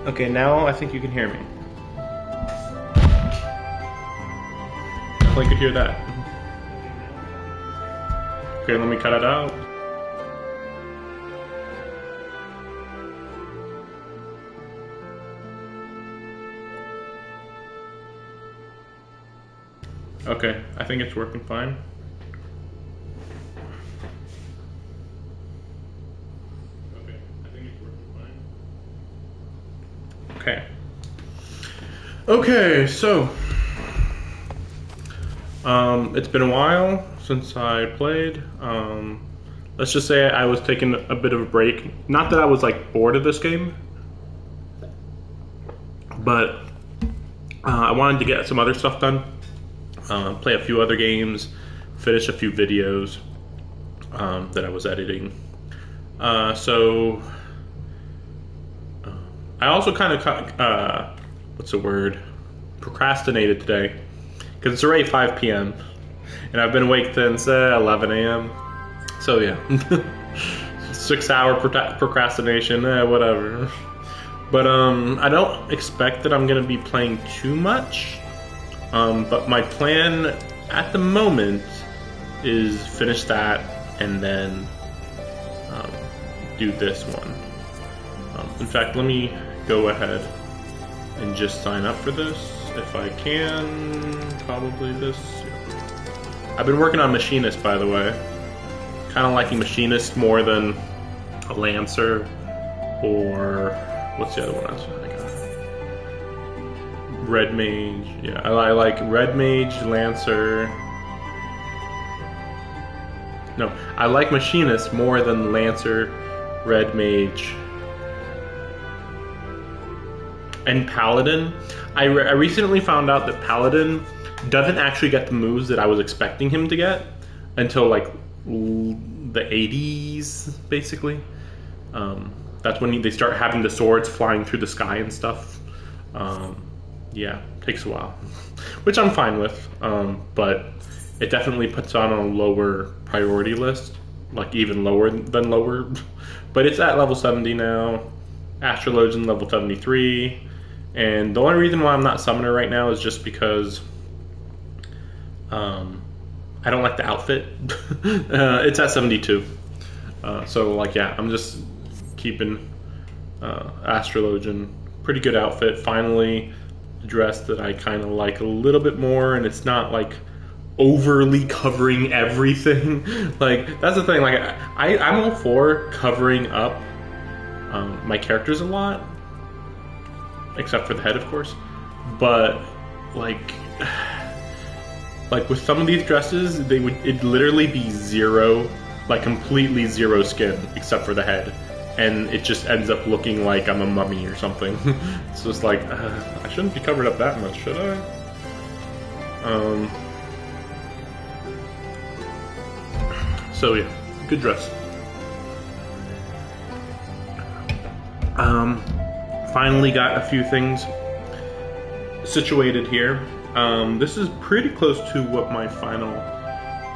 Okay, now I think you can hear me. I could hear that. Okay, let me cut it out. Okay, I think it's working fine. Okay, I think it's working fine. Okay. Okay, so it's been a while since I played. Let's just say I was taking a bit of a break. Not that I was like bored of this game, but I wanted to get some other stuff done. Play a few other games, finish a few videos that I was editing. So I also kind of what's the word? Procrastinated today because it's already 5 p.m. and I've been awake since 11 a.m. So yeah, 6-hour procrastination, whatever. But I don't expect that I'm gonna be playing too much. But my plan at the moment is finish that and then do this one. In fact, let me go ahead and just sign up for this if I can. Probably this. I've been working on Machinist, by the way. Kind of liking Machinist more than a Lancer or what's the other one I got? Red Mage. Yeah, I like Red Mage, Lancer. No, I like Machinist more than Lancer, Red Mage, and Paladin. I recently found out that Paladin doesn't actually get the moves that I was expecting him to get until like the 80s, basically. That's when they start having the swords flying through the sky and stuff. Yeah, takes a while, which I'm fine with, but it definitely puts on a lower priority list, like even lower than lower, but it's at level 70 now, Astrologian level 73, and the only reason why I'm not Summoner right now is just because I don't like the outfit. It's at 72, so like yeah, I'm just keeping Astrologian. Pretty good outfit, finally. Dress that I kind of like a little bit more, and it's not like overly covering everything. Like that's the thing, like I'm all for covering up my characters a lot, except for the head, of course, but like with some of these dresses, it'd literally be zero, like completely zero skin except for the head, and it just ends up looking like I'm a mummy or something. It's just like, I shouldn't be covered up that much, should I? So yeah, good dress. Finally got a few things situated here. This is pretty close to what my final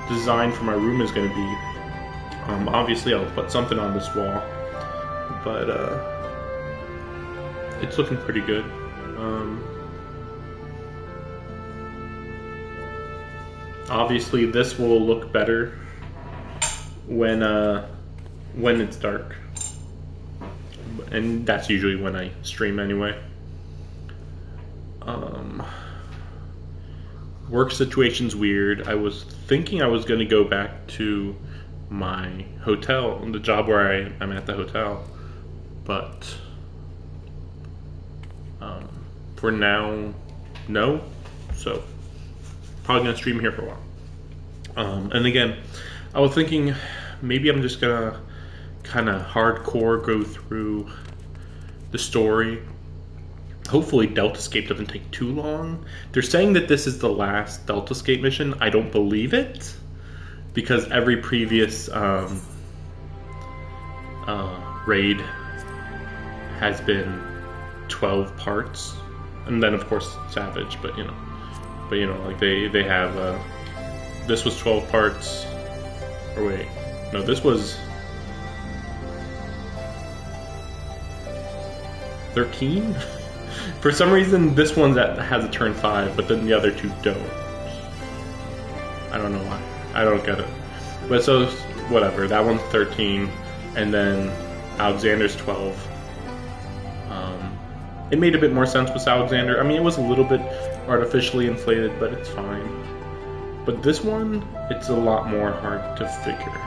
design for my room is going to be. Obviously I'll put something on this wall, but it's looking pretty good. Obviously this will look better when it's dark, and that's usually when I stream anyway. Work situation's weird. I was thinking I was going to go back to my hotel, the job where I'm at the hotel, but for now, no. So probably gonna stream here for a while. And again, I was thinking maybe I'm just gonna kind of hardcore go through the story. Hopefully Deltascape doesn't take too long. They're saying that this is the last Deltascape mission. I don't believe it, because every previous raid has been 12 parts, and then of course Savage, but you know, like they have this was 12 parts, or wait, no, this was 13. For some reason, this one has a turn 5, but then the other two don't. I don't know why. I don't get it. But so, whatever. That one's 13, and then Alexander's 12. It made a bit more sense with Alexander. I mean, it was a little bit artificially inflated, but it's fine. But this one, it's a lot more hard to figure.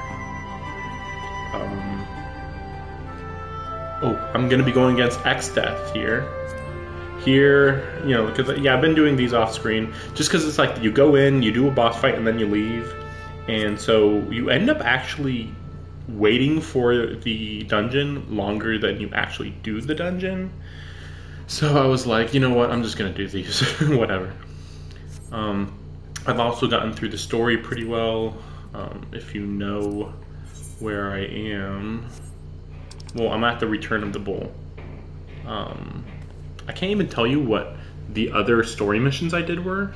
Oh, I'm going to be going against X-Death here. Here, you know, because, yeah, I've been doing these off screen just because it's like you go in, you do a boss fight, and then you leave. And so you end up actually waiting for the dungeon longer than you actually do the dungeon. So I was like, you know what, I'm just going to do these, whatever. I've also gotten through the story pretty well. If you know where I am, well, I'm at the Return of the Bull. I can't even tell you what the other story missions I did were.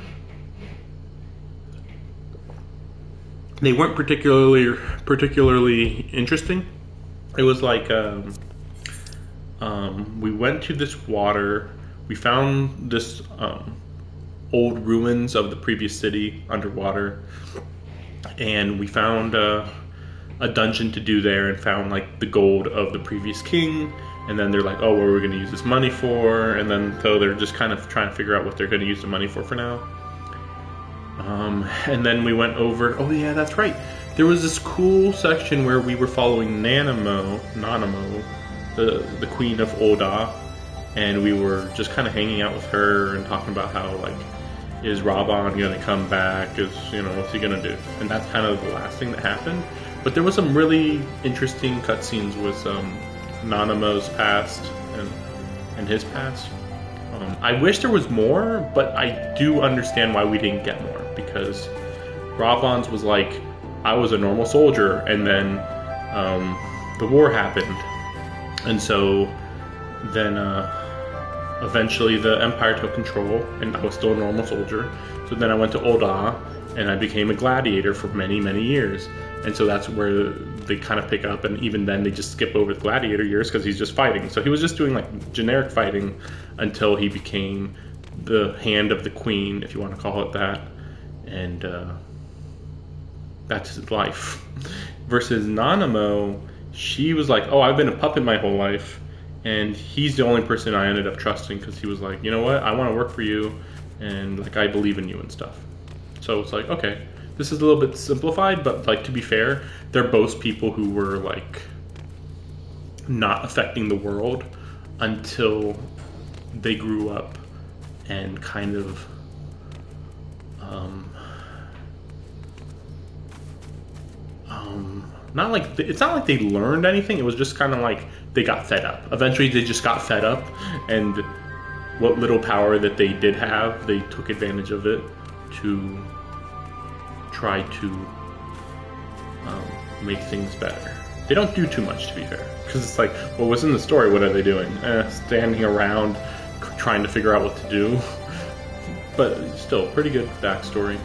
They weren't particularly interesting. It was like we went to this water. We found this old ruins of the previous city underwater, and we found a dungeon to do there, and found like the gold of the previous king. And then they're like, oh, what are we going to use this money for? And then so they're just kind of trying to figure out what they're going to use the money for now. And then we went over, oh yeah, that's right. There was this cool section where we were following Nanamo, the queen of Ul'dah, and we were just kind of hanging out with her and talking about how, like, is Raban going to come back? What's he going to do? And that's kind of the last thing that happened. But there was some really interesting cutscenes with Nanamo's past and his past. I wish there was more, but I do understand why we didn't get more, because Raban's was like, I was a normal soldier, and then the war happened, and so then eventually the Empire took control, and I was still a normal soldier. So then I went to Ul'dah, and I became a gladiator for many, many years. And so that's where they kind of pick up, and even then they just skip over the gladiator years because he's just fighting. So he was just doing like generic fighting until he became the hand of the queen, if you want to call it that. And that's his life. Versus Nanamo, she was like, oh, I've been a puppet my whole life. And he's the only person I ended up trusting, because he was like, you know what, I want to work for you, and like I believe in you and stuff. So it's like, okay, this is a little bit simplified, but like, to be fair, they're both people who were like not affecting the world until they grew up and kind of not like, it's not like they learned anything. It was just kind of like they got fed up. Eventually they just got fed up, and what little power that they did have, they took advantage of it to try to make things better. They don't do too much, to be fair, because it's like, well, what's in the story? What are they doing? Standing around trying to figure out what to do. But still, pretty good backstory.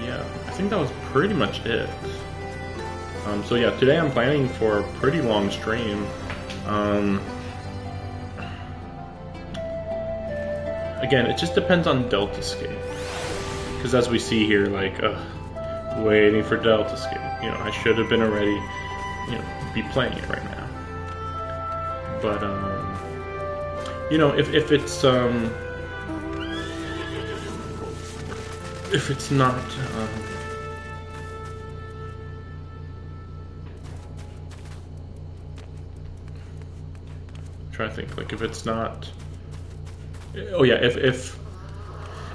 Yeah, I think that was pretty much it. So yeah, today I'm planning for a pretty long stream. Again, it just depends on Deltascape. Because as we see here, like, waiting for Deltascape. You know, I should have been already, you know, be playing it right now. But, you know, if it's not, I'm trying to think, like, if it's not, oh yeah, if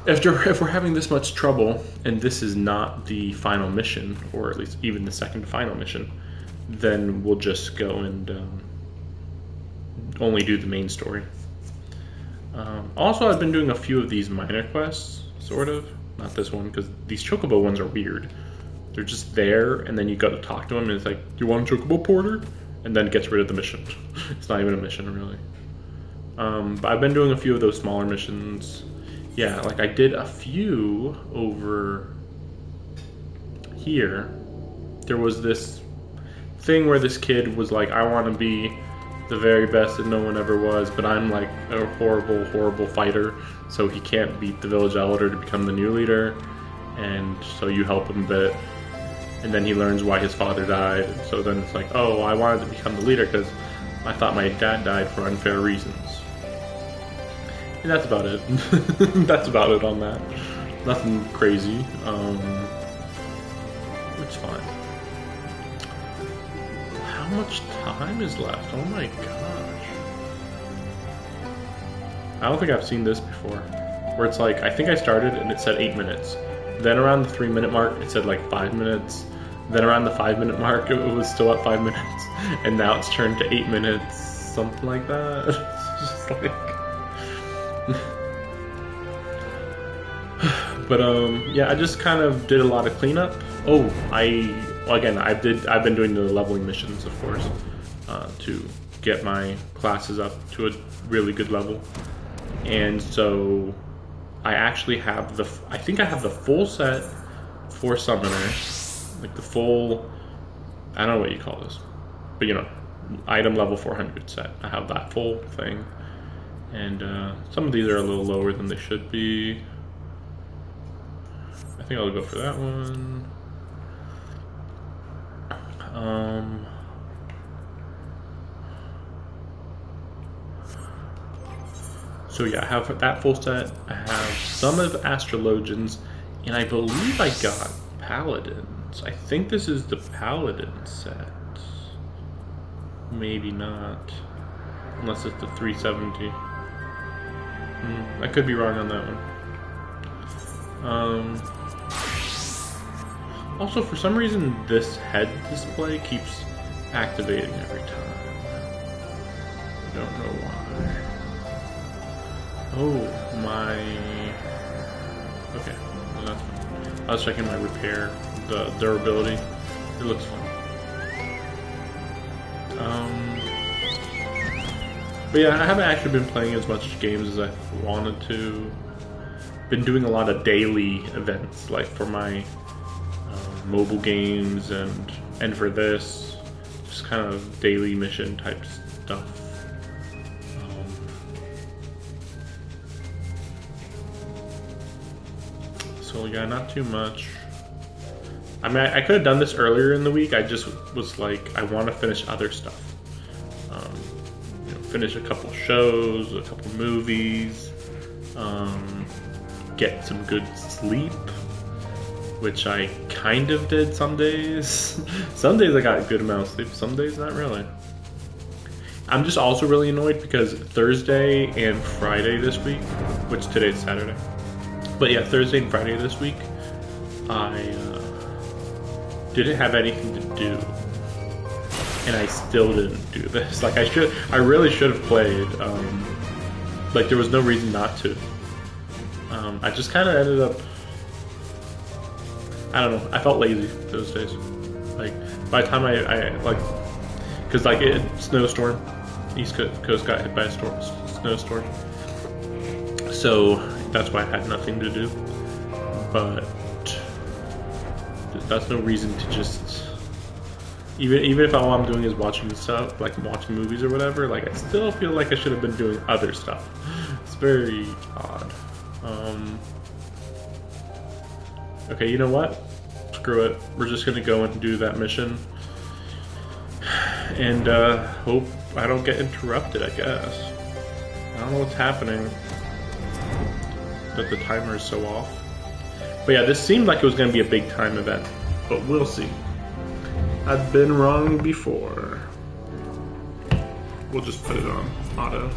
we're having this much trouble and this is not the final mission, or at least even the second to final mission, then we'll just go and only do the main story. Also, I've been doing a few of these minor quests, sort of. Not this one, because these chocobo ones are weird. They're just there, and then you go to talk to them, and it's like, you want a chocobo porter? And then it gets rid of the mission. It's not even a mission, really. But I've been doing a few of those smaller missions. Yeah, like I did a few over here. There was this thing where this kid was like, I want to be the very best that no one ever was, but I'm like a horrible, horrible fighter, so he can't beat the village elder to become the new leader, and so you help him a bit. And then he learns why his father died, and so then it's like, oh, I wanted to become the leader because I thought my dad died for unfair reasons. And that's about it. That's about it on that. Nothing crazy. It's fine. How much time is left? Oh my gosh. I don't think I've seen this before. Where it's like, I think I started and it said 8 minutes. Then around the 3-minute mark, it said like 5 minutes. Then around the 5-minute mark, it was still at 5 minutes. And now it's turned to 8 minutes, something like that. It's just like... But yeah, I just kind of did a lot of cleanup. Oh, I've been doing the leveling missions, of course, to get my classes up to a really good level. And so I actually have I think I have the full set for Summoner, like the full, I don't know what you call this, but you know, item level 400 set. I have that full thing, and some of these are a little lower than they should be. I think I'll go for that one. So yeah, I have that full set. I have some of Astrologians, and I believe I got Paladins. I think this is the Paladin set. Maybe not. Unless it's the 370. I could be wrong on that one. Also, for some reason, this head display keeps activating every time. I don't know why. Oh, my... Okay, well, that's fine. I was checking my repair, the durability. It looks fine. But yeah, I haven't actually been playing as much games as I wanted to. Been doing a lot of daily events, like for my mobile games and for this, just kind of daily mission type stuff. So yeah, not too much. I mean, I could have done this earlier in the week. I just was like, I want to finish other stuff. You know, finish a couple shows, a couple movies, get some good sleep, which I kind of did some days. Some days I got a good amount of sleep, some days not really. I'm just also really annoyed because Thursday and Friday this week, which today's Saturday, but yeah, Thursday and Friday this week, I didn't have anything to do, and I still didn't do this. Like I really should have played. Like there was no reason not to. I just kind of ended up, I don't know, I felt lazy those days. Like by the time I like, cause like it snowstorm, East Coast got hit by a snowstorm. So that's why I had nothing to do. But that's no reason to just, even if all I'm doing is watching stuff, like watching movies or whatever, like I still feel like I should have been doing other stuff. It's very odd. Okay, you know what? Screw it. We're just gonna go and do that mission. And hope I don't get interrupted, I guess. I don't know what's happening, that the timer is so off. But yeah, this seemed like it was gonna be a big time event, but we'll see. I've been wrong before. We'll just put it on auto.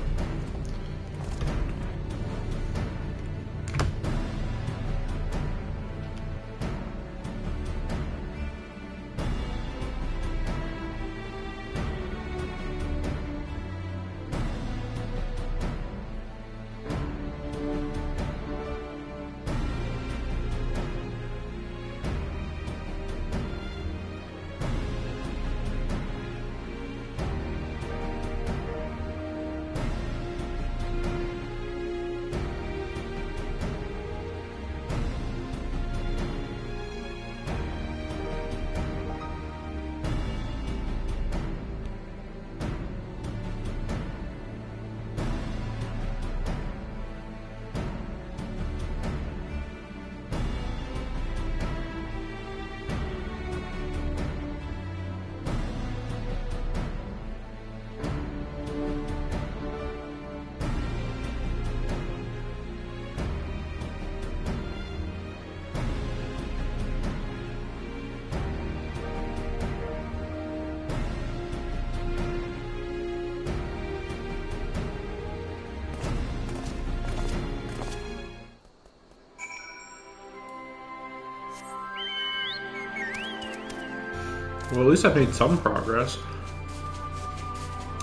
Well, at least I've made some progress.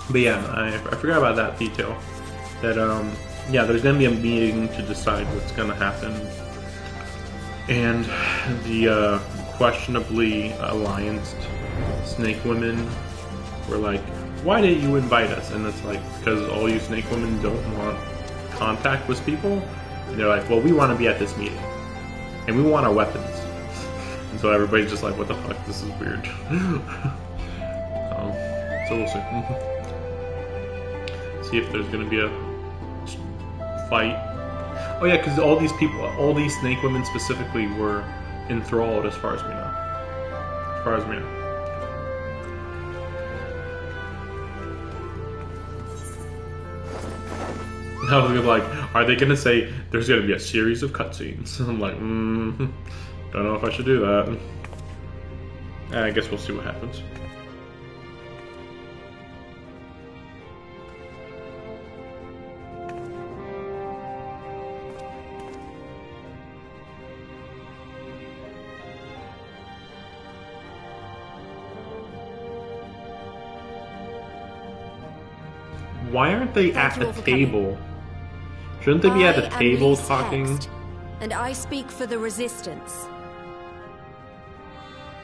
But yeah, I forgot about that detail. That, yeah, there's going to be a meeting to decide what's going to happen. And the questionably allianced snake women were like, why didn't you invite us? And it's like, because all you snake women don't want contact with people. And they're like, well, we want to be at this meeting. And we want our weapons. And so everybody's just like, what the fuck? This is weird. So we'll see. See if there's going to be a fight. Oh yeah, because all these people, all these snake women specifically were enthralled as far as we know. As far as we know. I was like, are they going to say there's going to be a series of cutscenes? I'm like, don't know if I should do that. I guess we'll see what happens. Why aren't they at the table? Shouldn't they be at the table talking? Hext, and I speak for the resistance.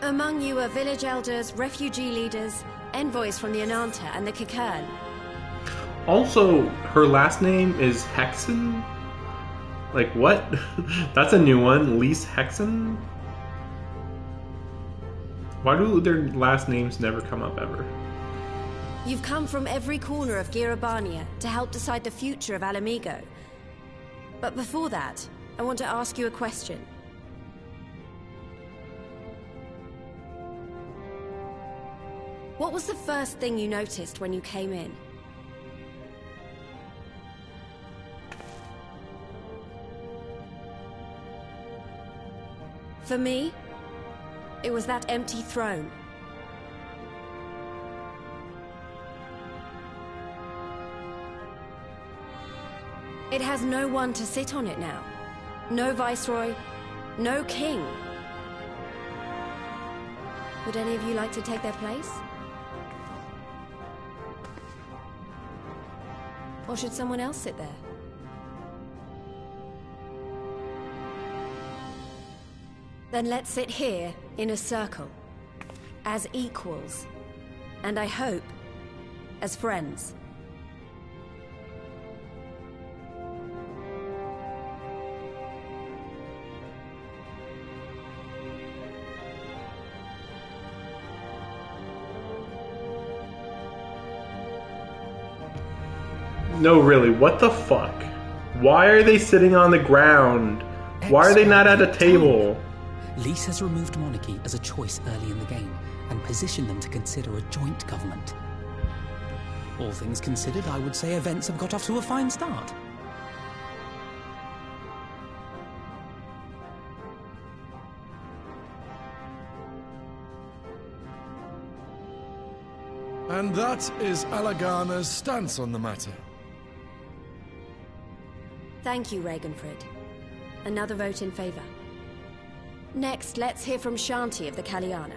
Among you are village elders, refugee leaders, envoys from the Ananta and the Kikern. Also, her last name is Hexen? Like, what? That's a new one. Lise Hexen? Why do their last names never come up ever? You've come from every corner of Girabania to help decide the future of Alamigo. But before that, I want to ask you a question. What was the first thing you noticed when you came in? For me, it was that empty throne. It has no one to sit on it now. No viceroy, no king. Would any of you like to take their place? Or should someone else sit there? Then let's sit here in a circle, as equals, and I hope, as friends. No, really, what the fuck? Why are they sitting on the ground? Why are they not at a table? Lise has removed monarchy as a choice early in the game and positioned them to consider a joint government. All things considered, I would say events have got off to a fine start. And that is Alagana's stance on the matter. Thank you, Ragenfrid. Another vote in favor. Next, let's hear from Shanti of the Kalyana.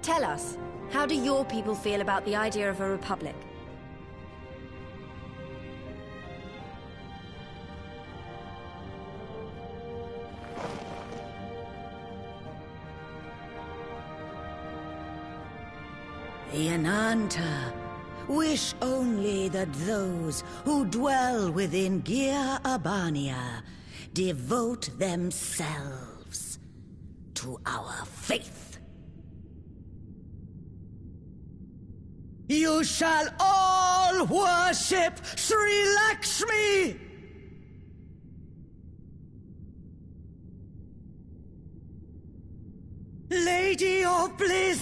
Tell us, how do your people feel about the idea of a republic? The Ananta wish only that those who dwell within Girabania devote themselves to our faith. You shall all worship Sri Lakshmi! Lady of Bliss,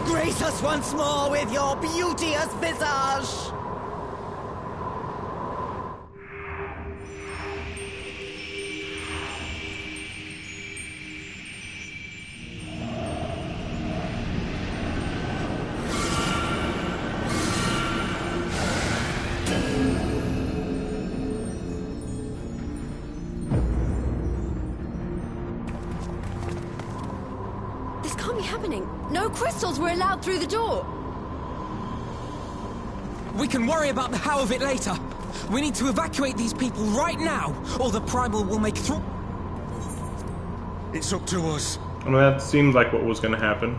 grace us once more with your beauteous visage! This can't be happening. No crystals were allowed through the door. We can worry about the how of it later. We need to evacuate these people right now, or the Primal will make through. It's up to us. I mean, that seemed like what was going to happen.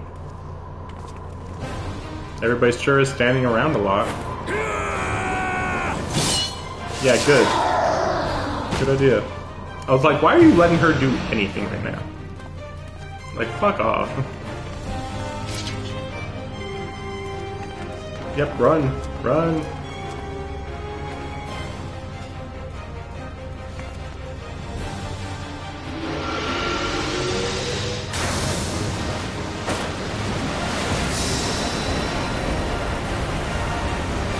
Everybody sure is standing around a lot. Yeah, good. Good idea. I was like, why are you letting her do anything right now? Like, fuck off. Yep, run. Run.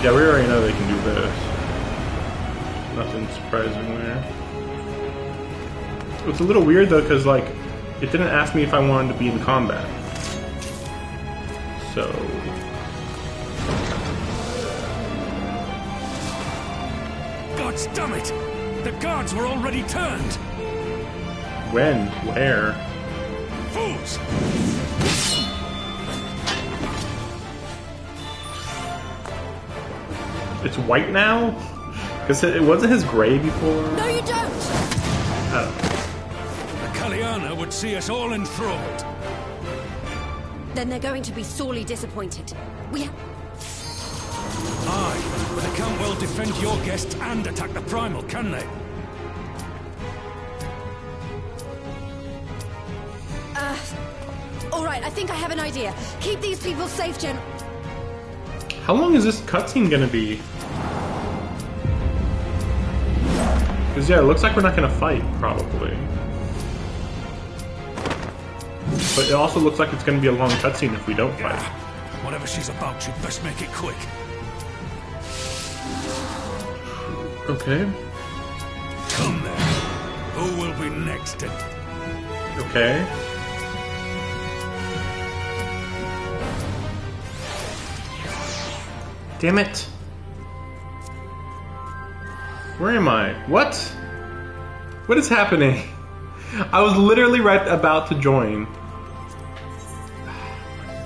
Yeah, we already know they can do this. Nothing surprising there. It's a little weird though, because like, it didn't ask me if I wanted to be in combat. So... Gods damn it! The guards were already turned! When? Where? Fools! It's white now? Because it wasn't his gray before? No, you don't! Oh. The Kaliana would see us all enthralled. Then they're going to be sorely disappointed. Aye, but they can't well defend your guests and attack the Primal, can they? Alright, I think I have an idea. Keep these people safe, Gen... How long is this cutscene gonna be? Because yeah, it looks like we're not gonna fight, probably. But it also looks like it's gonna be a long cutscene if we don't fight. Whatever she's about, she'd best make it quick. Okay. Come then. Who will be next? Okay. Damn it. Where am I? What? What is happening? I was literally right about to join.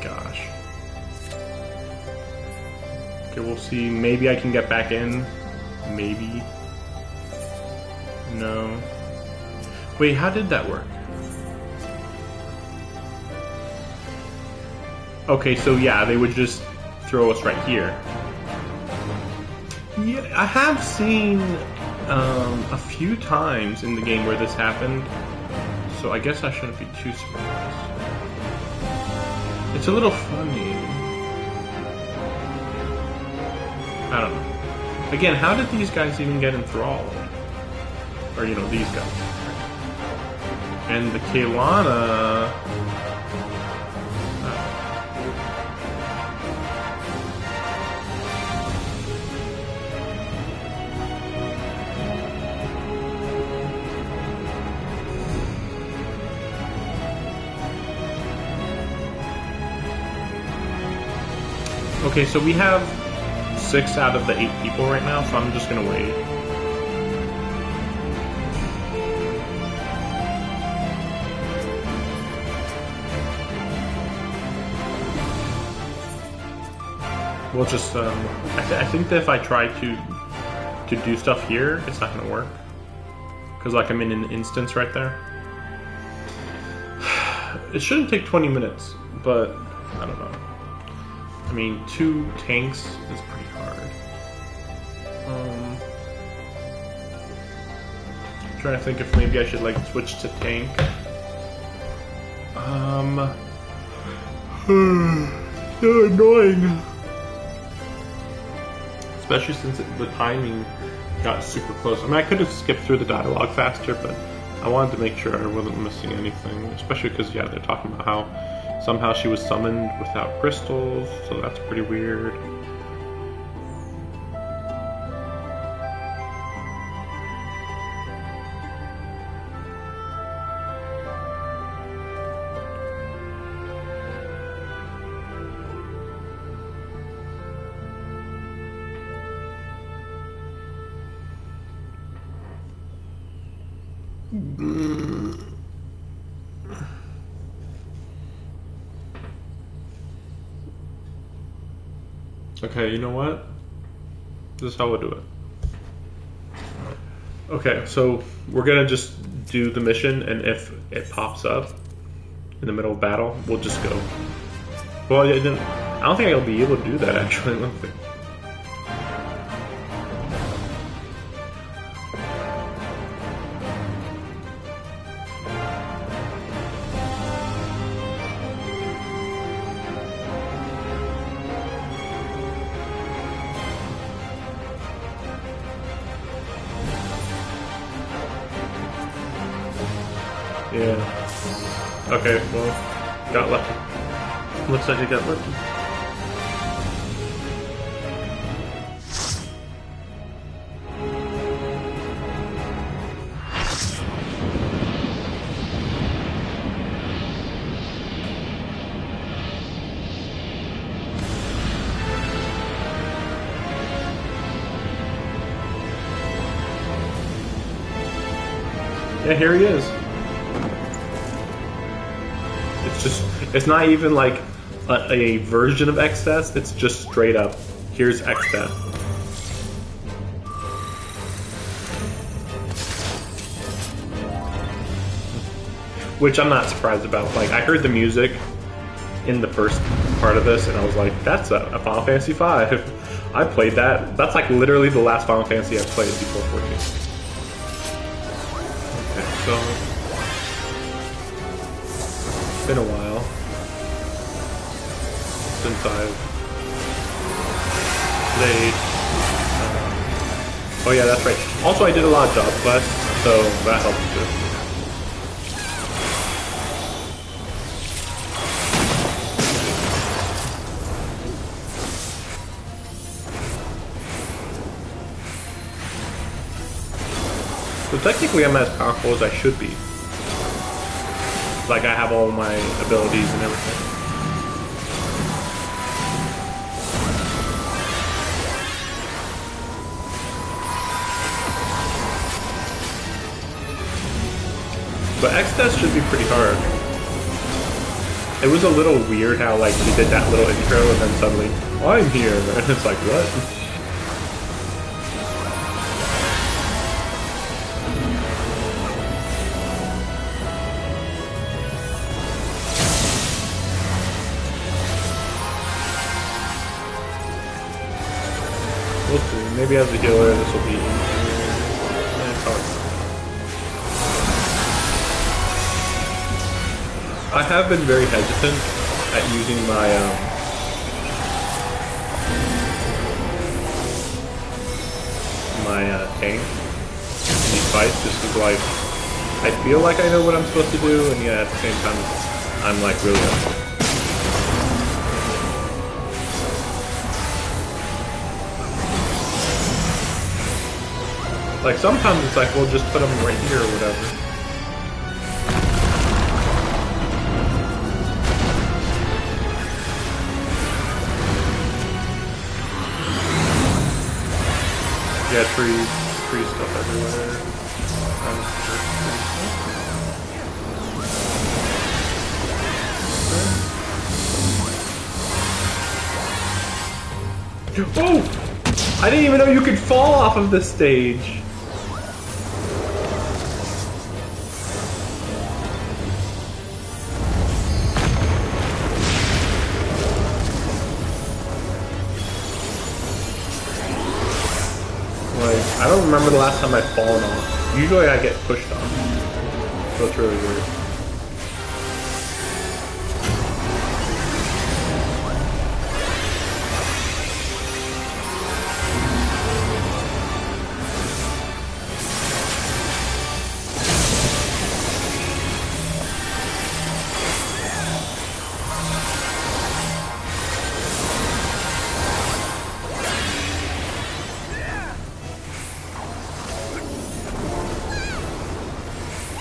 Gosh. Okay, we'll see. Maybe I can get back in. Maybe. No. Wait, how did that work? Okay, so yeah, they would just throw us right here. Yeah, I have seen a few times in the game where this happened, so I guess I shouldn't be too surprised. It's a little funny. I don't know. Again, how did these guys even get enthralled? Or, you know, these guys. And the Kaylana... Okay, so we have 6 out of the 8 people right now, so I'm just gonna wait. We'll just, I think that if I try to do stuff here, it's not gonna work. Because, like, I'm in an instance right there. It shouldn't take 20 minutes, but I don't know. I mean, 2 tanks is pretty hard. I'm trying to think if maybe I should, like, switch to tank. So annoying. Especially since the timing got super close. I mean, I could have skipped through the dialogue faster, but I wanted to make sure I wasn't missing anything. Especially because, yeah, they're talking about how somehow she was summoned without crystals, so that's pretty weird. Okay, Okay, you know what? This is how we'll do it. Okay, so we're gonna just do the mission, and if it pops up in the middle of battle, we'll just go. Well, I don't think I'll be able to do that actually. Let me think. Yeah. Okay, well, got lucky. Looks like I got lucky. Yeah, here he is. It's not even like a version of X-Death, it's just straight up, here's X-Death. Which I'm not surprised about. Like, I heard the music in the first part of this, and I was like, that's a Final Fantasy V. I played that. That's like literally the last Final Fantasy I've played before 14. Okay, so it's been a while since I've played. Oh yeah, that's right. Also, I did a lot of job quests, so that helped too. So technically I'm as powerful as I should be. Like I have all my abilities and everything. But X-Death should be pretty hard. It was a little weird how like he did that little intro and then suddenly, I'm here, and it's like, what? We'll see. Maybe as a healer this will be easier. Yeah, it's hard. I have been very hesitant at using my tank in these fights just because like I feel like I know what I'm supposed to do, and yet at the same time I'm like really upset. Like sometimes it's like we'll just put them right here or whatever. Yeah, tree stuff everywhere. Oh! I didn't even know you could fall off of this stage. I don't remember the last time I've fallen off. Usually I get pushed off. So it's really weird.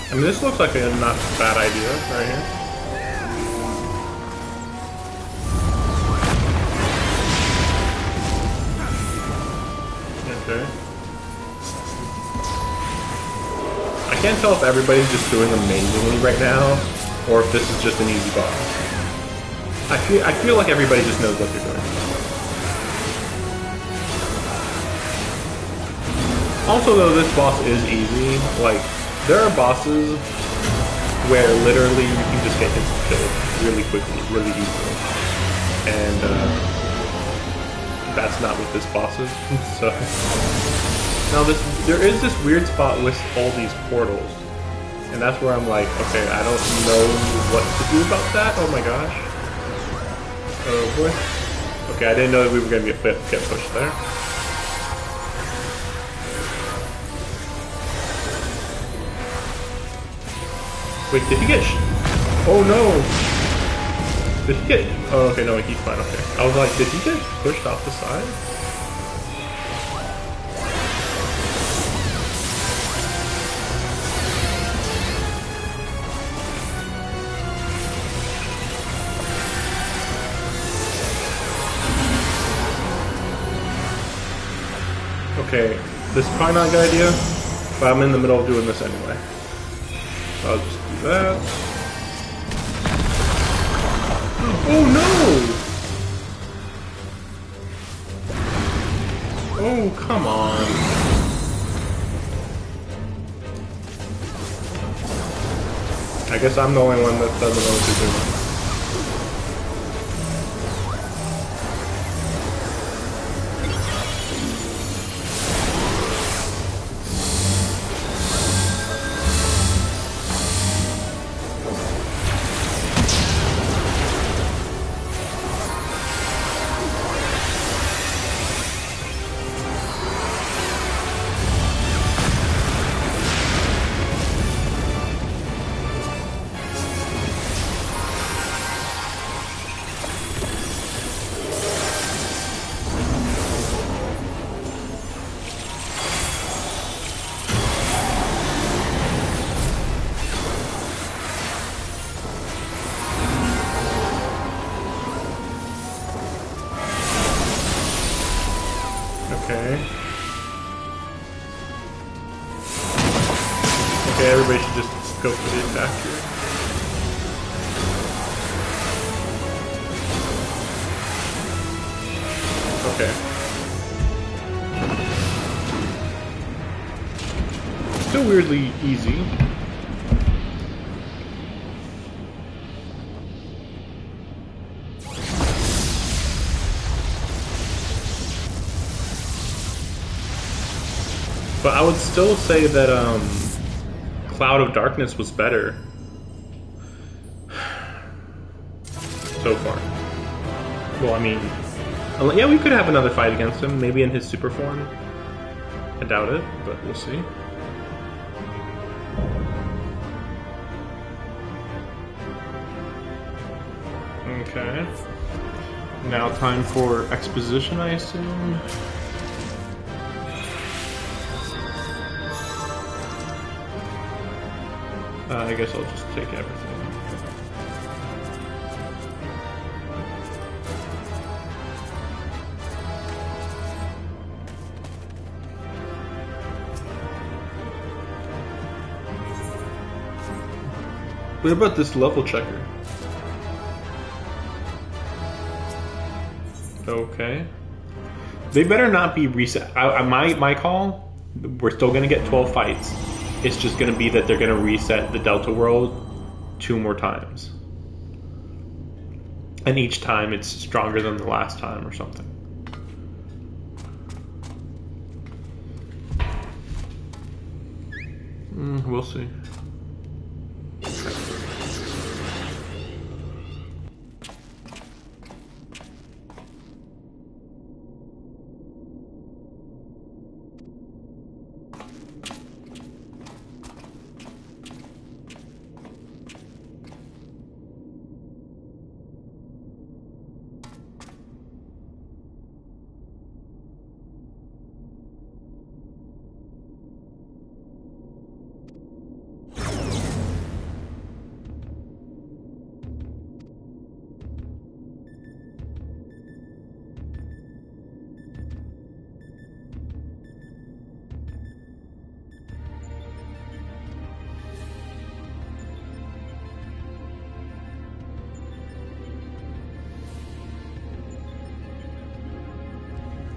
I mean, this looks like a not bad idea right here. Okay. I can't tell if everybody's just doing amazingly right now, or if this is just an easy boss. I feel like everybody just knows what they're doing. Also, though, this boss is easy. Like, there are bosses where literally you can just get killed really quickly, really easily. And that's not what this boss is. So now there is this weird spot with all these portals. And that's where I'm like, okay, I don't know what to do about that. Oh my gosh. Oh boy. Okay, I didn't know that we were going to get pushed there. Wait, did he get oh no! Did he get... oh, okay, no, he's fine, okay. I was like, did he get pushed off the side? Okay, this is probably not a good idea, but I'm in the middle of doing this anyway. So I'll just do that. Oh no! Oh, come on. I guess I'm the only one that doesn't know what to do. Okay. Okay, everybody should just go for the attack here. Okay. Still weirdly easy. But I would still say that Cloud of Darkness was better so far. Well, I mean, yeah, we could have another fight against him, maybe in his super form. I doubt it, but we'll see. Okay. Now time for exposition, I assume. I guess I'll just take everything. What about this level checker? Okay. They better not be reset. My call, we're still gonna get 12 fights. It's just going to be that they're going to reset the Delta World 2 more times. And each time it's stronger than the last time or something. We'll see.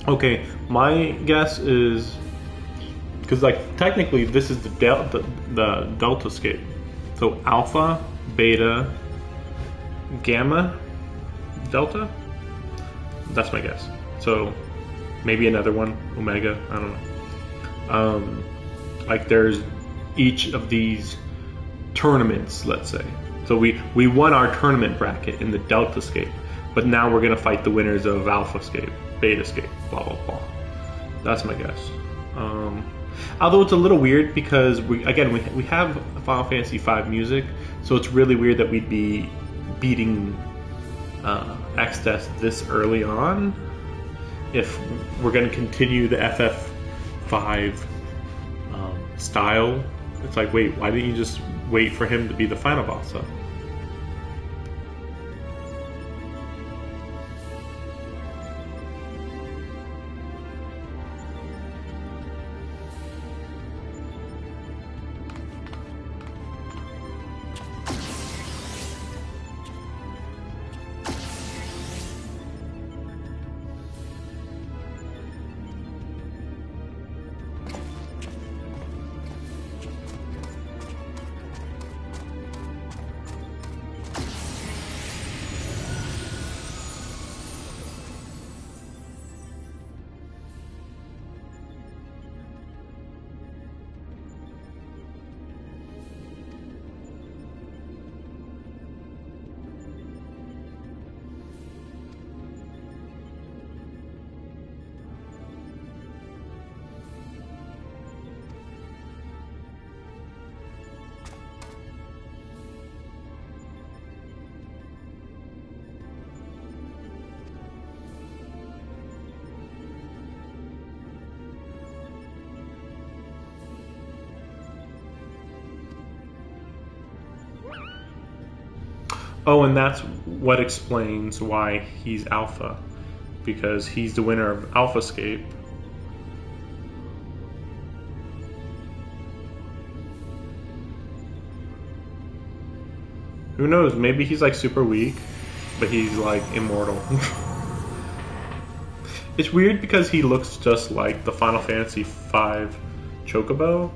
Okay, my guess is because like technically this is the delta scape. So alpha, beta, gamma, delta. That's my guess. So maybe another one, omega. I don't know. Like there's each of these tournaments, let's say. So we won our tournament bracket in the delta scape, but now we're gonna fight the winners of alpha scape, beta scape, blah blah blah. That's my guess. Although it's a little weird because we have Final Fantasy V music, so it's really weird that we'd be beating X-Test this early on if we're going to continue the FF5 style. It's like, wait, why didn't you just wait for him to be the final boss though? Oh, and that's what explains why he's Alpha, because he's the winner of Alphascape. Who knows? Maybe he's like super weak, but he's like immortal. It's weird because he looks just like the Final Fantasy V Chocobo,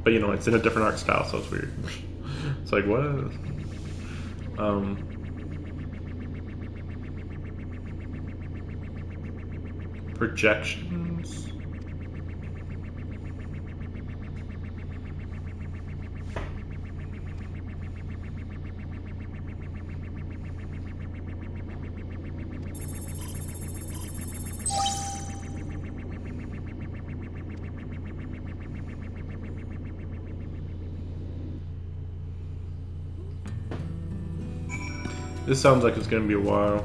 but you know, it's in a different art style, so it's weird. It's like, what? Projections. This sounds like it's gonna be a while.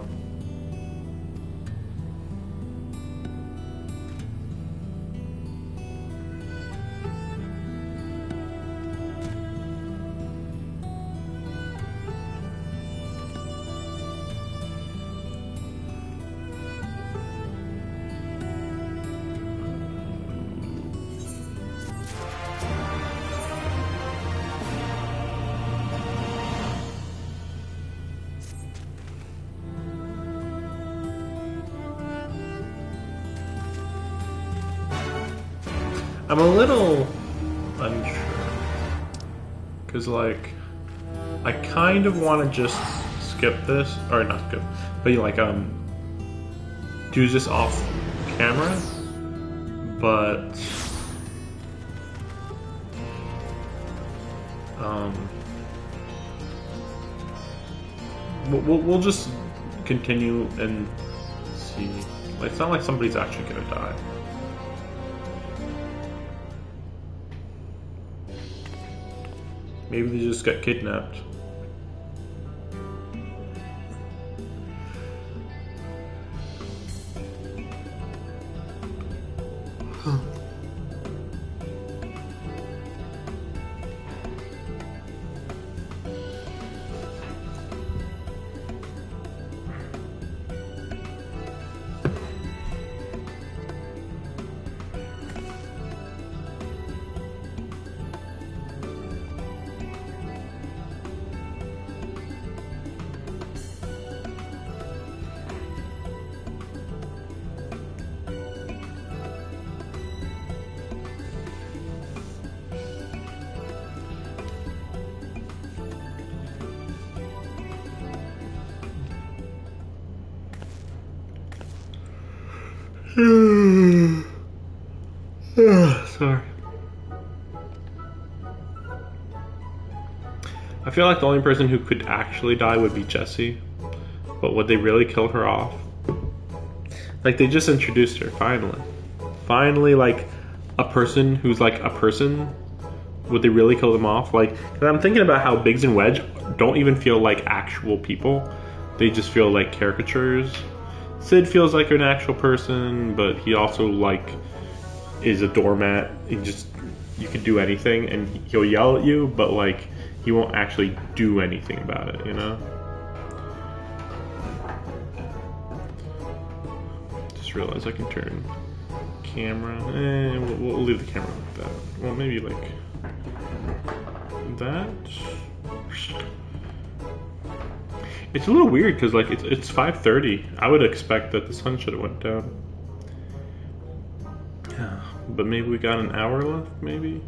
I'm a little unsure, because like, I kind of want to just skip this, or not skip, but like do this off camera, but we'll just continue and see. Like, it's not like somebody's actually gonna die. Maybe they just got kidnapped. Sorry. I feel like the only person who could actually die would be Jessie. But would they really kill her off? Like, they just introduced her, finally. Finally, like, a person who's like a person. Would they really kill them off? Like, 'cause I'm thinking about how Biggs and Wedge don't even feel like actual people. They just feel like caricatures. Sid feels like an actual person, but he also, like, is a doormat. You could do anything, and he'll yell at you, but, like, he won't actually do anything about it, you know? Just realized I can turn camera. We'll leave the camera like that. Well, maybe like that. It's a little weird because like it's 5:30. I would expect that the sun should have went down. Yeah, but maybe we got an hour left. Maybe.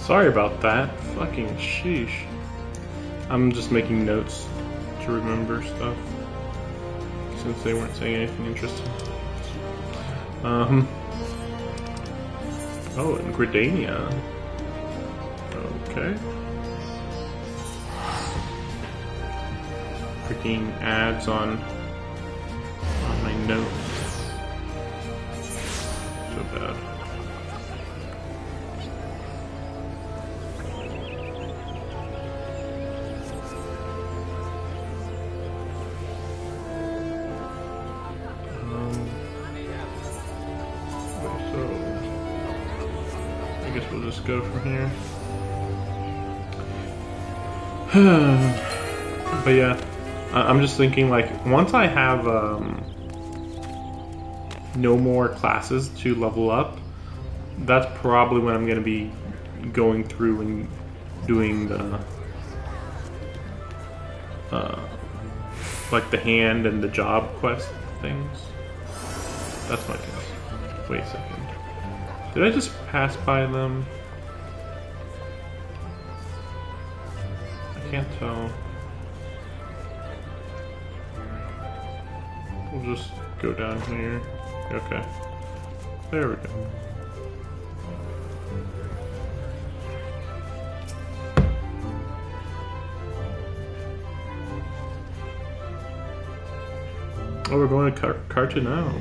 Sorry about that. Fucking sheesh. I'm just making notes to remember stuff since they weren't saying anything interesting. Oh, and Gridania. Okay. Freaking ads on my notes. So bad. We'll just go from here. But yeah, I'm just thinking like once I have no more classes to level up, that's probably when I'm going to be going through and doing the like the hand and the job quest things. That's my guess. Wait a second. Did I just pass by them? I can't tell. We'll just go down here. Okay. There we go. Oh, we're going to Carta now.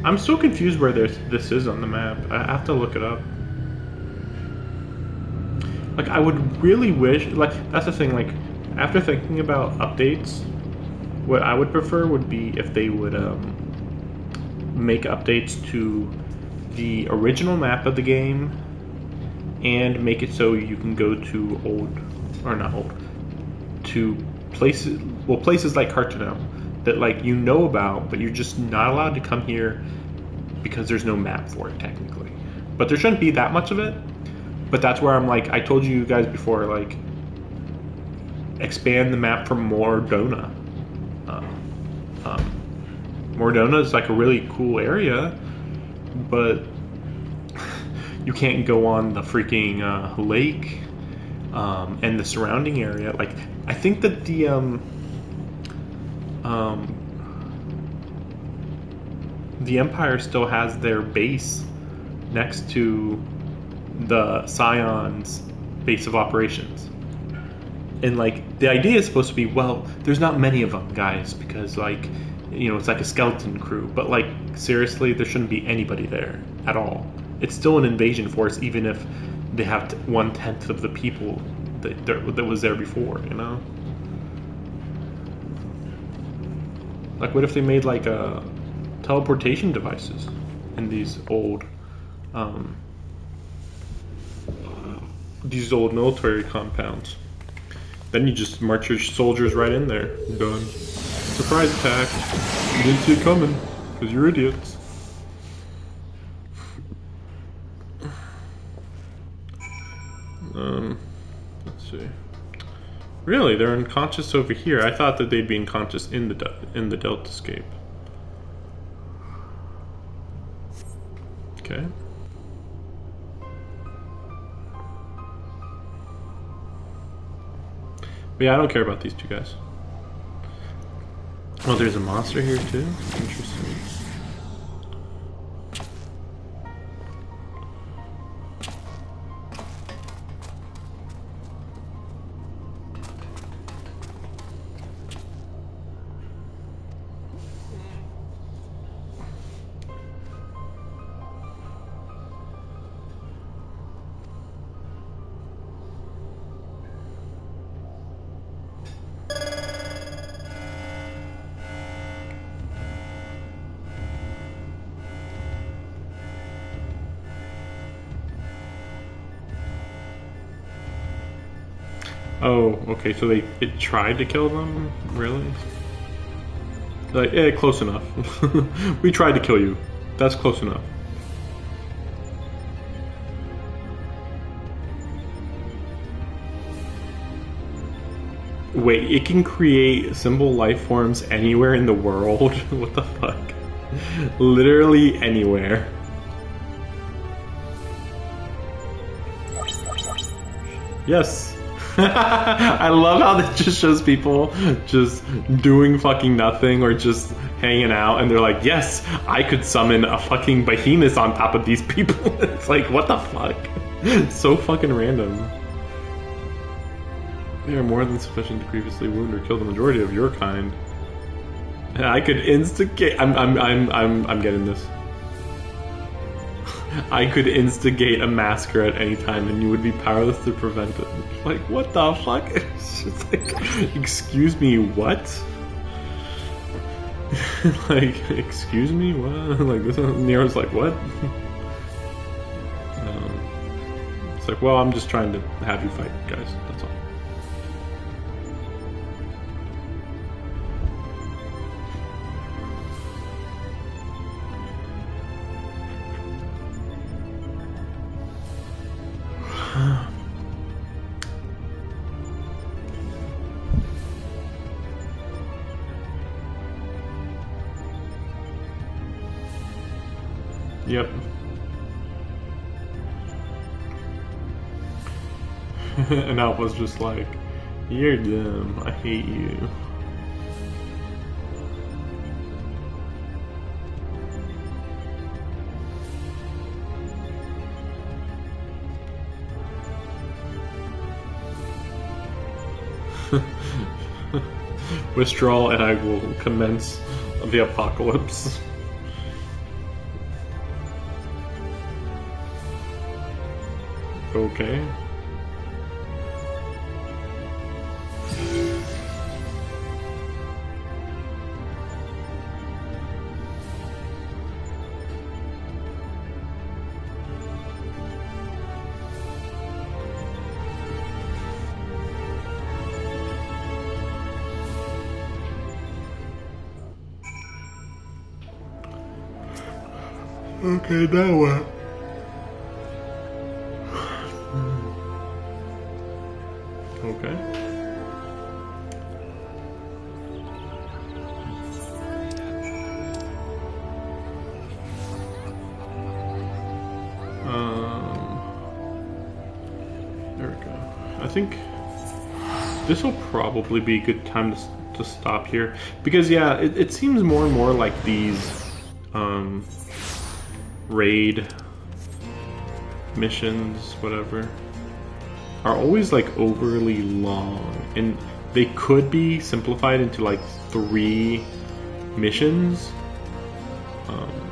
I'm so confused where this is on the map. I have to look it up. Like, I would really wish, like, that's the thing, like, after thinking about updates, what I would prefer would be if they would make updates to the original map of the game and make it so you can go to to places like Cartano that like you know about, but you're just not allowed to come here because there's no map for it technically. But there shouldn't be that much of it. But that's where I'm like, I told you guys before, like, expand the map for Mordona. Mordona is like a really cool area, but you can't go on the freaking lake and the surrounding area. Like, I think that the Empire still has their base next to the Scion's base of operations. And like the idea is supposed to be, well, there's not many of them, guys, because like, you know, it's like a skeleton crew. But like seriously, there shouldn't be anybody there at all. It's still an invasion force, even if they have 1/10 of the people that was there before. You know, like what if they made like teleportation devices in these old military compounds? Then you just march your soldiers right in there. Done. Surprise attack. You didn't see it coming, because you're idiots. Let's see. Really, they're unconscious over here. I thought that they'd be unconscious in the Deltascape. Okay. But yeah, I don't care about these two guys. Oh, there's a monster here too? Interesting. Oh, okay, so it tried to kill them? Really? Like, close enough. We tried to kill you. That's close enough. Wait, it can create simple life forms anywhere in the world? What the fuck? Literally anywhere. Yes. I love how that just shows people just doing fucking nothing or just hanging out, and they're like, yes, I could summon a fucking behemoth on top of these people. It's like, what the fuck? So fucking random. They are more than sufficient to grievously wound or kill the majority of your kind. I could instigate. I'm getting this. I could instigate a massacre at any time, and you would be powerless to prevent it. Like, what the fuck? It's just like, excuse me, what? Like, excuse me, what? Like, this Nero's like, what? It's like, well, I'm just trying to have you fight, guys. That's all. Yep. And Alpha's just like, you're dumb, I hate you. Withdrawal and I will commence the apocalypse. Okay. Okay, now what? Okay. There we go. I think this will probably be a good time to stop here, because yeah, it seems more and more like these raid missions, whatever, are always like overly long, and they could be simplified into like 3 missions.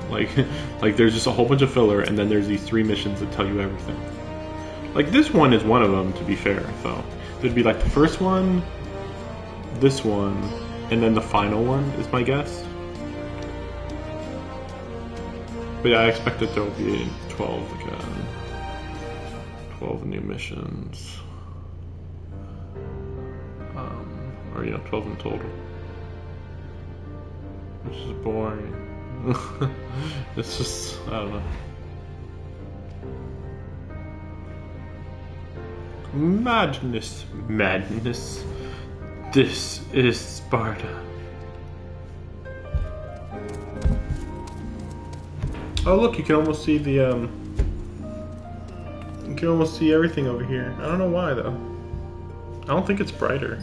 Like there's just a whole bunch of filler, and then there's these 3 missions that tell you everything. Like this one is one of them, to be fair. So there'd be like the first one, this one, and then the final one is my guess. But yeah, I expect that there will be 12 again. 12 new missions. Or yeah, 12 in total. Which is boring. It's just, I don't know. Madness, madness. This is Sparta. Oh look, you can almost see the you can almost see everything over here. I don't know why though. I don't think it's brighter.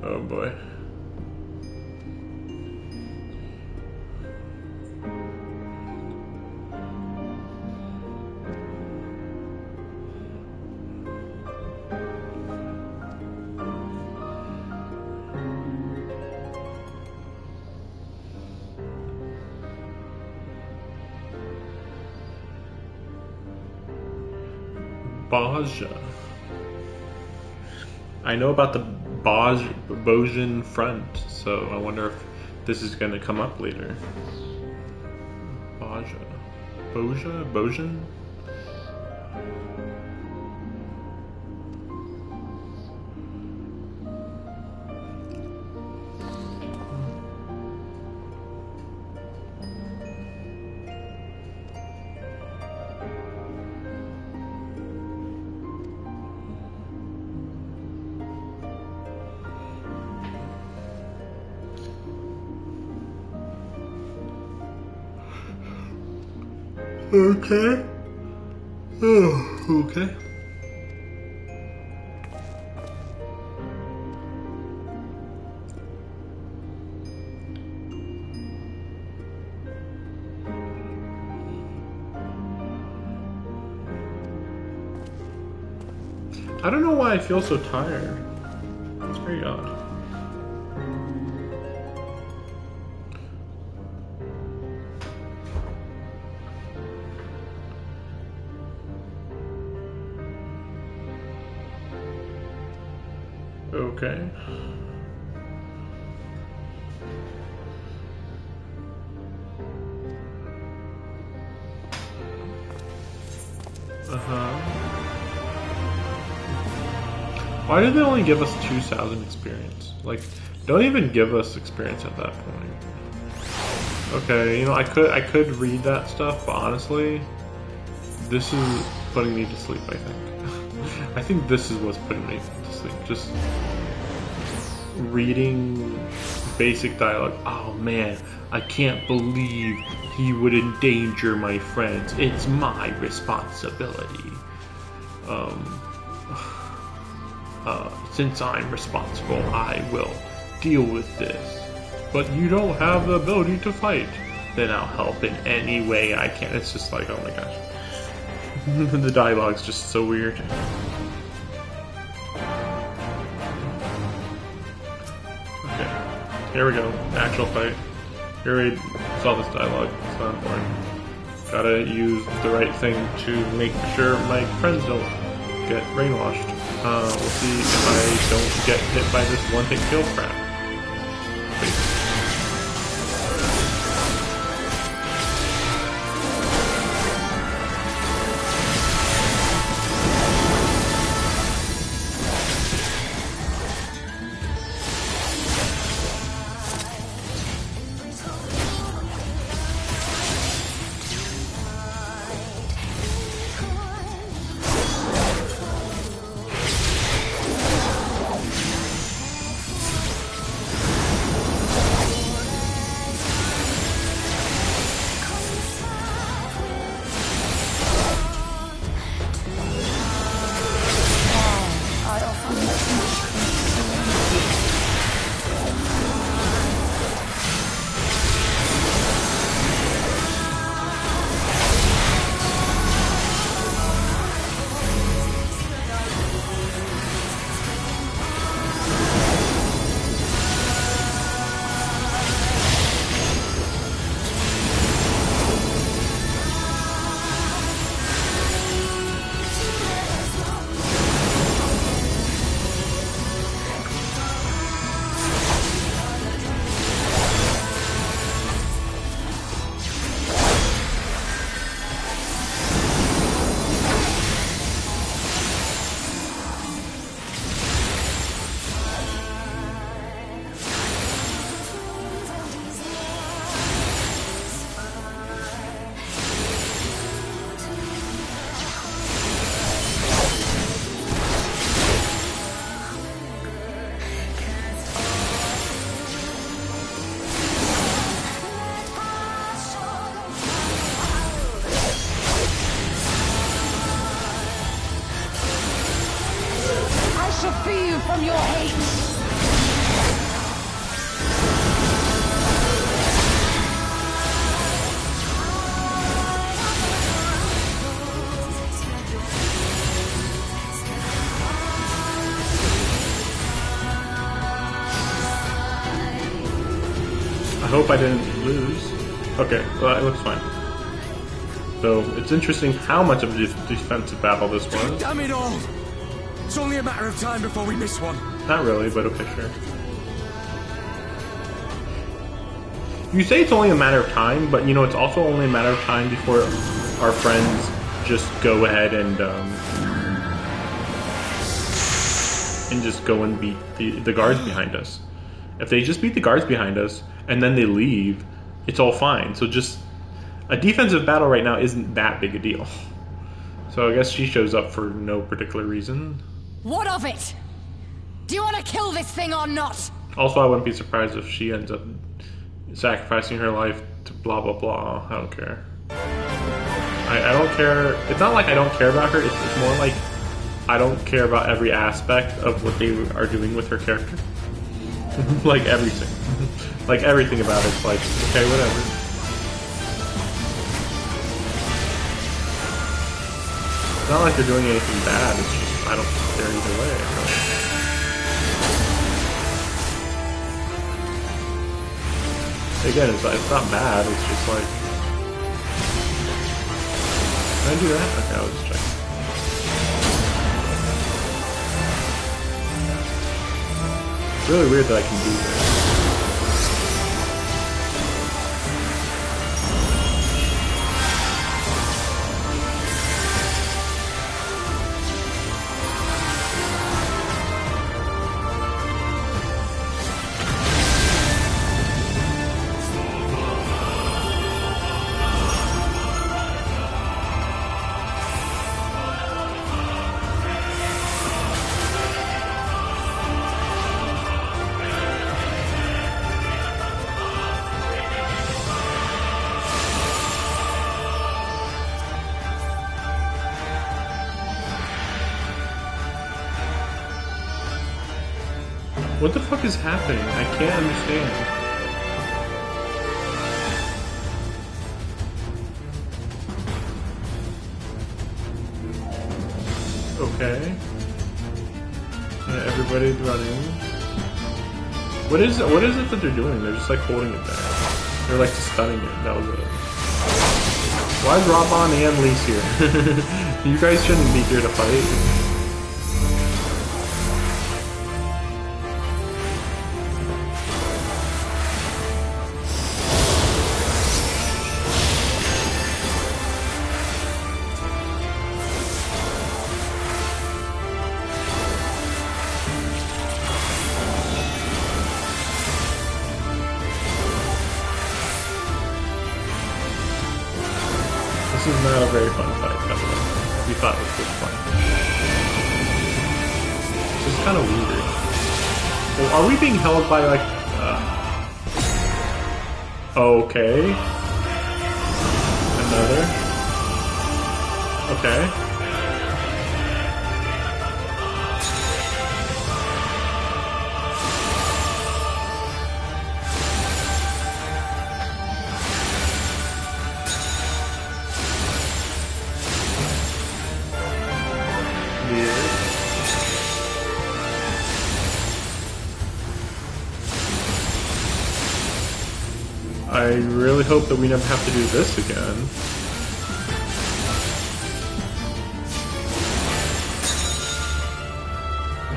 Oh boy. Baja. I know about the Bojin front, so I wonder if this is going to come up later. Baja. Bojin? Okay. Oh, okay. I don't know why I feel so tired. It's very odd. Okay. Why did they only give us 2,000 experience? Like, don't even give us experience at that point. Okay, you know, I could read that stuff, but honestly, this is putting me to sleep, I think. I think this is what's putting me to sleep. Just reading basic dialogue. Oh man, I can't believe he would endanger my friends. It's my responsibility. Since I'm responsible, I will deal with this. But you don't have the ability to fight. Then I'll help in any way I can. It's just like, oh my gosh. The dialogue's just so weird. Okay, here we go. Actual fight. Here we saw this dialogue. It's not important. Gotta use the right thing to make sure my friends don't get brainwashed. We'll see if I don't get hit by this one-hit kill crap. Wait. From your hate! I hope I didn't lose. Okay, well, it looks fine. So, it's interesting how much of a defensive battle this was. Damn it all! It's only a matter of time before we miss one. Not really, but okay, sure. You say it's only a matter of time, but you know, it's also only a matter of time before our friends just go ahead and just go and beat the guards behind us. If they just beat the guards behind us and then they leave, it's all fine. So just a defensive battle right now isn't that big a deal. So I guess she shows up for no particular reason. What of it? Do you want to kill this thing or not? Also, I wouldn't be surprised if she ends up sacrificing her life to blah blah blah. I don't care. I don't care. It's not like I don't care about her. It's more like I don't care about every aspect of what they are doing with her character. Like everything. Like everything about it's like, okay, whatever. It's not like they're doing anything bad. It's just I don't care either way. Again, it's not bad. It's just like, can I do that? Okay, I'll just check. It's really weird that I can do that. What the fuck is happening? I can't understand. Okay. Yeah, everybody's running. What is it that they're doing? They're just like holding it there. They're like just stunning it. That was it. Why is Robon and Lise here? You guys shouldn't be here to fight. not a very fun fight, by the way. We thought this was fun. It's kind of weird. Well, are we being held by like? Okay. Another. Okay. I really hope that we never have to do this again.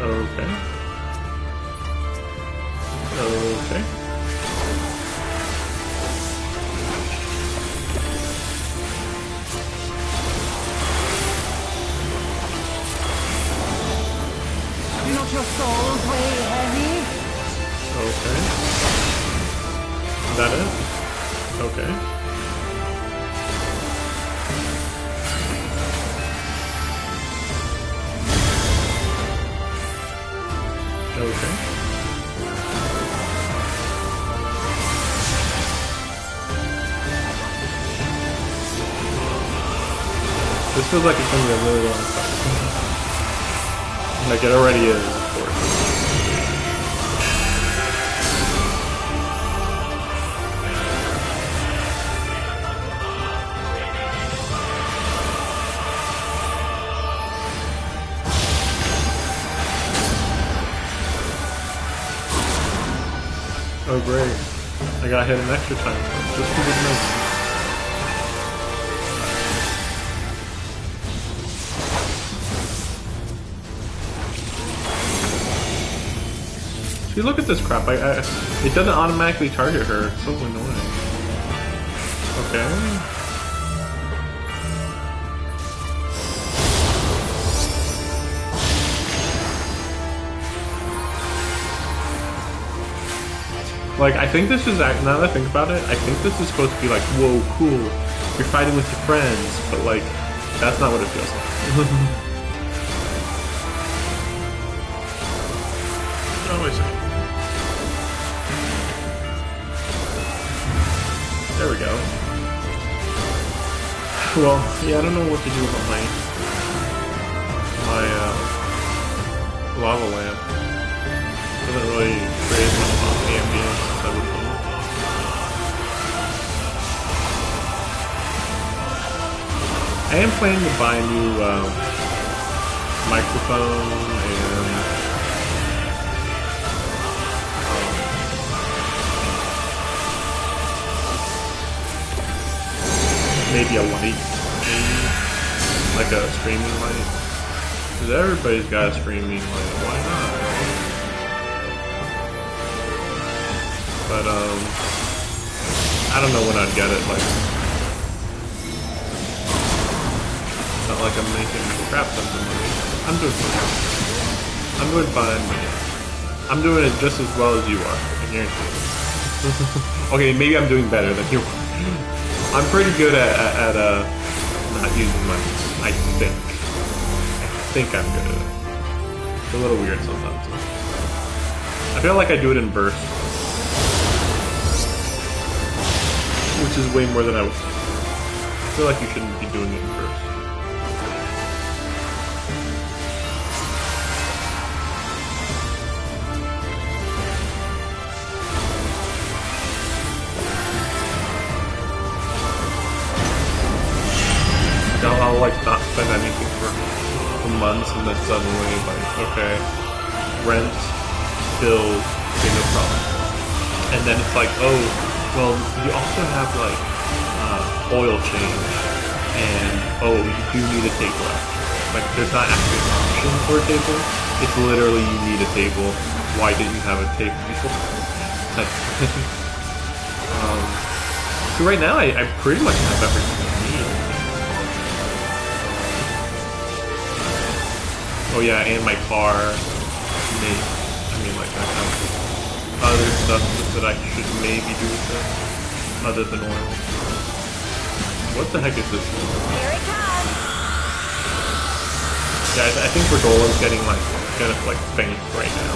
Okay. Okay. Do not your souls weigh heavy? Okay. Is that it? Okay. Okay. This feels like it's gonna be a really long fight. Like it already is, of course. Oh great. I got hit an extra time, just for good measure. See, look at this crap. It doesn't automatically target her. It's so annoying. Okay. Like, I think this is, now that I think about it, I think this is supposed to be like, whoa, cool, you're fighting with your friends, but like, that's not what it feels like. Oh, wait a second. There we go. Well, yeah, I don't know what to do about my lava lamp. Doesn't really create much ambience as I would hope. I am planning to buy a new microphone and maybe a light, like a streaming light. Because everybody's got a streaming light. Why not? But, I don't know when I'd get it, like, it's not like I'm making crap tons of money. I'm doing fine. I'm doing fine, but yeah. I'm doing it just as well as you are, I guarantee you. Okay, maybe I'm doing better than you are. I'm pretty good at not using money, I think. I think I'm good at it. It's a little weird sometimes. I feel like I do it in bursts. Which is way more than I would. I feel like you shouldn't be doing it first. I'll like not spend anything for months and then suddenly like, okay, rent, bills, okay, no problem. And then it's like, oh, well, you also have like oil change, and oh, you do need a table extra. Like, there's not actually an option for a table. It's literally you need a table. Why didn't you have a table before? So right now, I pretty much have everything I need. Oh yeah, and my car. Like I have other stuff that I should maybe do with it, other than oil. What the heck is this? Here it comes! Yeah, I think Verdola's getting like kind of like faint right now.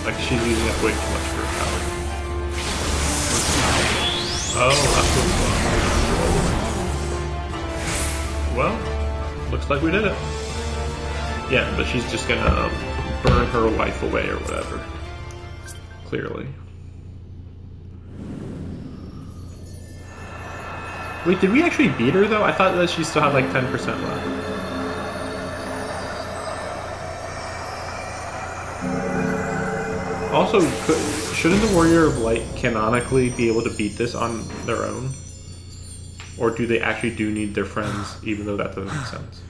Like she's using up way too much of her power. Oh, that's what. Well, looks like we did it. Yeah, but she's just gonna burn her life away or whatever. Clearly. Wait, did we actually beat her though? I thought that she still had like 10% left. Also, shouldn't the Warrior of Light canonically be able to beat this on their own? Or do they actually do need their friends, even though that doesn't make sense?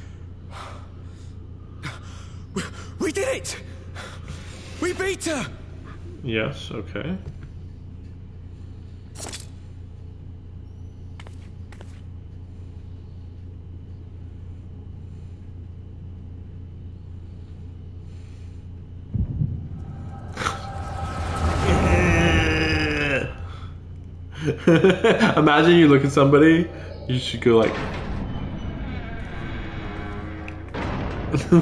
We did it! We beat her! Yes, okay. Imagine you look at somebody, you should go like,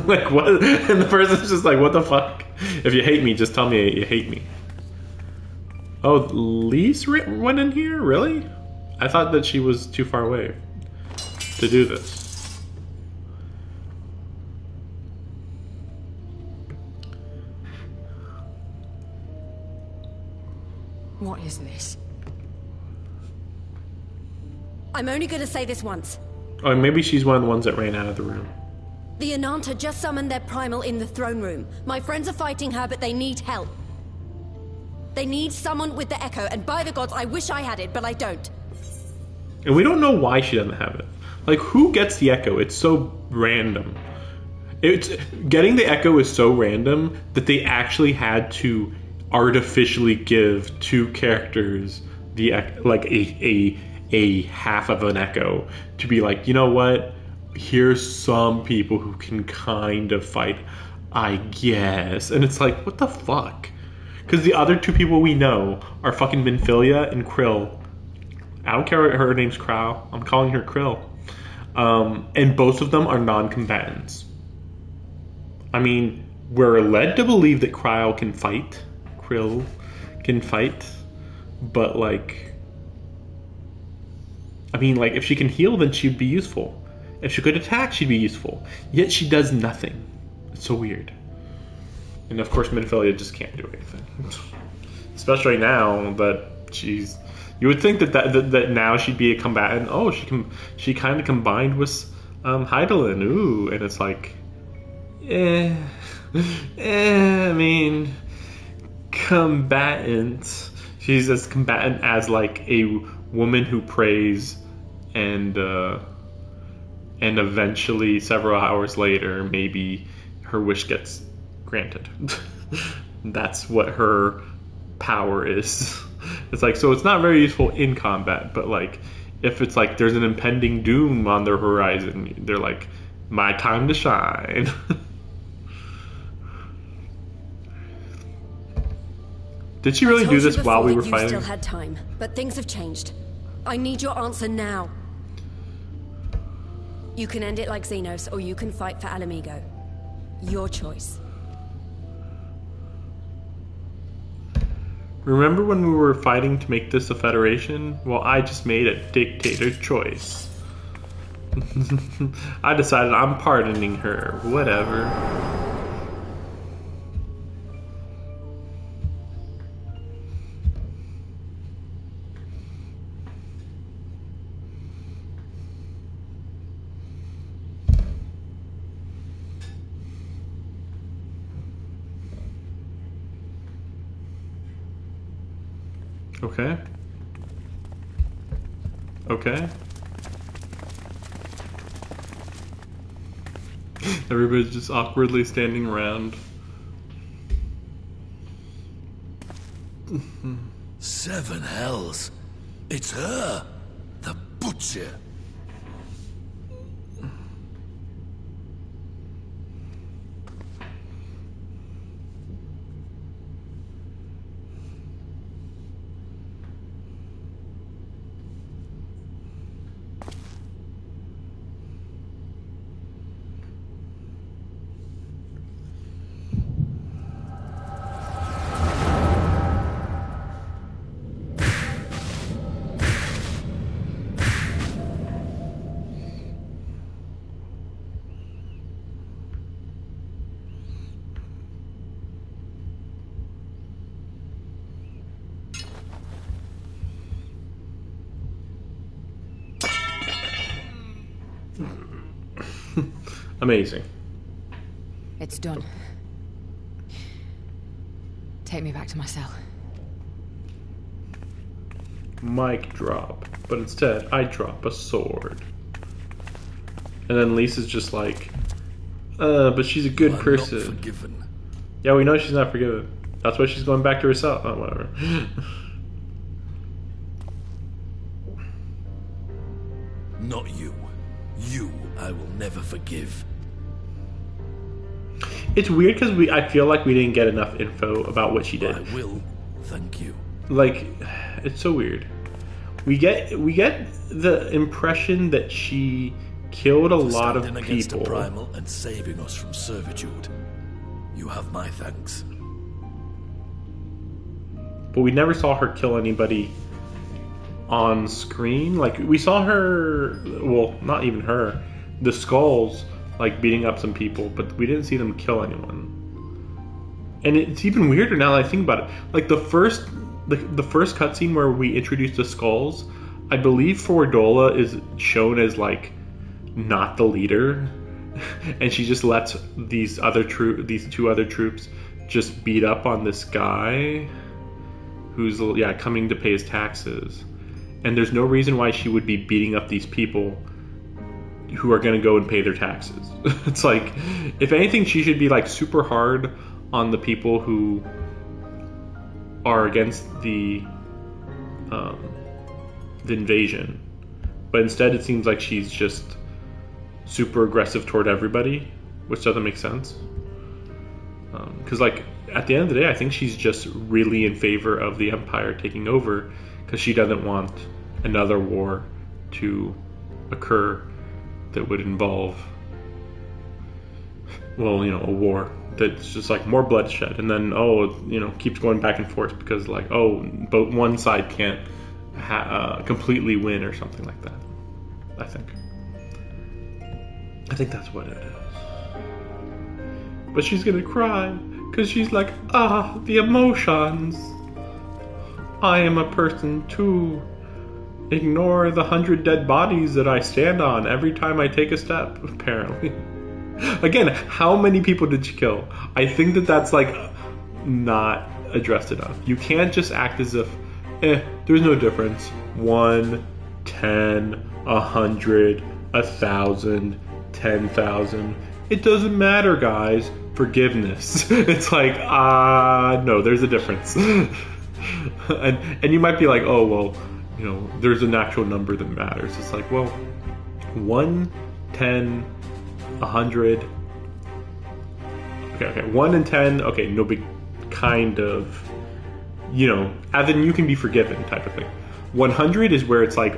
like what? And the person's just like, what the fuck? If you hate me, just tell me you hate me. Oh, Lise went in here? Really? I thought that she was too far away to do this. What is this? I'm only gonna say this once. Oh, maybe she's one of the ones that ran out of the room. The Ananta just summoned their primal in the throne room. My friends are fighting her, but they need help. They need someone with the Echo, and by the gods, I wish I had it, but I don't. And we don't know why she doesn't have it. Like, who gets the Echo? It's so random. Getting the Echo is so random that they actually had to artificially give two characters the like a half of an Echo to be like, you know what? Here's some people who can kind of fight, I guess. And it's like, what the fuck? Because the other two people we know are fucking Minfilia and Krill. I don't care her name's Crow. I'm calling her Krill. And both of them are non-combatants. I mean, we're led to believe that Krill can fight. But like, I mean, like, if she can heal, then she'd be useful. If she could attack, she'd be useful. Yet she does nothing. It's so weird. And of course, Minfilia just can't do anything. Especially now that she's... You would think that now she'd be a combatant. Oh, she kind of combined with Hydaelyn. Ooh, and it's like... I mean... Combatant. She's as combatant as, like, a woman who prays and eventually, several hours later, maybe her wish gets granted. That's what her power is. It's like, so it's not very useful in combat, but like, if it's like there's an impending doom on their horizon, they're like, my time to shine. Did she really do this while we were fighting? You still had time, but things have changed. I need your answer now. You can end it like Xenos, or you can fight for Alamigo. Your choice. Remember when we were fighting to make this a federation? Well, I just made a dictator's choice. I decided I'm pardoning her. Whatever. Okay. Okay. Everybody's just awkwardly standing around. 7 hells. It's her. The butcher. Amazing. It's done. Take me back to my cell. Mic drop. But instead, I drop a sword. And then Lisa's just like, but she's a good I'm person. not forgiven. Yeah, we know she's not forgiven. That's why she's going back to her cell. Oh, whatever. Not you. You, I will never forgive. It's weird because I feel like we didn't get enough info about what she did. I will, thank you. Like, it's so weird. We get the impression that she killed a lot of Standing against a people. primal and saving us from servitude. You have my thanks. But we never saw her kill anybody on screen. Like, we saw her, well, not even her, the skulls, like, beating up some people, but we didn't see them kill anyone. And it's even weirder now that I think about it. Like, the first cutscene where we introduced the skulls, I believe Fordola is shown as, like, not the leader. And she just lets these two other troops just beat up on this guy who's, yeah, coming to pay his taxes. And there's no reason why she would be beating up these people who are going to go and pay their taxes. It's like, if anything, she should be like super hard on the people who are against the invasion. But instead, it seems like she's just super aggressive toward everybody, which doesn't make sense. Because, like, at the end of the day, I think she's just really in favor of the Empire taking over because she doesn't want another war to occur that would involve, well, you know, a war that's just like more bloodshed, and then keeps going back and forth because, like, but one side can't completely win or something like that. I think that's what it is. But she's gonna cry because she's like, the emotions. I am a person too. Ignore the 100 dead bodies that I stand on every time I take a step, apparently. Again, how many people did she kill? I think that's, like, not addressed enough. You can't just act as if, there's no difference. 1, 10, 100, 1,000, 10,000. It doesn't matter, guys. Forgiveness. It's like, no, there's a difference. and you might be like, oh, well, you know, there's an actual number that matters. It's like, well, 1, 10, 100. Okay, 1 and 10. Okay, no big kind of, you know, as in you can be forgiven type of thing. 100 is where it's like,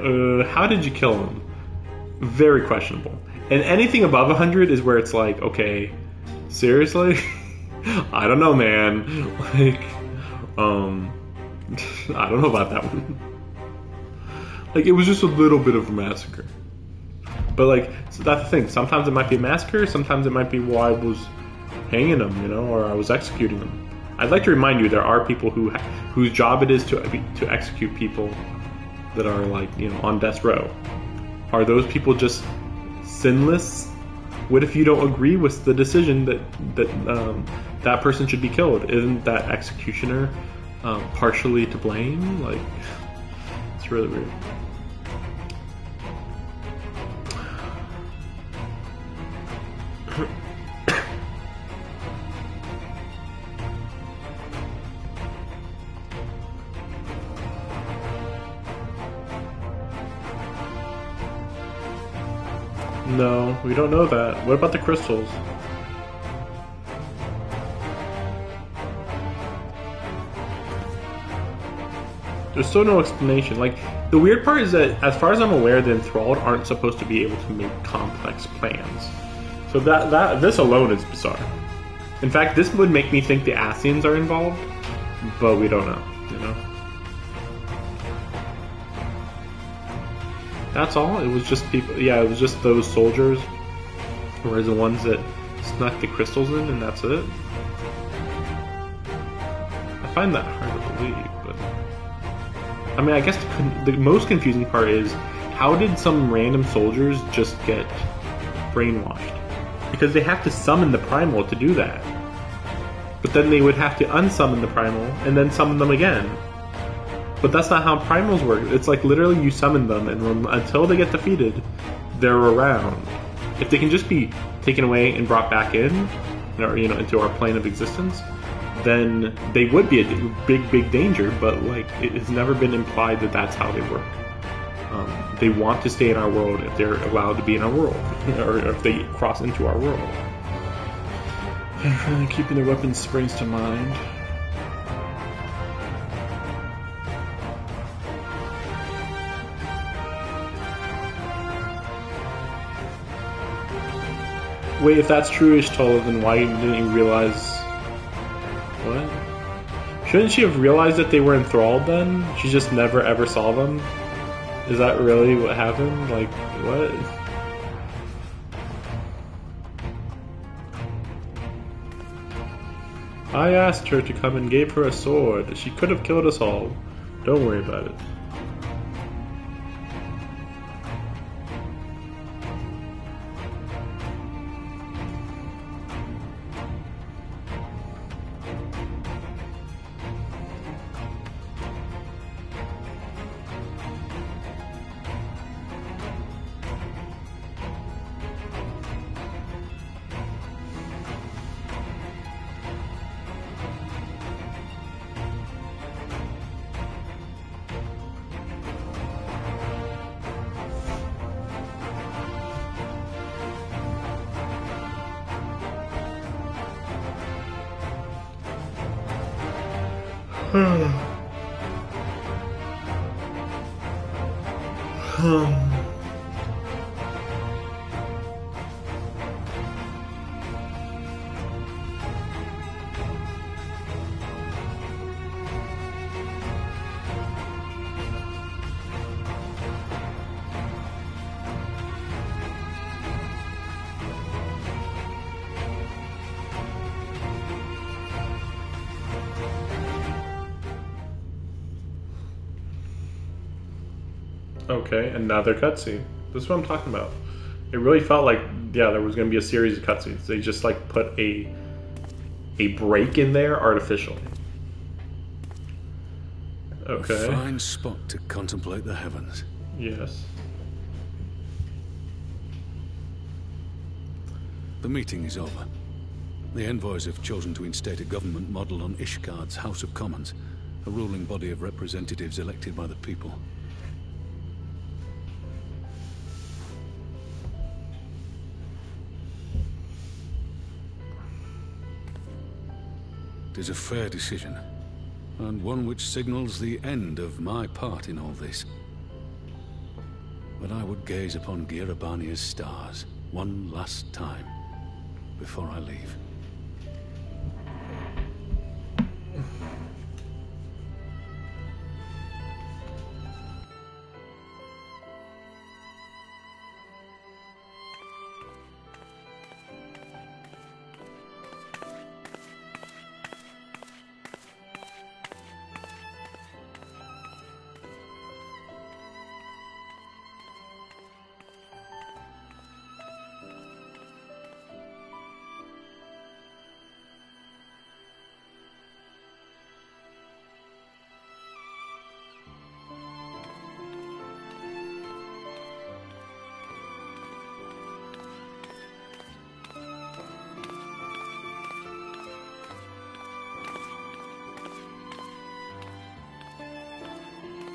how did you kill him? Very questionable. And anything above 100 is where it's like, okay, seriously? I don't know, man. Like, I don't know about that one. Like, it was just a little bit of a massacre. But, like, so that's the thing. Sometimes it might be a massacre. Sometimes it might be, well, I was hanging them, you know, or I was executing them. I'd like to remind you there are people whose job it is to execute people that are, like, you know, on death row. Are those people just sinless? What if you don't agree with the decision that person should be killed? Isn't that executioner partially to blame? Like, it's really weird. No, we don't know that. What about the crystals? There's still no explanation. Like, the weird part is that, as far as I'm aware, the enthralled aren't supposed to be able to make complex plans. So this alone is bizarre. In fact, this would make me think the Asians are involved, but we don't know, you know? That's all? It was just people, yeah, it was just those soldiers were the ones that snuck the crystals in, and that's it? I find that hard to believe, but... I mean, I guess the most confusing part is, how did some random soldiers just get brainwashed. Because they have to summon the primal to do that. But then they would have to unsummon the primal and then summon them again. But that's not how primals work. It's like literally you summon them and until they get defeated, they're around. If they can just be taken away and brought back in, or into our plane of existence, then they would be a big danger. But like it has never been implied that that's how they work. They want to stay in our world if they're allowed to be in our world, or if they cross into our world. Keeping their weapons springs to mind. Wait, if that's true, Ishtola, then why didn't you realize... What? Shouldn't she have realized that they were enthralled then? She just never ever saw them? Is that really what happened? Like, what? I asked her to come and gave her a sword. She could have killed us all. Don't worry about it. Okay, another cutscene. This is what I'm talking about. It really felt like, yeah, there was going to be a series of cutscenes. They just like put a break in there artificially. Okay. A fine spot to contemplate the heavens. Yes. The meeting is over. The envoys have chosen to instate a government model on Ishgard's House of Commons, a ruling body of representatives elected by the people. It is a fair decision, and one which signals the end of my part in all this. But I would gaze upon Girabania's stars one last time before I leave.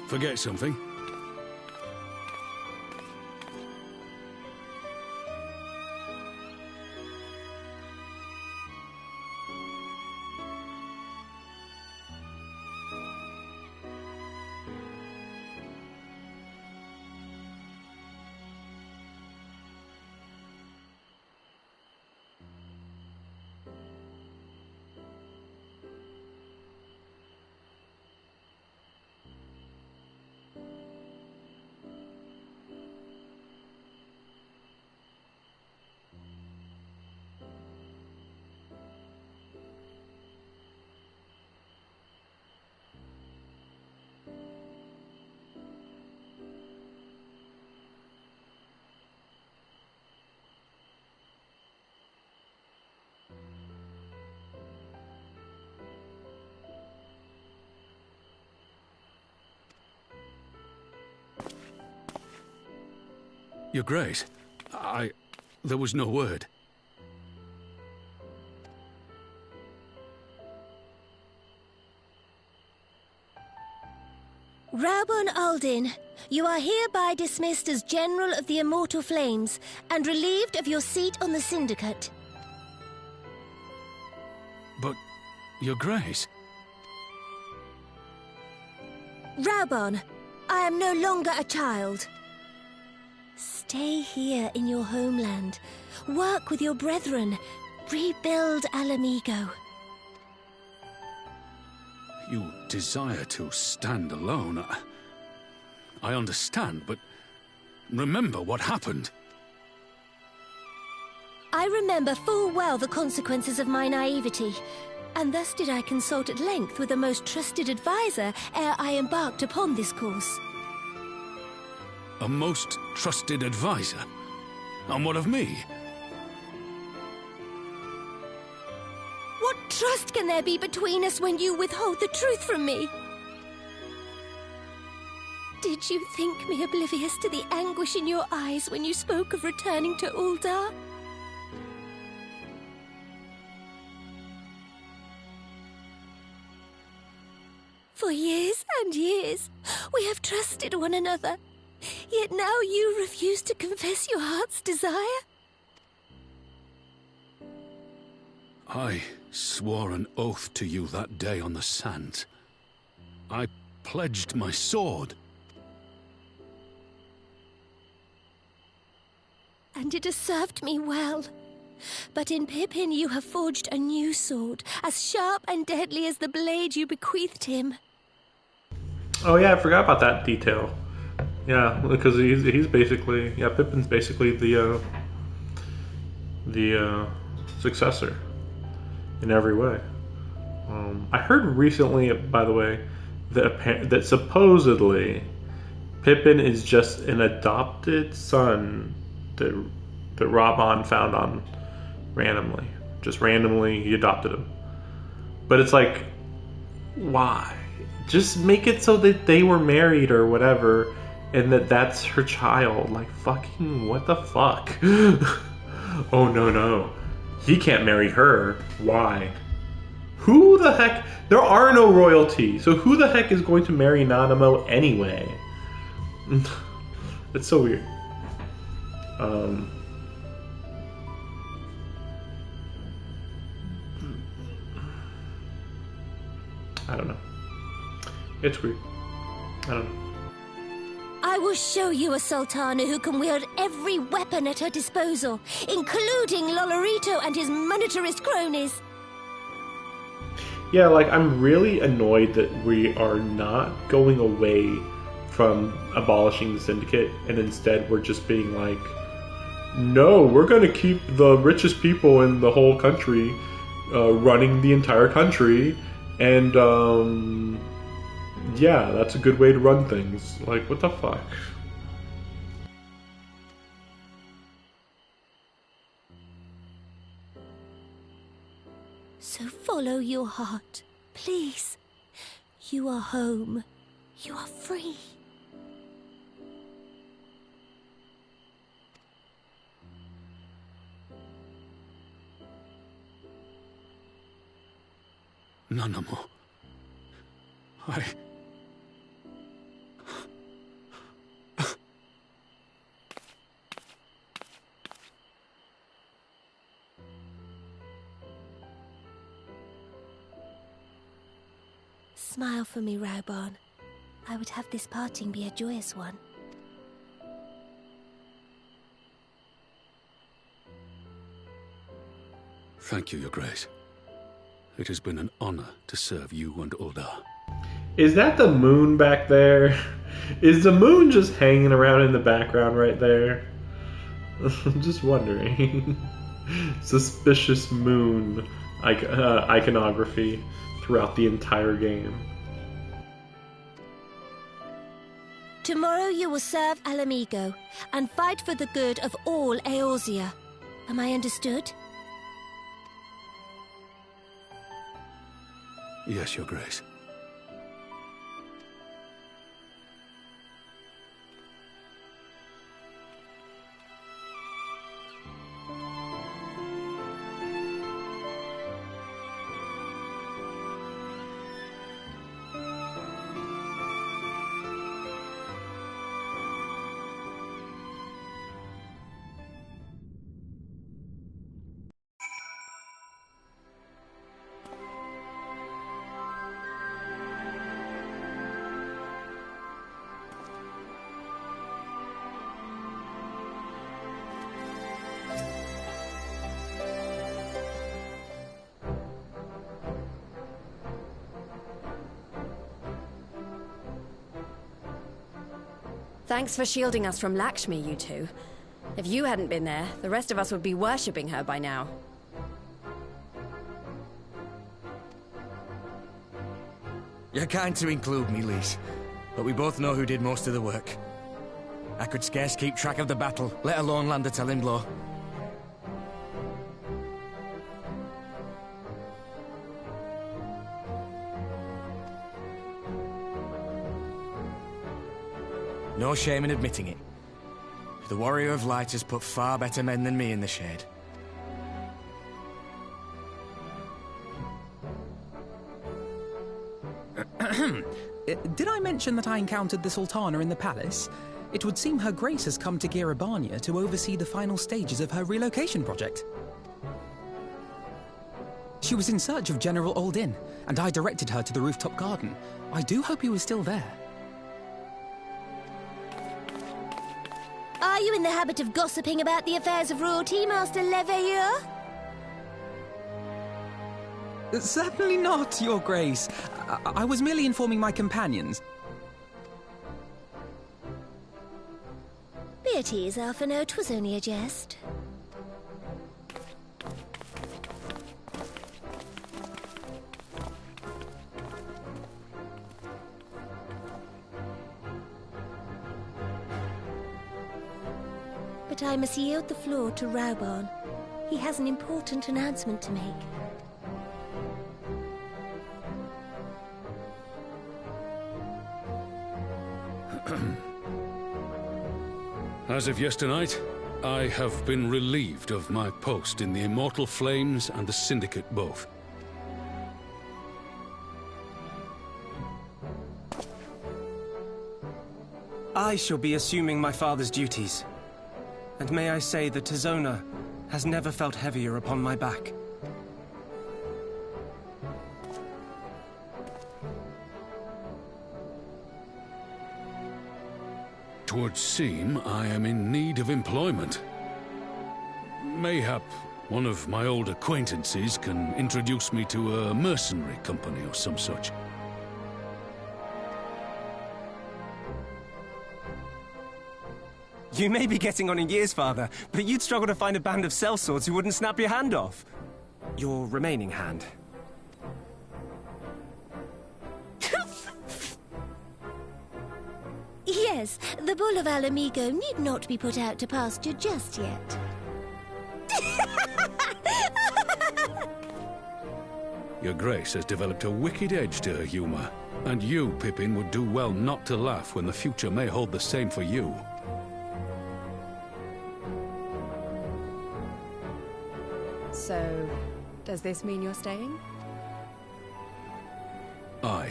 Forget something? Your Grace, there was no word. Raubon Aldin, you are hereby dismissed as General of the Immortal Flames and relieved of your seat on the Syndicate. But, Your Grace... Raubon, I am no longer a child. Stay here in your homeland. Work with your brethren. Rebuild Alamigo. You desire to stand alone. I understand, but remember what happened. I remember full well the consequences of my naivety, and thus did I consult at length with the most trusted advisor ere I embarked upon this course. A most trusted advisor? And what of me? What trust can there be between us when you withhold the truth from me? Did you think me oblivious to the anguish in your eyes when you spoke of returning to Uldar? For years and years, we have trusted one another. Yet now you refuse to confess your heart's desire? I swore an oath to you that day on the sands. I pledged my sword. And it has served me well. But in Pippin you have forged a new sword, as sharp and deadly as the blade you bequeathed him. Oh yeah, I forgot about that detail. Yeah, because he's basically, Pippin's basically the successor in every way. I heard recently, by the way, that supposedly Pippin is just an adopted son that Raubon found on randomly. Just randomly, he adopted him. But it's like, why? Just make it so that they were married or whatever, and that's her child. Like, fucking, what the fuck? Oh, no. He can't marry her. Why? Who the heck? There are no royalty, so who the heck is going to marry Nanamo anyway? It's so weird. I don't know. It's weird. I don't know. I will show you a Sultana who can wield every weapon at her disposal, including Lolorito and his monetarist cronies. Yeah, like, I'm really annoyed that we are not going away from abolishing the Syndicate, and instead we're just being like, no, we're going to keep the richest people in the whole country running the entire country, and yeah, that's a good way to run things. Like, what the fuck? So follow your heart, please. You are home. You are free. Nanamo. Smile for me, Raubon. I would have this parting be a joyous one. Thank you, Your Grace. It has been an honor to serve you and Uldar. Is that the moon back there? Is the moon just hanging around in the background right there? I'm just wondering. Suspicious moon iconography throughout the entire game. Tomorrow you will serve Alamigo and fight for the good of all Eorzea. Am I understood? Yes, Your Grace. Thanks for shielding us from Lakshmi, you two. If you hadn't been there, the rest of us would be worshipping her by now. You're kind to include me, Lise, but we both know who did most of the work. I could scarce keep track of the battle, let alone land a telling blow. No shame in admitting it. The Warrior of Light has put far better men than me in the shade. Did I mention that I encountered the Sultana in the palace? It would seem Her Grace has come to Girabania to oversee the final stages of her relocation project. She was in search of General Oldin, and I directed her to the rooftop garden. I do hope he was still there. Are you in the habit of gossiping about the affairs of royalty, Master Leveilleur? Certainly not, Your Grace. I was merely informing my companions. Be at ease, Alphino. 'Twas only a jest. But I must yield the floor to Raubon. He has an important announcement to make. As of yesternight, I have been relieved of my post in the Immortal Flames and the Syndicate both. I shall be assuming my father's duties. And may I say that Tizona has never felt heavier upon my back. Twould seem I am in need of employment. Mayhap one of my old acquaintances can introduce me to a mercenary company or some such. You may be getting on in years, Father, but you'd struggle to find a band of sellswords who wouldn't snap your hand off. Your remaining hand. Yes, the Bull of Alamigo need not be put out to pasture just yet. Your Grace has developed a wicked edge to her humor, and you, Pippin, would do well not to laugh when the future may hold the same for you. So, does this mean you're staying? Aye.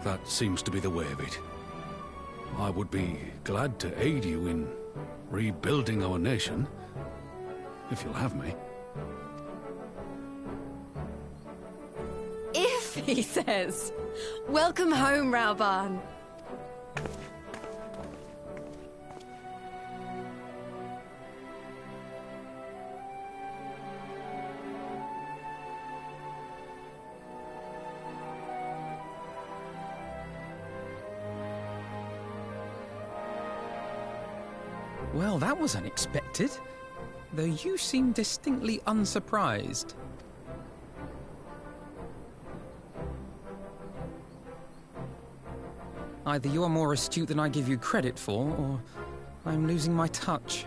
That seems to be the way of it. I would be glad to aid you in rebuilding our nation, if you'll have me. If, he says. Welcome home, Raubon. Well, that was unexpected, though you seem distinctly unsurprised. Either you are more astute than I give you credit for, or I'm losing my touch.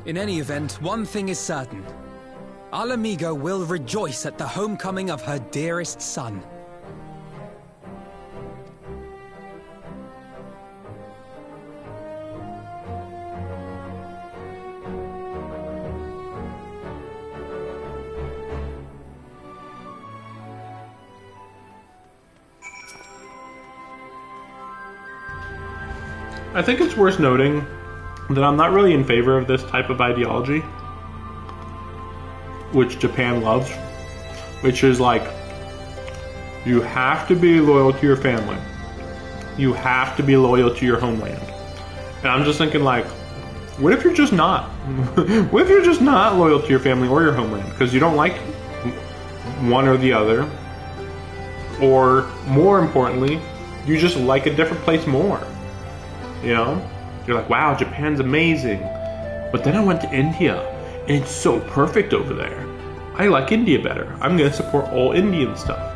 In any event, one thing is certain. Alamigo will rejoice at the homecoming of her dearest son. I think it's worth noting that I'm not really in favor of this type of ideology, which Japan loves, which is like, you have to be loyal to your family. You have to be loyal to your homeland. And I'm just thinking like, what if you're just not? What if you're just not loyal to your family or your homeland because you don't like one or the other? Or more importantly, you just like a different place more. You know? You're like, wow, Japan's amazing. But then I went to India, and it's so perfect over there. I like India better. I'm going to support all Indian stuff.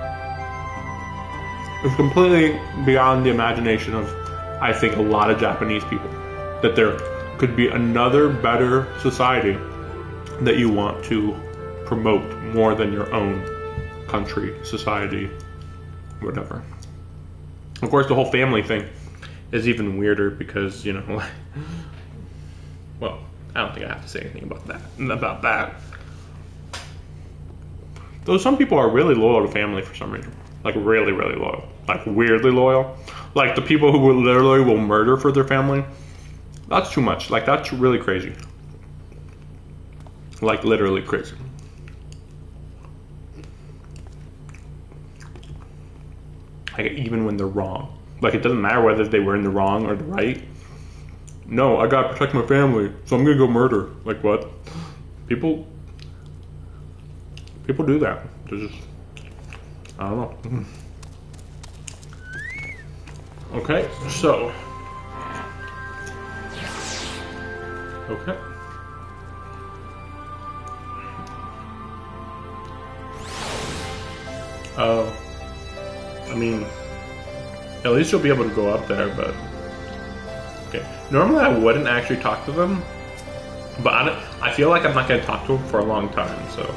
It's completely beyond the imagination of, I think, a lot of Japanese people. That there could be another better society that you want to promote more than your own country, society, whatever. Of course, the whole family thing is even weirder because, you know, well, I don't think I have to say anything about that. Though some people are really loyal to family for some reason. Like really, really loyal. Like weirdly loyal. Like the people who literally will murder for their family. That's too much. Like that's really crazy. Like literally crazy. Like even when they're wrong. Like it doesn't matter whether they were in the wrong or the right. No, I gotta protect my family, so I'm gonna go murder. Like what? People do that. They're just, I don't know. Okay, so. Okay. I mean, at least you'll be able to go up there, but. Okay. Normally I wouldn't actually talk to them, but I feel like I'm not going to talk to them for a long time, so.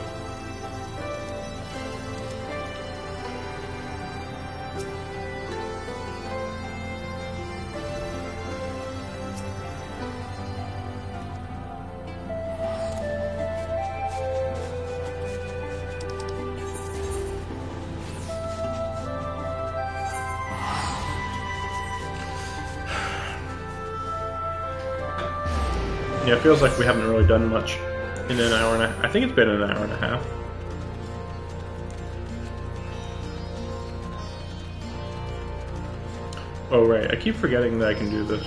Yeah, it feels like we haven't really done much in an hour and a half. I think it's been an hour and a half. Oh, right. I keep forgetting that I can do this.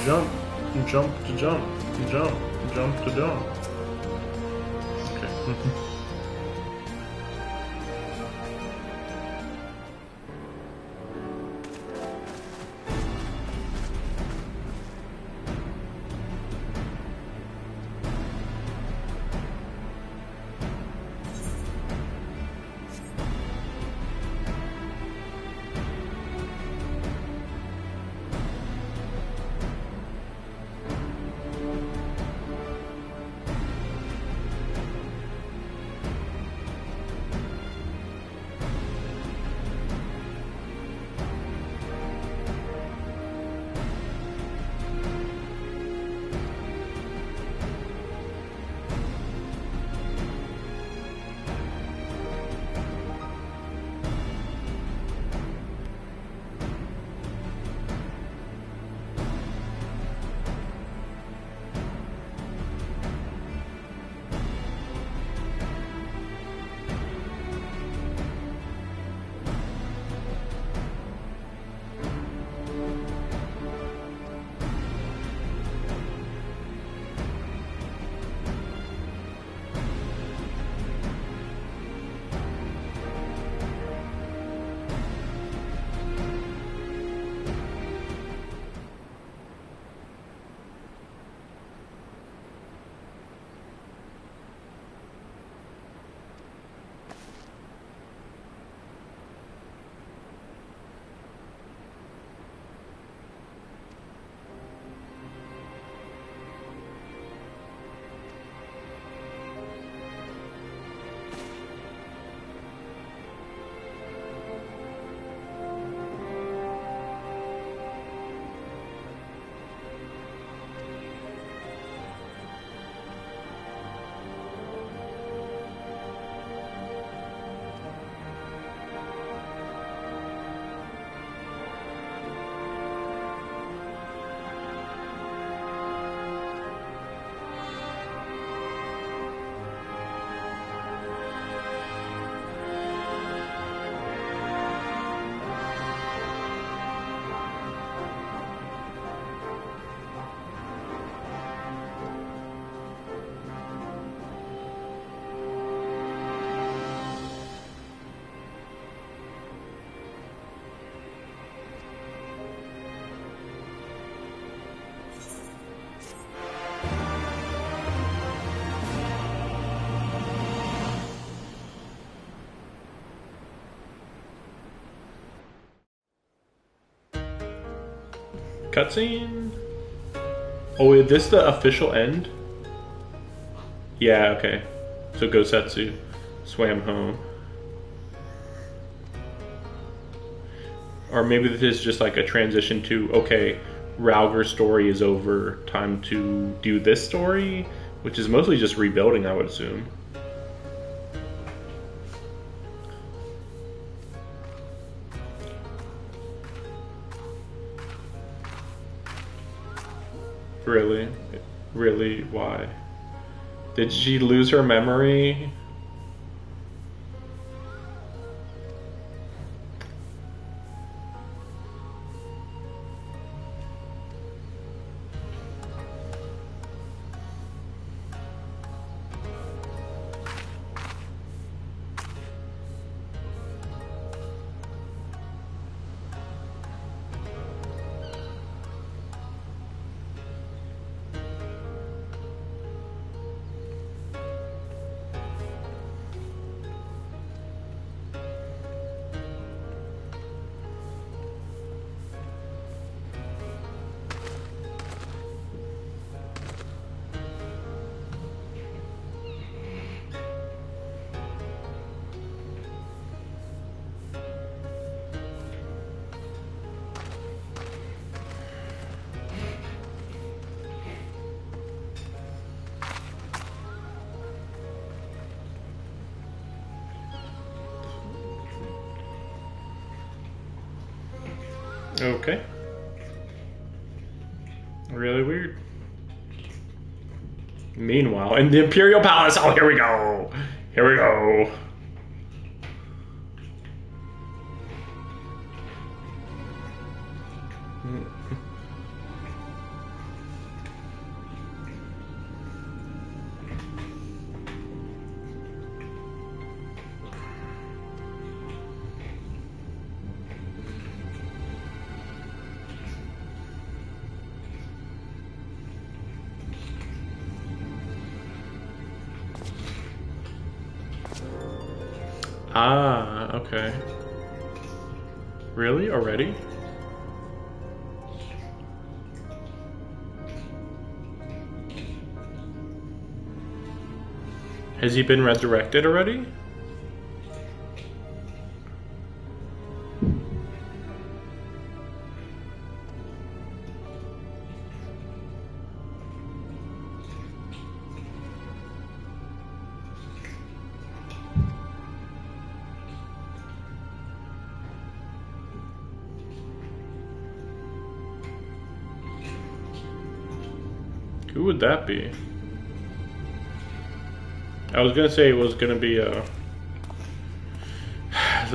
Jump. Jump to jump. Jump. Jump to jump. Okay. Cutscene? Oh, is this the official end? Yeah, okay. So Gosetsu swam home. Or maybe this is just like a transition to, okay, Raugur's story is over, time to do this story, which is mostly just rebuilding, I would assume. Really? Really? Why? Did she lose her memory? Okay. Really weird. Meanwhile, in the Imperial Palace, oh, here we go. Here we go. Ah, okay. Really? Already? Has he been resurrected already? Who would that be? I was gonna say it was gonna be the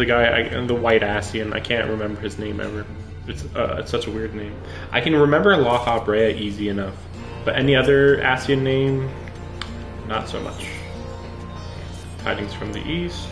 guy, the white Asian. I can't remember his name ever. It's such a weird name. I can remember La Habrea easy enough, but any other Asian name, not so much. Tidings from the east.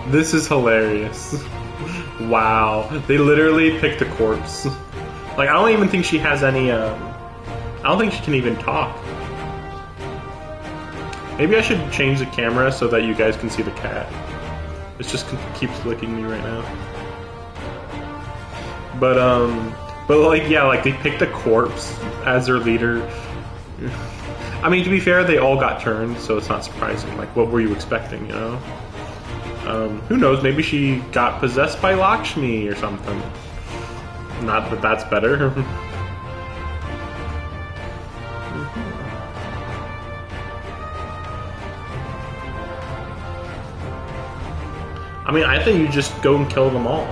This is hilarious. Wow. They literally picked a corpse. Like, I don't even think she has any, I don't think she can even talk. Maybe I should change the camera so that you guys can see the cat. It just keeps licking me right now. But like, yeah, like they picked a corpse as their leader. I mean, to be fair, they all got turned, so it's not surprising. Like, what were you expecting, you know? Who knows? Maybe she got possessed by Lakshmi or something. Not that that's better. I mean, I think you just go and kill them all.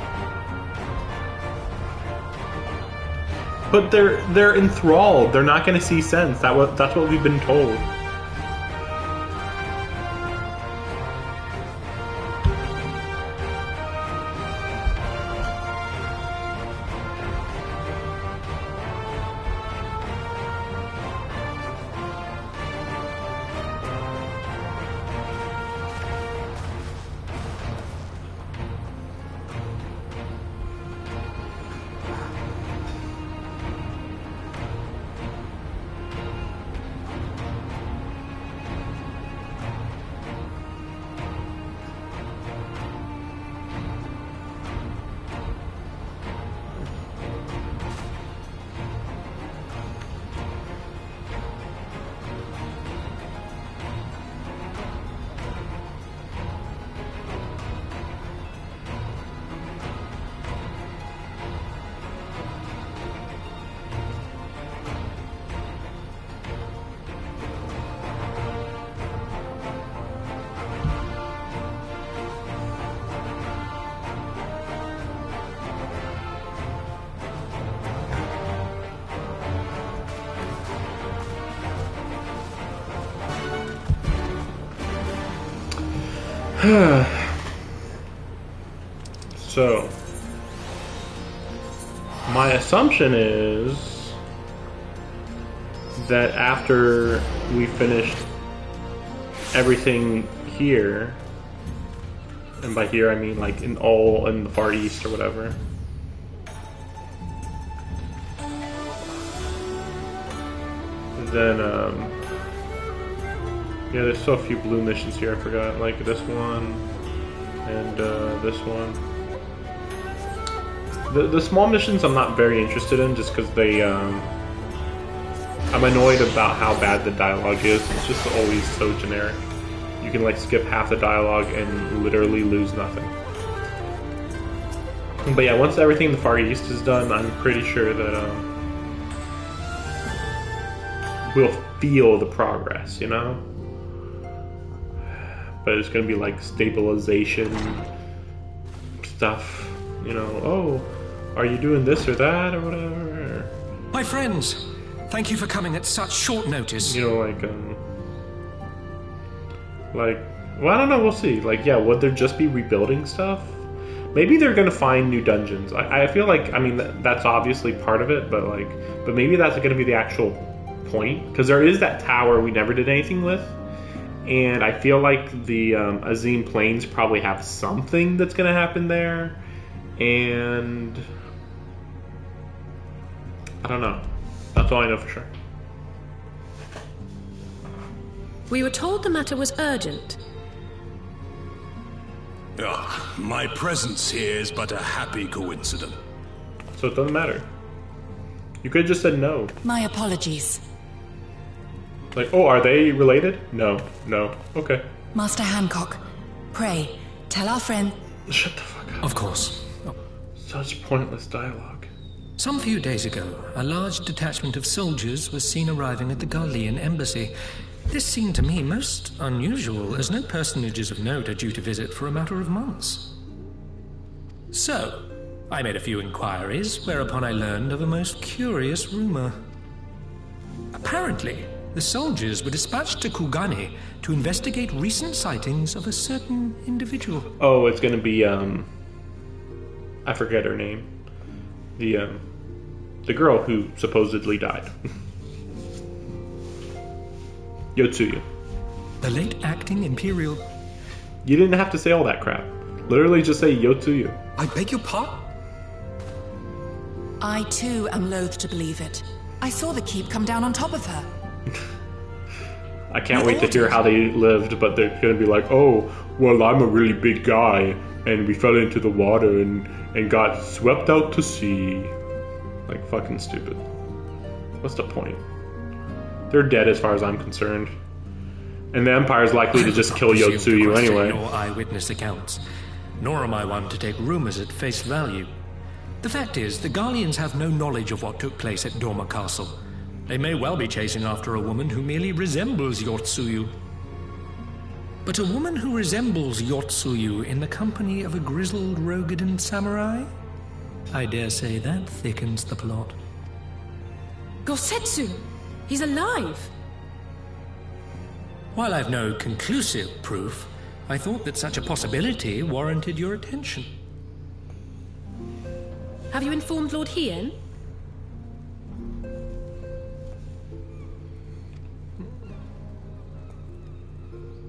But they're enthralled. They're not going to see sense. That's what we've been told. So, my assumption is that after we finished everything here, and by here I mean like in the Far East or whatever, then yeah, there's still a few blue missions here I forgot, like this one and this one. The small missions I'm not very interested in just because they I'm annoyed about how bad the dialogue is. It's just always so generic. You can like skip half the dialogue and literally lose nothing. But yeah, once everything in the Far East is done, I'm pretty sure that we'll feel the progress, you know? But it's gonna be like stabilization stuff, you know, oh, are you doing this or that or whatever? My friends, thank you for coming at such short notice. You know, well, I don't know, we'll see. Like, yeah, would there just be rebuilding stuff? Maybe they're gonna find new dungeons. I feel like, I mean, that's obviously part of it, but maybe that's gonna be the actual point. Because there is that tower we never did anything with. And I feel like the Azim Plains probably have something that's gonna happen there. And I don't know. That's all I know for sure. We were told the matter was urgent. My presence here is but a happy coincidence. So it doesn't matter. You could have just said no. My apologies. Like, oh, are they related? No. Okay. Master Hancock, pray, tell our friend... Shut the fuck up. Of course. Such pointless dialogue. Some few days ago, a large detachment of soldiers was seen arriving at the Garlean embassy. This seemed to me most unusual, as no personages of note are due to visit for a matter of months. So, I made a few inquiries, whereupon I learned of a most curious rumor. Apparently, the soldiers were dispatched to Kugani to investigate recent sightings of a certain individual. Oh, it's gonna be, I forget her name. The girl who supposedly died. Yotsuyu. The late acting Imperial... You didn't have to say all that crap. Literally just say Yotsuyu. I beg your pardon? I too am loath to believe it. I saw the keep come down on top of her. I can't wait to hear how they lived, but they're gonna be like, oh, well, I'm a really big guy. and we fell into the water and got swept out to sea. Like, fucking stupid. What's the point? They're dead as far as I'm concerned. And the Empire's likely to just kill Yotsuyu anyway. Your eyewitness accounts, nor am I one to take rumors at face value. The fact is, the Garleans have no knowledge of what took place at Dorma Castle. They may well be chasing after a woman who merely resembles Yotsuyu. But a woman who resembles Yotsuyu in the company of a grizzled Rogadan samurai? I dare say that thickens the plot. Gosetsu! He's alive! While I've no conclusive proof, I thought that such a possibility warranted your attention. Have you informed Lord Hien?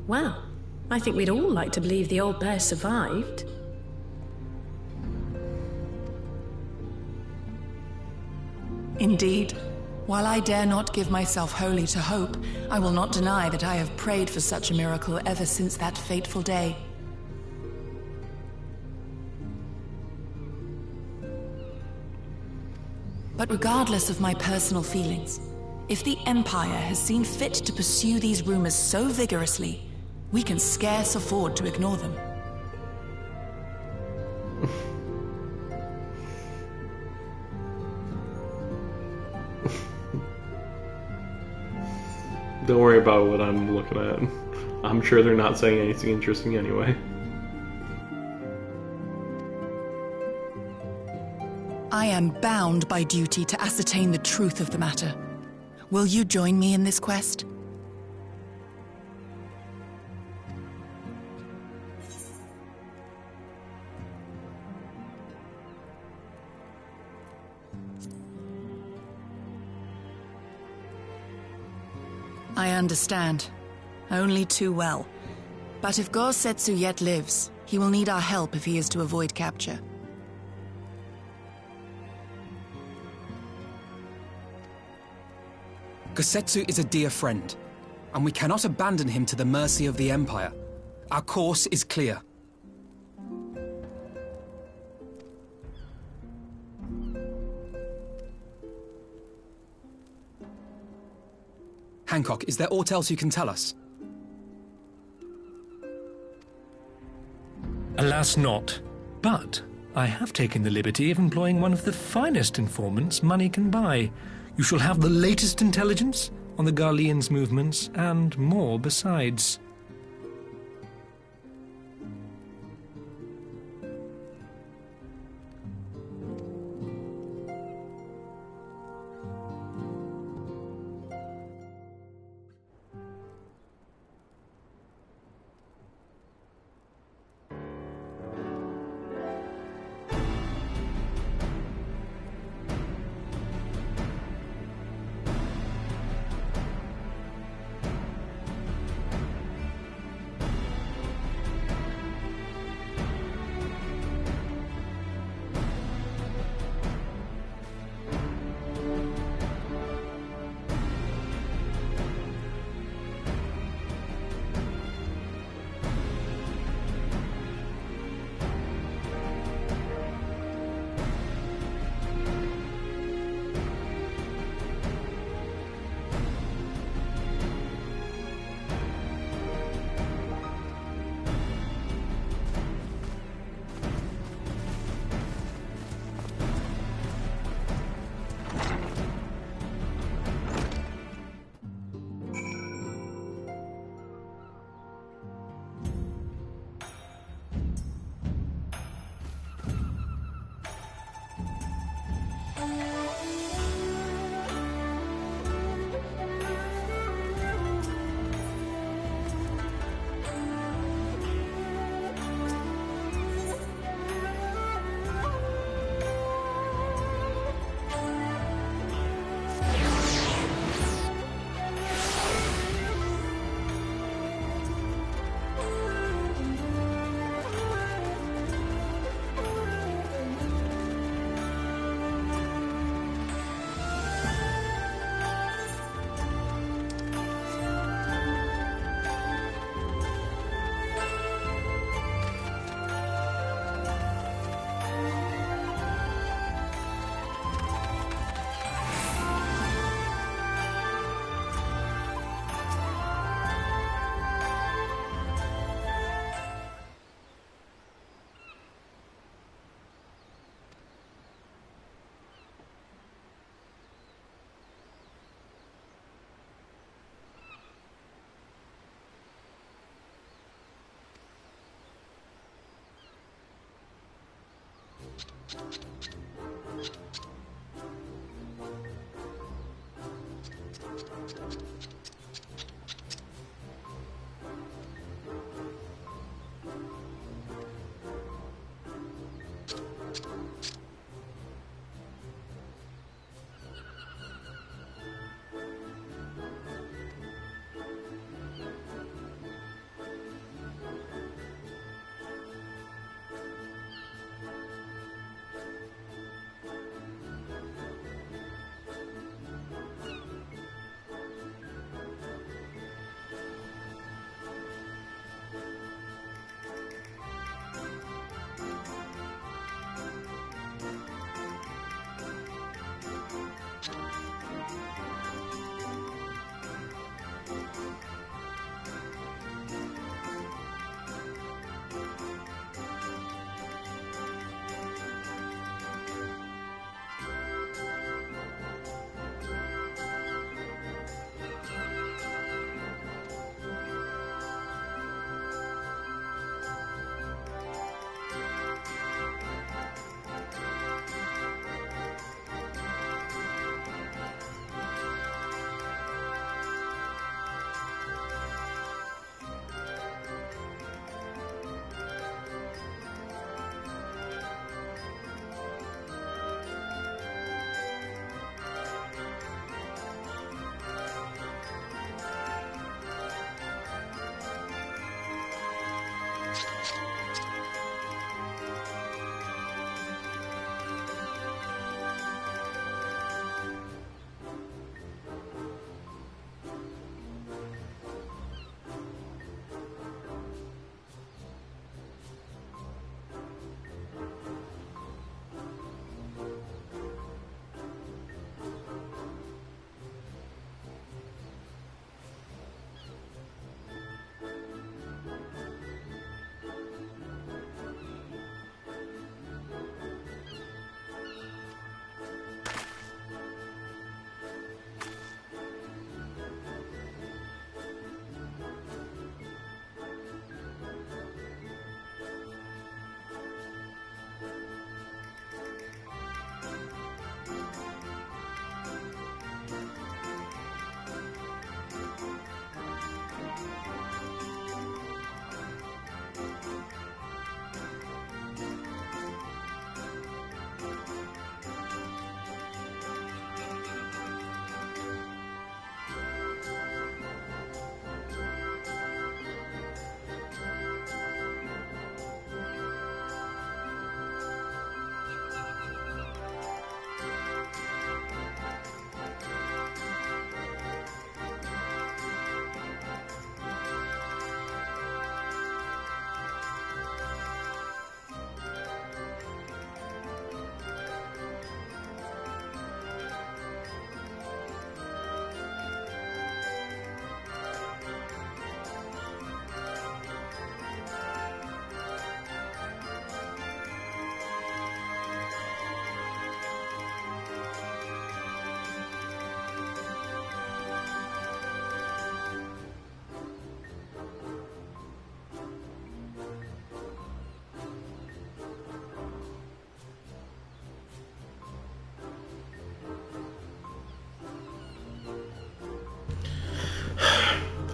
Well, I think we'd all like to believe the old bear survived. Indeed. While I dare not give myself wholly to hope, I will not deny that I have prayed for such a miracle ever since that fateful day. But regardless of my personal feelings, if the Empire has seen fit to pursue these rumors so vigorously, we can scarce afford to ignore them. Don't worry about what I'm looking at. I'm sure they're not saying anything interesting anyway. I am bound by duty to ascertain the truth of the matter. Will you join me in this quest? I understand. Only too well. But if Gosetsu yet lives, he will need our help if he is to avoid capture. Gosetsu is a dear friend, and we cannot abandon him to the mercy of the Empire. Our course is clear. Hancock, is there aught else you can tell us? Alas not. But I have taken the liberty of employing one of the finest informants money can buy. You shall have the latest intelligence on the Garleans' movements, and more besides.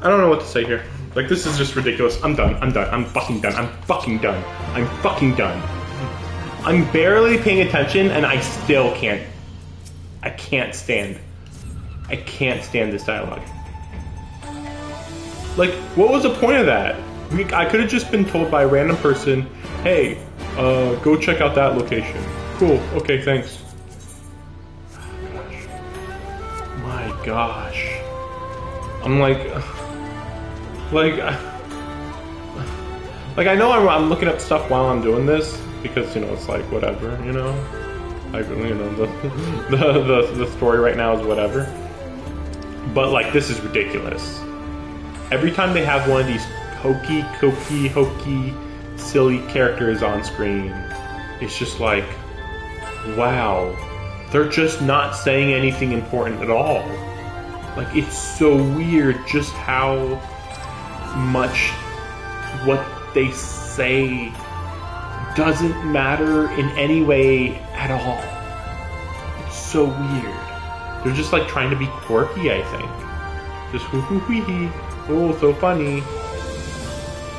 I don't know what to say here. Like, this is just ridiculous. I'm done. I'm done. I'm fucking done. I'm fucking done. I'm fucking done. I'm barely paying attention, and I still can't. I can't stand this dialogue. Like, what was the point of that? I could have just been told by a random person, hey, go check out that location. Cool. Okay, thanks. My gosh. I'm like I know I'm looking up stuff while I'm doing this because, you know, it's like whatever, you know, like, you know, the story right now is whatever. But like, this is ridiculous. Every time they have one of these hokey, silly characters on screen, it's just like, wow, they're just not saying anything important at all. Like, it's so weird just how much what they say doesn't matter in any way at all. It's so weird. They're just like trying to be quirky, I think. Just hoo hoo hee hee. Oh, so funny.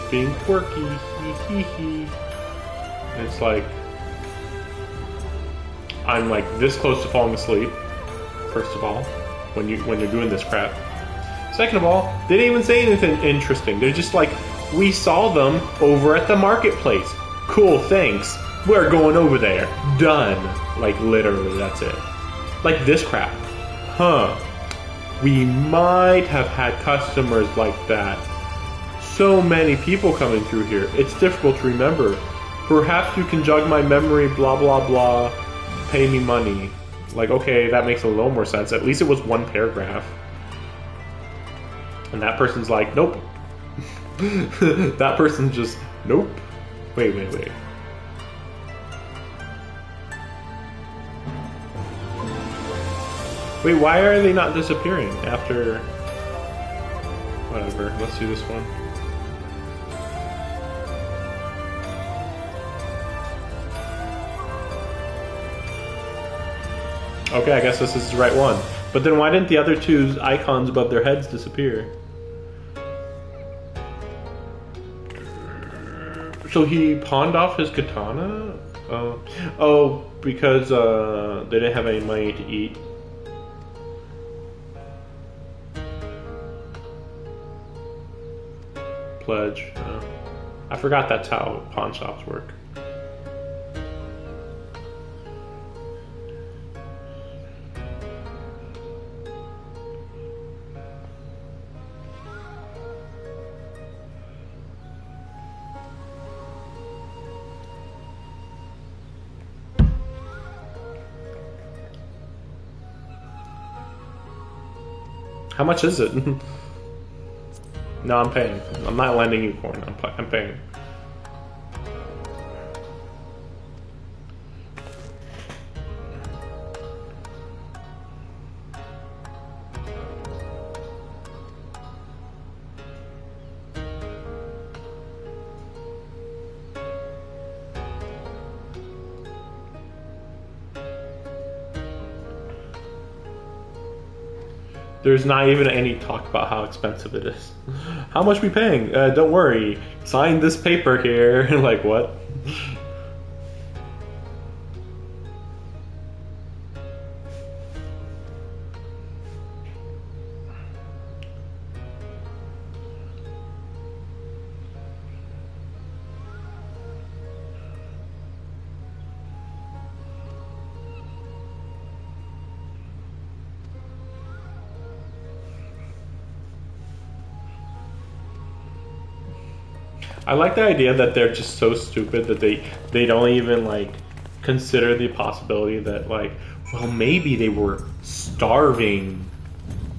Being quirky. Hee hee hee. And it's like, I'm like this close to falling asleep. First of all, when you're doing this crap. Second of all, they didn't even say anything interesting. They're just like, we saw them over at the marketplace. Cool, thanks. We're going over there. Done. Like literally, that's it. Like this crap. Huh. We might have had customers like that. So many people coming through here. It's difficult to remember. Perhaps you can jog my memory, blah blah blah. Pay me money. Like, okay, that makes a little more sense. At least it was one paragraph. And that person's like, nope. That person's just, nope. Wait. Wait, why are they not disappearing after... Whatever, let's do this one. Okay, I guess this is the right one. But then why didn't the other two icons above their heads disappear? So he pawned off his katana? Oh, because they didn't have any money to eat. Pledge. I forgot that's how pawn shops work. How much is it? No, I'm paying. I'm not lending you coin. I'm paying. There's not even any talk about how expensive it is. How much we paying? Don't worry. Sign this paper here. Like, what? I like the idea that they're just so stupid that they don't even like consider the possibility that like, well, maybe they were starving,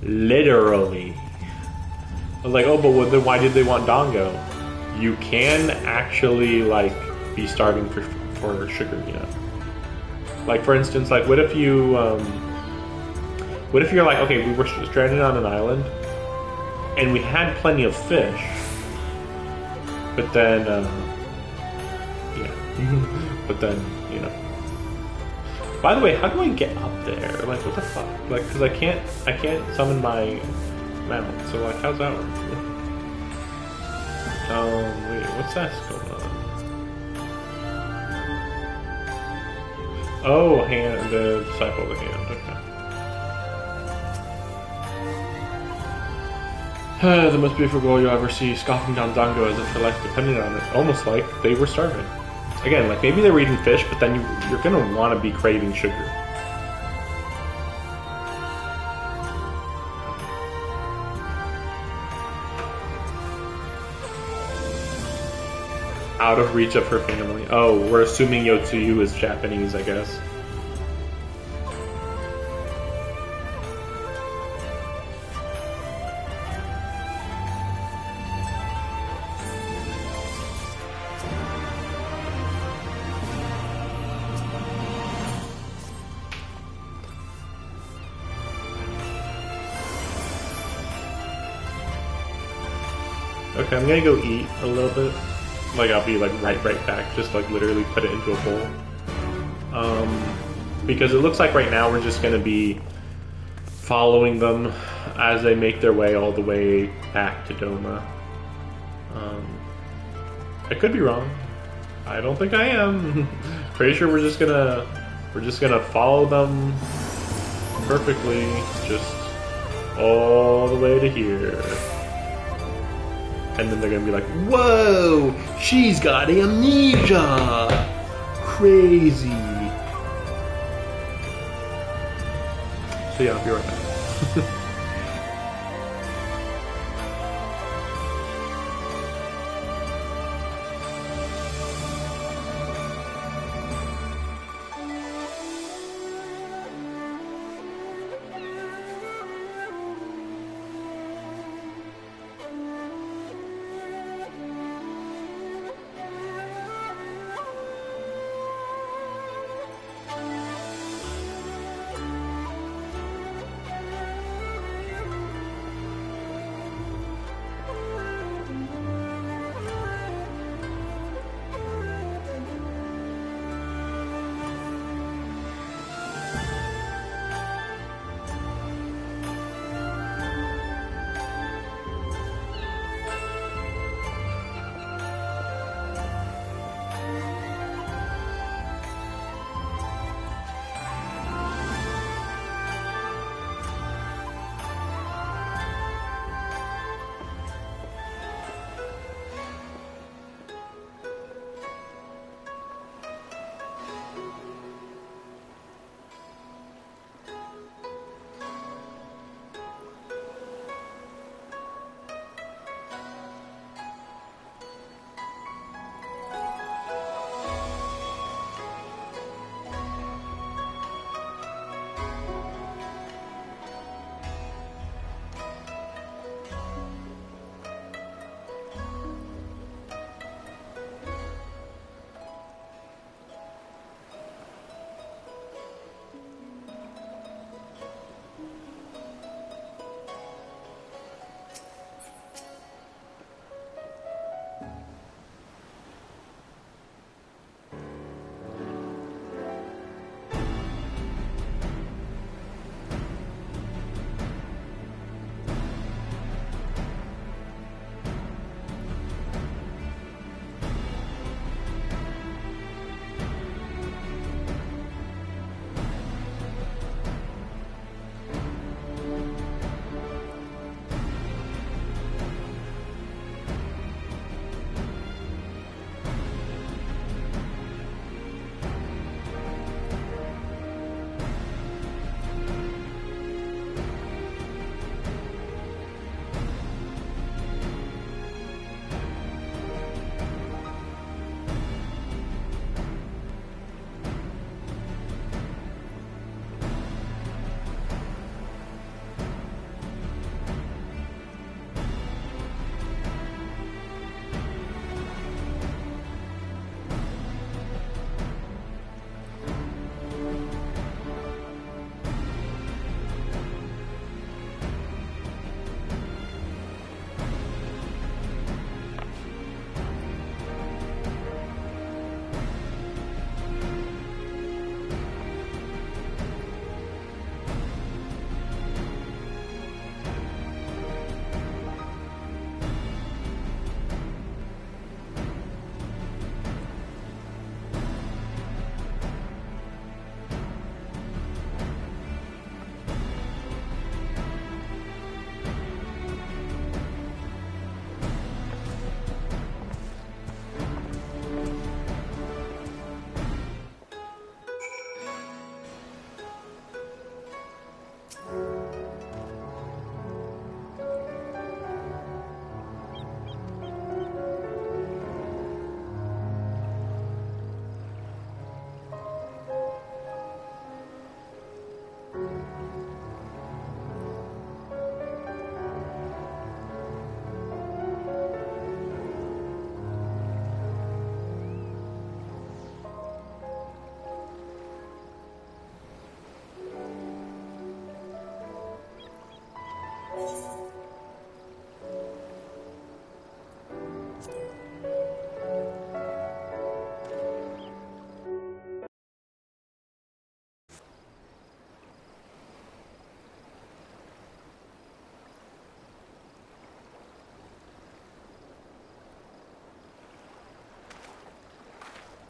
literally. I was like, oh, but then why did they want Dongo? You can actually like be starving for sugar, you know. Like for instance, like what if you're like, okay, we were stranded on an island, and we had plenty of fish. But then, yeah. But then, you know. By the way, how do I get up there? Like, what the fuck? Like, because I can't summon my mount. So, like, how's that work? Wait, what's that going on? Oh, the disciple of the hand. Okay. The most beautiful girl you'll ever see, scoffing down Dongo as if her life depended on it. Almost like they were starving. Again, like maybe they were eating fish, but then you're gonna want to be craving sugar. Out of reach of her family. Oh, we're assuming Yotsuyu is Japanese, I guess. Okay, I'm gonna go eat a little bit. Like, I'll be like right back. Just like literally put it into a bowl. Because it looks like right now we're just gonna be following them as they make their way all the way back to Doma. I could be wrong. I don't think I am. Pretty sure we're just gonna follow them perfectly, just all the way to here. And then they're gonna be like, whoa, she's got amnesia! Crazy. So yeah, I'll be right back.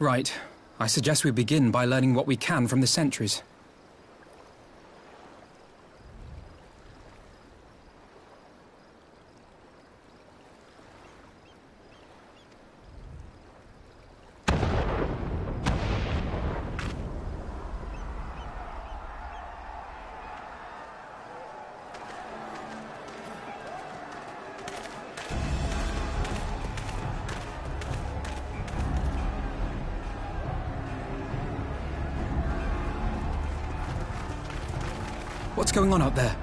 Right. I suggest we begin by learning what we can from the sentries. What's going on out there?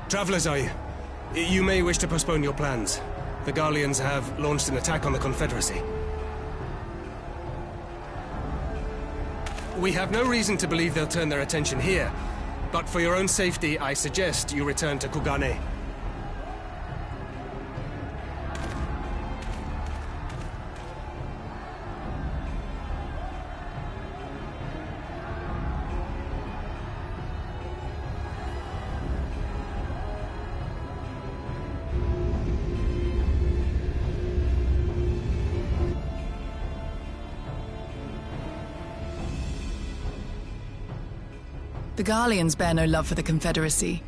Travelers, are you? You may wish to postpone your plans. The Garleans have launched an attack on the Confederacy. We have no reason to believe they'll turn their attention here, but for your own safety, I suggest you return to Kugane. The Garleans bear no love for the Confederacy,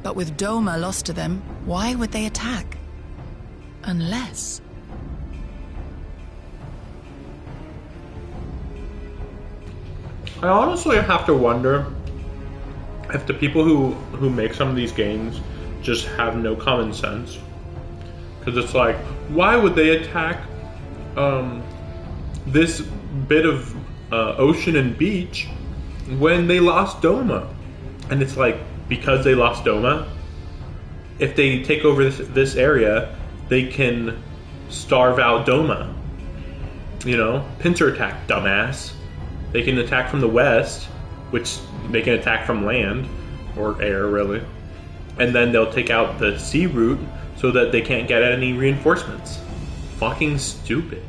but with Doma lost to them, why would they attack? Unless... I honestly have to wonder if the people who make some of these games just have no common sense. Because it's like, why would they attack this bit of ocean and beach when they lost Doma? And it's like, because they lost Doma, if they take over this area, they can starve out Doma. You know, pincer attack, dumbass. They can attack from the west, which they can attack from land, or air, really. And then they'll take out the sea route so that they can't get any reinforcements. Fucking stupid.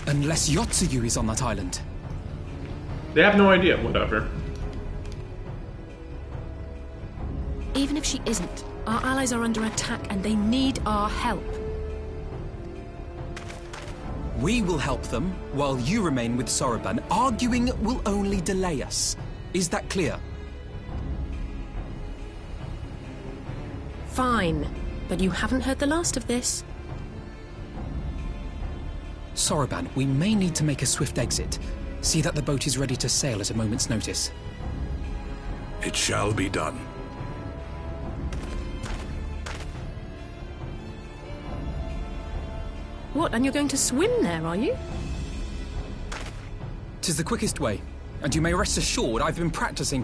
Unless Yotsuyu is on that island. They have no idea, whatever. Even if she isn't, our allies are under attack and they need our help. We will help them, while you remain with Soroban. Arguing will only delay us. Is that clear? Fine, but you haven't heard the last of this. Soroban, we may need to make a swift exit. See that the boat is ready to sail at a moment's notice. It shall be done. What, and you're going to swim there, are you? 'Tis the quickest way, and you may rest assured I've been practicing.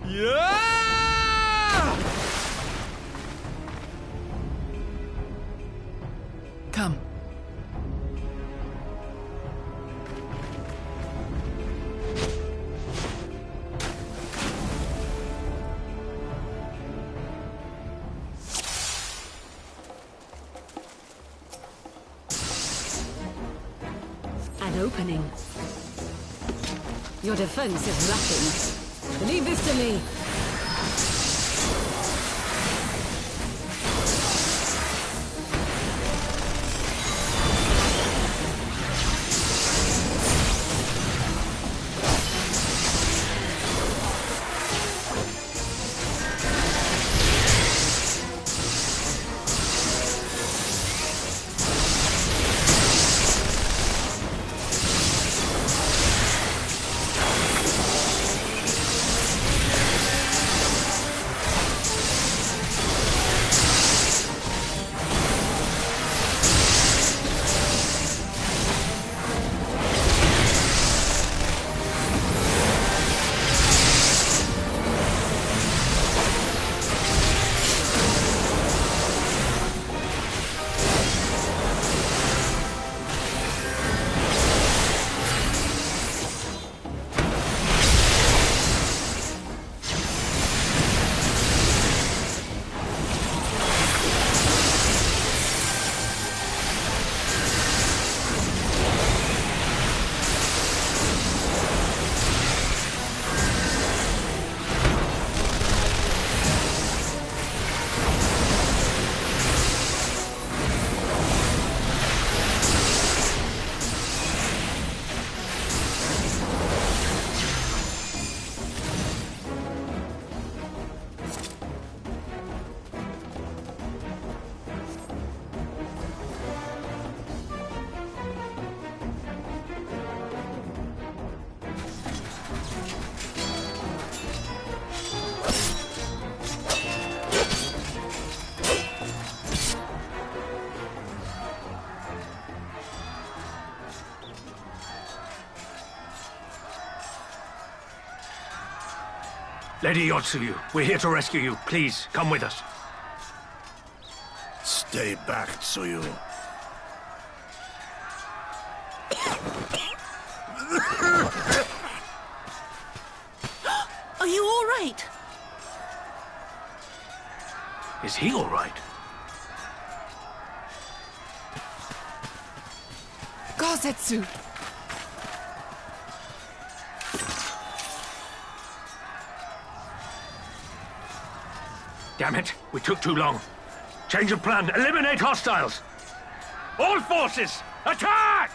Yeah! Come. An opening. Your defense is lacking. Leave this to me. Lady Yotsuyu, we're here to rescue you. Please, come with us. Stay back, Tsuyu. Are you all right? Is he all right? Gozetsu! Damn it, we took too long. Change of plan. Eliminate hostiles. All forces, attack!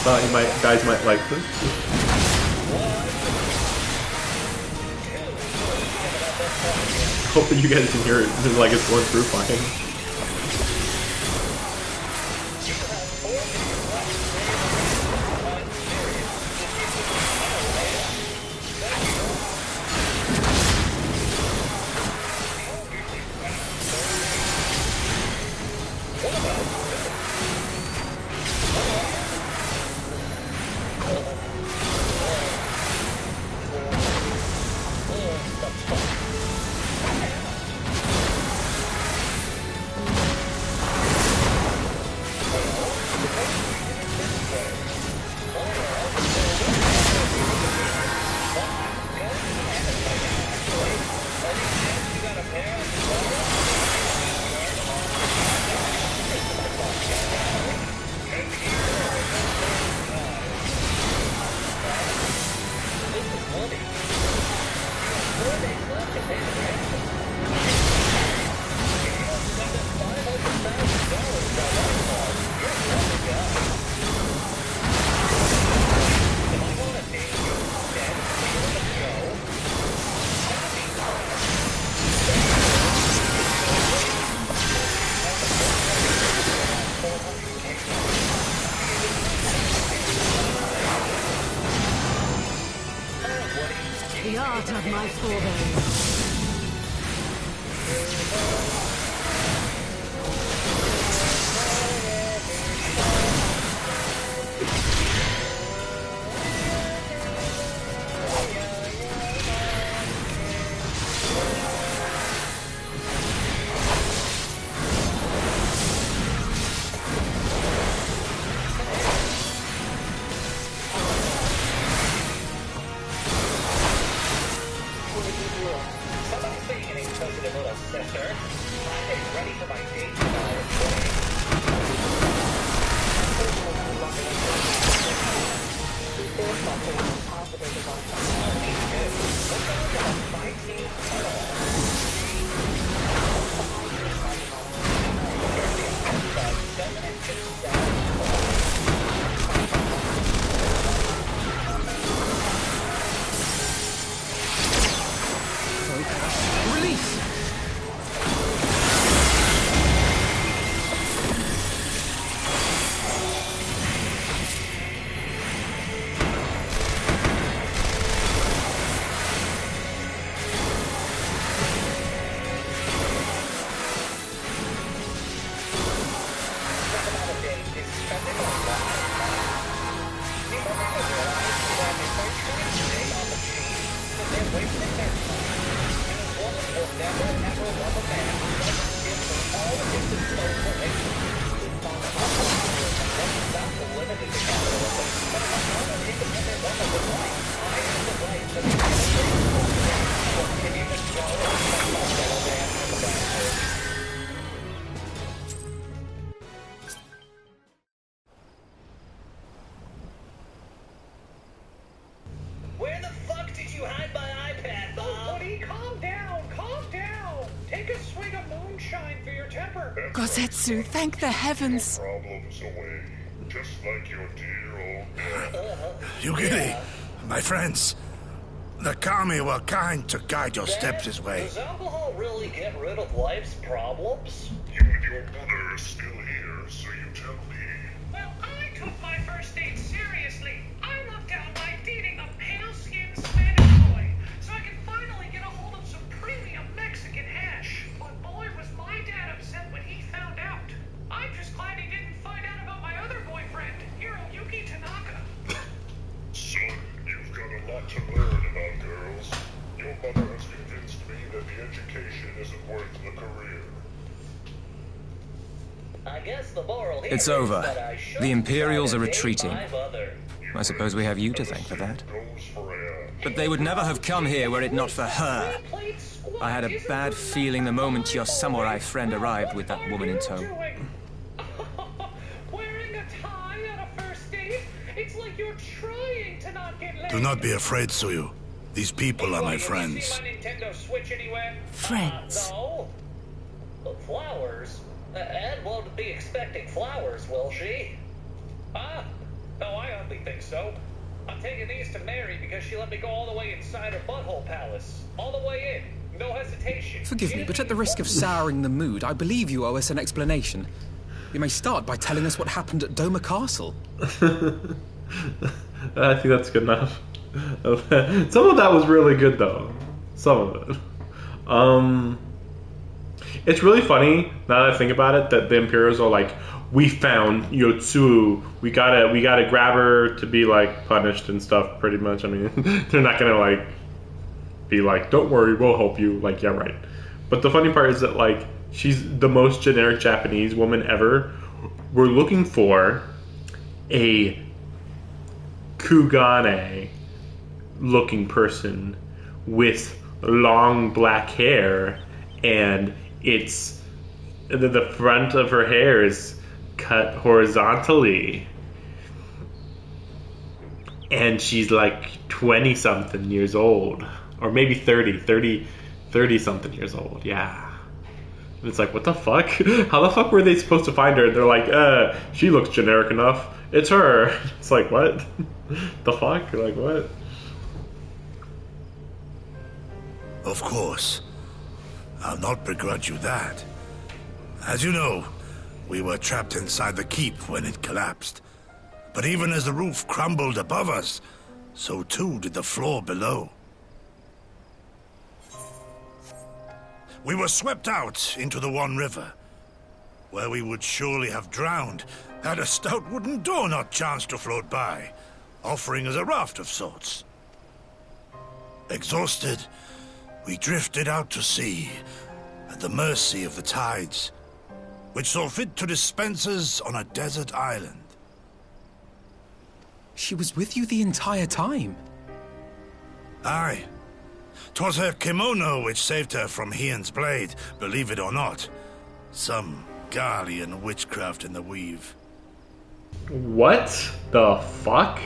Thought you guys might like this. Hoping you guys can hear it. It's like it's going through fine. the art of my forebears. Where the fuck did you hide my iPad, Bob? Oh, buddy, calm down, calm down. Take a swig of moonshine for your temper. Gozetsu, thank the heavens. Problems away, just like your dear old dad. Yugiri, my friends, the Kami were kind to guide your steps this way. Does alcohol really get rid of life's problems? You and your mother are still here, so you tell me. Well, I took my first date seriously. I lucked out by dating a pale-skinned Spanish boy, so I could finally get a hold of some premium Mexican hash. But boy, was my dad upset when he found out. I'm just glad he didn't find out about my other boyfriend, Hiroyuki Tanaka. Son, you've got a lot to learn about girls. Your mother has convinced me that the education isn't worth the career. I guess the moral here It's is over. that I should The Imperials try are to date retreating. my mother. I suppose we have you to thank for that. But they would never have come here were it not for her. I had a bad feeling the moment your samurai friend arrived with that woman in tow. Wearing a tie on a first date? It's like you're trying to not get laid. Do not be afraid, Suyu. These people are my friends. Nintendo Switch anywhere? Friends? No. Flowers? Anne won't be expecting flowers, will she? Ah, no, I hardly think so. I'm taking these to Mary because she let me go all the way inside her butthole palace. All the way in. No hesitation. Forgive me, but at the risk of souring the mood, I believe you owe us an explanation. You may start by telling us what happened at Doma Castle. I think that's good enough. Some of that was really good, though. Some of it. It's really funny, now that I think about it, that the Imperials are like, we found Yotsu. We gotta grab her to be, like, punished and stuff, pretty much. I mean, they're not gonna, like, be like, don't worry, we'll help you. Like, yeah, right. But the funny part is that, like, she's the most generic Japanese woman ever. We're looking for a Kugane looking person with long black hair, and it's the front of her hair is cut horizontally, and she's like 20 something years old, or maybe 30 something years old. Yeah. And it's like, what the fuck? How the fuck were they supposed to find her? They're like, she looks generic enough, it's her. It's like, what? The fuck? Like, what? Of course. I'll not begrudge you that. As you know, we were trapped inside the keep when it collapsed. But even as the roof crumbled above us, so too did the floor below. We were swept out into the One River, where we would surely have drowned had a stout wooden door not chanced to float by, offering us a raft of sorts. Exhausted, we drifted out to sea, at the mercy of the tides, which saw fit to dispense us on a desert island. She was with you the entire time? Aye. 'Twas her kimono which saved her from Hien's blade, believe it or not. Some Garlean witchcraft in the weave. What the fuck?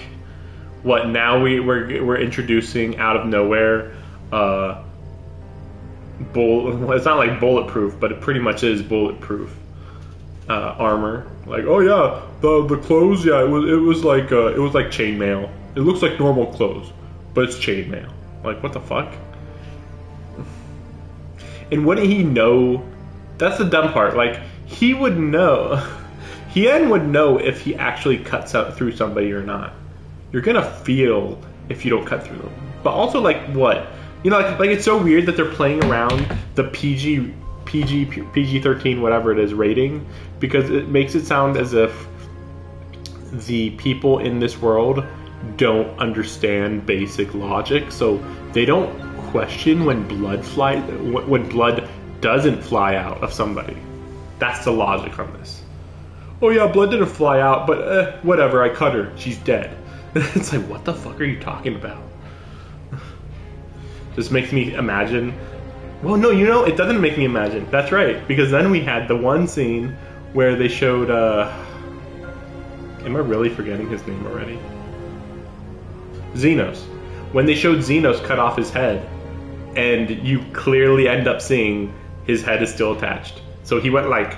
What, now we're introducing out of nowhere well, it's not like bulletproof, but it pretty much is bulletproof armor. Like, oh yeah, the clothes, yeah, it was like chainmail. It looks like normal clothes, but it's chainmail. Like, what the fuck? And wouldn't he know? That's the dumb part. Like, he would know. Hien would know if he actually cuts out through somebody or not. You're gonna feel if you don't cut through them. But also, like, what? You know, like it's so weird that they're playing around the PG-13, whatever it is, rating, because it makes it sound as if the people in this world don't understand basic logic, so they don't question when blood doesn't fly out of somebody. That's the logic on this. Oh yeah, blood didn't fly out, but whatever, I cut her, she's dead. It's like, what the fuck are you talking about? Just makes me imagine. Well, no, you know, it doesn't make me imagine. That's right, because then we had the one scene where they showed, am I really forgetting his name already? Xenos. When they showed Xenos cut off his head, and you clearly end up seeing his head is still attached. So he went like,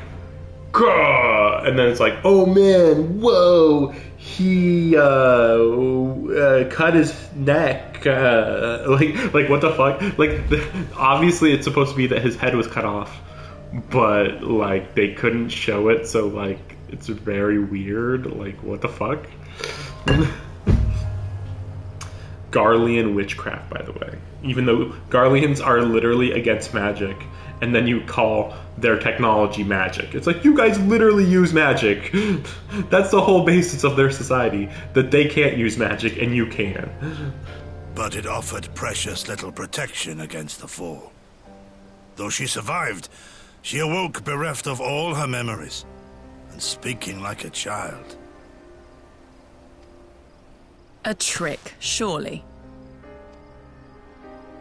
Gah! And then it's like, oh man, whoa, he cut his neck. Like what the fuck? Like, obviously it's supposed to be that his head was cut off, but like they couldn't show it, so like it's very weird. Like, what the fuck? Garlean witchcraft, by the way. Even though Garleans are literally against magic, and then you call their technology magic. It's like, you guys literally use magic. That's the whole basis of their society, that they can't use magic and you can. But it offered precious little protection against the fall. Though she survived, she awoke bereft of all her memories, and speaking like a child. A trick, surely.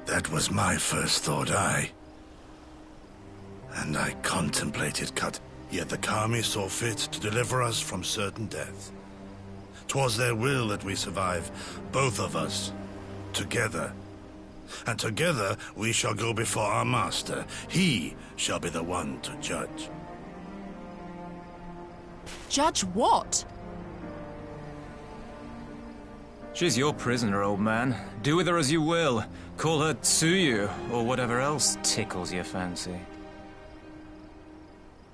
That was my first thought, aye. And I contemplated cut, yet the Kami saw fit to deliver us from certain death. 'Twas their will that we survive, both of us, together. And together we shall go before our master. He shall be the one to judge. Judge what? She's your prisoner, old man. Do with her as you will. Call her Tsuyu, or whatever else tickles your fancy.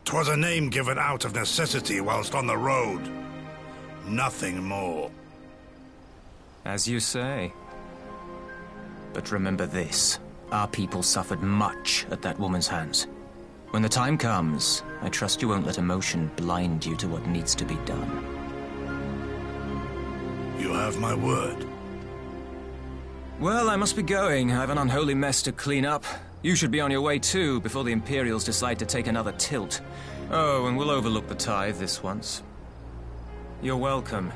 'Twas a name given out of necessity whilst on the road. Nothing more. As you say. But remember this. Our people suffered much at that woman's hands. When the time comes, I trust you won't let emotion blind you to what needs to be done. You have my word. Well, I must be going. I have an unholy mess to clean up. You should be on your way too, before the Imperials decide to take another tilt. Oh, and we'll overlook the tithe this once. You're welcome.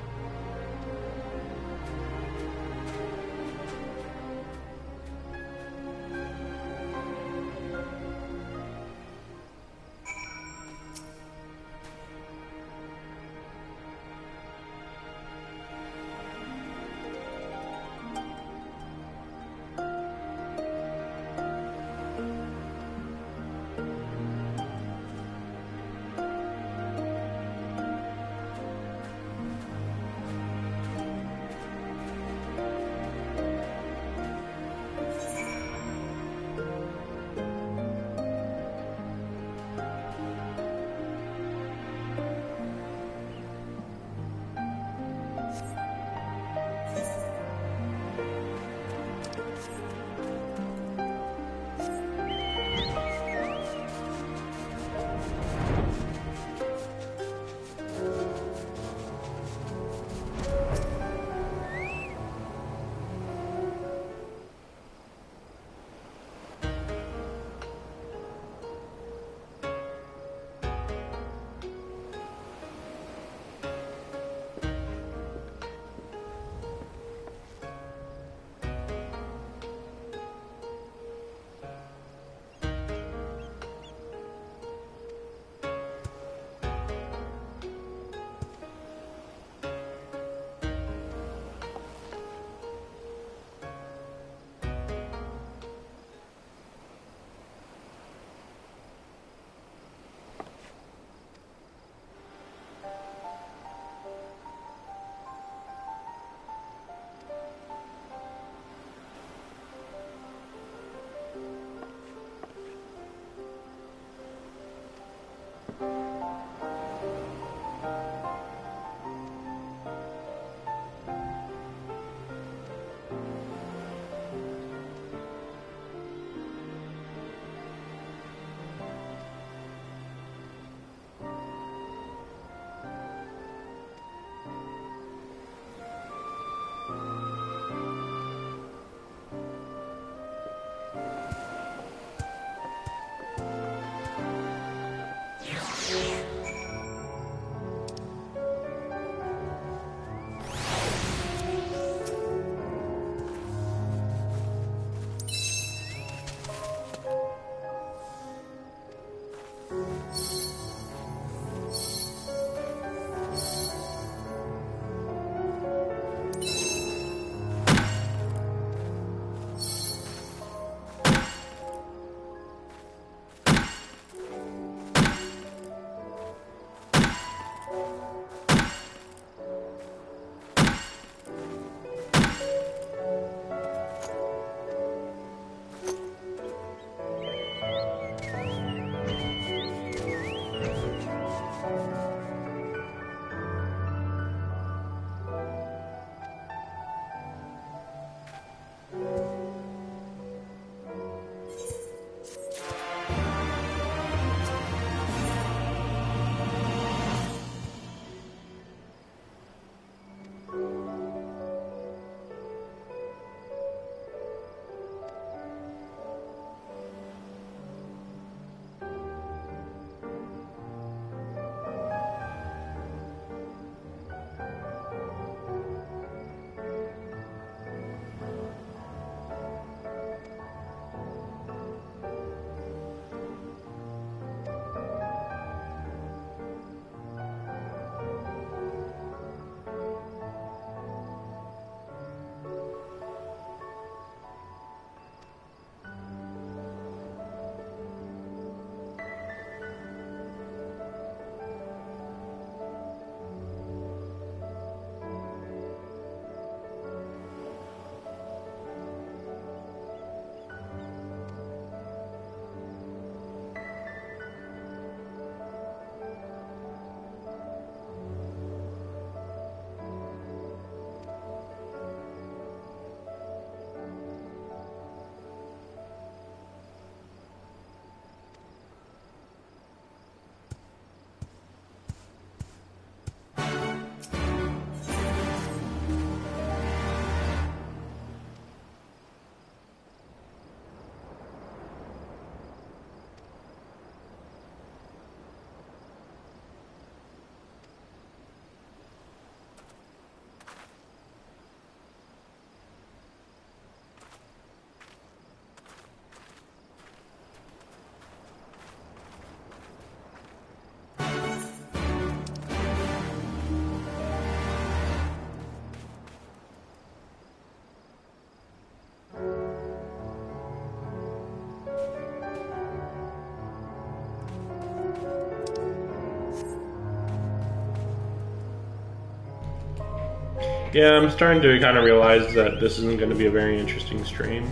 Yeah, I'm starting to kind of realize that this isn't going to be a very interesting stream.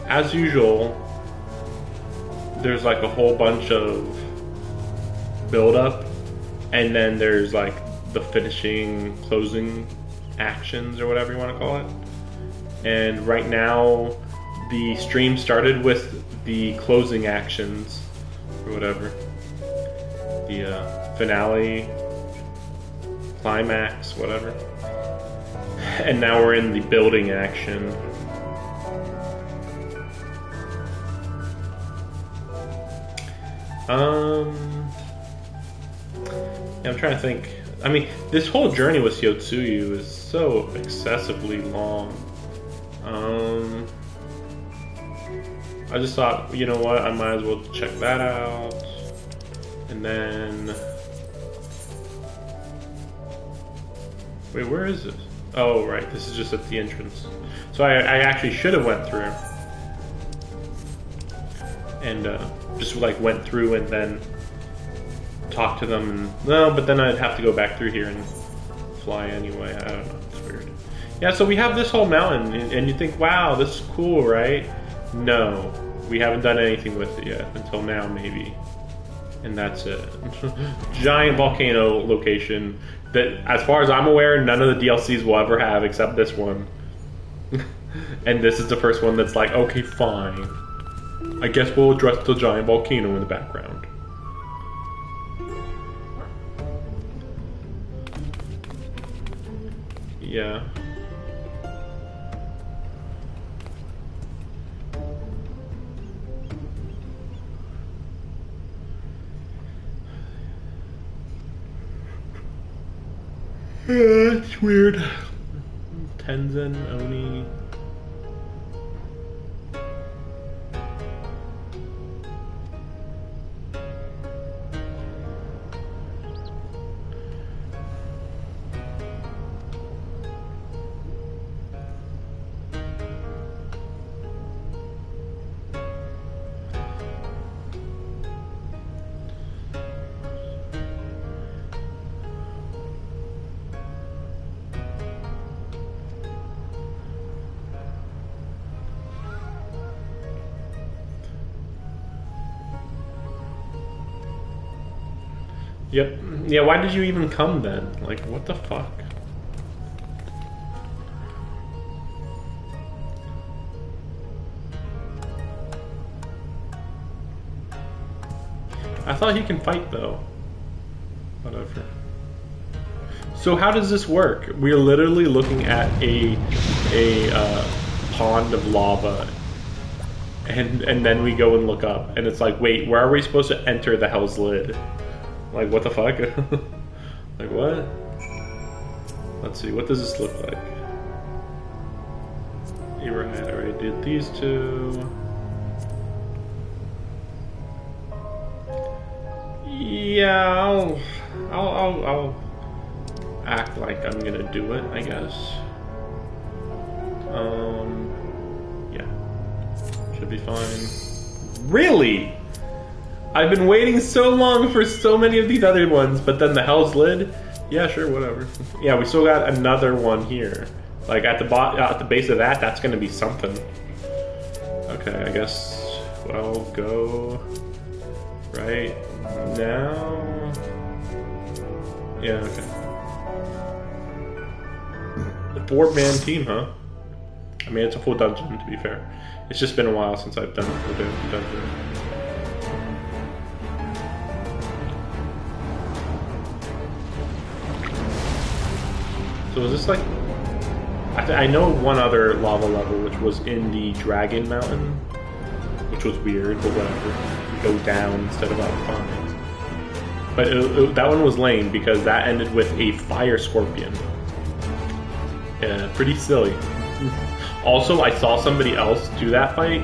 As usual, there's like a whole bunch of build-up, and then there's like the finishing, closing actions, or whatever you want to call it. And right now, the stream started with the closing actions, or whatever. The finale, climax, whatever. And now we're in the building action. Yeah, I'm trying to think. I mean, this whole journey with Yotsuyu is so excessively long. I just thought, you know what, I might as well check that out. And then... Wait, where is this? Oh, right, this is just at the entrance. So I actually should have went through. And just like went through and then talked to them. And, no, but then I'd have to go back through here and fly anyway. I don't know, it's weird. Yeah, so we have this whole mountain, and you think, wow, this is cool, right? No, we haven't done anything with it yet, until now maybe. And that's it. Giant volcano location that, as far as I'm aware, none of the DLCs will ever have except this one. And this is the first one that's like, okay, fine. I guess we'll address the giant volcano in the background. Yeah. It's weird. Tenzin, Oni. Yep. Yeah, why did you even come then? Like, what the fuck? I thought he can fight though. Whatever. So how does this work? We're literally looking at a pond of lava, and then we go and look up, and it's like, wait, where are we supposed to enter the Hell's Lid? Like, what the fuck? Like, what? Let's see, what does this look like? You're right, I already did these two. Yeah, I'll act like I'm gonna do it, I guess. Yeah. Should be fine. Really? I've been waiting so long for so many of these other ones, but then the Hell's Lid? Yeah, sure, whatever. Yeah, we still got another one here. Like, at the base of that, that's gonna be something. Okay, I guess I'll go right now. Yeah, okay. The 4-man team, huh? I mean, it's a full dungeon, to be fair. It's just been a while since I've done a full dungeon. So is this like... I know one other lava level, which was in the Dragon Mountain, which was weird, but whatever. You go down instead of up fine. But that one was lame because that ended with a fire scorpion. Yeah, pretty silly. Also, I saw somebody else do that fight.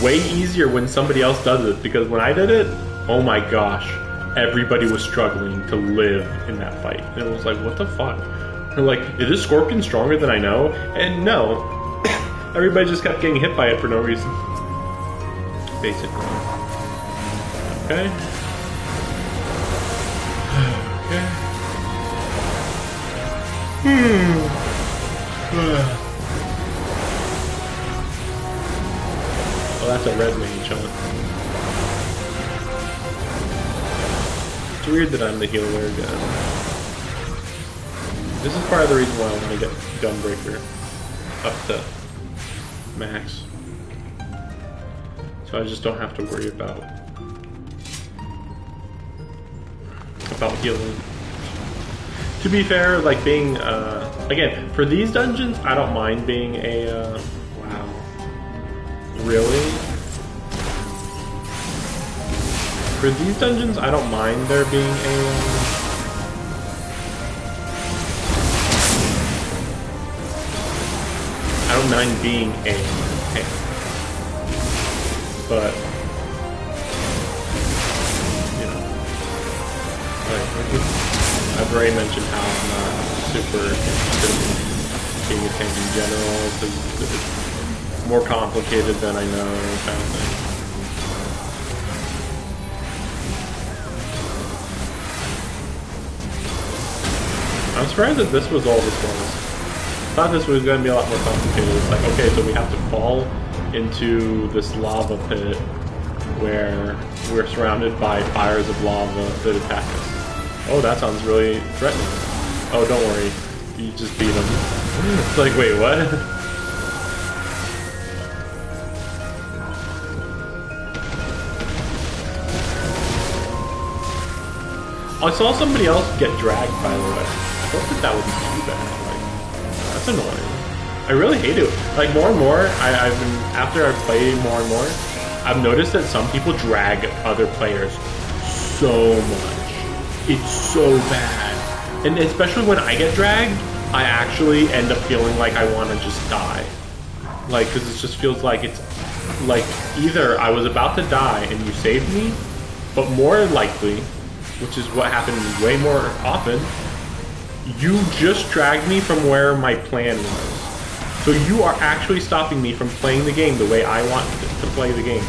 Way easier when somebody else does it, because when I did it, oh my gosh, everybody was struggling to live in that fight. And it was like, what the fuck? They're like, is this scorpion stronger than I know? And no, everybody just kept getting hit by it for no reason. Basically. Okay. Okay. Oh, that's a red mage, huh? It's weird that I'm the healer again. This is part of the reason why I want to get Gunbreaker up to max. So I just don't have to worry about healing. To be fair, like being, again, for these dungeons, I don't mind being a, wow. Really? For these dungeons, I don't mind there being a, I don't mind being a tank. But, you know, like, I've already mentioned how I'm not super interested in being a tank in general, because it's more complicated than I know, kind of thing. I'm surprised that this was all this was. I thought this was going to be a lot more complicated. It's like, okay, so we have to fall into this lava pit where we're surrounded by fires of lava that attack us. Oh, that sounds really threatening. Oh, don't worry. You just beat him. It's like, wait, what? I saw somebody else get dragged, by the way. I don't think that would be too bad. Like, that's annoying. I really hate it. Like, more and more, I've been, after I've played more and more, I've noticed that some people drag other players so much. It's so bad. And especially when I get dragged, I actually end up feeling like I want to just die. Like, because it just feels like it's, like, either I was about to die and you saved me, but more likely, which is what happened way more often, you just dragged me from where my plan was. So you are actually stopping me from playing the game the way I want to play the game.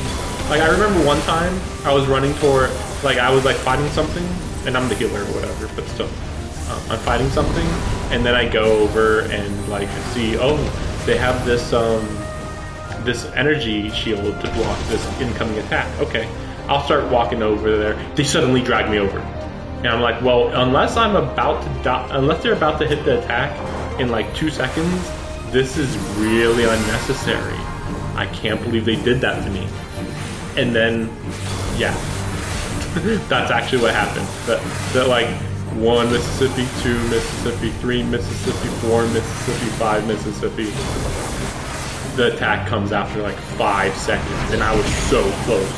Like, I remember one time I was running toward, like, I was like fighting something, and I'm the healer or whatever, but still, I'm fighting something, and then I go over and like see, oh, they have this this energy shield to block this incoming attack. Okay, I'll start walking over there. They suddenly drag me over, and I'm like, well, unless I'm about to die, unless they're about to hit the attack in like 2 seconds, this is really unnecessary. I can't believe they did that to me. And then, yeah. That's actually what happened. That like 1 Mississippi, 2 Mississippi, 3 Mississippi, 4 Mississippi, 5 Mississippi. The attack comes after like 5 seconds, and I was so close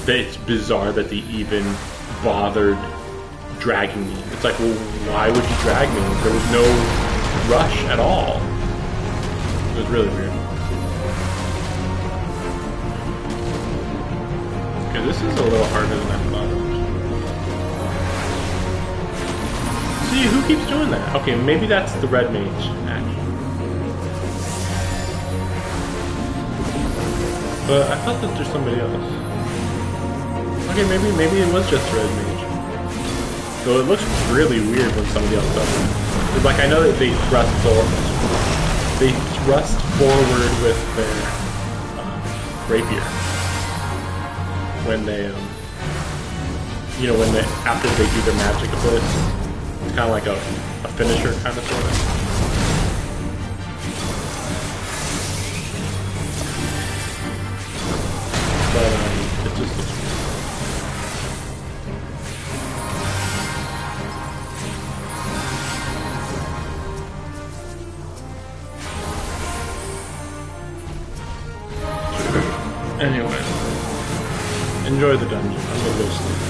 that it's bizarre that they even bothered dragging me. It's like, well, why would you drag me? There was no rush at all. It was really weird. Okay, this is a little harder than I thought. See, who keeps doing that? Okay, maybe that's the red mage, actually. But I thought that there's somebody else. Okay, maybe it was just red mage. So it looks really weird when somebody else does it. It's like, I know that they thrust forward with their rapier. When they, you know, when they, after they do their magic abyss, it's kind of like a finisher, kind of, sort of. But, it just looks weird. Anyway. Enjoy the dungeon. I'm gonna go sleep.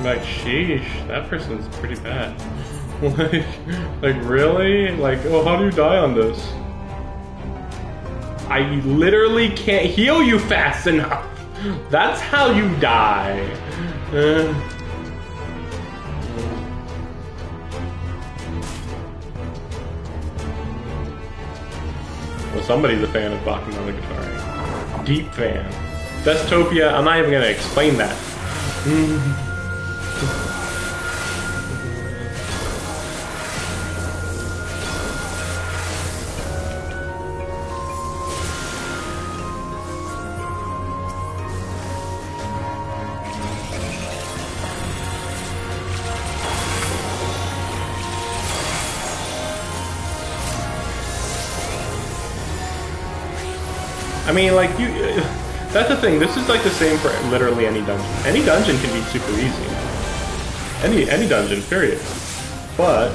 Like, sheesh, that person's pretty bad. like really? Like, oh, how do you die on this? I literally can't heal you fast enough. That's how you die. Well, somebody's a fan of Bakuman on the guitar. Deep fan. Dystopia, I'm not even gonna explain that. I mean, like, you... that's the thing, this is like the same for literally any dungeon. Any dungeon can be super easy. Any dungeon, period. But...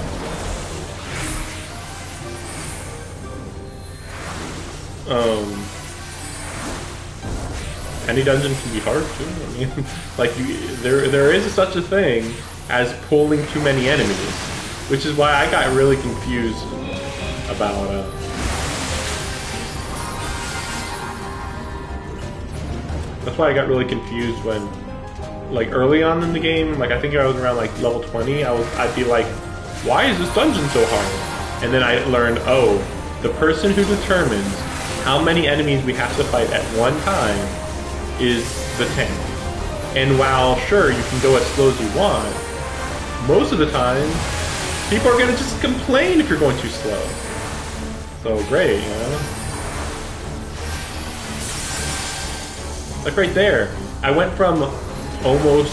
any dungeon can be hard too. I mean, like, there is such a thing as pulling too many enemies. Which is why I got really confused about, that's why I got really confused when, like, early on in the game, like, I think I was around, like, level 20, I'd be like, why is this dungeon so hard? And then I learned, oh, the person who determines how many enemies we have to fight at one time is the tank. And while, sure, you can go as slow as you want, most of the time, people are gonna just complain if you're going too slow. So, great, you know? Like right there, I went from like almost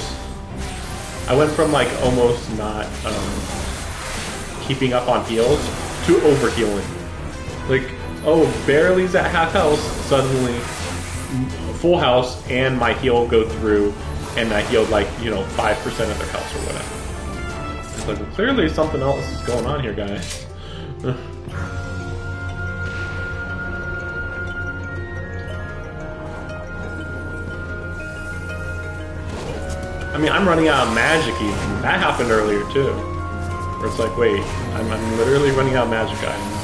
not keeping up on heals to over healing. Like, oh, barely's at half health, suddenly full health, and my heal go through, and I healed like, you know, 5% of their health or whatever. It's like, well, clearly something else is going on here, guys. I mean, I'm running out of magic even. That happened earlier too. Where it's like, wait, I'm literally running out of magic items.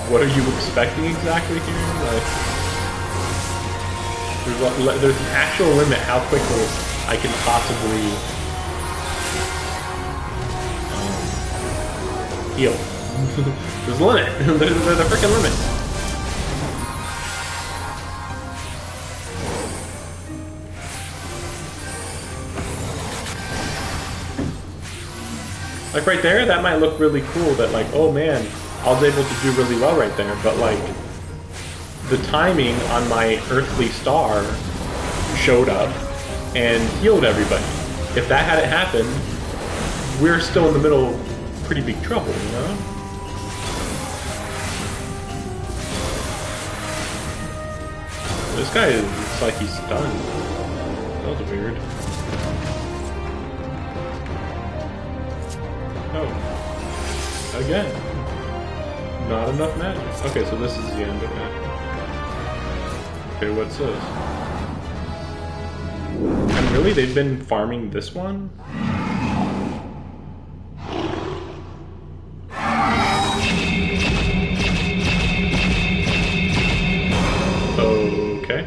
What are you expecting exactly here? Like, there's an actual limit how quickly I can possibly heal. There's a limit. There's a freaking limit. Like right there, that might look really cool that like, oh man, I was able to do really well right there, but like, the timing on my earthly star showed up and healed everybody. If that hadn't happened, we're still in the middle of pretty big trouble, you know? This guy looks like he's stunned. That was weird. Oh. Again. Not enough magic. Okay, so this is the end, okay. Okay, what's this? And really, they've been farming this one? Okay.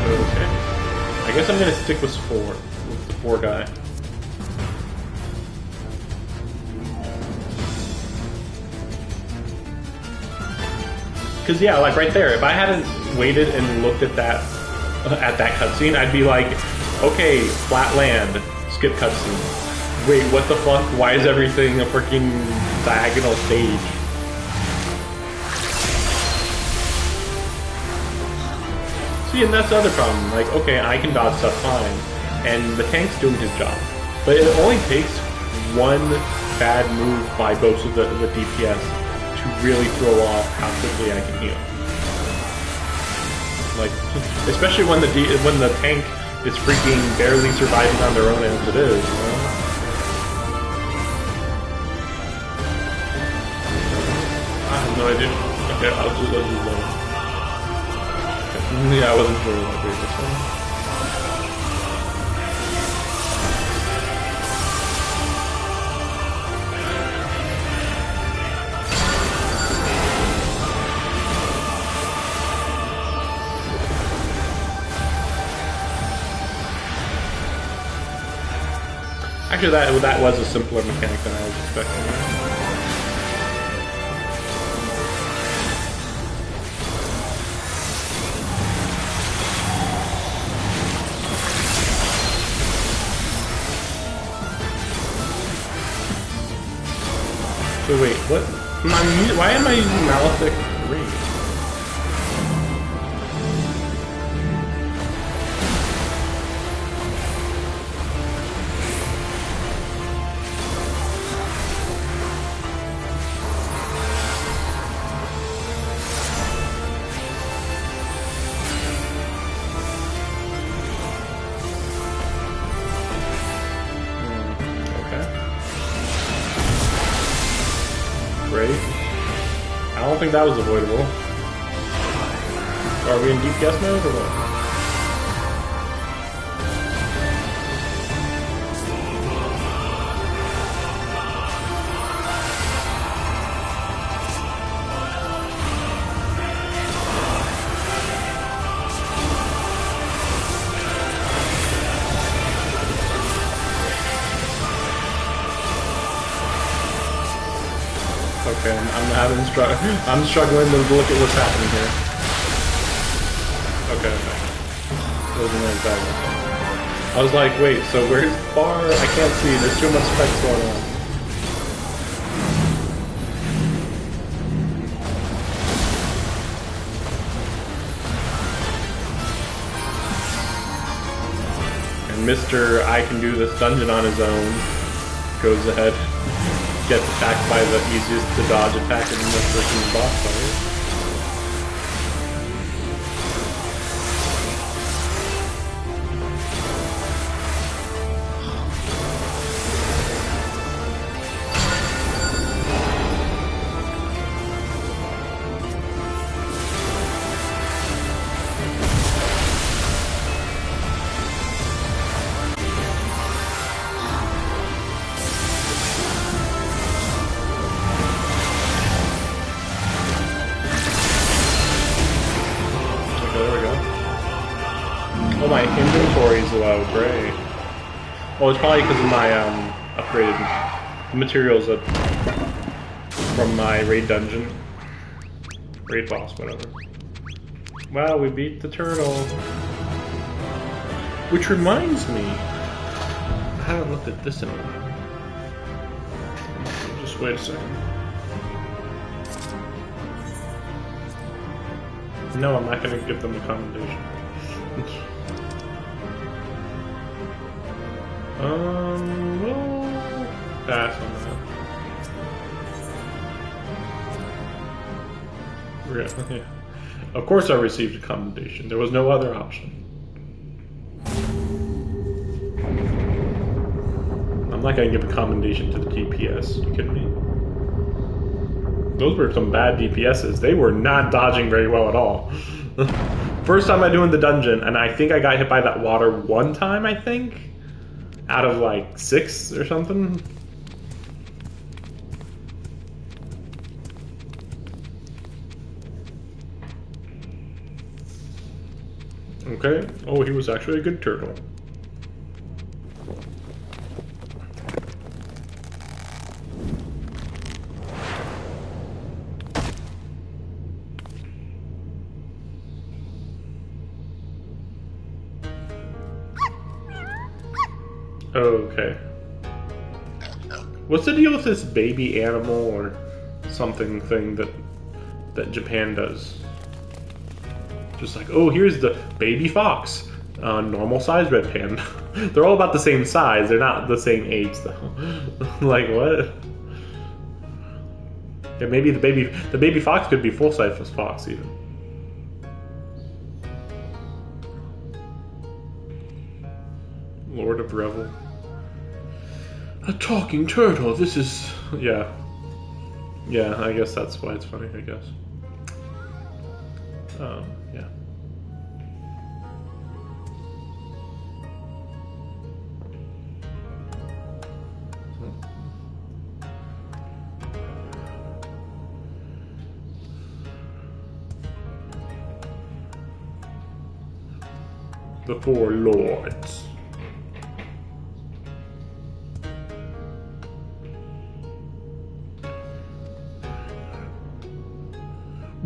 Okay. I guess I'm gonna stick with the 4 guy. Because yeah, like right there, if I hadn't waited and looked at that cutscene, I'd be like, okay, flat land, skip cutscene. Wait, what the fuck? Why is everything a freaking diagonal stage? See, and that's the other problem. Like, okay, I can dodge stuff fine, and the tank's doing his job, but it only takes one bad move by both of the DPS to really throw off how quickly I can heal. Like, especially when the tank is freaking barely surviving on their own as it is, you know? I have no idea. Okay, I'll just load. Okay. Yeah, I wasn't sure about this one. Actually, that was a simpler mechanic than I was expecting. So wait, what? Why am I using Malefic Rage? I don't think that was avoidable. Are we in DPS mode or what? Okay, I'm struggling to look at what's happening here. Okay. Wasn't as bad. I was like, wait, so where's the bar? I can't see. There's too much specs going on. And Mr. I can do this dungeon on his own goes ahead. Gets attacked by the easiest to dodge attack in the freaking boss fight. Oh, my inventory's low, great. Well, it's probably because of my upgraded materials from my raid dungeon. Raid boss, whatever. Wow, we beat the turtle. Which reminds me, I haven't looked at this in a while. Just wait a second. No, I'm not going to give them a commendation. We'll pass on that. Yeah. Of course I received a commendation. There was no other option. I'm not going to give a commendation to the DPS. You kidding me? Those were some bad DPSs. They were not dodging very well at all. First time I doing the dungeon, and I think I got hit by that water one time, I think? Out of like 6 or something? Okay. Oh, he was actually a good turtle. Okay. What's the deal with this baby animal or something thing that Japan does? Just like, oh, here's the baby fox. Normal size red panda. They're all about the same size. They're not the same age though. Like what? Yeah, maybe the baby fox could be full size fox even. Lord of Revel. A talking turtle. This is yeah. Yeah, I guess that's why it's funny, I guess. Yeah. The Four Lords.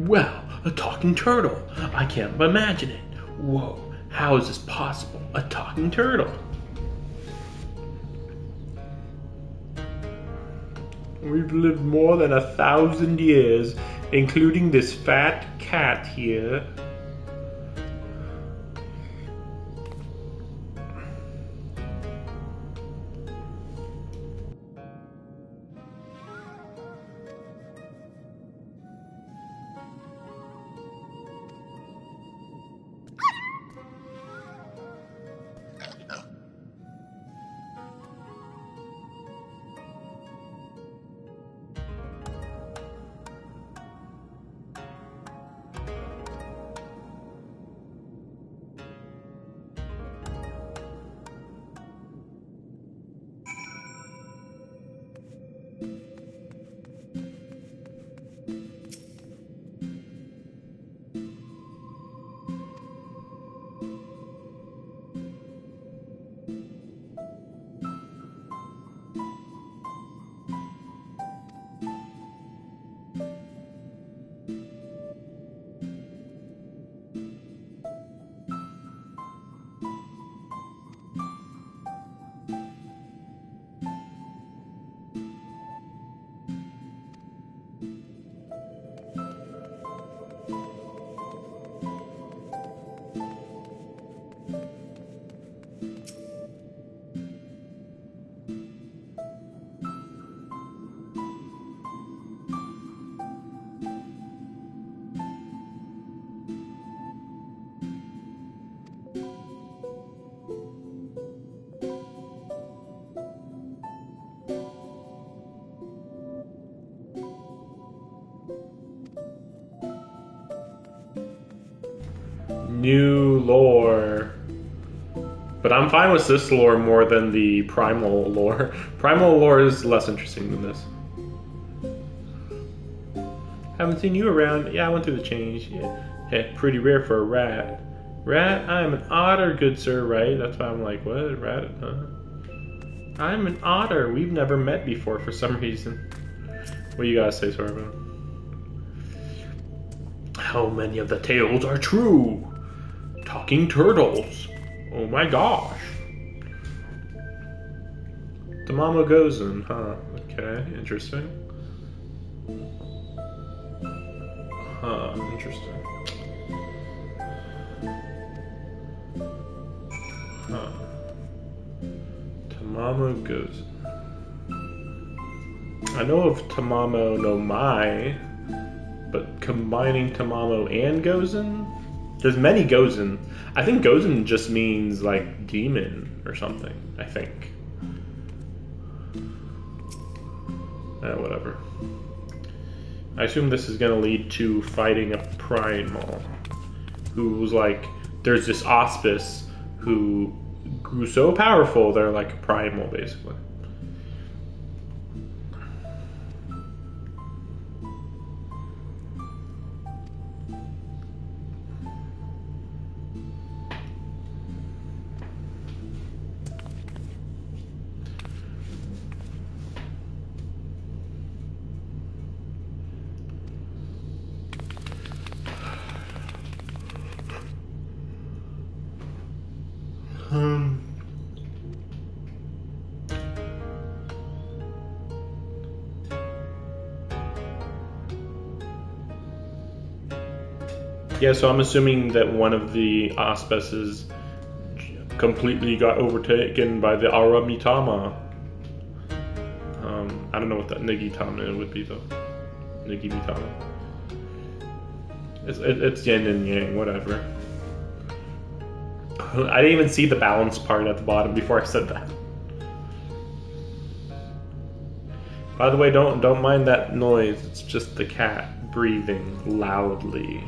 Well, a talking turtle. I can't imagine it. Whoa, how is this possible? A talking turtle. We've lived more than 1,000 years, including this fat cat here. New lore. But I'm fine with this lore more than the primal lore. Primal lore is less interesting than this. Haven't seen you around. Yeah, I went through the change. Yeah, pretty rare for a rat. Rat? I'm an otter, good sir, right? That's why I'm like, what? Rat? I'm an otter. We've never met before for some reason. What do you guys say, Sorbo? How many of the tales are true? Talking turtles. Oh my gosh. Tamamo Gozen, huh? Okay, interesting. Huh, interesting. Huh. Tamamo Gozen. I know of Tamamo no Mai, but combining Tamamo and Gozen? There's many Gozen. I think Gozen just means like demon or something, I think. Whatever. I assume this is gonna lead to fighting a primal who's like, there's this auspice who grew so powerful they're like a primal basically. Yeah, so I'm assuming that one of the auspices completely got overtaken by the Aramitama. I don't know what that Nigitama would be though. Nigimitama. It's yin and yang, whatever. I didn't even see the balance part at the bottom before I said that. By the way, don't mind that noise. It's just the cat breathing loudly.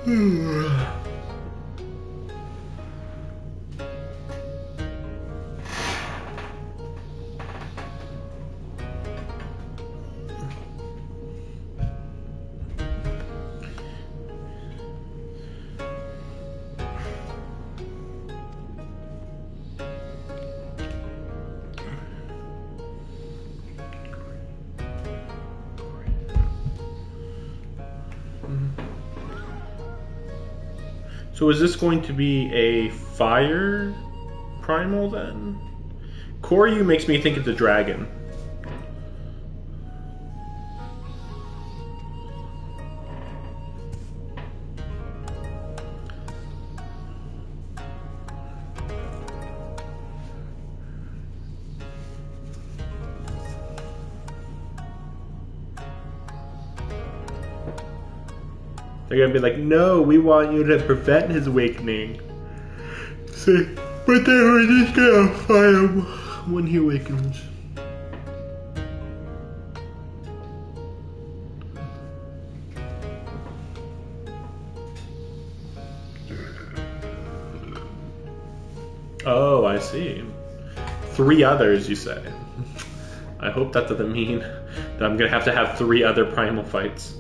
So is this going to be a fire primal then? Koryu makes me think it's a dragon. They're gonna be like, no, we want you to prevent his awakening. See, but then we're just gonna fight him when he awakens. Oh, I see. 3 others, you say. I hope that doesn't mean that I'm gonna have to have 3 other primal fights.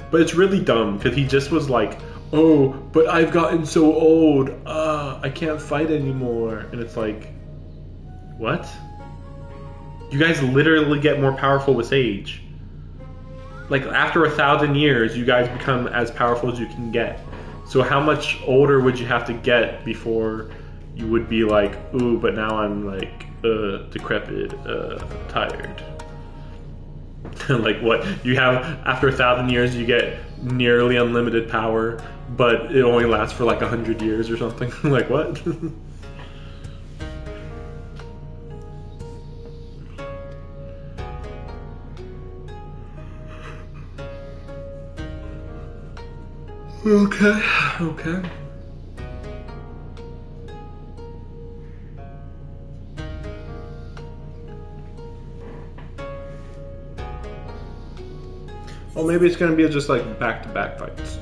But it's really dumb, because he just was like, oh, but I've gotten so old, I can't fight anymore. And it's like, what? You guys literally get more powerful with age. Like, after 1,000 years, you guys become as powerful as you can get. So how much older would you have to get before you would be like, ooh, but now I'm like, decrepit, tired. Like what? You have, after 1,000 years, you get nearly unlimited power, but it only lasts for like 100 years or something. Like what? Okay. Well, maybe it's gonna be just like back-to-back fights.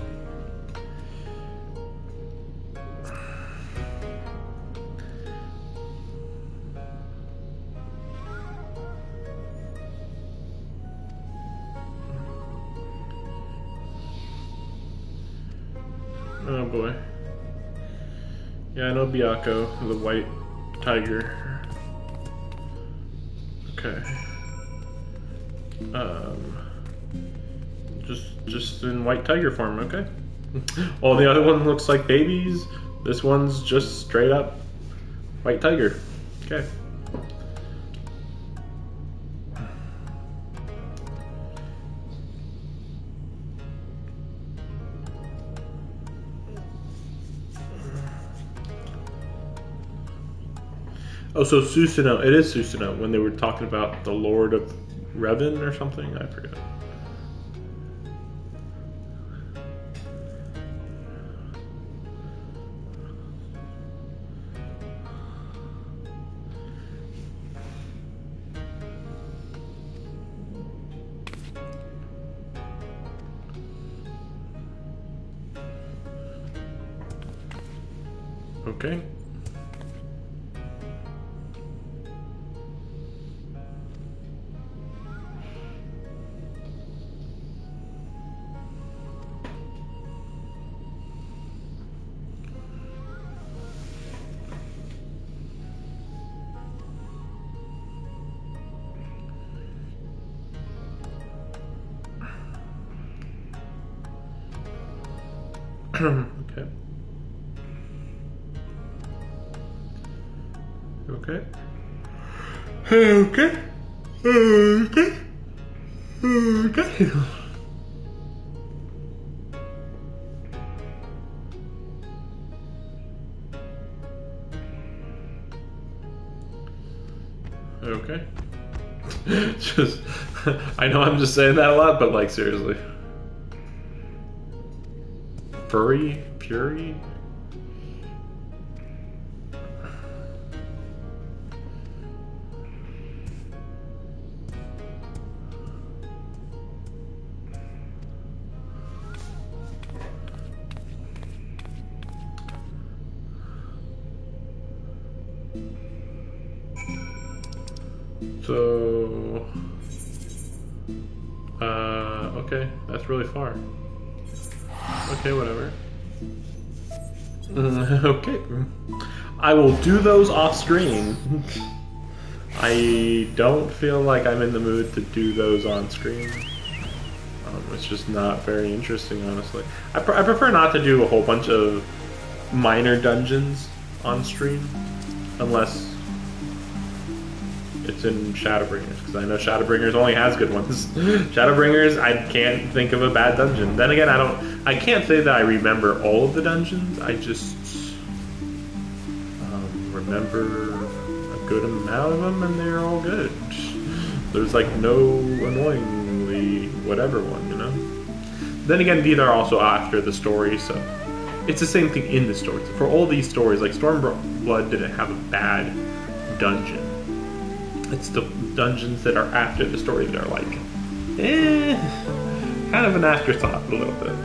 Oh boy. Yeah, I know Byakko, the white tiger. Okay. Just in white tiger form, okay. Oh, the other one looks like babies. This one's just straight up white tiger. Okay. Oh, so Susanoo. It is Susanoo when they were talking about the Lord of Revan or something. I forget. Okay. Okay. Okay. Okay. Okay. Okay. Okay. Just, I know I'm just saying that a lot, but like seriously. Fury? Fury? So, okay, that's really far. Okay, whatever. Okay. I will do those off screen. I don't feel like I'm in the mood to do those on screen. It's just not very interesting, honestly. I prefer not to do a whole bunch of minor dungeons on stream, unless it's in Shadowbringers, because I know Shadowbringers only has good ones. Shadowbringers, I can't think of a bad dungeon. Then again, I can't say that I remember all of the dungeons. I just remember a good amount of them, and they're all good. There's like no annoyingly whatever one, you know? Then again, these are also after the story, so it's the same thing in the story. For all these stories, like Stormblood didn't have a bad dungeon. It's the dungeons that are after the story that are like, kind of an afterthought a little bit.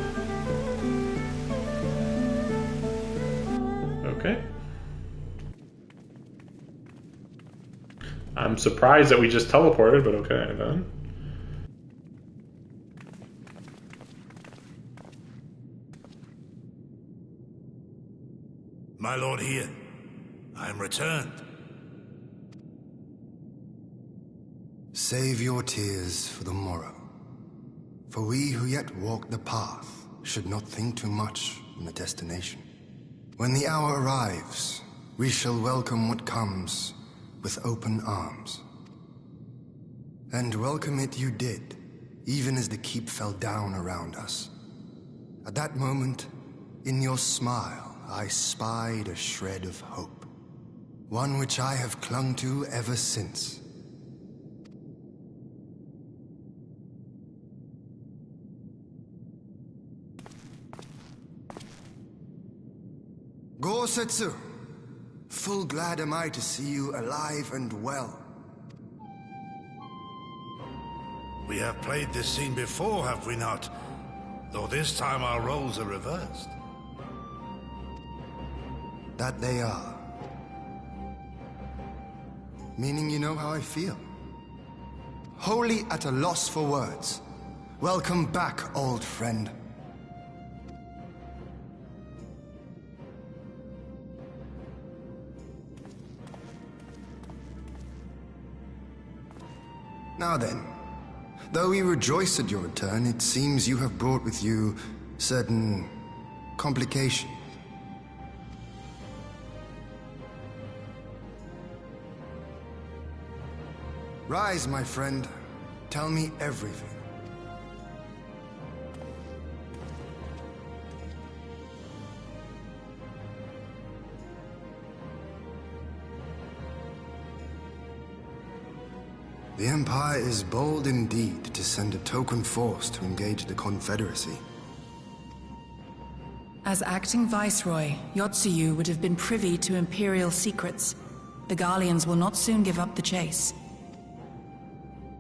Okay. I'm surprised that we just teleported, but okay then. My lord here, I am returned. Save your tears for the morrow. For we who yet walk the path should not think too much on the destination. When the hour arrives, we shall welcome what comes with open arms. And welcome it you did, even as the keep fell down around us. At that moment, in your smile, I spied a shred of hope. One which I have clung to ever since. Gorsetsu, full glad am I to see you alive and well. We have played this scene before, have we not? Though this time our roles are reversed. That they are. Meaning you know how I feel. Wholly at a loss for words. Welcome back, old friend. Now then, though we rejoice at your return, it seems you have brought with you certain complications. Rise, my friend. Tell me everything. The Empire is bold indeed to send a token force to engage the Confederacy. As acting Viceroy, Yotsuyu would have been privy to Imperial secrets. The Garleans will not soon give up the chase.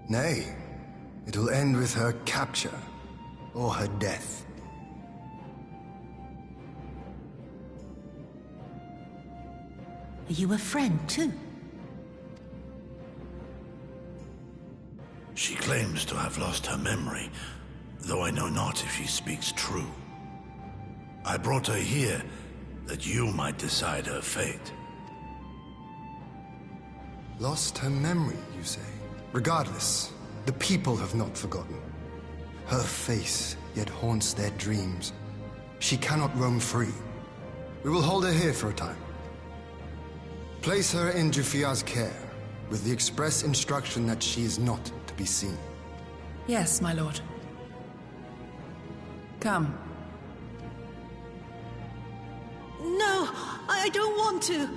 Nay, it will end with her capture, or her death. Are you a friend, too? She claims to have lost her memory, though I know not if she speaks true. I brought her here that you might decide her fate. Lost her memory, you say? Regardless, the people have not forgotten. Her face yet haunts their dreams. She cannot roam free. We will hold her here for a time. Place her in Jufia's care, with the express instruction that she is not to be seen. Yes, my lord. Come. No, I don't want to.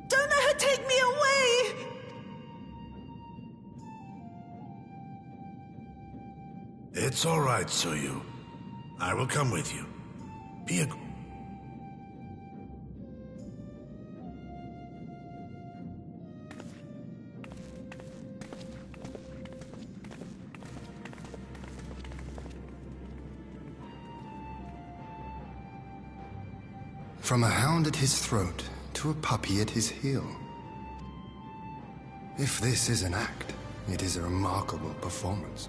Don't let her take me away! It's all right, Tsuyu. I will come with you. Be a... From a hound at his throat to a puppy at his heel. If this is an act, it is a remarkable performance.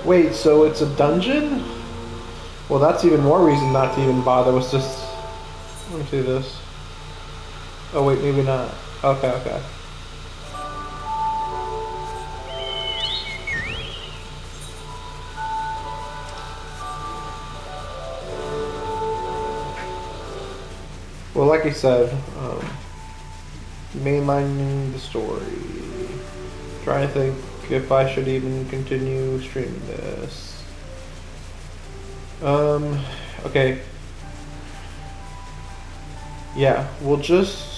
Wait, so it's a dungeon? Well, that's even more reason not to even bother. Was just... Let me see this. Oh wait, maybe not. Okay, okay. Well, like I said, mainlining the story. Trying to think if I should even continue streaming this. Okay. Yeah, we'll just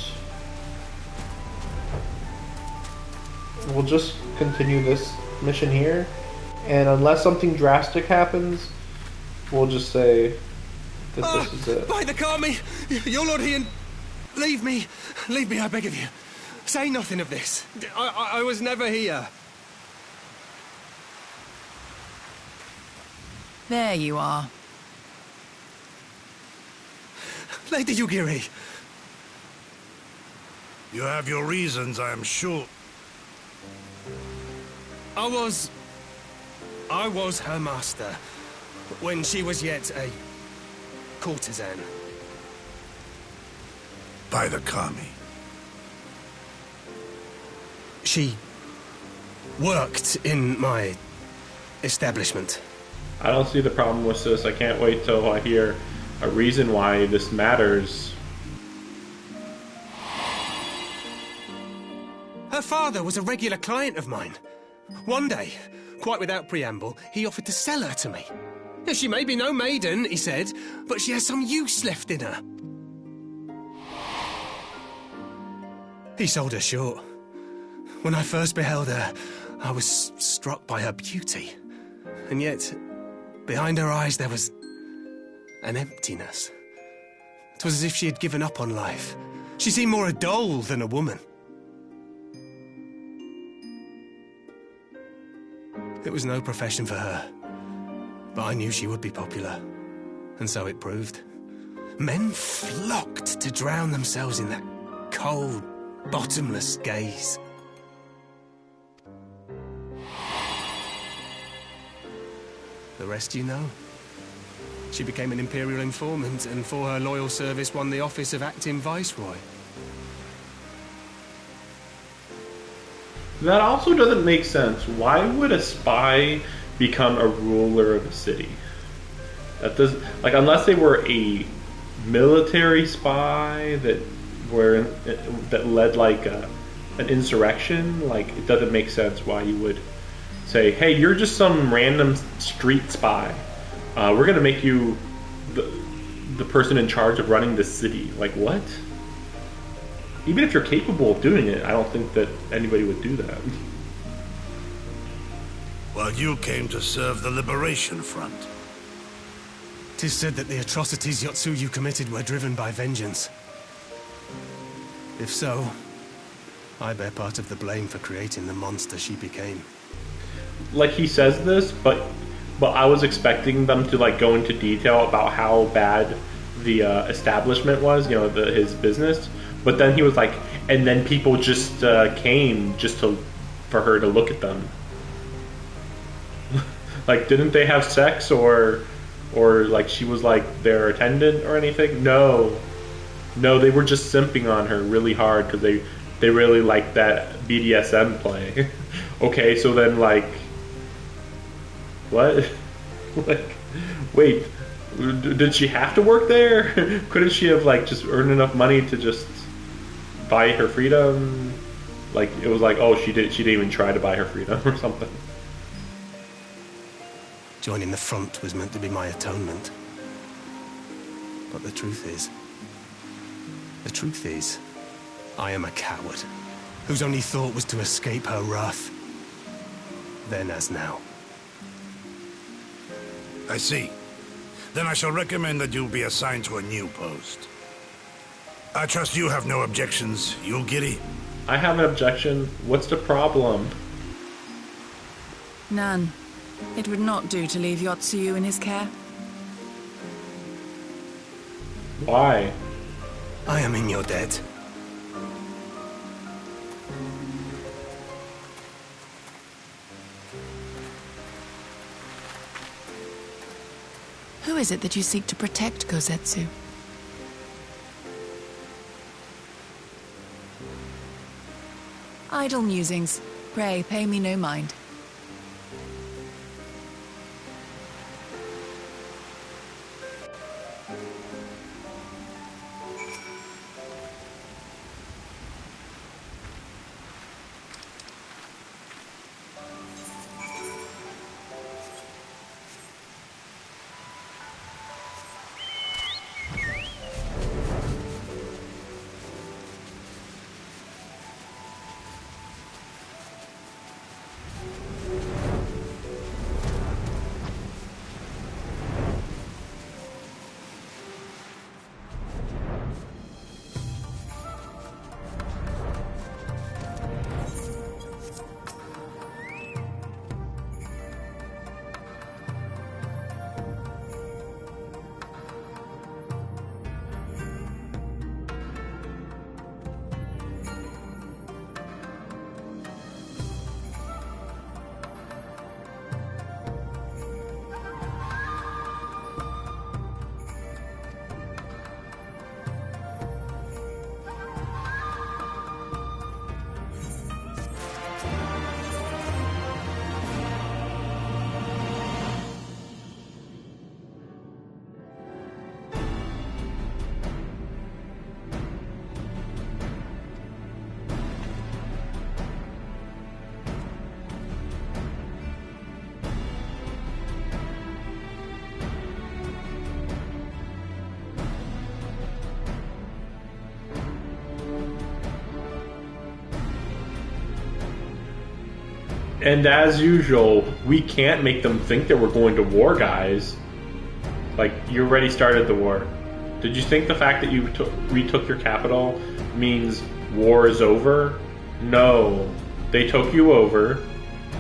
continue this mission here, and unless something drastic happens, we'll just say that this is it. By the Kami! Your Lord Ian, leave me, I beg of you. Say nothing of this. I was never here. There you are. Lady Yugiri. You have your reasons, I am sure. I was her master when she was yet a courtesan. By the Kami. She worked in my establishment. I don't see the problem with this. I can't wait till I hear a reason why this matters. Her father was a regular client of mine. One day, quite without preamble, he offered to sell her to me. She may be no maiden, he said, but she has some use left in her. He sold her short. When I first beheld her, I was struck by her beauty. And yet, behind her eyes there was an emptiness. It was as if she had given up on life. She seemed more a doll than a woman. It was no profession for her, but I knew she would be popular, and so it proved. Men flocked to drown themselves in that cold, bottomless gaze. The rest you know. She became an Imperial informant, and for her loyal service won the office of acting Viceroy. That also doesn't make sense. Why would a spy become a ruler of a city? That does, like, unless they were a military spy that led like an insurrection. Like, it doesn't make sense why you would say, "Hey, you're just some random street spy. We're gonna make you the person in charge of running the city." Like, what? Even if you're capable of doing it, I don't think that anybody would do that. Well, you came to serve the Liberation Front. 'Tis said that the atrocities Yotsuyu committed were driven by vengeance. If so, I bear part of the blame for creating the monster she became. Like, he says this, but I was expecting them to like go into detail about how bad the establishment was, you know, his business. But then he was like, and then people just came just for her to look at them. Like, didn't they have sex or like she was like their attendant or anything? No, they were just simping on her really hard because they really liked that BDSM play. Okay, so then like, what? Like, wait, did she have to work there? Couldn't she have like just earned enough money to just buy her freedom? Like, it was like, oh, she didn't even try to buy her freedom or something. Joining the front was meant to be my atonement. But the truth is, I am a coward, whose only thought was to escape her wrath. Then as now. I see. Then I shall recommend that you be assigned to a new post. I trust you have no objections, Yugiri? I have an objection. What's the problem? None. It would not do to leave Yotsuyu in his care. Why? I am in your debt. is it that you seek to protect Kozetsu? Idle musings. Pray, pay me no mind. And as usual, we can't make them think that we're going to war, guys. Like, you already started the war. Did you think the fact that you retook your capital means war is over? No. They took you over,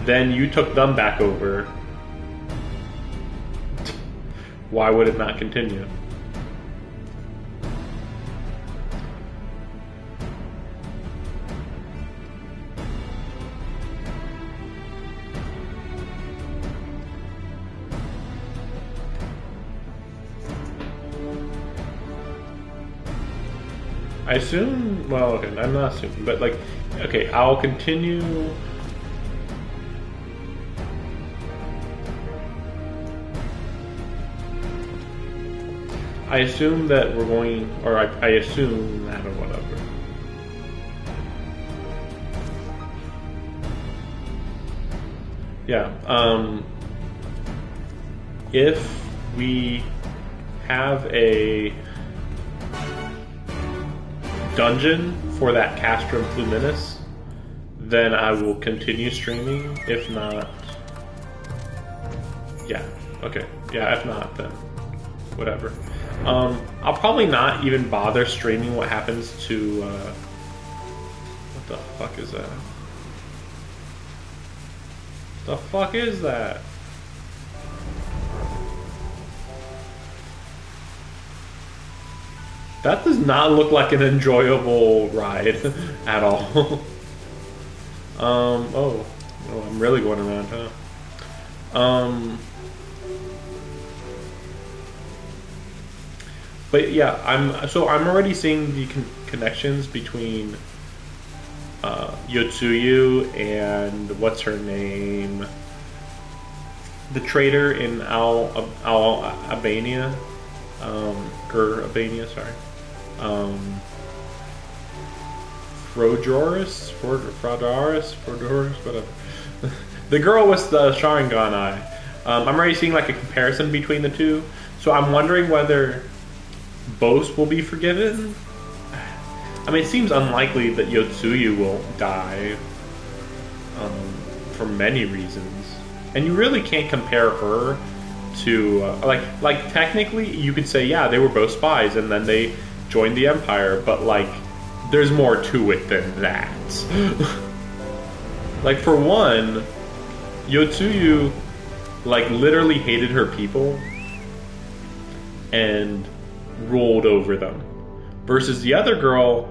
then you took them back over. Why would it not continue? I assume, well, okay, I'm not assuming, but like, okay, I'll continue. I assume that we're going, or I assume that or whatever. Yeah, if we have a dungeon for that Castrum Fluminus, then I will continue streaming. If not, yeah, okay, yeah, if not, then whatever. I'll probably not even bother streaming what happens to, what the fuck is that? The fuck is that? That does not look like an enjoyable ride at all. Oh, I'm really going around, huh? But yeah, I'm already seeing the connections between Yotsuyu and what's her name, the trader in Albania, Albania, sorry. Frodoris, whatever. The girl with the Sharingan eye. I'm already seeing like a comparison between the two, so I'm wondering whether both will be forgiven. I mean, it seems unlikely that Yotsuyu will die for many reasons, and you really can't compare her to like technically you could say, yeah, they were both spies and then they joined the Empire, but like there's more to it than that. Like, for one, Yotsuyu like literally hated her people and ruled over them, versus the other girl,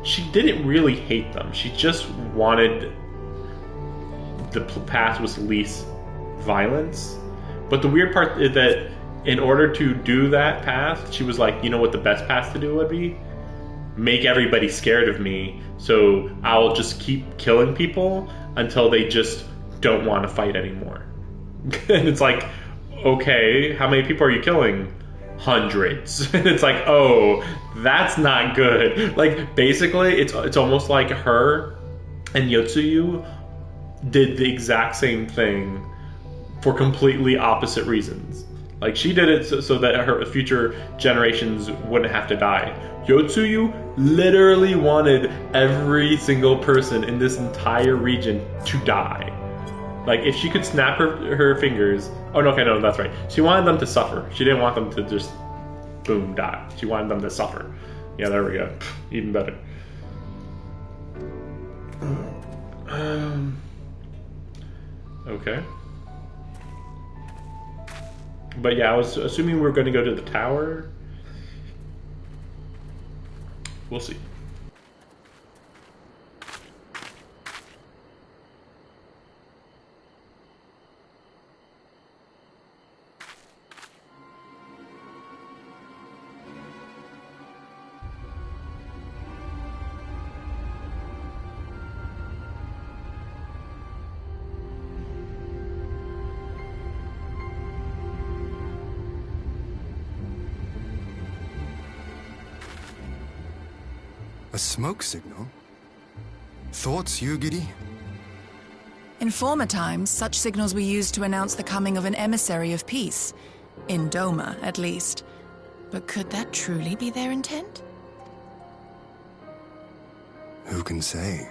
she didn't really hate them, she just wanted the path with least violence, But the weird part is that in order to do that path, she was like, you know what the best path to do would be? Make everybody scared of me, so I'll just keep killing people until they just don't want to fight anymore. And it's like, okay, how many people are you killing? Hundreds. And it's like, oh, that's not good. Like, basically, it's almost like her and Yotsuyu did the exact same thing for completely opposite reasons. Like, she did it so that her future generations wouldn't have to die. Yotsuyu literally wanted every single person in this entire region to die. Like, if she could snap her fingers... Oh, no, okay, no, that's right. She wanted them to suffer. She didn't want them to just, boom, die. She wanted them to suffer. Yeah, there we go. Even better. Okay. But yeah, I was assuming we were going to go to the tower. We'll see. A smoke signal? Thoughts, Yugiri? In former times, such signals were used to announce the coming of an emissary of peace. In Doma, at least. But could that truly be their intent? Who can say?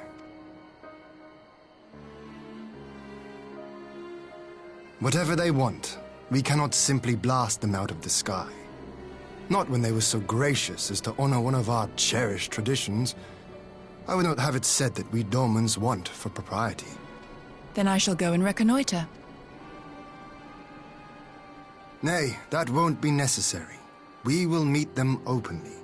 Whatever they want, we cannot simply blast them out of the sky. Not when they were so gracious as to honor one of our cherished traditions. I would not have it said that we Domans want for propriety. Then I shall go and reconnoiter. Nay, that won't be necessary. We will meet them openly.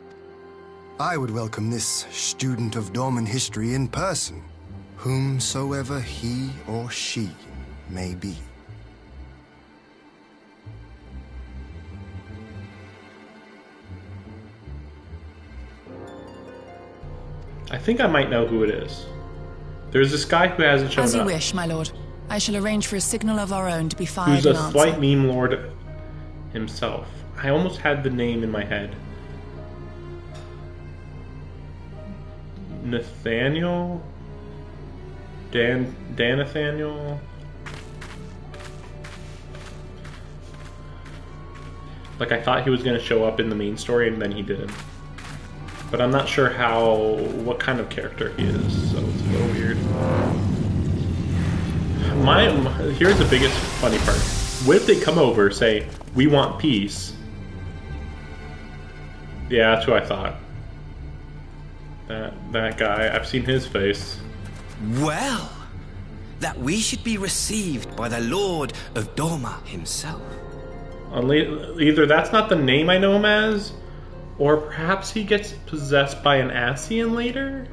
I would welcome this student of Doman history in person, whomsoever he or she may be. I think I might know who it is. There's this guy who hasn't shown up. As you wish, my lord. I shall arrange for a signal of our own to be fired Who's in a answer. slight meme lord himself. I almost had the name in my head. Nathaniel? Dan Nathaniel? Like, I thought he was going to show up in the main story and then he didn't. But I'm not sure what kind of character he is, so it's a little weird. Here's the biggest funny part. What if they come over, say, we want peace? Yeah, that's who I thought. That guy, I've seen his face. Well, that we should be received by the Lord of Doma himself. Either that's not the name I know him as, or perhaps he gets possessed by an Ascian later?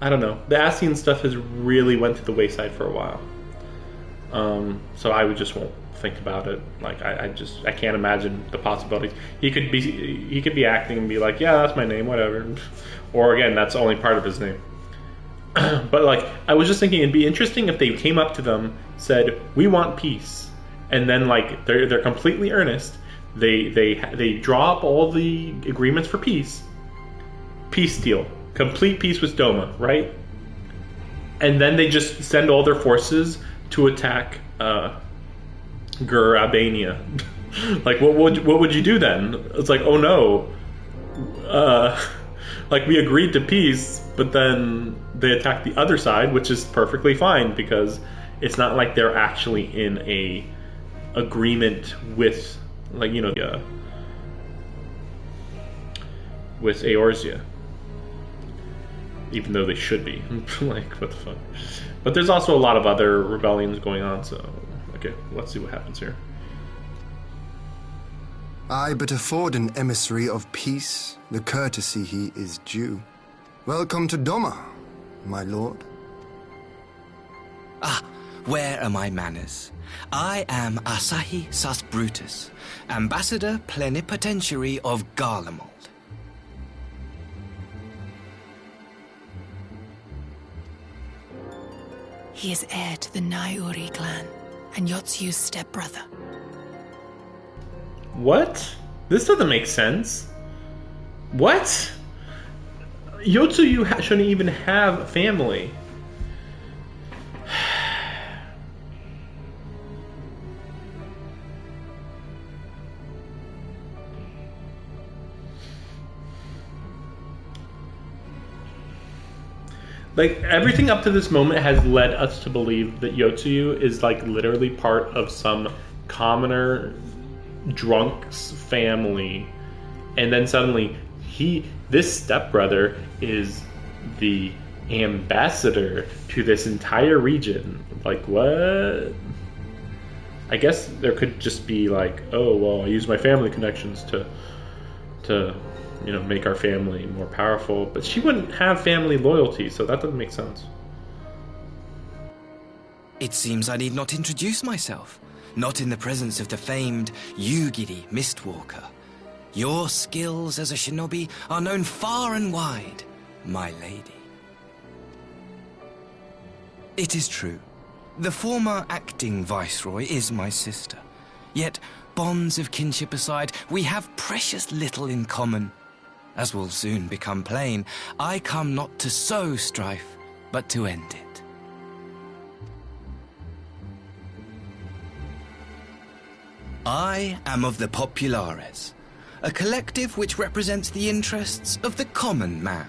I don't know. The Ascian stuff has really went to the wayside for a while. So I just won't think about it. Like, I can't imagine the possibilities. He could be acting and be like, yeah, that's my name, whatever. Or again, that's only part of his name. But like, I was just thinking it'd be interesting if they came up to them, said, we want peace. And then like, they're completely earnest. They draw up all the agreements for peace. Peace deal. Complete peace with Doma, right? And then they just send all their forces to attack Albania. Like, what would you do then? It's like, oh no. Like, we agreed to peace, but then they attack the other side, which is perfectly fine because it's not like they're actually in a agreement with, like, you know, with Eorzea. Even though they should be. Like, what the fuck? But there's also a lot of other rebellions going on, so... Okay, let's see what happens here. I but afford an emissary of peace the courtesy he is due. Welcome to Doma, my lord. Ah, where are my manners? I am Asahi Sus Brutus, Ambassador Plenipotentiary of Garlemald. He is heir to the Naiuri clan, and Yotsu's stepbrother. What? This doesn't make sense. What? Yotsuyu shouldn't even have family. Like, everything up to this moment has led us to believe that Yotsuyu is, like, literally part of some commoner drunk's family. And then suddenly, this stepbrother is the ambassador to this entire region. Like, what? I guess there could just be like, oh, well, I use my family connections to you know, make our family more powerful. But she wouldn't have family loyalty, so that doesn't make sense. It seems I need not introduce myself. Not in the presence of the famed Yugiri Mistwalker. Your skills as a shinobi are known far and wide, my lady. It is true. The former acting viceroy is my sister. Yet, bonds of kinship aside, we have precious little in common. As will soon become plain, I come not to sow strife, but to end it. I am of the Populares, a collective which represents the interests of the common man.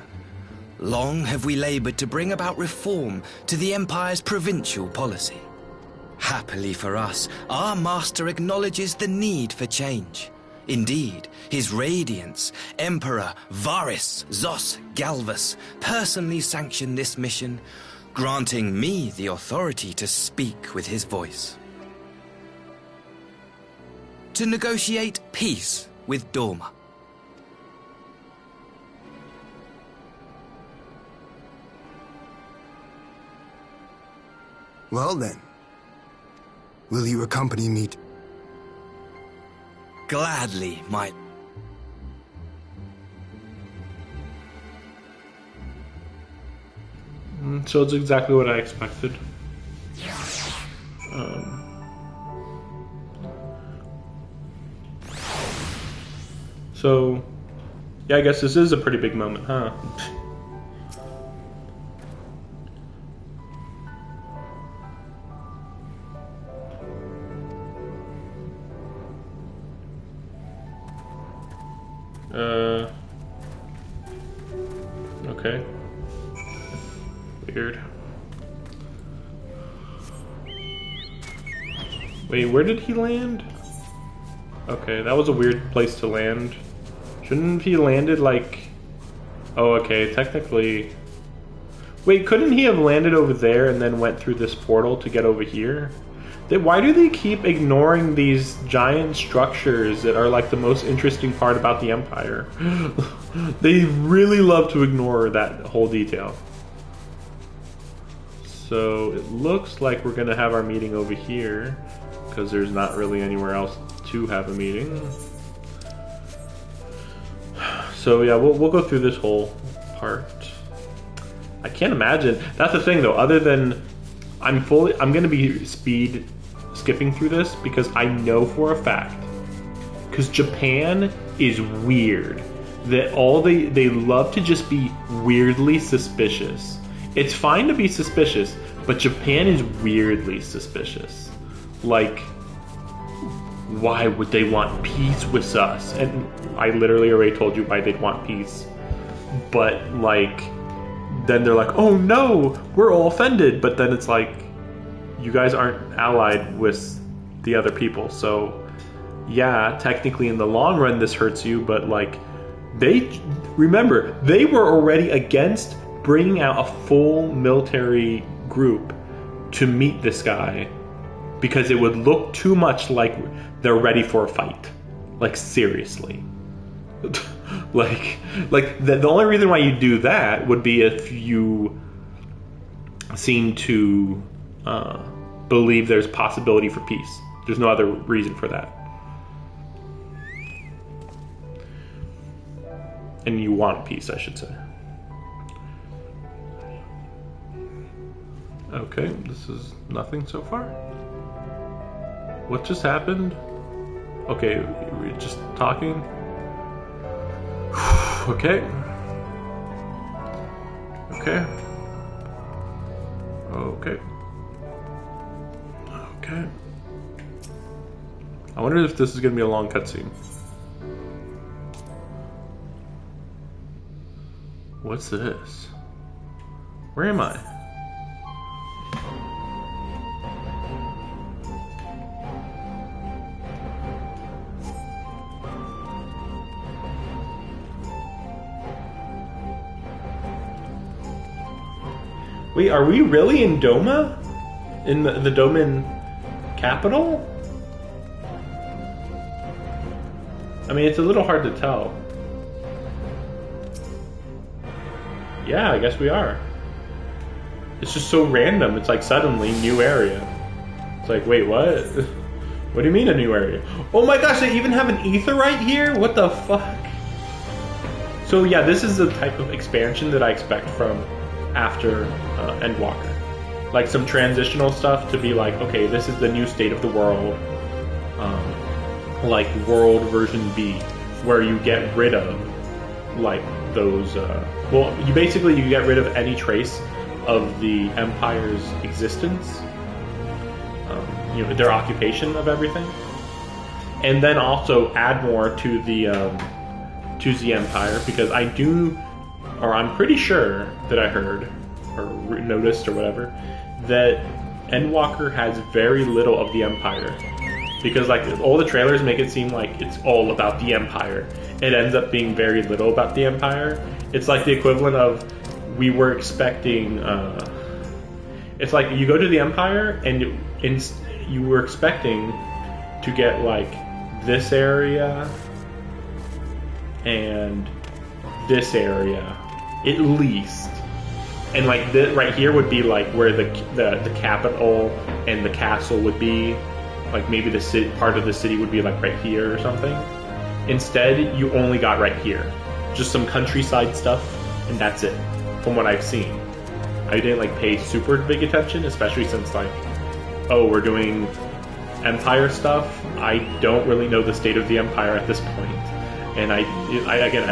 Long have we labored to bring about reform to the Empire's provincial policy. Happily for us, our master acknowledges the need for change. Indeed, His Radiance, Emperor Varys Zos Galvus, personally sanctioned this mission, granting me the authority to speak with his voice. To negotiate peace with Dorma. Well then, will you accompany me to... Gladly, my... So it's exactly what I expected. So, yeah, I guess this is a pretty big moment, huh? Okay. Weird. Wait, where did he land? Okay, that was a weird place to land. Shouldn't he landed like... Oh, okay, technically... Wait, couldn't he have landed over there and then went through this portal to get over here? Why do they keep ignoring these giant structures that are like the most interesting part about the Empire? They really love to ignore that whole detail. So it looks like we're gonna have our meeting over here because there's not really anywhere else to have a meeting. So yeah, we'll go through this whole part. I can't imagine. That's the thing though, other than I'm gonna be speed skipping through this because I know for a fact, because Japan is weird, that they love to just be weirdly suspicious. It's fine to be suspicious, but Japan is weirdly suspicious. Like, why would they want peace with us? And I literally already told you why they'd want peace. But like, then they're like, oh no, we're all offended. But then it's like, you guys aren't allied with the other people. So yeah, technically in the long run this hurts you, but like, remember, they were already against bringing out a full military group to meet this guy because it would look too much like they're ready for a fight. Like, seriously. like the only reason why you do that would be if you seem to believe there's possibility for peace. There's no other reason for that. And you want peace, I should say. Okay, this is nothing so far. What just happened? Okay, we're just talking. Okay. Okay. Okay. Okay. I wonder if this is going to be a long cutscene. What's this? Where am I? Wait, are we really in Doma? In the Doman capital? I mean, it's a little hard to tell. Yeah, I guess we are. It's just so random. It's like suddenly new area. It's like, wait, what? What do you mean a new area? Oh my gosh, they even have an aetheryte here? What the fuck? So yeah, this is the type of expansion that I expect from after Endwalker. Like some transitional stuff to be like, okay, this is the new state of the world. Like World version B, where you get rid of like those well, you get rid of any trace of the Empire's existence, you know, their occupation of everything, and then also add more to the Empire, because I'm pretty sure that I heard or noticed or whatever that Endwalker has very little of the Empire. Because like all the trailers make it seem like it's all about the Empire. It ends up being very little about the Empire. It's like the equivalent of we were expecting. It's like you go to the Empire and you were expecting to get like this area and this area at least, and like right here would be like where the capital and the castle would be. Like maybe the city, part of the city would be like right here or something. Instead, you only got right here. Just some countryside stuff, and that's it, from what I've seen. I didn't like pay super big attention, especially since like, oh, we're doing Empire stuff. I don't really know the state of the Empire at this point. And I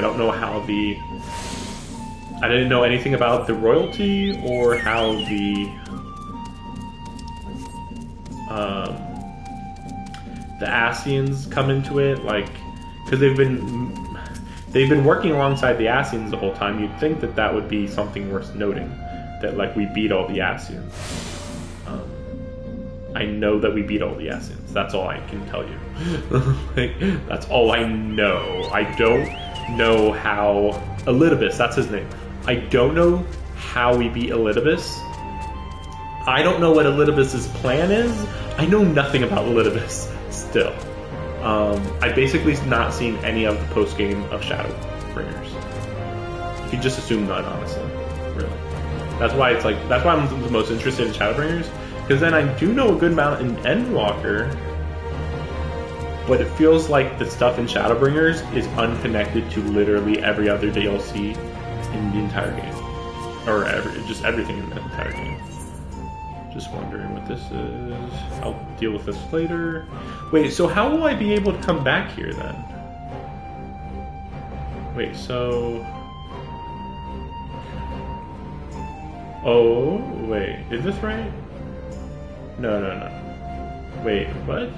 don't know how I didn't know anything about the royalty or how the Ascians come into it, like, because they've been working alongside the Ascians the whole time. You'd think that would be something worth noting, that like we beat all the Ascians. I know that we beat all the Ascians. That's all I can tell you. Like, that's all I know. I don't know how Elidibus. That's his name. I don't know how we beat Elidibus. I don't know what Elidibus's plan is. I know nothing about Elidibus still. I basically not seen any of the post game of Shadowbringers. You can just assume none, honestly. Really. That's why I'm the most interested in Shadowbringers, because then I do know a good amount in Endwalker, but it feels like the stuff in Shadowbringers is unconnected to literally every other DLC in the entire game, or just everything in the entire game. Just wondering what this is. I'll deal with this later. Wait, so how will I be able to come back here then? Wait, so... Oh, wait. Is this right? No. Wait, what?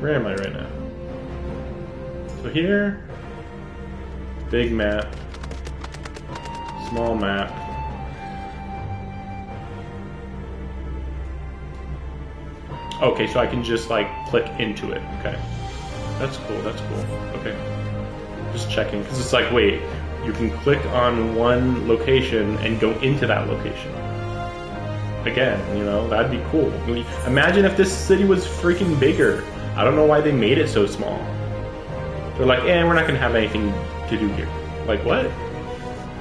Where am I right now? So here... Big map. Small map. Okay, so I can just like click into it. Okay, that's cool. Okay, just checking, because it's like, wait, you can click on one location and go into that location again. You know, that'd be cool. I mean, imagine if this city was freaking bigger. I don't know why they made it so small. They're like, we're not gonna have anything to do here. Like, what?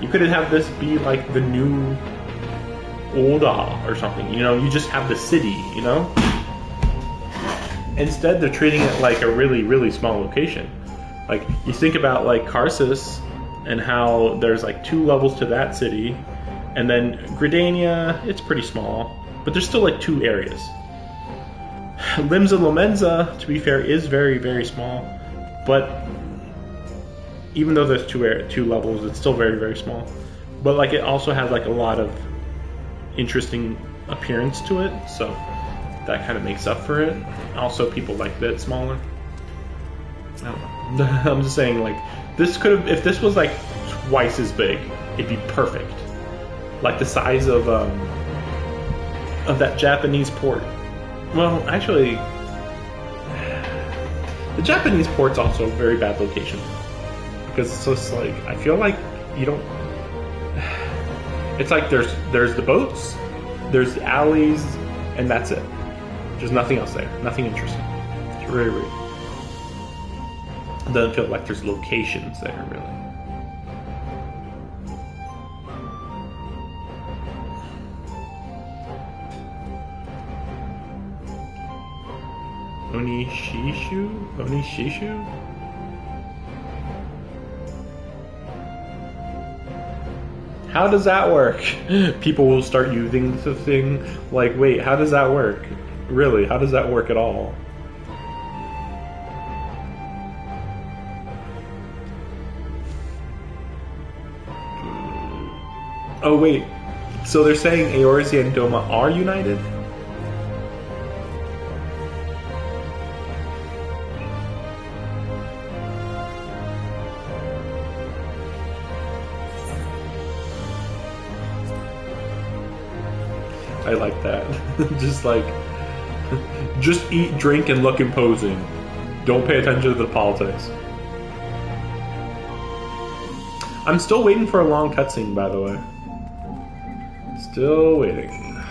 You could have this be like the new Oda or something. You know, you just have the city, you know? Instead, they're treating it like a really, really small location. Like, you think about, like, Karsus and how there's, like, 2 levels to that city. And then Gridania, it's pretty small. But there's still, like, 2 areas. Limsa Lomenza, to be fair, is very, very small. But even though there's 2 levels, it's still very, very small. But, like, it also has, like, a lot of interesting appearance to it. So that kind of makes up for it. Also, people like that it's smaller. I don't know. I'm just saying, like, this could have, if this was like twice as big, it'd be perfect. Like the size of that Japanese port. Well, actually, the Japanese port's also a very bad location because it's just like, I feel like you don't. It's like there's the boats, there's the alleys, and that's it. There's nothing else there. Nothing interesting. It's very weird. It doesn't feel like there's locations there, really. Onishishu? How does that work? People will start using the thing like, wait, how does that work? Really, how does that work at all? Oh wait, so they're saying Eorzea and Doma are united? I like that. just eat, drink, and look imposing. Don't pay attention to the politics. I'm still waiting for a long cutscene, by the way. Still waiting.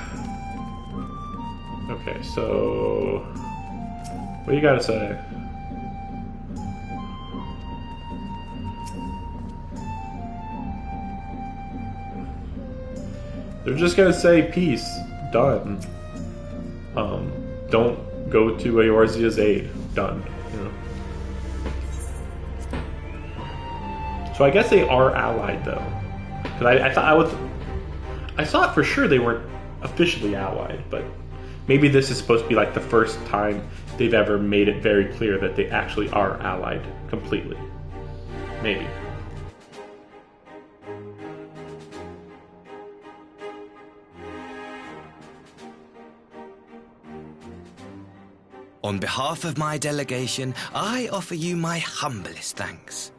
Okay, so what do you gotta say? They're just gonna say peace. Done. Don't go to Eorzea's aid. Done. You know. So I guess they are allied though. Cause I thought for sure they weren't officially allied, but maybe this is supposed to be like the first time they've ever made it very clear that they actually are allied completely. Maybe. On behalf of my delegation, I offer you my humblest thanks.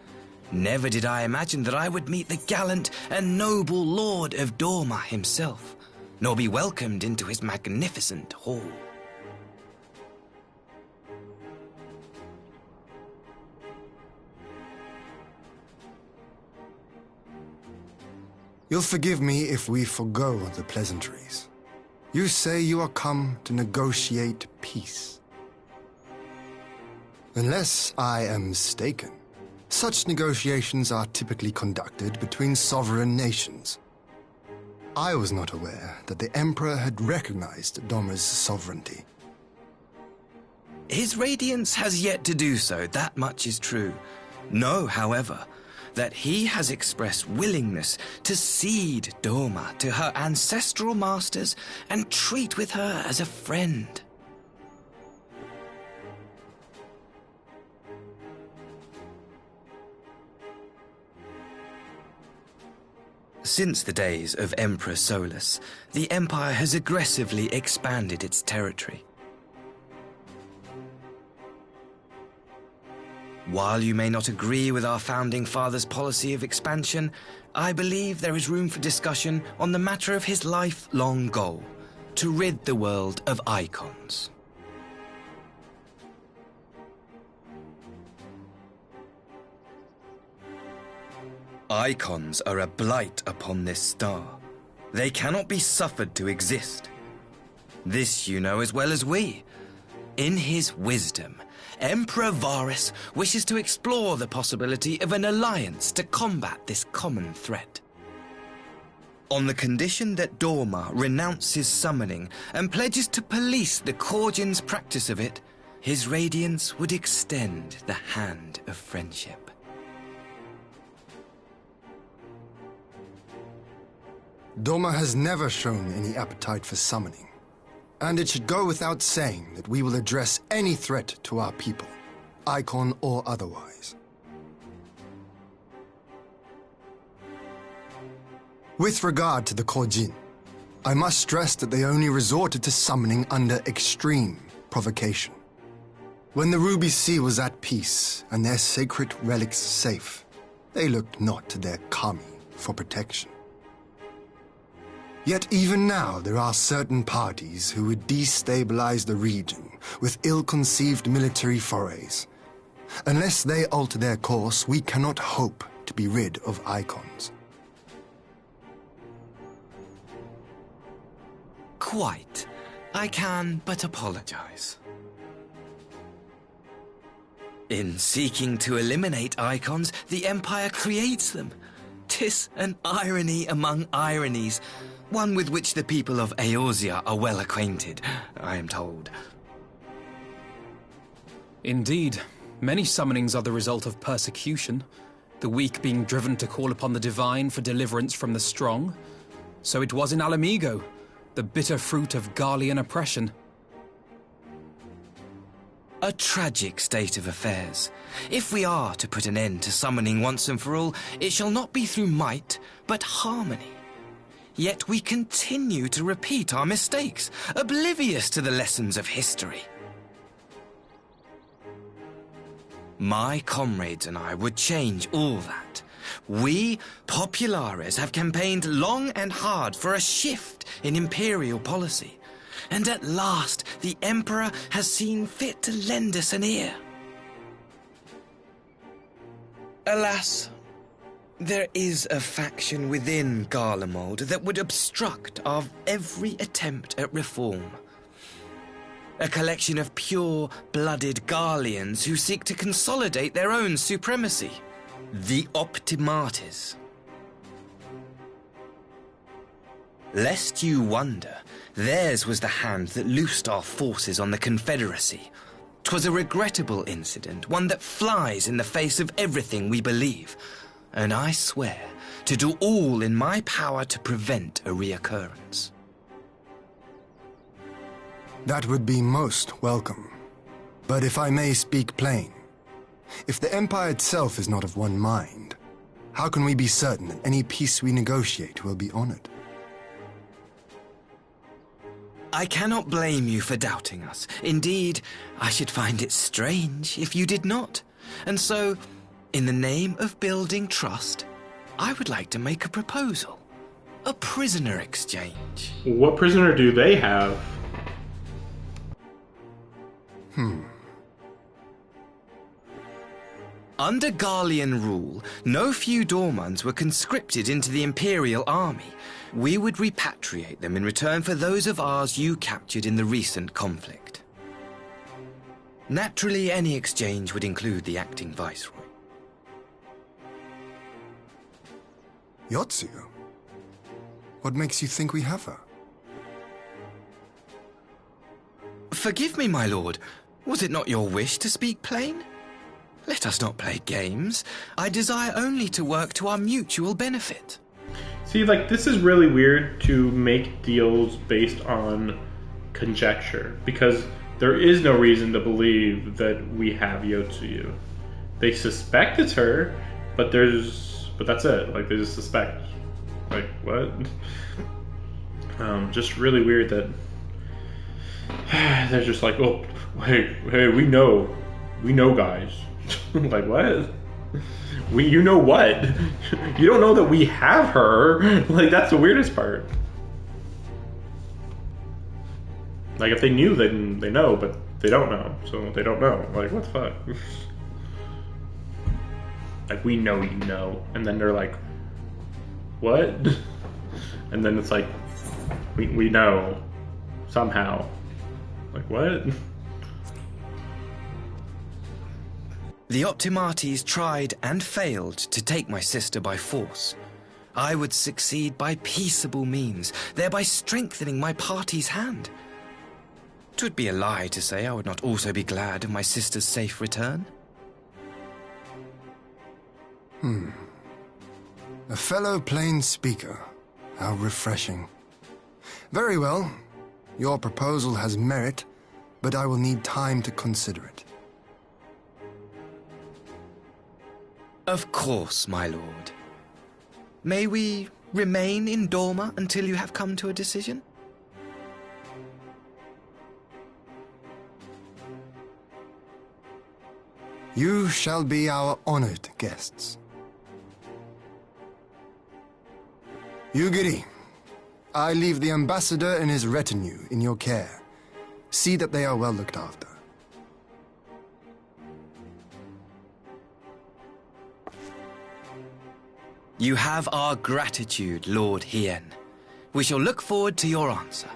Never did I imagine that I would meet the gallant and noble Lord of Dorma himself, nor be welcomed into his magnificent hall. You'll forgive me if we forgo the pleasantries. You say you are come to negotiate peace. Unless I am mistaken, such negotiations are typically conducted between sovereign nations. I was not aware that the Emperor had recognized Doma's sovereignty. His Radiance has yet to do so, that much is true. Know, however, that he has expressed willingness to cede Doma to her ancestral masters and treat with her as a friend. Since the days of Emperor Solus, the Empire has aggressively expanded its territory. While you may not agree with our founding father's policy of expansion, I believe there is room for discussion on the matter of his lifelong goal, to rid the world of icons. Icons are a blight upon this star. They cannot be suffered to exist. This you know as well as we. In his wisdom, Emperor Varus wishes to explore the possibility of an alliance to combat this common threat. on the condition that Dorma renounces summoning and pledges to police the Korjin's practice of it, his radiance would extend the hand of friendship. Dorma has never shown any appetite for summoning, and it should go without saying that we will address any threat to our people, icon or otherwise. With regard to the Korjin, I must stress that they only resorted to summoning under extreme provocation. When the Ruby Sea was at peace and their sacred relics safe, they looked not to their kami for protection. Yet even now there are certain parties who would destabilize the region with ill-conceived military forays. Unless they alter their course, we cannot hope to be rid of icons. Quite. I can but apologize. In seeking to eliminate icons, the Empire creates them. 'Tis an irony among ironies, one with which the people of Eorzea are well acquainted, I am told. Indeed, many summonings are the result of persecution, the weak being driven to call upon the divine for deliverance from the strong. So it was in Alamigo, the bitter fruit of Garlean oppression. A tragic state of affairs. If we are to put an end to summoning once and for all, it shall not be through might, but harmony. Yet we continue to repeat our mistakes, oblivious to the lessons of history. My comrades and I would change all that. We, Populares, have campaigned long and hard for a shift in imperial policy. And at last, the Emperor has seen fit to lend us an ear. Alas, there is a faction within Garlemald that would obstruct our every attempt at reform. A collection of pure-blooded Garleans who seek to consolidate their own supremacy. The Optimates. Lest you wonder, theirs was the hand that loosed our forces on the Confederacy. 'Twas a regrettable incident, one that flies in the face of everything we believe, and I swear to do all in my power to prevent a reoccurrence. That would be most welcome. But if I may speak plain, if the Empire itself is not of one mind, how can we be certain that any peace we negotiate will be honored? I cannot blame you for doubting us. Indeed, I should find it strange if you did not. And so, in the name of building trust, I would like to make a proposal. A prisoner exchange. What prisoner do they have? Under Garlean rule, no few Dormans were conscripted into the Imperial Army. We would repatriate them in return for those of ours you captured in the recent conflict. Naturally, any exchange would include the acting Viceroy. Yotsuyo? What makes you think we have her? Forgive me, my lord. Was it not your wish to speak plain? Let us not play games. I desire only to work to our mutual benefit. See, like, this is really weird to make deals based on conjecture, because there is no reason to believe that we have Yotsuyu. They suspect it's her, but that's it. Like, they just suspect. Like, what? Just really weird that they're just like, oh, hey, we know, guys. Like, what? You know what? You don't know that we have her. Like, that's the weirdest part. Like, if they knew, then they know, but they don't know, so they don't know. Like, what the fuck? Like, we know you know, and then they're like, what? And then it's like, we know somehow. Like, what? The Optimates tried and failed to take my sister by force. I would succeed by peaceable means, thereby strengthening my party's hand. 'Twould be a lie to say I would not also be glad of my sister's safe return. A fellow plain speaker. How refreshing. Very well. Your proposal has merit, but I will need time to consider it. Of course, my lord. May we remain in Dorma until you have come to a decision? You shall be our honored guests. Ugiri, I leave the ambassador and his retinue in your care. See that they are well looked after. You have our gratitude, Lord Hien. We shall look forward to your answer.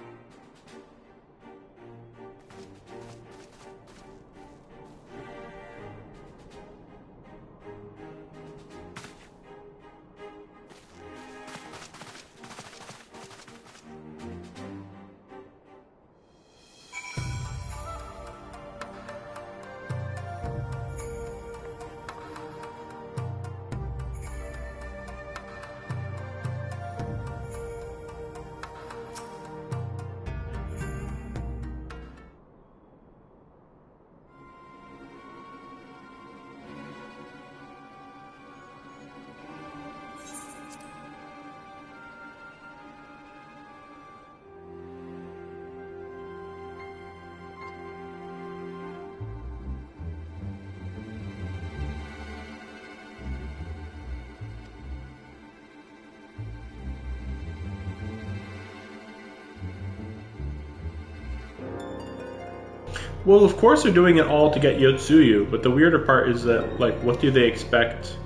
Well, of course they're doing it all to get Yotsuyu, but the weirder part is that, like, what do they expect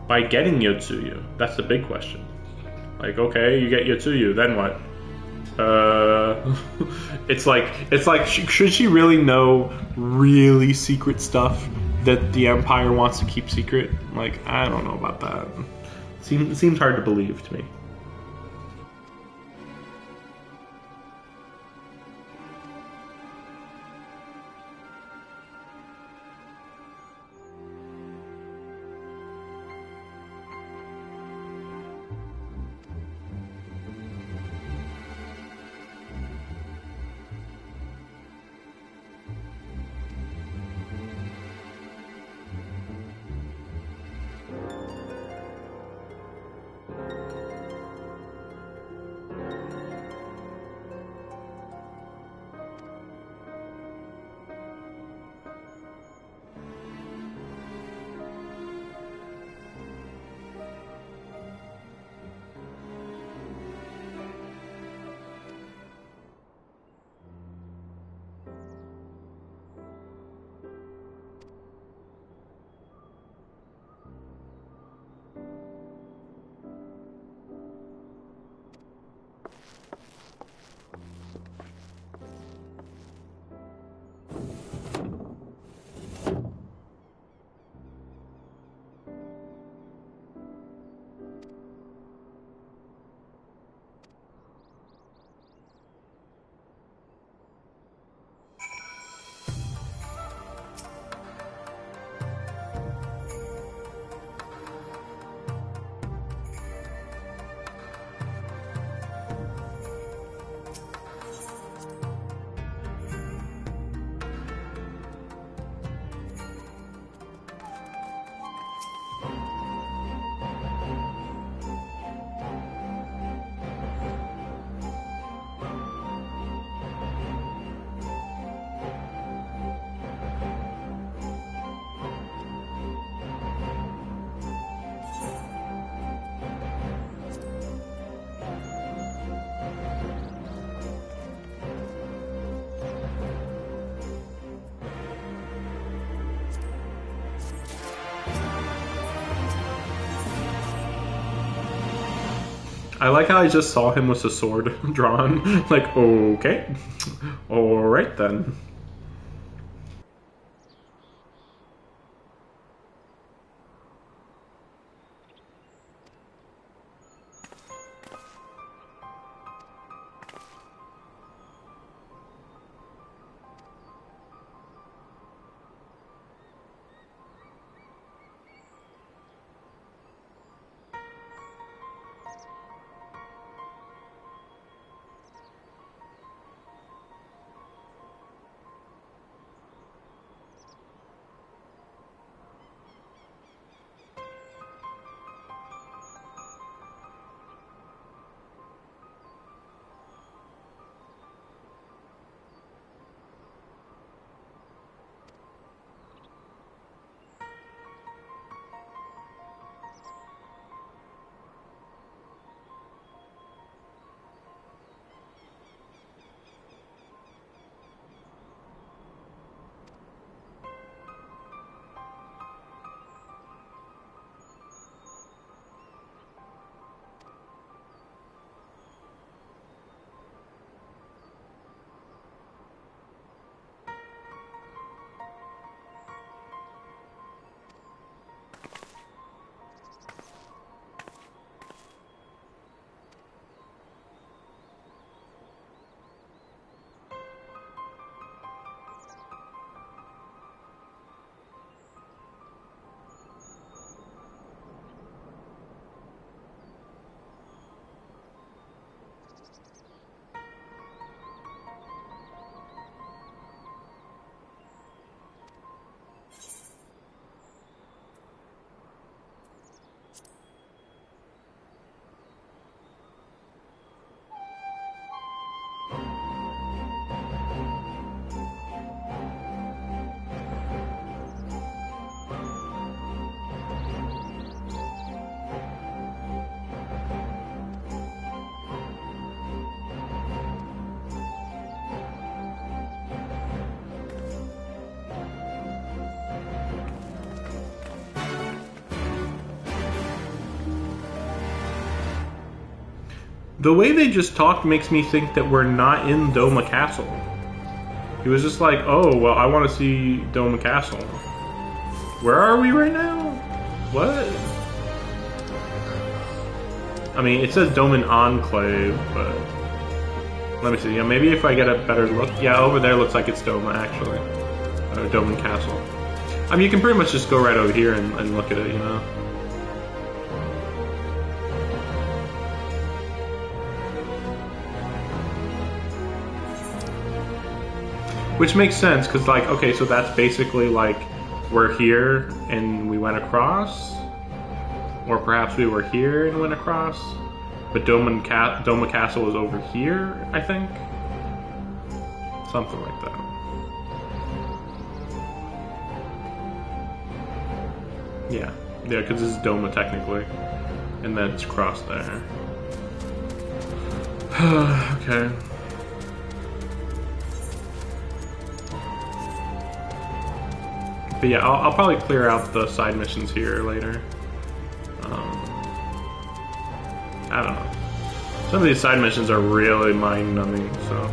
by getting Yotsuyu? That's the big question. Like, okay, you get Yotsuyu, then what? It's like, should she really know really secret stuff that the Empire wants to keep secret? Like, I don't know about that. It seems hard to believe to me. I like how I just saw him with a sword drawn. Like, okay. Alright then. The way they just talked makes me think that we're not in Doma Castle. He was just like, oh, well, I want to see Doma Castle. Where are we right now? What? I mean, it says Doman Enclave, but... Let me see. Yeah, maybe if I get a better look. Yeah, over there looks like it's Doma, actually. Doman Castle. I mean, you can pretty much just go right over here and look at it, you know? Which makes sense, because, like, okay, so that's basically, like, we're here and we went across? Or perhaps we were here and went across? But Doma Castle is over here, I think? Something like that. Yeah, because this is Doma, technically. And then it's crossed there. Okay. But yeah, I'll probably clear out the side missions here later. I don't know. Some of these side missions are really mind-numbing, so...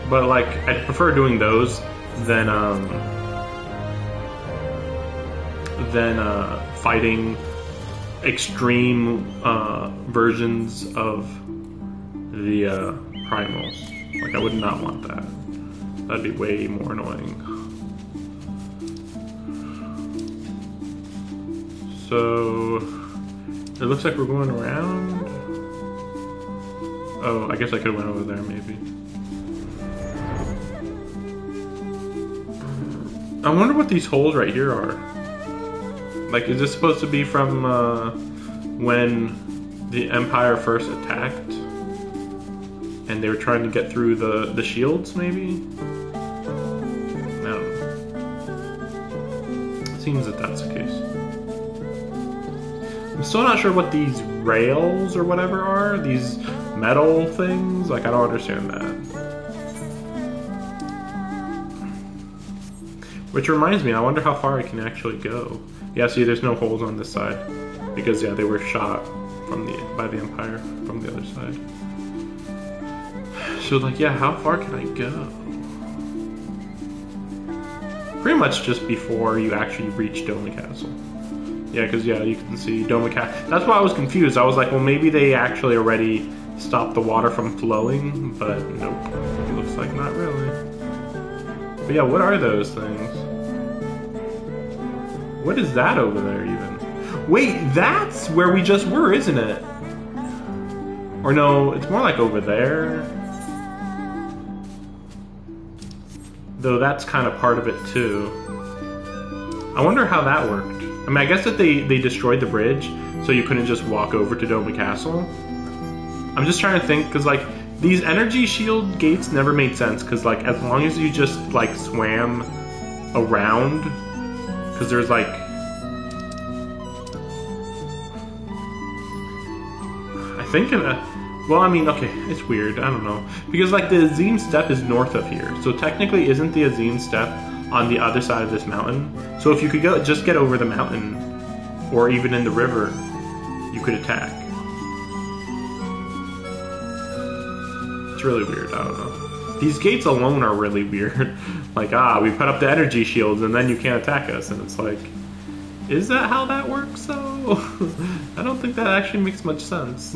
But, like, I prefer doing those than fighting extreme versions of the primals. Like, I would not want that. That'd be way more annoying. So, it looks like we're going around. Oh, I guess I could have went over there, maybe. I wonder what these holes right here are. Like, is this supposed to be from when the Empire first attacked? And they were trying to get through the shields, maybe? I don't know. It seems that that's the case. I'm still not sure what these rails or whatever are. These metal things. Like, I don't understand that. Which reminds me, I wonder how far I can actually go. Yeah, see, there's no holes on this side. Because, yeah, they were shot by the Empire from the other side. So, like, yeah, how far can I go? Pretty much just before you actually reach Doma Castle. Yeah, because, yeah, you can see Doma Castle. That's why I was confused. I was like, well, maybe they actually already stopped the water from flowing, but nope. It looks like not really. But yeah, what are those things? What is that over there, even? Wait, that's where we just were, isn't it? Or no, it's more like over there. Though that's kind of part of it, too. I wonder how that worked. I mean, I guess that they destroyed the bridge, so you couldn't just walk over to Doma Castle. I'm just trying to think, because, like, these energy shield gates never made sense, because, like, as long as you just, like, swam around, because there's, like... I think... well, I mean, okay, it's weird, I don't know. Because, like, the Azim Steppe is north of here, so technically isn't the Azim Steppe on the other side of this mountain? So if you could just get over the mountain, or even in the river, you could attack. It's really weird, I don't know. These gates alone are really weird. Like, we put up the energy shields and then you can't attack us, and it's like, is that how that works, though? I don't think that actually makes much sense.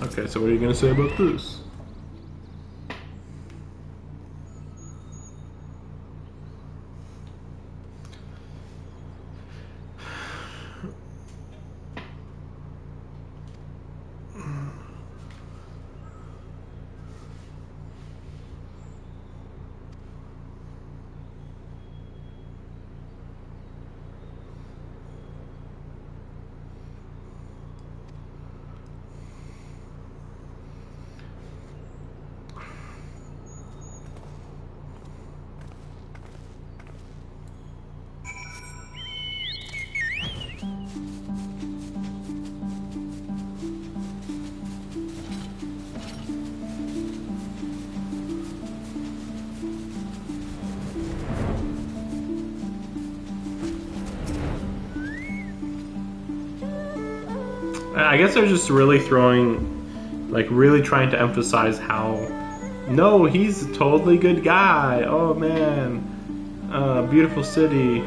Okay, so what are you going to say about this? I guess they're just really really trying to emphasize how, no, he's a totally good guy. Oh man, beautiful city.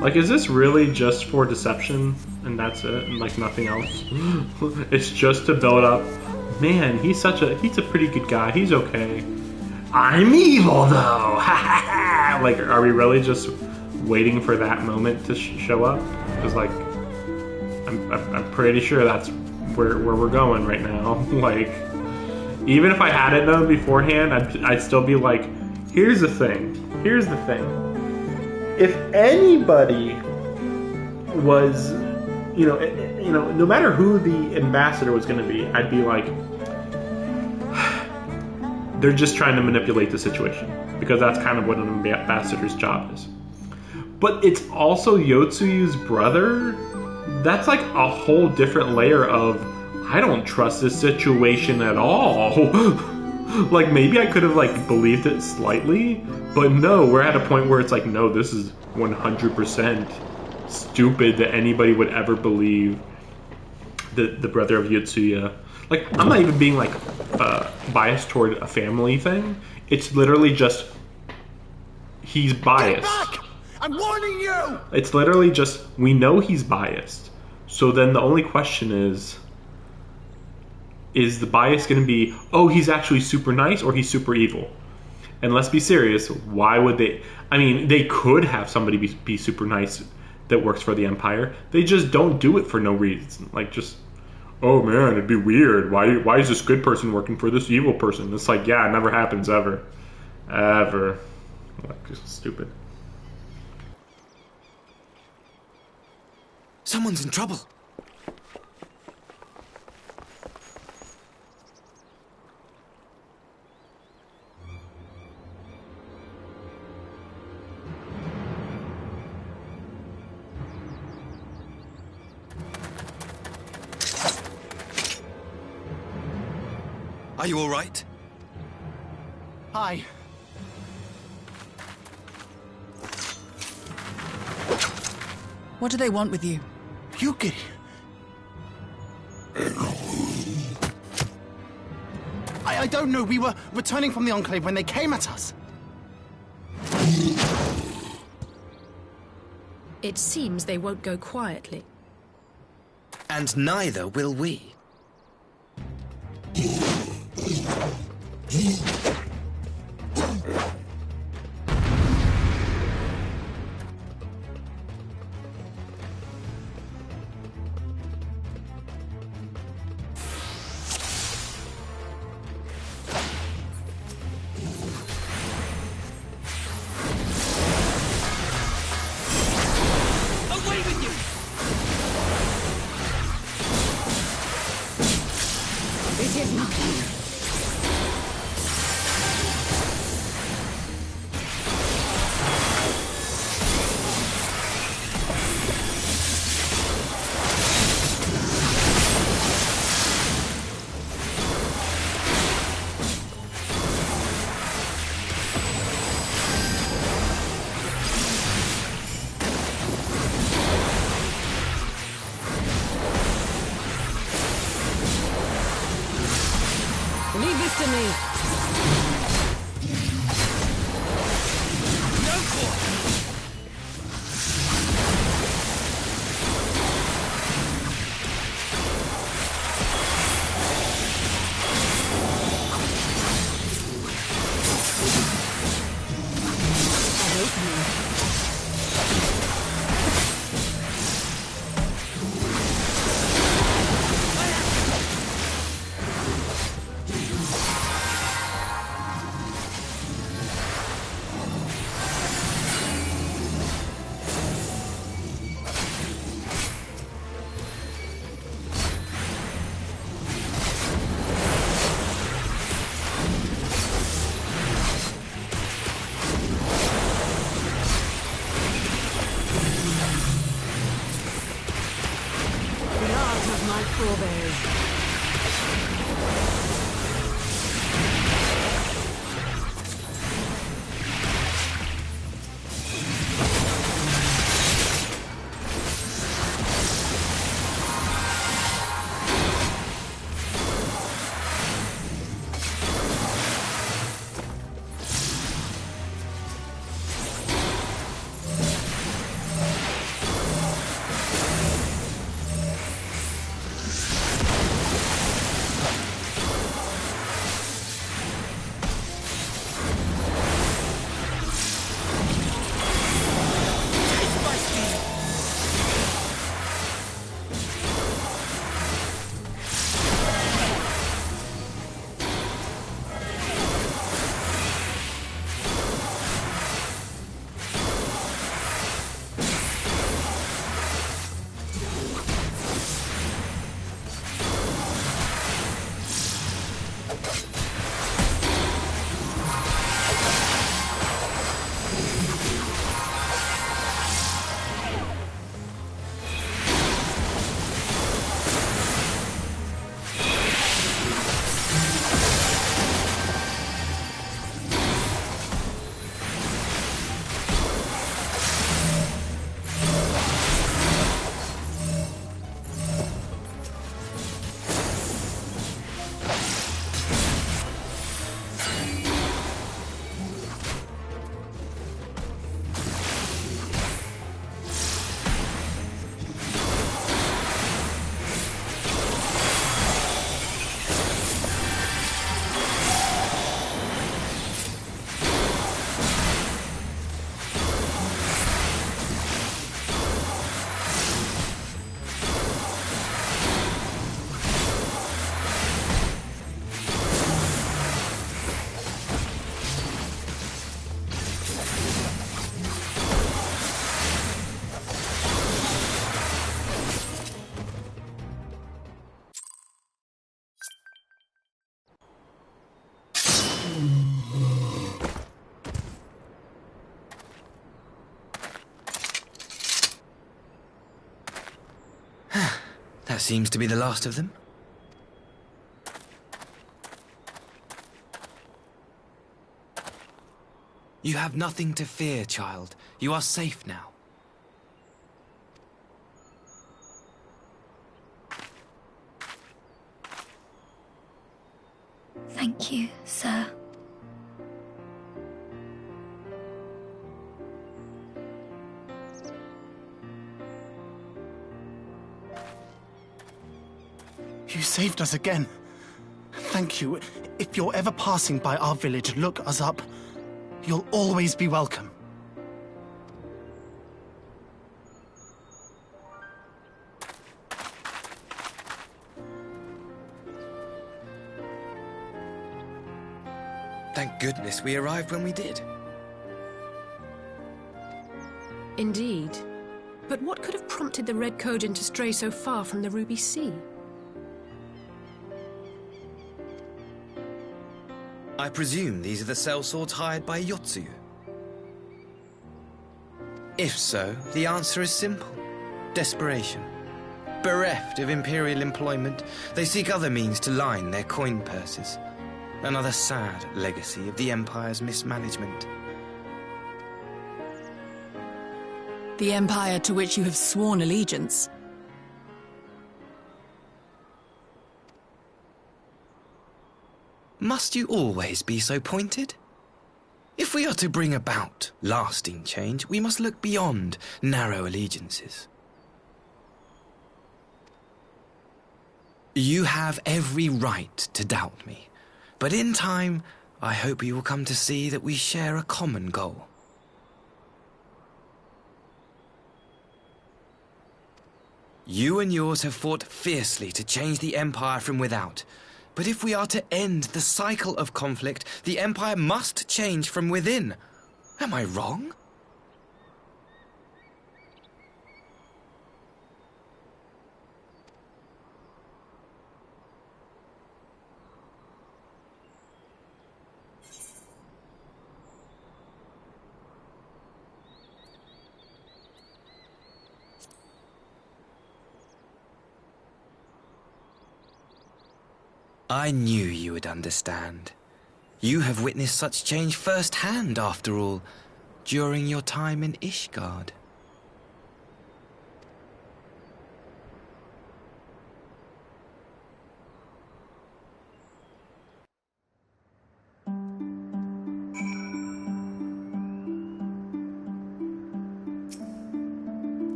Like, is this really just for deception, and that's it, and like nothing else? It's just to build up, man, he's a pretty good guy, he's okay. I'm evil though, like, are we really just waiting for that moment to show up? Because like, I'm pretty sure that's where we're going right now. Like, even if I hadn't known beforehand, I'd still be like, here's the thing. If anybody was, no matter who the ambassador was going to be, I'd be like, they're just trying to manipulate the situation, because that's kind of what an ambassador's job is. But it's also Yotsuyu's brother. That's like a whole different layer of, I don't trust this situation at all. Like, maybe I could have like believed it slightly, but no, we're at a point where it's like, no, this is 100% stupid that anybody would ever believe the brother of Yotsuya. Like, I'm not even being like biased toward a family thing. It's literally just, he's biased. Get back! I'm warning you! It's literally just, we know he's biased. So then the only question is the bias going to be, oh, he's actually super nice or he's super evil? And let's be serious, why would they? I mean, they could have somebody be super nice that works for the Empire. They just don't do it for no reason. Like, just, oh man, it'd be weird. Why is this good person working for this evil person? It's like, yeah, it never happens ever. Ever. Like, just stupid. Someone's in trouble. Are you all right? Hi. What do they want with you? Yuki. I don't know. We were returning from the Enclave when they came at us. It seems they won't go quietly. And neither will we. Leave this to me. of my forebears. That seems to be the last of them. You have nothing to fear, child. You are safe now. Thank you, sir. You saved us again. Thank you. If you're ever passing by our village, look us up. You'll always be welcome. Thank goodness we arrived when we did. Indeed. But what could have prompted the Red Kojin to stray so far from the Ruby Sea? I presume these are the sellswords hired by Yotsuyu. If so, the answer is simple. Desperation. Bereft of imperial employment, they seek other means to line their coin purses. Another sad legacy of the Empire's mismanagement. The Empire to which you have sworn allegiance. Must you always be so pointed? If we are to bring about lasting change, we must look beyond narrow allegiances. You have every right to doubt me, but in time, I hope you will come to see that we share a common goal. You and yours have fought fiercely to change the Empire from without. But if we are to end the cycle of conflict, the Empire must change from within. Am I wrong? I knew you would understand. You have witnessed such change firsthand, after all, during your time in Ishgard.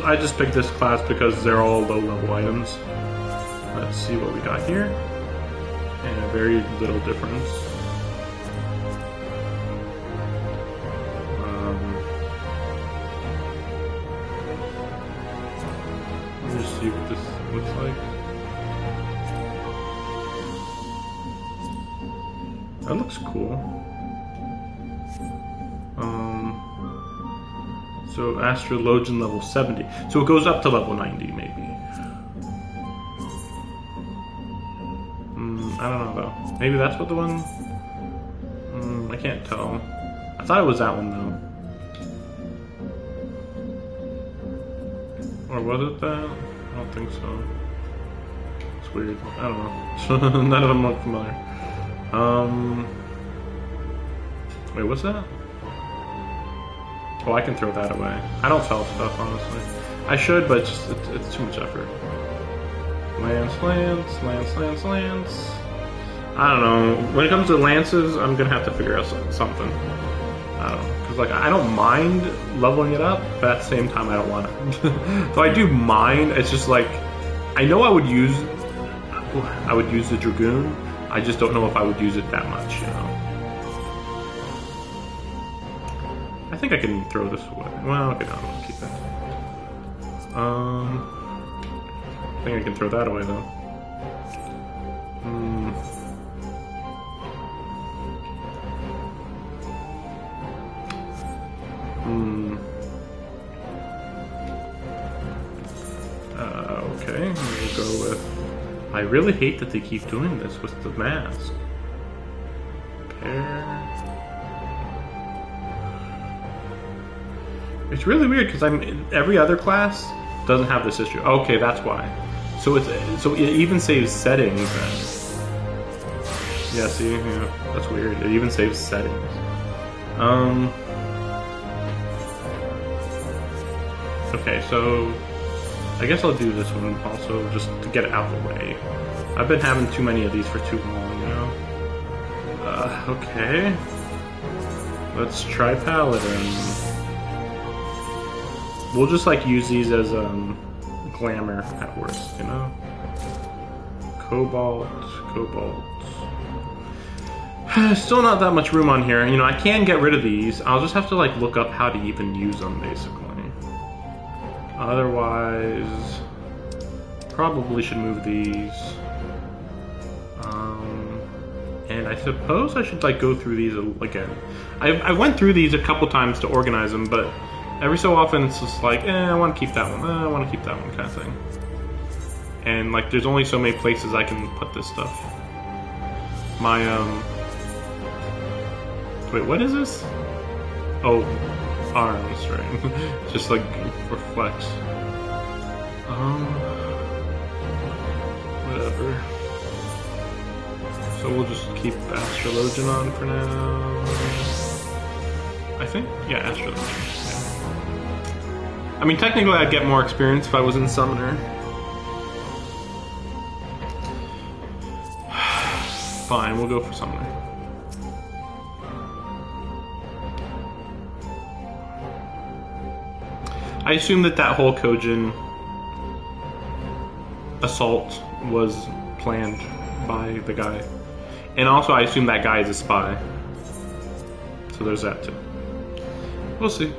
I just picked this class because they're all low level items. Let's see what we got here. And very little difference. Let me just see what this looks like. That looks cool. So Astrologian level 70. So it goes up to level 90 maybe. I don't know though. Maybe that's what the one... I can't tell. I thought it was that one though. Or was it that? I don't think so. It's weird. I don't know. None of them look familiar. Wait, what's that? Oh, I can throw that away. I don't sell stuff, honestly. I should, but it's too much effort. Lance. I don't know. When it comes to lances, I'm gonna have to figure out something. I don't know. Because, like, I don't mind leveling it up, but at the same time, I don't want it. So I do mind. It's just like, I know I would use the Dragoon. I just don't know if I would use it that much, you know? I think I can throw this away. Well, okay, no, I'm gonna keep it. I think I can throw that away, though. Okay, we'll go with... I really hate that they keep doing this with the mask. Pair... It's really weird because every other class doesn't have this issue. Okay, that's why. So it even saves settings then. Yeah, see, yeah, that's weird. It even saves settings. Okay, so I guess I'll do this one also just to get it out of the way. I've been having too many of these for too long, you know. Okay. Let's try Paladin. We'll just like use these as glamour at worst, you know. Cobalt. Still not that much room on here. You know, I can get rid of these. I'll just have to like look up how to even use them, basically. Otherwise, probably should move these. And I suppose I should like go through these again. I went through these a couple times to organize them, but every so often it's just like, I want to keep that one. I want to keep that one, kind of thing. And like, there's only so many places I can put this stuff. My wait, what is this? Oh, arms, right? Just like reflects. Whatever. So we'll just keep Astrologian on for now. I think, yeah, Astrologian. Yeah. I mean, technically, I'd get more experience if I was in Summoner. Fine, we'll go for Summoner. I assume that whole Kojin assault was planned by the guy. And also, I assume that guy is a spy. So there's that too. We'll see.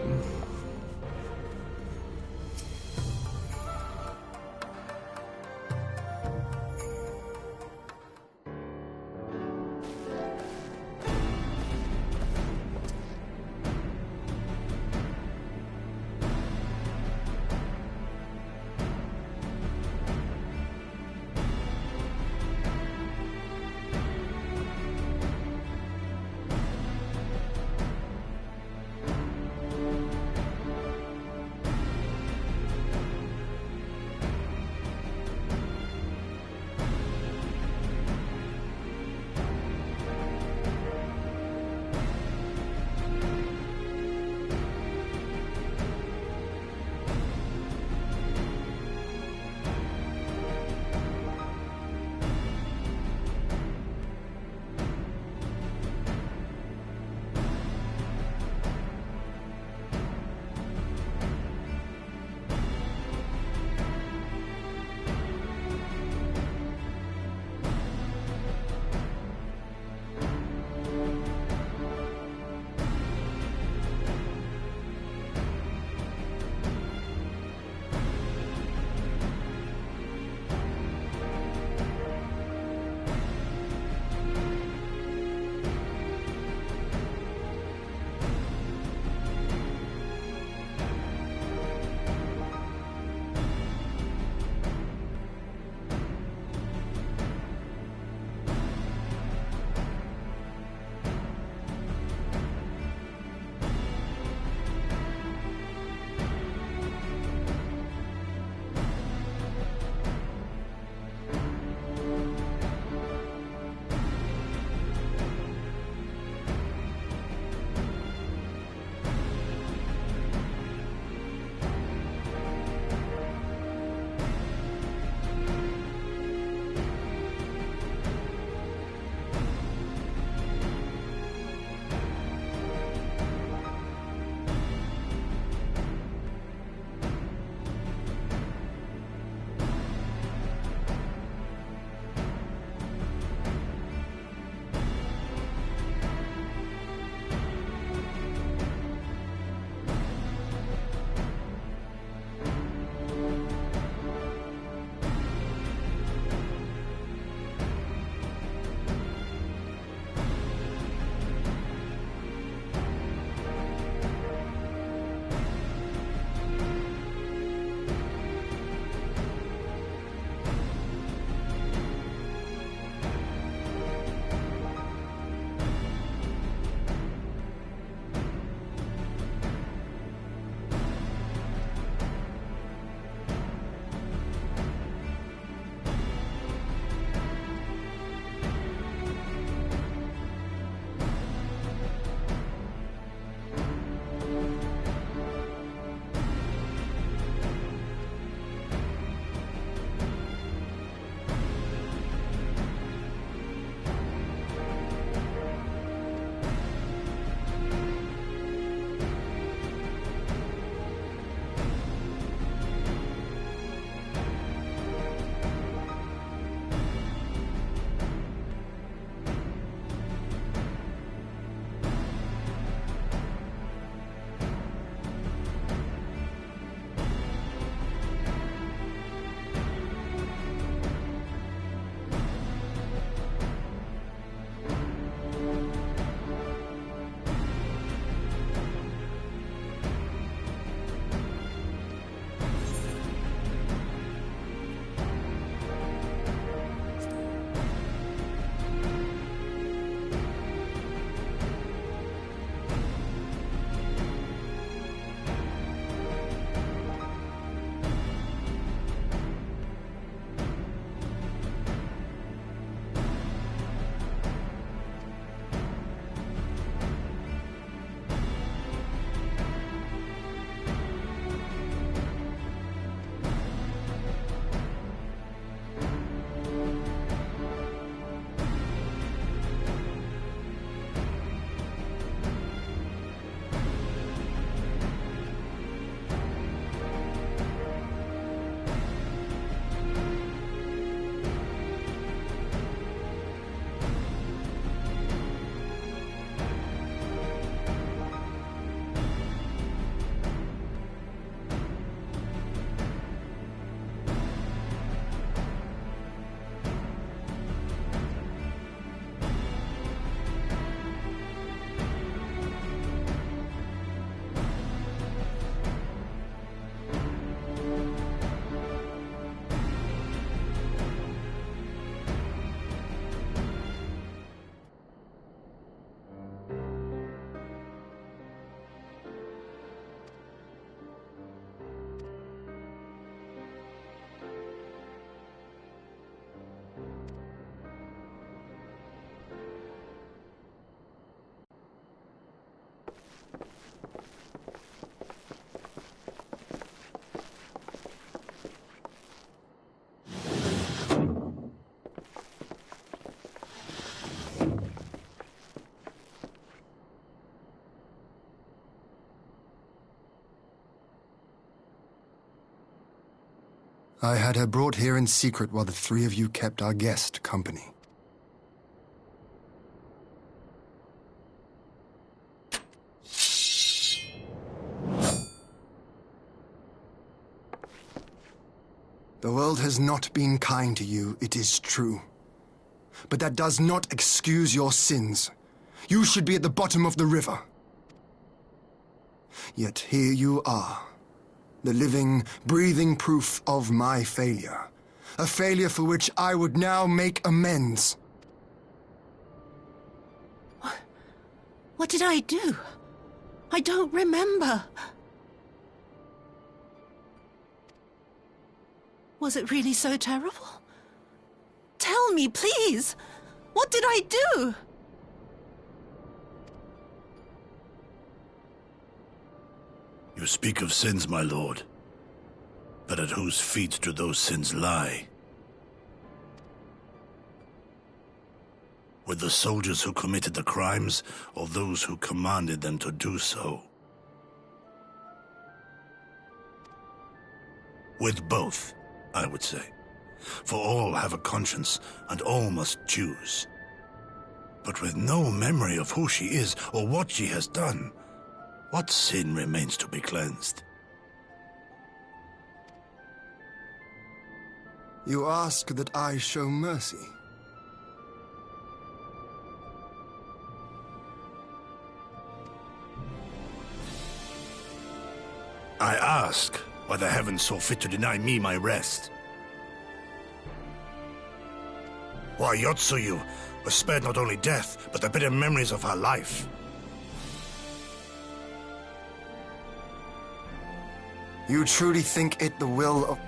I had her brought here in secret while the three of you kept our guest company. The world has not been kind to you, it is true. But that does not excuse your sins. You should be at the bottom of the river. Yet here you are, the living, breathing proof of my failure. A failure for which I would now make amends. What did I do? I don't remember. Was it really so terrible? Tell me, please! What did I do? You speak of sins, my lord. But at whose feet do those sins lie? With the soldiers who committed the crimes, or those who commanded them to do so? With both, I would say. For all have a conscience, and all must choose. But with no memory of who she is, or what she has done, what sin remains to be cleansed? You ask that I show mercy. I ask why the heavens saw fit to deny me my rest. Why Yotsuyu was spared not only death, but the bitter memories of her life. You truly think it the will of...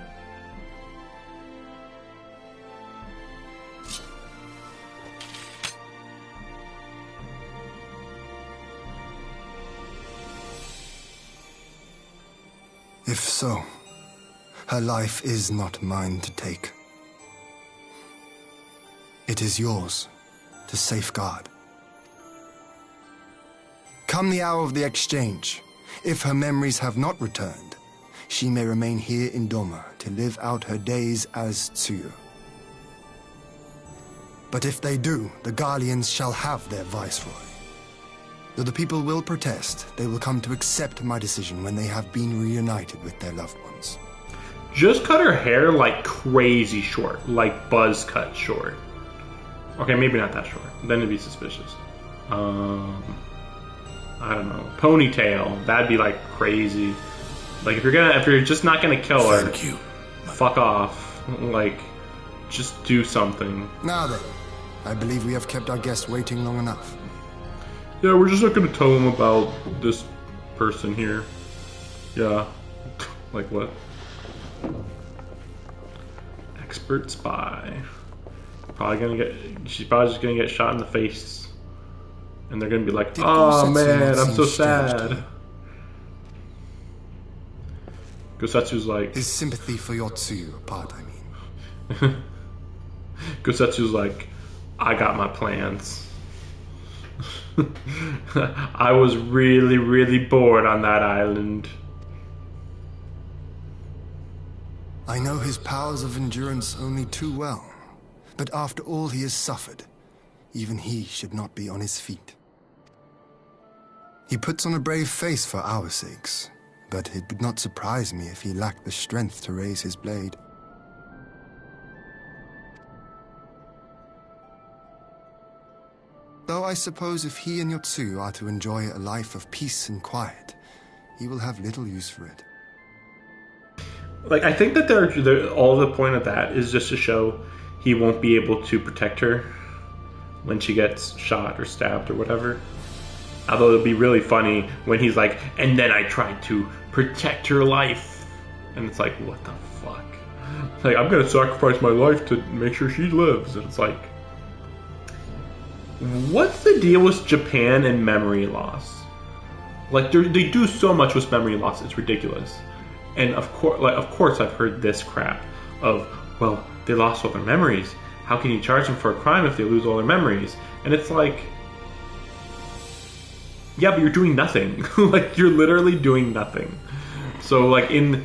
If so, her life is not mine to take. It is yours to safeguard. Come the hour of the exchange, if her memories have not returned, she may remain here in Doma to live out her days as Tsuyu. But if they do, the Garleans shall have their viceroy. Though the people will protest, they will come to accept my decision when they have been reunited with their loved ones. Just cut her hair like crazy short, like buzz cut short. Okay, maybe not that short. Then it'd be suspicious. I don't know. Ponytail. That'd be like crazy. Like if you're just not gonna kill her, Thank you. Fuck off. Like, just do something. Now then, I believe we have kept our guest waiting long enough. Yeah, we're just not gonna tell him about this person here. Yeah. Like what? Expert spy. She's probably just gonna get shot in the face. And they're gonna be like, oh man, I'm so sad. Gosetsu's like... His sympathy for Yotsuyu apart, I mean. Gosetsu's like, I got my plans. I was really, really bored on that island. I know his powers of endurance only too well. But after all he has suffered, even he should not be on his feet. He puts on a brave face for our sakes, but it would not surprise me if he lacked the strength to raise his blade. Though I suppose if he and Yotsuyu are to enjoy a life of peace and quiet, he will have little use for it. Like, I think that all the point of that is just to show he won't be able to protect her when she gets shot or stabbed or whatever. Although it'll be really funny when he's like, and then I tried to protect her life. And it's like, what the fuck? Like, I'm gonna sacrifice my life to make sure she lives. And it's like, what's the deal with Japan and memory loss? Like, they do so much with memory loss, it's ridiculous. And of course I've heard this crap of, well, they lost all their memories. How can you charge them for a crime if they lose all their memories? And it's like, yeah, but you're doing nothing. Like, you're literally doing nothing. So, like, in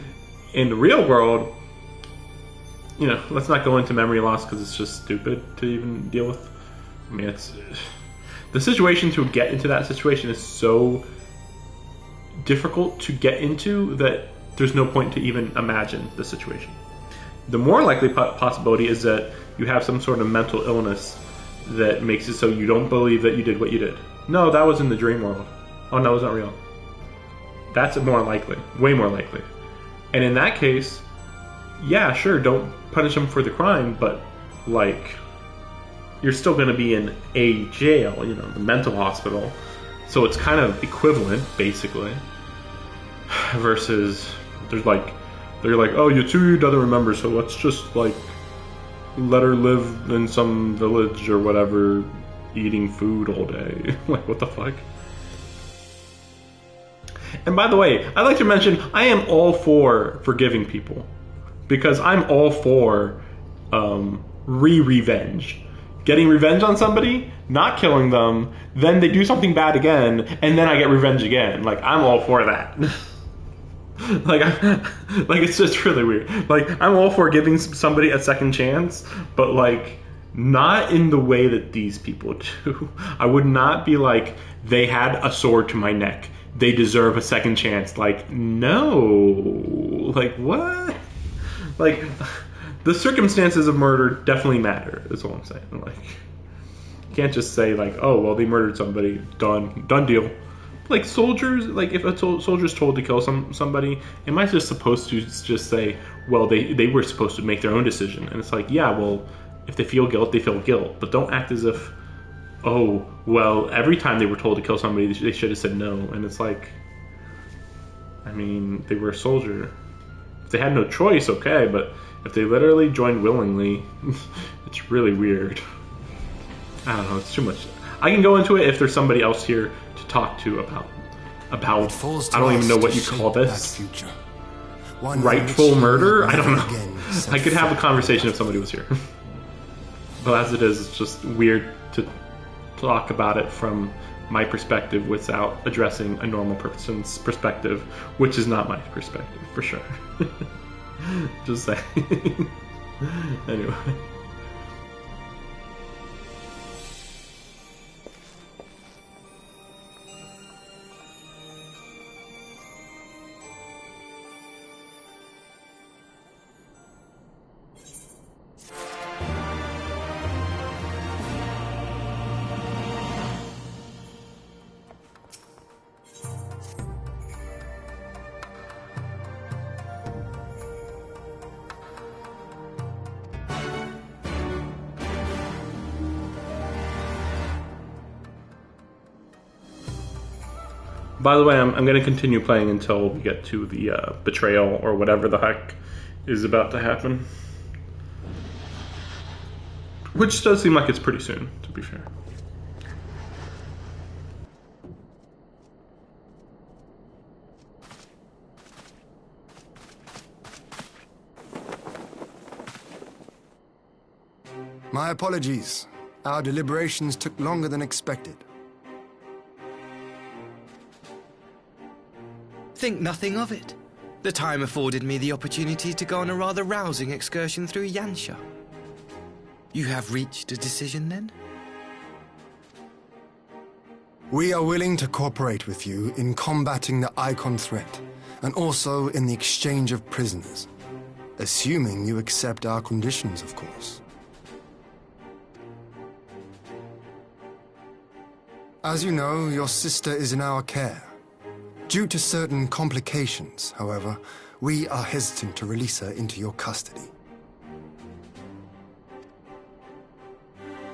the real world, you know, let's not go into memory loss because it's just stupid to even deal with. I mean, it's the situation to get into that situation is so difficult to get into that there's no point to even imagine the situation. The more likely possibility is that you have some sort of mental illness that makes it so you don't believe that you did what you did. No, that was in the dream world. Oh no, it's not real. That's more likely, way more likely. And in that case, yeah, sure, don't punish them for the crime, but like, you're still going to be in a jail, you know, the mental hospital. So it's kind of equivalent, basically. Versus, they're like, oh, Yatsui doesn't remember, so let's just like let her live in some village or whatever, eating food all day. Like, what the fuck? And by the way, I'd like to mention, I am all for forgiving people. Because I'm all for revenge. Getting revenge on somebody, not killing them, then they do something bad again, and then I get revenge again. Like, I'm all for that. like it's just really weird. Like, I'm all for giving somebody a second chance, but like, not in the way that these people do. I would not be like, they had a sword to my neck, they deserve a second chance. Like, no. Like, what? Like, the circumstances of murder definitely matter, is all I'm saying. Like, you can't just say, like, oh, well, they murdered somebody, done deal. Like, soldiers, like, if a soldier's told to kill somebody, am I just supposed to just say, well, they were supposed to make their own decision? And it's like, yeah, well, if they feel guilt, they feel guilt. But don't act as if, oh, well, every time they were told to kill somebody, they should have said no. And it's like, I mean, they were a soldier. If they had no choice, okay, but if they literally joined willingly, it's really weird. I don't know, it's too much. I can go into it if there's somebody else here to talk to about I don't even know what you call this. Rightful murder? I don't know. I could have a conversation if somebody was here. But as it is, it's just weird to talk about it from my perspective without addressing a normal person's perspective, which is not my perspective, for sure. Just saying. Anyway. By the way, I'm going to continue playing until we get to the betrayal or whatever the heck is about to happen. Which does seem like it's pretty soon, to be fair. My apologies. Our deliberations took longer than expected. Think nothing of it. The time afforded me the opportunity to go on a rather rousing excursion through Yansha. You have reached a decision, then? We are willing to cooperate with you in combating the Icon threat, and also in the exchange of prisoners. Assuming you accept our conditions, of course. As you know, your sister is in our care. Due to certain complications, however, we are hesitant to release her into your custody.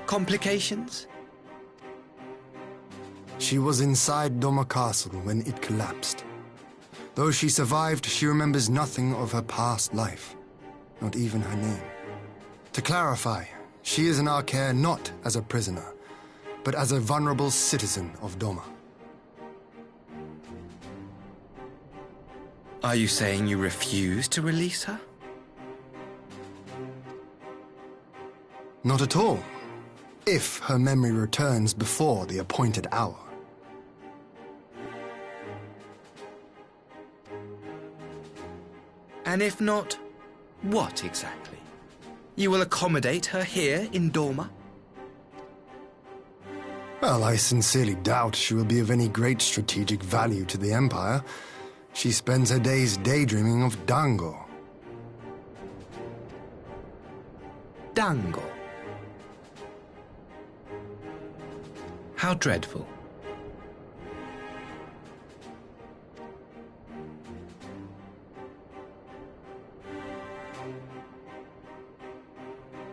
Complications? She was inside Doma Castle when it collapsed. Though she survived, she remembers nothing of her past life, not even her name. To clarify, she is in our care not as a prisoner, but as a vulnerable citizen of Doma. Are you saying you refuse to release her? Not at all. If her memory returns before the appointed hour. And if not, what exactly? You will accommodate her here in Doma? Well, I sincerely doubt she will be of any great strategic value to the Empire. She spends her days daydreaming of Dango. Dango? How dreadful.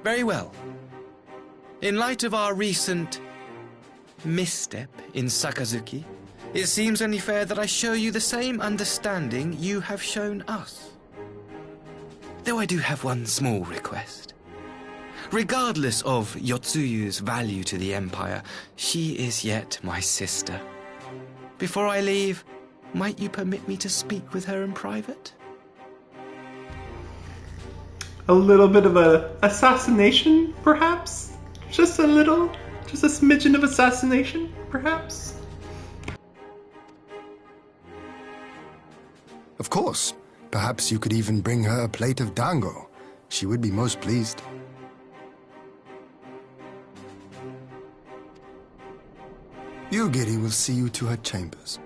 Very well. In light of our recent misstep in Sakazuki, it seems only fair that I show you the same understanding you have shown us. Though I do have one small request. Regardless of Yotsuyu's value to the Empire, she is yet my sister. Before I leave, might you permit me to speak with her in private? A little bit of a assassination, perhaps? Just a little? Just a smidgen of assassination, perhaps? Of course. Perhaps you could even bring her a plate of dango. She would be most pleased. Yugiri will see you to her chambers.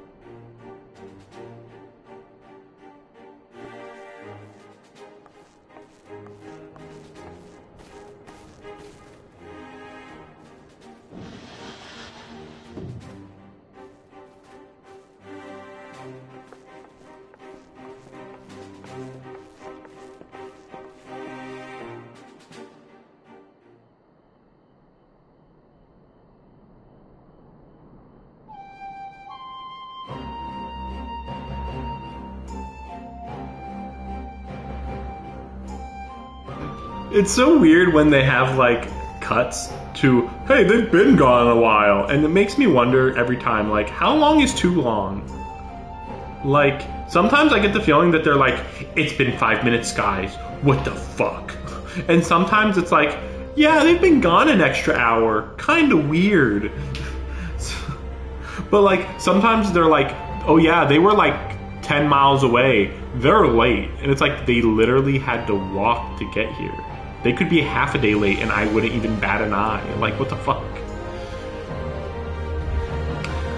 It's so weird when they have like cuts to, hey, they've been gone a while, and it makes me wonder every time, like, how long is too long? Like, sometimes I get the feeling that they're like, it's been 5 minutes, guys, what the fuck? And sometimes it's like, yeah, they've been gone an extra hour, kinda weird. But like, sometimes they're like, oh yeah, they were like 10 miles away, they're late, and it's like they literally had to walk to get here. They could be half a day late and I wouldn't even bat an eye. Like, what the fuck?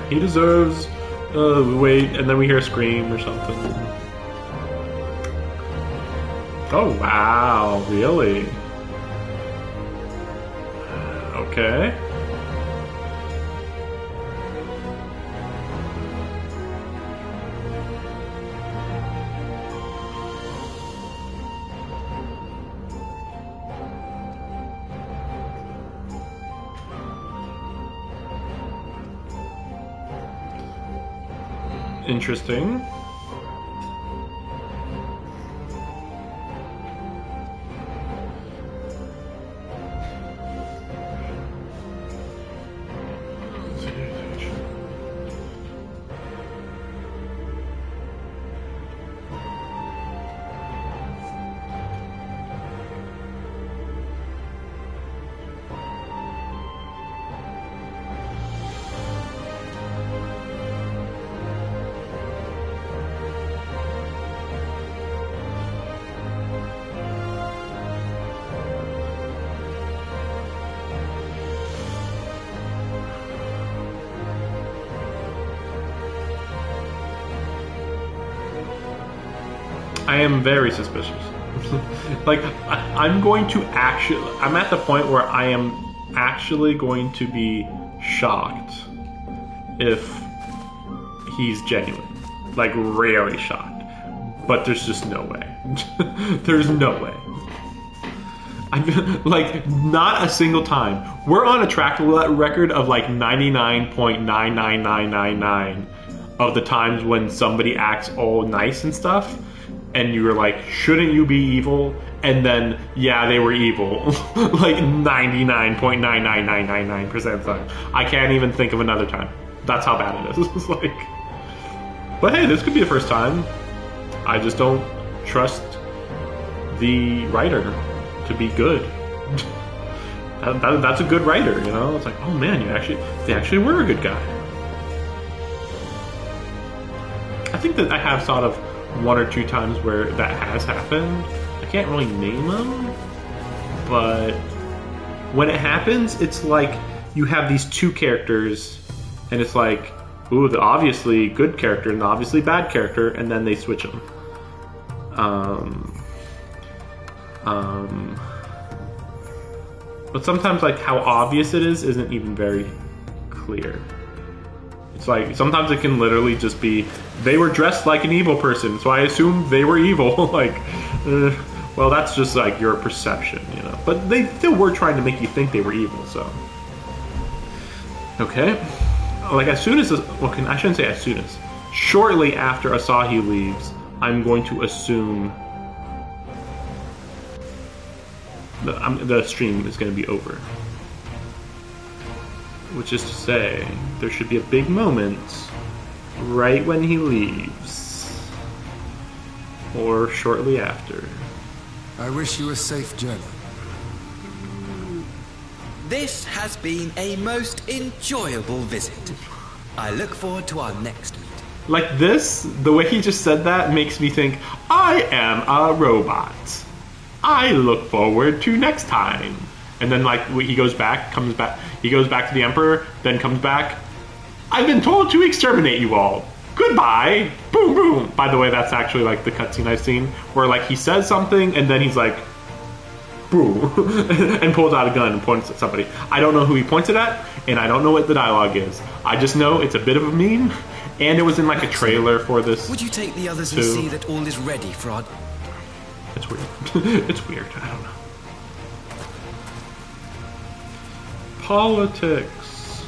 He deserves... wait, and then we hear a scream or something. Oh, wow. Really? Okay. Interesting. I am very suspicious. Like, I'm going to actually... I'm at the point where I am actually going to be shocked if he's genuine. Like, really shocked. But there's just no way. There's no way. Like, not a single time. We're on a track record of like 99.99999 of the times when somebody acts all nice and stuff. And you were like, shouldn't you be evil? And then, yeah, they were evil. Like 99.99999% of the time. I can't even think of another time. That's how bad it is. It's like, but hey, this could be the first time. I just don't trust the writer to be good. That's a good writer, you know? It's like, oh man, they actually were a good guy. I think that I have sort of one or two times where that has happened. I can't really name them, but when it happens, it's like you have these two characters, and it's like, ooh, the obviously good character and the obviously bad character, and then they switch them. But sometimes, like, how obvious it is isn't even very clear. It's like, sometimes it can literally just be, they were dressed like an evil person, so I assume they were evil. Like, well, that's just like your perception, you know. But they still were trying to make you think they were evil, so. Okay. Like, as soon as, I shouldn't say as soon as. Shortly after Asahi leaves, I'm going to assume the stream is going to be over. Which is to say, there should be a big moment right when he leaves. Or shortly after. I wish you a safe journey. This has been a most enjoyable visit. I look forward to our next meeting. Like this, the way he just said that makes me think, I am a robot. I look forward to next time. And then, like, he goes back, he goes back to the Emperor, then comes back. I've been told to exterminate you all. Goodbye. Boom, boom. By the way, that's actually, like, the cutscene I've seen, where, like, he says something, and then he's like, boom, and pulls out a gun and points at somebody. I don't know who he points it at, and I don't know what the dialogue is. I just know it's a bit of a meme, and it was in, like, a trailer for this. Would you take the others and see that all is ready for our... It's weird. It's weird. I don't know. Politics.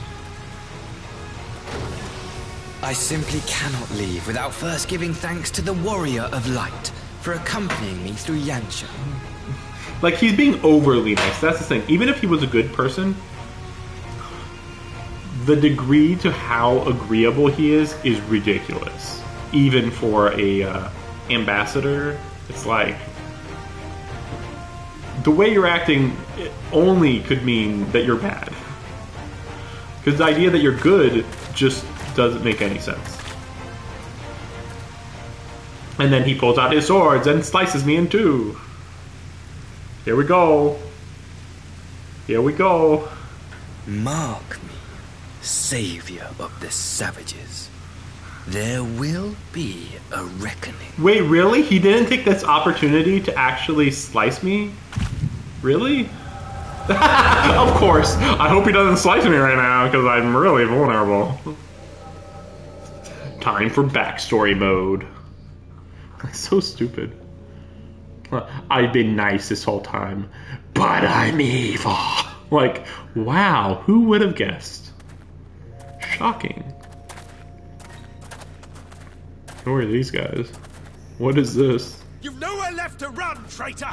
I simply cannot leave without first giving thanks to the Warrior of Light for accompanying me through Yansha. Like, he's being overly nice. That's the thing. Even if he was a good person, the degree to how agreeable he is ridiculous. Even for a ambassador, it's like, the way you're acting only could mean that you're bad. Because the idea that you're good just doesn't make any sense. And then he pulls out his swords and slices me in two. Here we go. Here we go. Mark me, savior of the savages. There will be a reckoning. Wait, really? He didn't take this opportunity to actually slice me? Really? Of course. I hope he doesn't slice me right now, because I'm really vulnerable. Time for backstory mode. That's so stupid. I've been nice this whole time, but I'm evil. Like, wow, who would have guessed? Shocking. Who are these guys? What is this? You've nowhere left to run, traitor!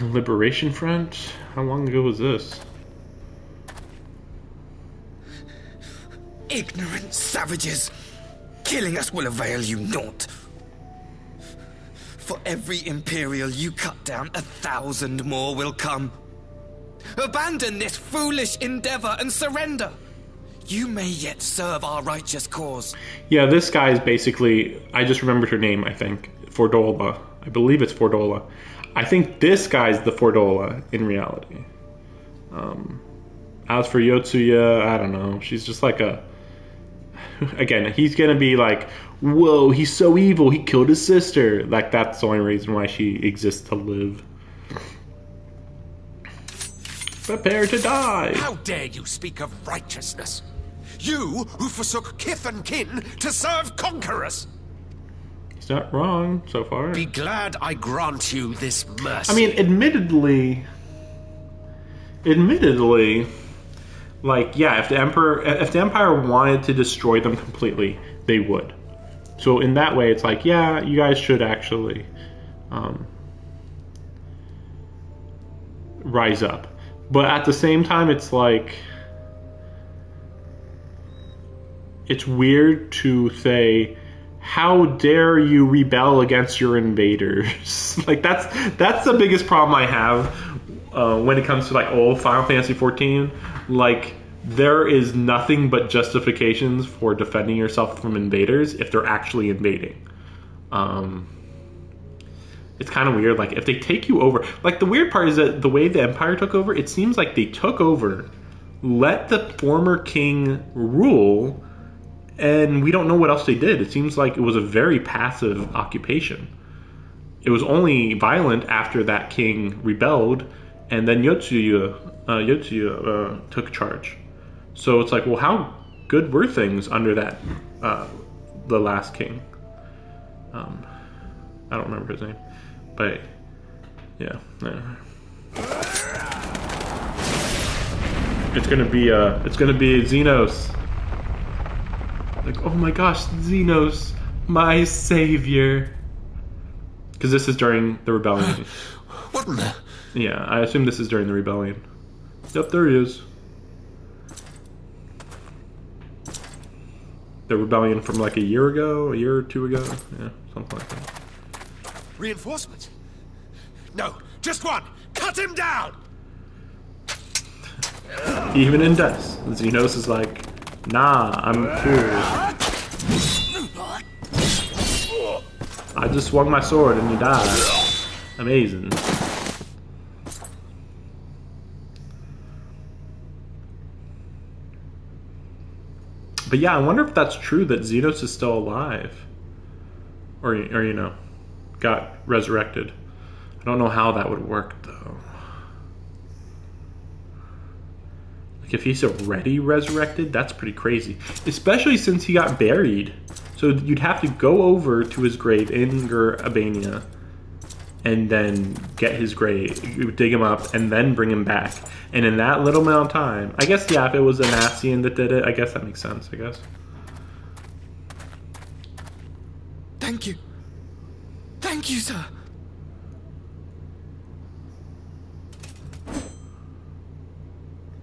Liberation Front? How long ago was this? Ignorant savages! Killing us will avail you naught. For every Imperial you cut down, 1,000 more will come. Abandon this foolish endeavor and surrender. You may yet serve our righteous cause. Yeah, this guy is basically... I just remembered her name, I think. Fordola. I believe it's Fordola. I think this guy's the Fordola in reality. As for Yotsuya, I don't know. She's just like a... Again, he's gonna be like, whoa, he's so evil, he killed his sister. Like, that's the only reason why she exists to live. Prepare to die. How dare you speak of righteousness? You who forsook kith and kin to serve conquerors. He's not wrong so far. Be glad I grant you this mercy. I mean, admittedly, like, yeah, if the Empire wanted to destroy them completely, they would. So in that way, it's like, yeah, you guys should actually rise up. But at the same time, it's like, it's weird to say, how dare you rebel against your invaders? Like, that's the biggest problem I have when it comes to, like, old Final Fantasy XIV. Like, there is nothing but justifications for defending yourself from invaders if they're actually invading. it's kind of weird. Like, if they take you over, like, the weird part is that the way the Empire took over, it seems like they took over, let the former king rule, and we don't know what else they did. It seems like it was a very passive occupation. It was only violent after that king rebelled, and then Yotsuya took charge. So it's like, well, how good were things under that the last king? I don't remember his name, but yeah. It's gonna be Xenos. Like, oh my gosh, Xenos, my savior. Because this is during the rebellion. What in the? Yeah, I assume this is during the rebellion. Yep, there he is. The rebellion from like a year or two ago. Yeah, something like that. Reinforcements? No, just one. Cut him down. Even in death, Xenos is like, nah, I'm cool. I just swung my sword and you died. Amazing. But yeah, I wonder if that's true that Xenos is still alive. Or you know, got resurrected. I don't know how that would work though. Like, if he's already resurrected, that's pretty crazy. Especially since he got buried. So you'd have to go over to his grave in Gur-Abania and then get his grave, dig him up, and then bring him back. And in that little amount of time, I guess, yeah, if it was an Ascian that did it, I guess that makes sense, I guess. Thank you. Thank you, sir.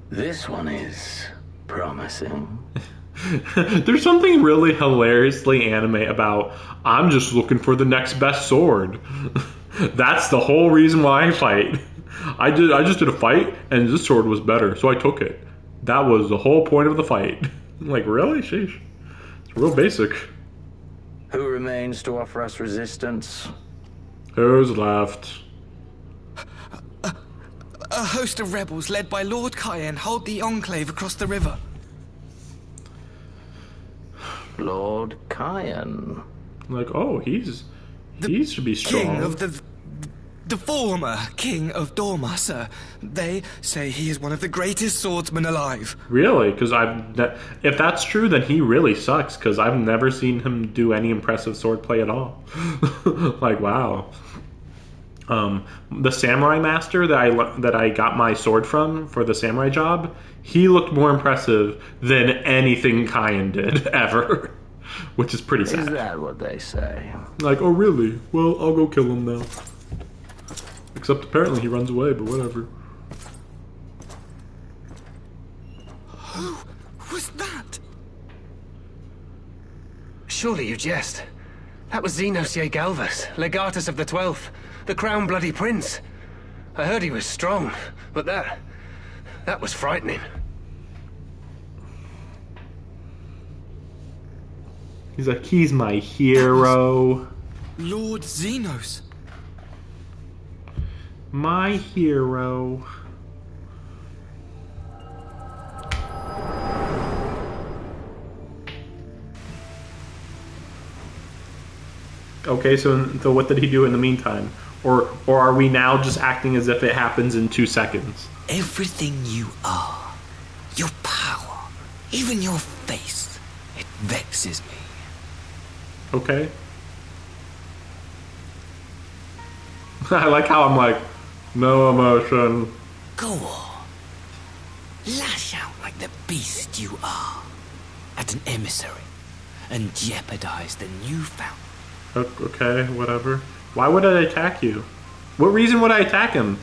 This one is promising. There's something really hilariously anime about, I'm just looking for the next best sword. That's the whole reason why I fight. I just did a fight and this sword was better, so I took it. That was the whole point of the fight. I'm like, really? Sheesh. It's real basic. Who remains to offer us resistance? Who's left? A host of rebels led by Lord Cayenne hold the enclave across the river. Lord Cayenne. Like, oh, he should be strong. King of the former king of Dorma, sir. They say he is one of the greatest swordsmen alive. Really? Because if that's true, then he really sucks. Because I've never seen him do any impressive swordplay at all. Like, wow. The samurai master that I got my sword from for the samurai job, he looked more impressive than anything Cayenne did ever, which is pretty sad. Is that what they say? Like, oh really? Well, I'll go kill him now. Except apparently he runs away, but whatever. Who was that? Surely you jest. That was Xenos Galvus, legatus of the 12th. The Crown Bloody Prince. I heard he was strong, but that was frightening. He's like, he's my hero. Lord Xenos. My hero. Okay, so what did he do in the meantime? Or are we now just acting as if it happens in 2 seconds? Everything you are, your power, even your face, it vexes me. Okay. I like how I'm like, no emotion. Go on. Lash out like the beast you are at an emissary and jeopardize the newfound. Okay, whatever. Why would I attack you? What reason would I attack him?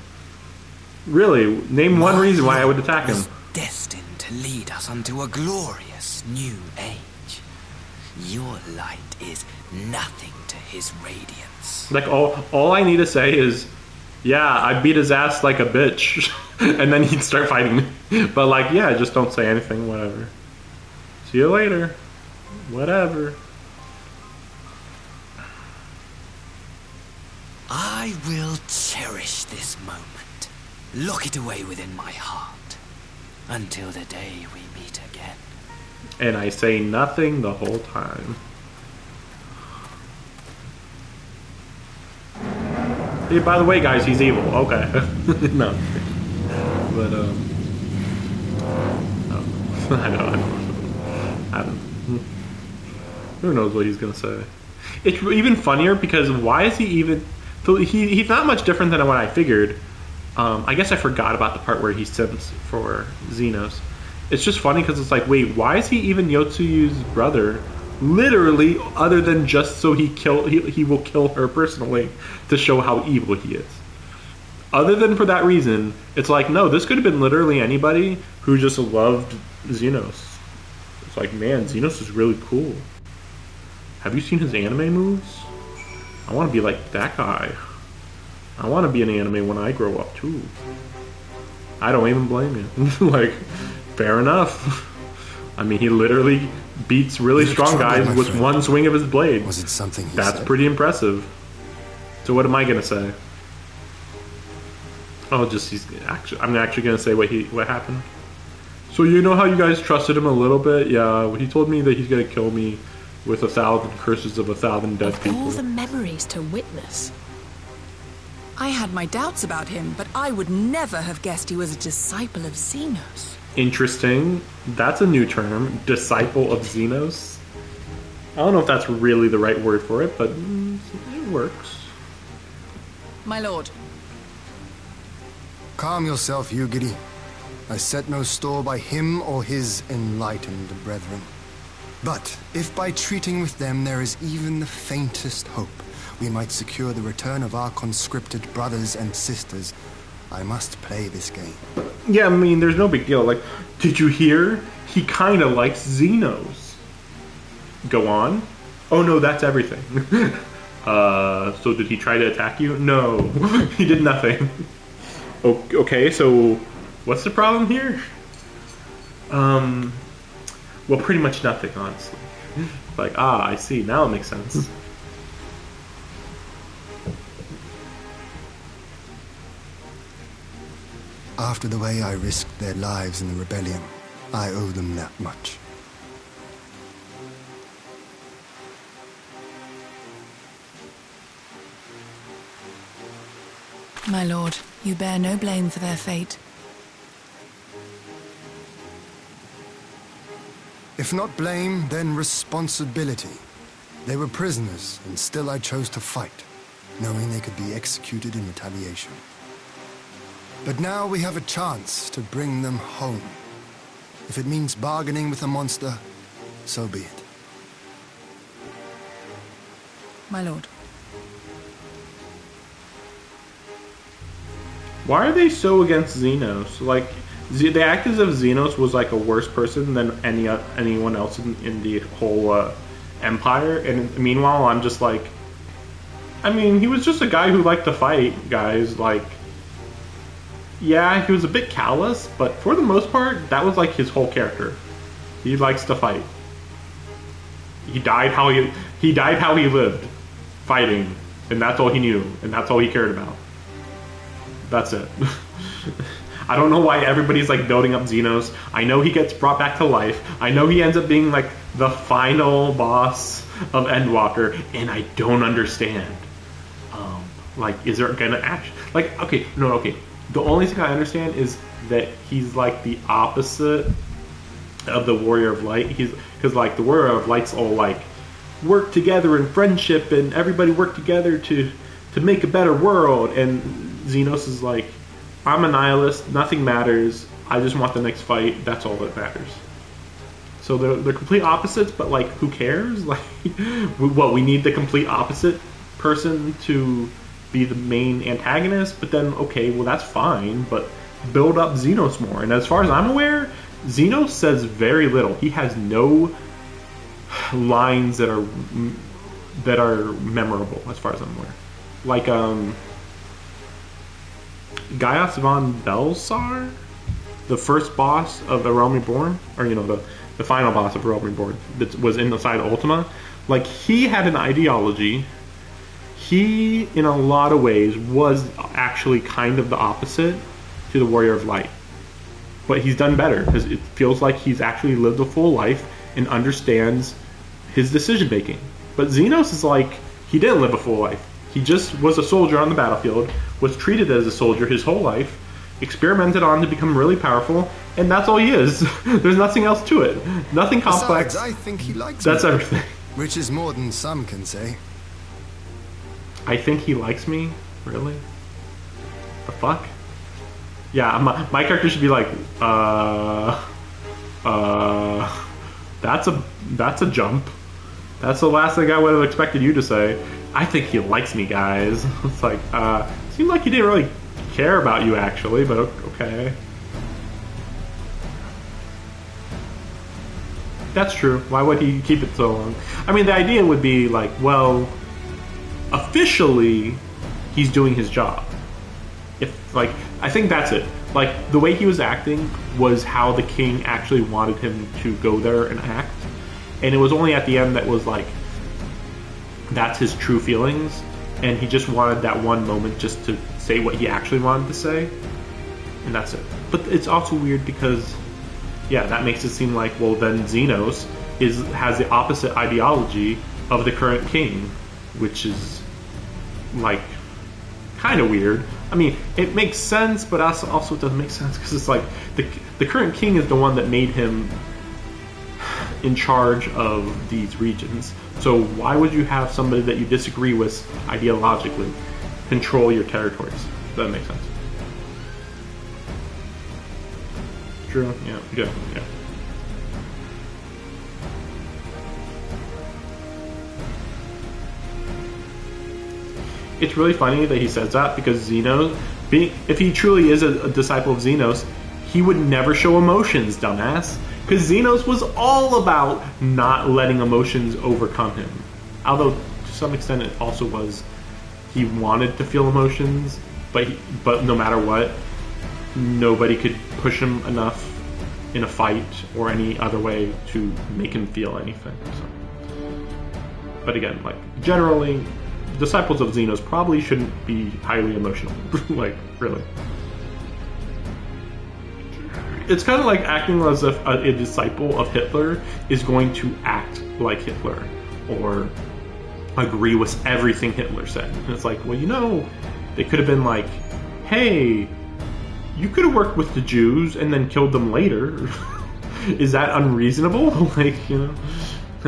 Really, name one reason why I would attack him. Destined to lead us unto a glorious new age. Your light is nothing to his radiance. Like, all I need to say is, yeah, I beat his ass like a bitch. And then he'd start fighting me. But like, yeah, just don't say anything, whatever. See you later. Whatever. I I will cherish this moment. Lock it away within my heart. Until the day we meet again. And I say nothing the whole time. Hey, by the way, guys, he's evil. Okay. No. But, I don't. Who knows what he's gonna say? It's even funnier because why is he even... So he's not much different than what I figured. I guess I forgot about the part where he sends for Xenos. It's just funny because it's like, wait, why is he even Yotsuyu's brother? Literally, other than just so he will kill her personally to show how evil he is. Other than for that reason, it's like, no, this could have been literally anybody who just loved Xenos. It's like, man, Xenos is really cool. Have you seen his anime moves? I want to be like that guy. I want to be an anime when I grow up too. I don't even blame you. Like, fair enough. I mean, he literally beats really strong guys with one swing of his blade. Was it something he That's said? pretty impressive. So what am I gonna say? Oh, just I'm actually gonna say what happened. So you know how you guys trusted him a little bit? Yeah, he told me that he's gonna kill me with 1,000 curses of 1,000 dead people. All the memories to witness. I had my doubts about him, but I would never have guessed he was a disciple of Xenos. Interesting. That's a new term. Disciple of Xenos. I don't know if that's really the right word for it, but it works. My lord. Calm yourself, Yugiri. I set no store by him or his enlightened brethren. But if by treating with them there is even the faintest hope, we might secure the return of our conscripted brothers and sisters, I must play this game. Yeah, I mean, there's no big deal. Like, did you hear? He kind of likes Xenos. Go on. Oh no, that's everything. So did he try to attack you? No, he did nothing. Okay, so what's the problem here? Well, pretty much nothing, honestly. Like, I see. Now it makes sense. After the way I risked their lives in the rebellion, I owe them that much. My lord, you bear no blame for their fate. If not blame, then responsibility. They were prisoners, and still I chose to fight, knowing they could be executed in retaliation. But now we have a chance to bring them home. If it means bargaining with a monster, so be it. My lord. Why are they so against Xenos? Like, the act as if Xenos was like a worse person than anyone else in the whole empire, and meanwhile I'm just like, I mean, he was just a guy who liked to fight, guys. Like, yeah, he was a bit callous, but for the most part, that was like his whole character. He likes to fight. He died how he lived, fighting, and that's all he knew, and that's all he cared about. That's it. I don't know why everybody's like building up Xenos. I know he gets brought back to life. I know he ends up being like the final boss of Endwalker, and I don't understand. Like, is there gonna actually, like, okay. The only thing I understand is that he's like the opposite of the Warrior of Light. Because like the Warrior of Light's all like work together in friendship and everybody work together to make a better world, and Xenos is like, I'm a nihilist, nothing matters, I just want the next fight, that's all that matters. So they're complete opposites, but like, who cares? Like, we need the complete opposite person to be the main antagonist, but then, okay, well that's fine, but build up Xenos more. And as far as I'm aware, Xenos says very little. He has no lines that are memorable, as far as I'm aware. Like, Gaius von Belsar, the first boss of The Realm Reborn, or the final boss of Realm Reborn that was inside Ultima, like, he had an ideology. he, in a lot of ways, was actually kind of the opposite to the Warrior of Light. But he's done better, because it feels like he's actually lived a full life and understands his decision making. But Xenos is like, he didn't live a full life. He just was a soldier on the battlefield, was treated as a soldier his whole life, experimented on to become really powerful, and that's all he is. There's nothing else to it. Nothing complex. Besides, I think he likes That's me, everything. which is more than some can say. I think he likes me? Really? The fuck? Yeah, my character should be like, that's a jump. That's the last thing I would have expected you to say. I think he likes me, guys. It's like, seemed like he didn't really care about you, actually, but okay. That's true. Why would he keep it so long? I mean, the idea would be like, well, officially, he's doing his job. If, like, I think that's it. Like, the way he was acting was how the king actually wanted him to go there and act. And it was only at the end that was like, that's his true feelings. And he just wanted that one moment just to say what he actually wanted to say. And that's it. But it's also weird because, yeah, that makes it seem like, well, then Xenos has the opposite ideology of the current king, which is, like, kind of weird. I mean, it makes sense, but also it doesn't make sense because it's like the current king is the one that made him in charge of these regions. So why would you have somebody that you disagree with ideologically control your territories? Does that make sense? True. Yeah. Good. Yeah. It's really funny that he says that because Xenos, if he truly is a disciple of Xenos, he would never show emotions, dumbass. Because Xenos was all about not letting emotions overcome him. Although, to some extent, it also was he wanted to feel emotions, but no matter what, nobody could push him enough in a fight or any other way to make him feel anything. So. But again, like, generally, disciples of Xenos probably shouldn't be highly emotional. Like, really. It's kind of like acting as if a disciple of Hitler is going to act like Hitler or agree with everything Hitler said. And it's like, well, you know, they could have been like, hey, you could have worked with the Jews and then killed them later. Is that unreasonable? Like, you know,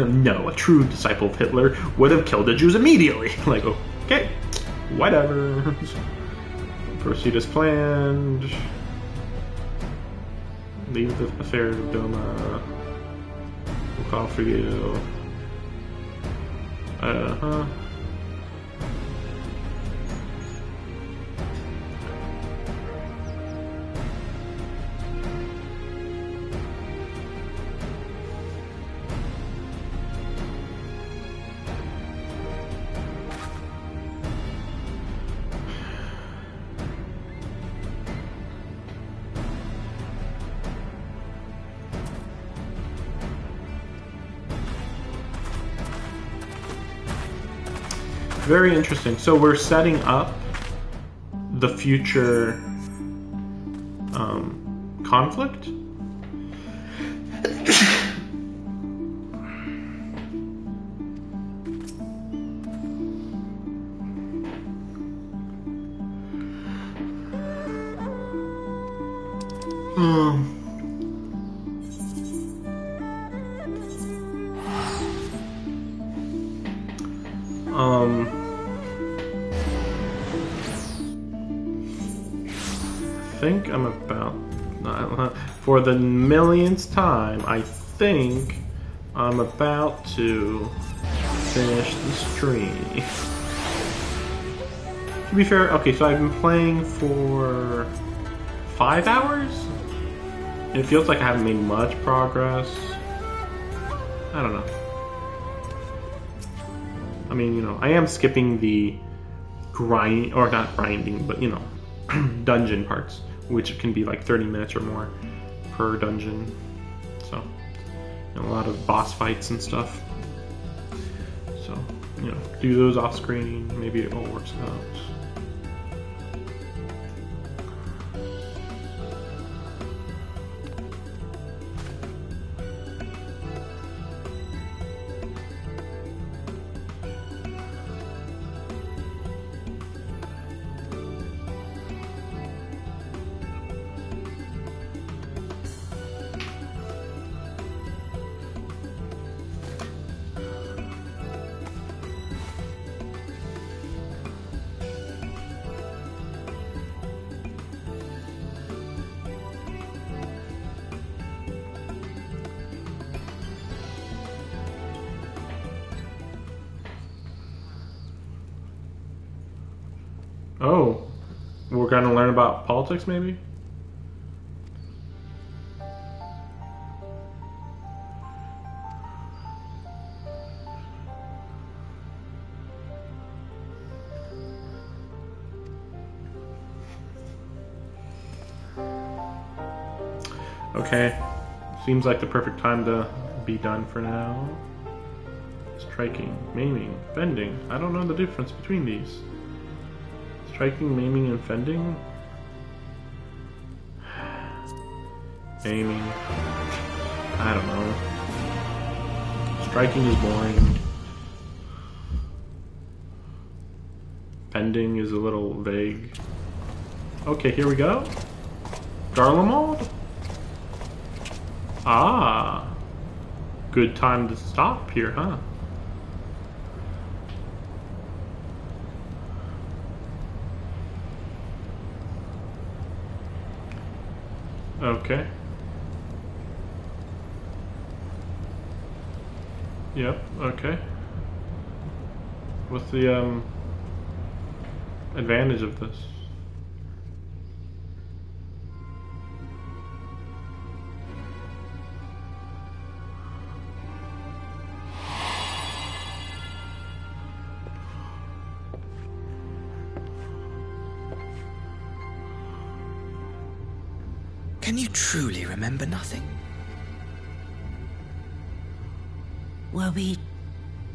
no, a true disciple of Hitler would have killed the Jews immediately. Like, okay, whatever. Proceed as planned. Leave the affairs of Doma. We'll call for you. Uh-huh. Very interesting. So we're setting up the future conflict. I think I'm about, for the millionth time, I think I'm about to finish the stream. To be fair, okay, so I've been playing for 5 hours? And it feels like I haven't made much progress. I don't know. I mean, you know, I am skipping the grind, or not grinding, but, you know, dungeon parts, which can be like 30 minutes or more per dungeon. So, you know, a lot of boss fights and stuff. So, you know, do those off screen. Maybe it all works out. Oh, we're gonna learn about politics, maybe? Okay, seems like the perfect time to be done for now. Striking, maiming, fending. I don't know the difference between these. Striking, maiming, and fending? Aiming. I don't know. Striking is boring. Fending is a little vague. Okay, here we go. Garlemald? Ah. Good time to stop here, huh? Okay. Yep, okay. What's the advantage of this? Can you truly remember nothing? Were we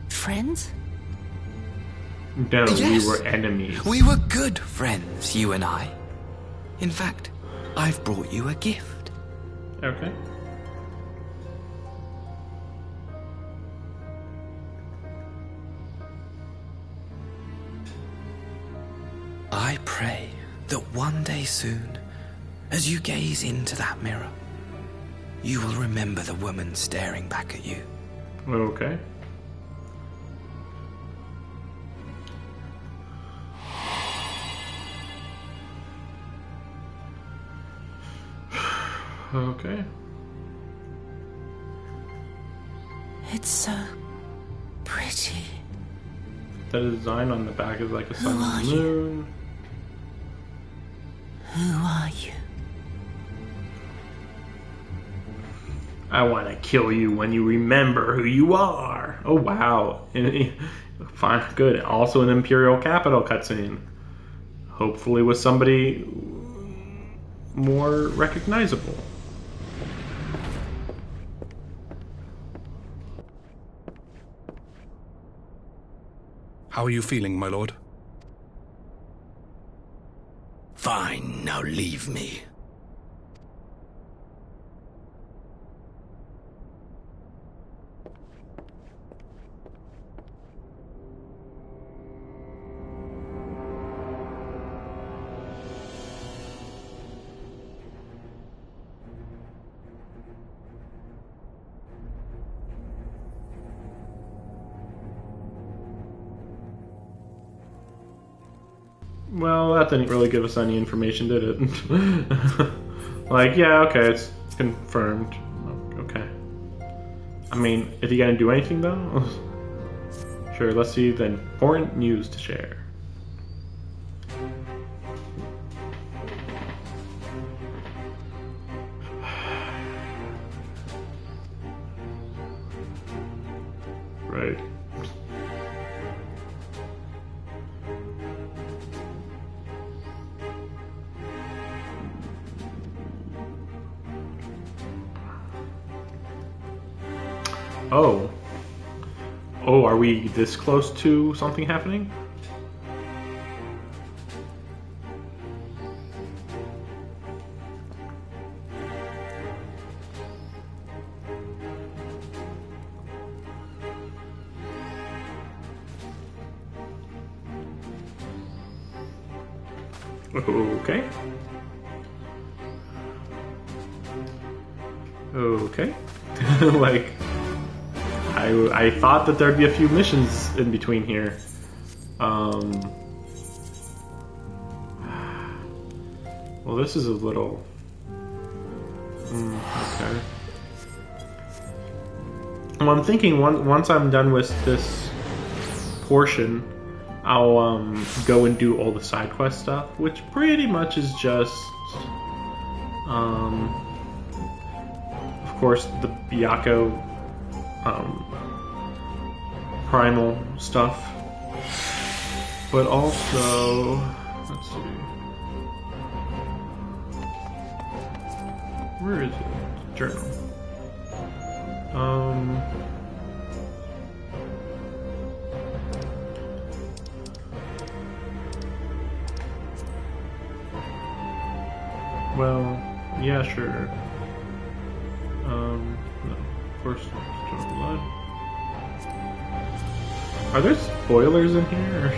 friends? No, Yes. we were enemies. We were good friends, you and I. In fact, I've brought you a gift. Okay. I pray that one day soon, as you gaze into that mirror, you will remember the woman staring back at you. Okay. Okay. It's so pretty. The design on the back is like a sun Who are and you? moon. Who are you? I want to kill you when you remember who you are. Oh wow. Fine, good. Also an Imperial Capital cutscene. Hopefully with somebody more recognizable. How are you feeling, my lord? Fine, now leave me. Well, that didn't really give us any information, did it? Like, yeah, okay, it's confirmed. Okay. I mean, is he gonna do anything though? Sure, let's see the important news to share. Right. Oh. Oh, are we this close to something happening? Okay. Okay. Like, I thought that there'd be a few missions in between here. Well, this is a little... okay. Well, I'm thinking once I'm done with this portion, I'll go and do all the side quest stuff, which pretty much is just, of course, the Byakko primal stuff, but also, let's see, where is it? Journal. Well, yeah, sure. No, of course, blood. Are there spoilers in here?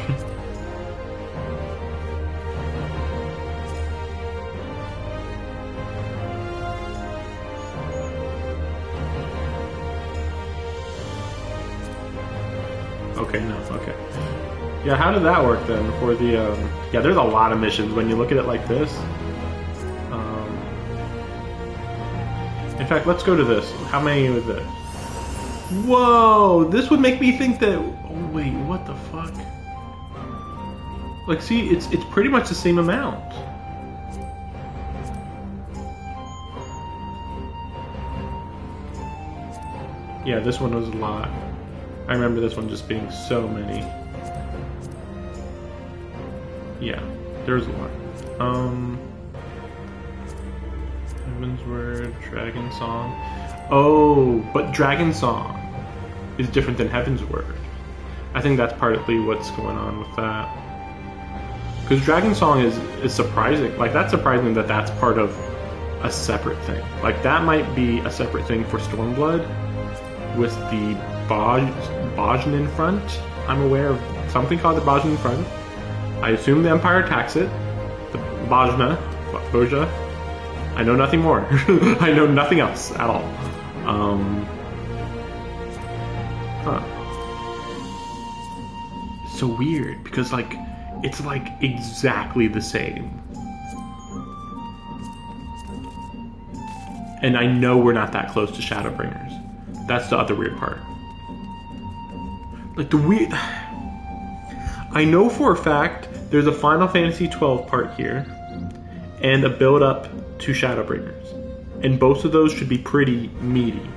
Okay, no, okay. Yeah, how did that work then for the, yeah, there's a lot of missions when you look at it like this. In fact, let's go to this. How many was this? Whoa! This would make me think that... Oh, wait, what the fuck? Like, see, it's pretty much the same amount. Yeah, this one was a lot. I remember this one just being so many. Yeah, there's a lot. Heaven's Word, Dragon Song. Oh, but Dragon Song is different than Heaven's Word. I think that's partly what's going on with that. Because Dragon Song is surprising. Like, that's surprising that that's part of a separate thing. Like, that might be a separate thing for Stormblood with the Bajnin Front. I'm aware of something called the Bajnin Front. I assume the Empire attacks it. The Boja. I know nothing more. I know nothing else at all. It's so weird because, like, it's like exactly the same. And I know we're not that close to Shadowbringers. That's the other weird part. Like, I know for a fact there's a Final Fantasy XII part here and a build-up to Shadowbringers. And both of those should be pretty meaty.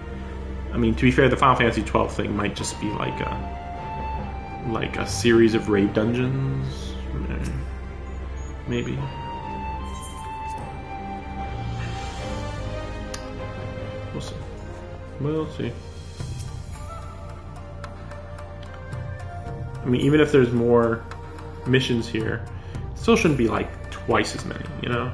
I mean, to be fair, the Final Fantasy XII thing might just be like a series of raid dungeons. Maybe. We'll see. We'll see. I mean, even if there's more missions here, it still shouldn't be like twice as many, you know?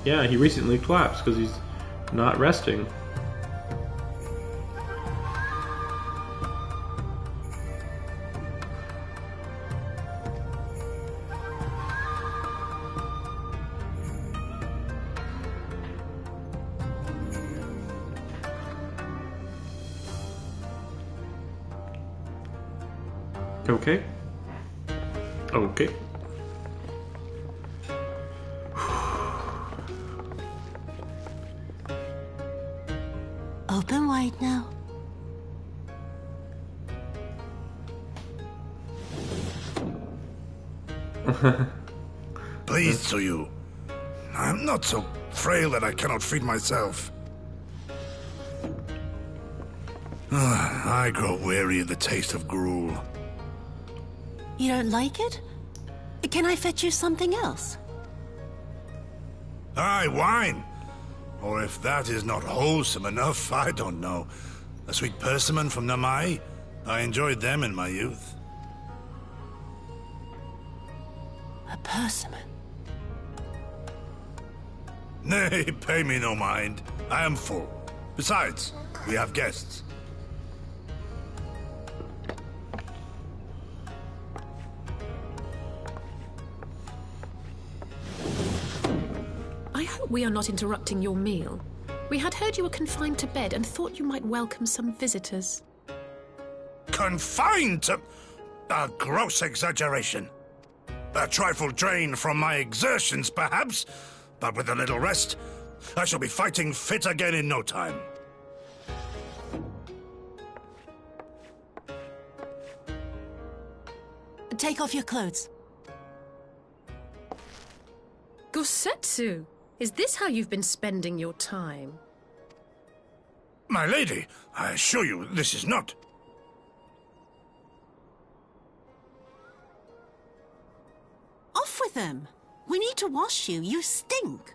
Yeah, he recently collapsed because he's not resting. Okay. Okay. Open wide now. Pleased to you. I'm not so frail that I cannot feed myself. I grow weary of the taste of gruel. You don't like it? Can I fetch you something else? Aye, wine. Or if that is not wholesome enough, I don't know. A sweet persimmon from Namai? I enjoyed them in my youth. A persimmon? Nay, pay me no mind. I am full. Besides, we have guests. I hope we are not interrupting your meal. We had heard you were confined to bed and thought you might welcome some visitors. Confined to... a gross exaggeration. A trifle drained from my exertions, perhaps, but with a little rest, I shall be fighting fit again in no time. Take off your clothes. Gosetsu, is this how you've been spending your time? My lady, I assure you this is not. Off with them. We need to wash you. You stink.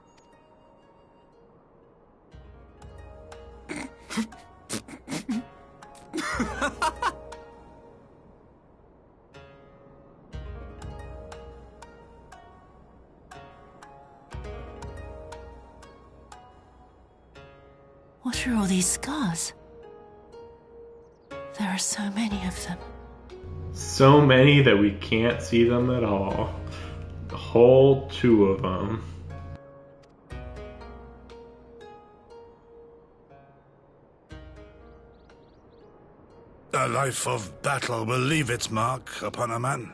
What are all these scars? There are so many of them. So many that we can't see them at all. The whole 2 of them. A life of battle will leave its mark upon a man.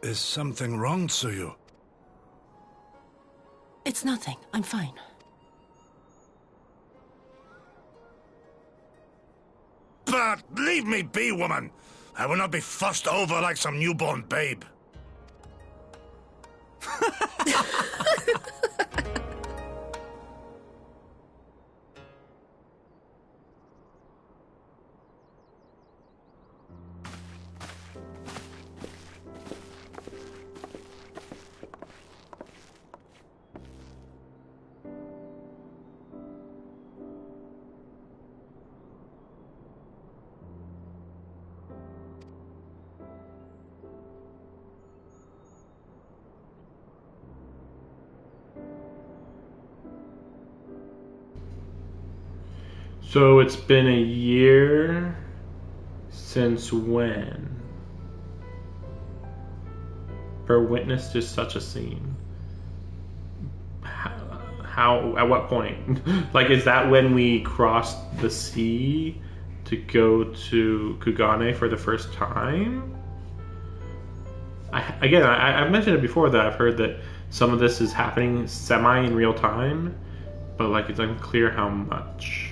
Is something wrong, Tsuyu? It's nothing. I'm fine. But leave me be, woman. I will not be fussed over like some newborn babe. So it's been a year since when? For witness to such a scene. How at what point? Like, is that when we crossed the sea to go to Kugane for the first time? I've mentioned it before that I've heard that some of this is happening semi in real time, but like it's unclear how much.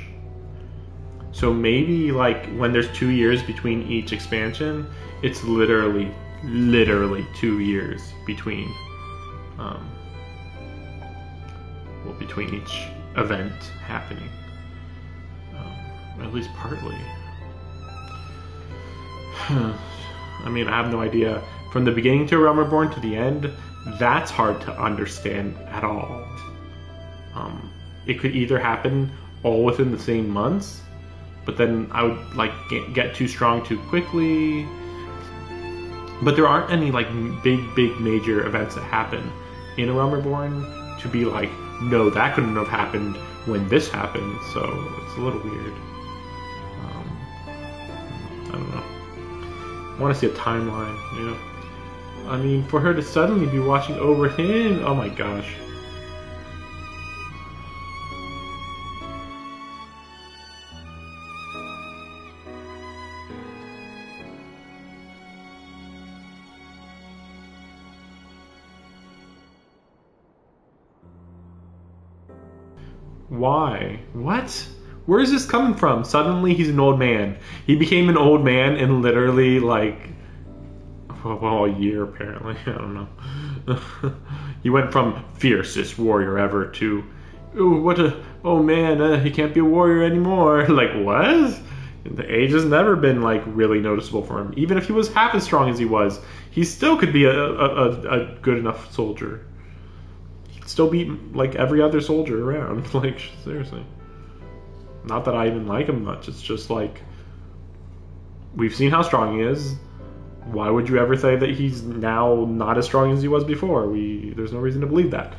So maybe like when there's 2 years between each expansion, it's literally 2 years between between each event happening. At least partly. I mean, I have no idea. From the beginning to Realm Reborn to the end, that's hard to understand at all. It could either happen all within the same months, but then I would like get too strong too quickly. But there aren't any like big major events that happen in a Realm Reborn to be like, no, that couldn't have happened when this happened. So it's a little weird. I don't know. I want to see a timeline, you know. I mean, for her to suddenly be watching over him, oh my gosh. Why? What? Where is this coming from? Suddenly he's an old man. He became an old man in literally like, well, a year apparently. I don't know. He went from fiercest warrior ever to oh man, he can't be a warrior anymore. Like, what? The age has never been, like, really noticeable for him. Even if he was half as strong as he was, he still could be a good enough soldier. He'd still beat, like, every other soldier around. Like, seriously. Not that I even like him much. It's just, like, we've seen how strong he is. Why would you ever say that he's now not as strong as he was before? There's no reason to believe that.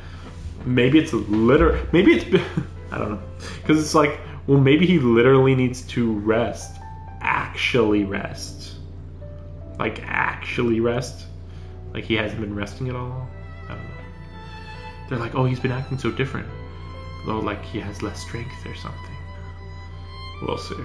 Maybe it's I don't know. Because it's like, well, maybe he literally needs to rest. Actually rest. Like, actually rest. Like, he hasn't been resting at all. I don't know. They're like, oh, he's been acting so different. Though, like, he has less strength or something. We'll see.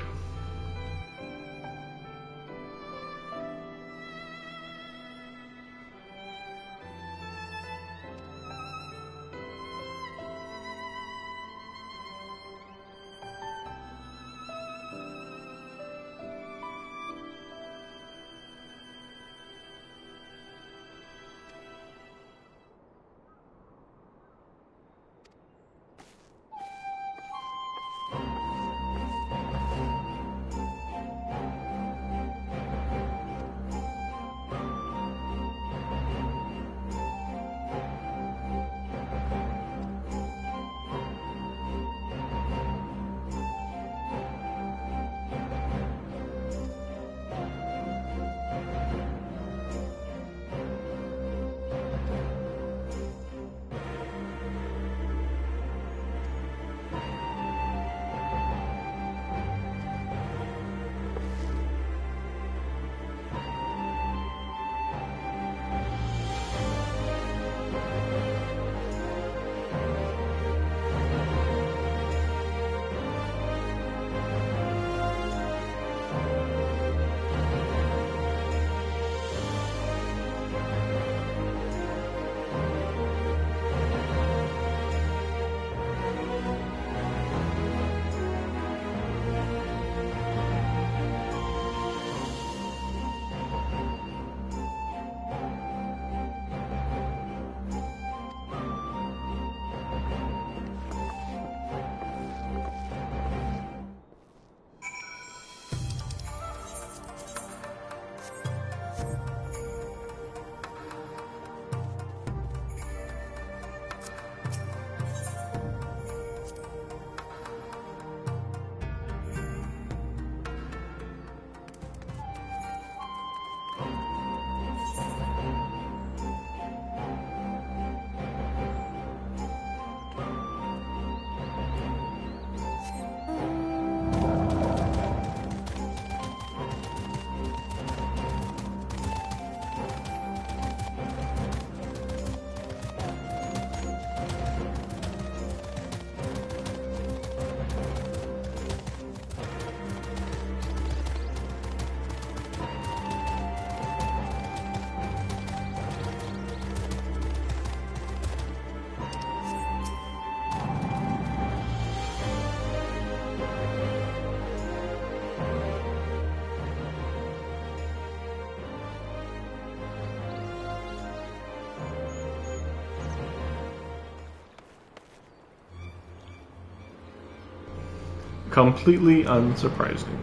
Completely unsurprising.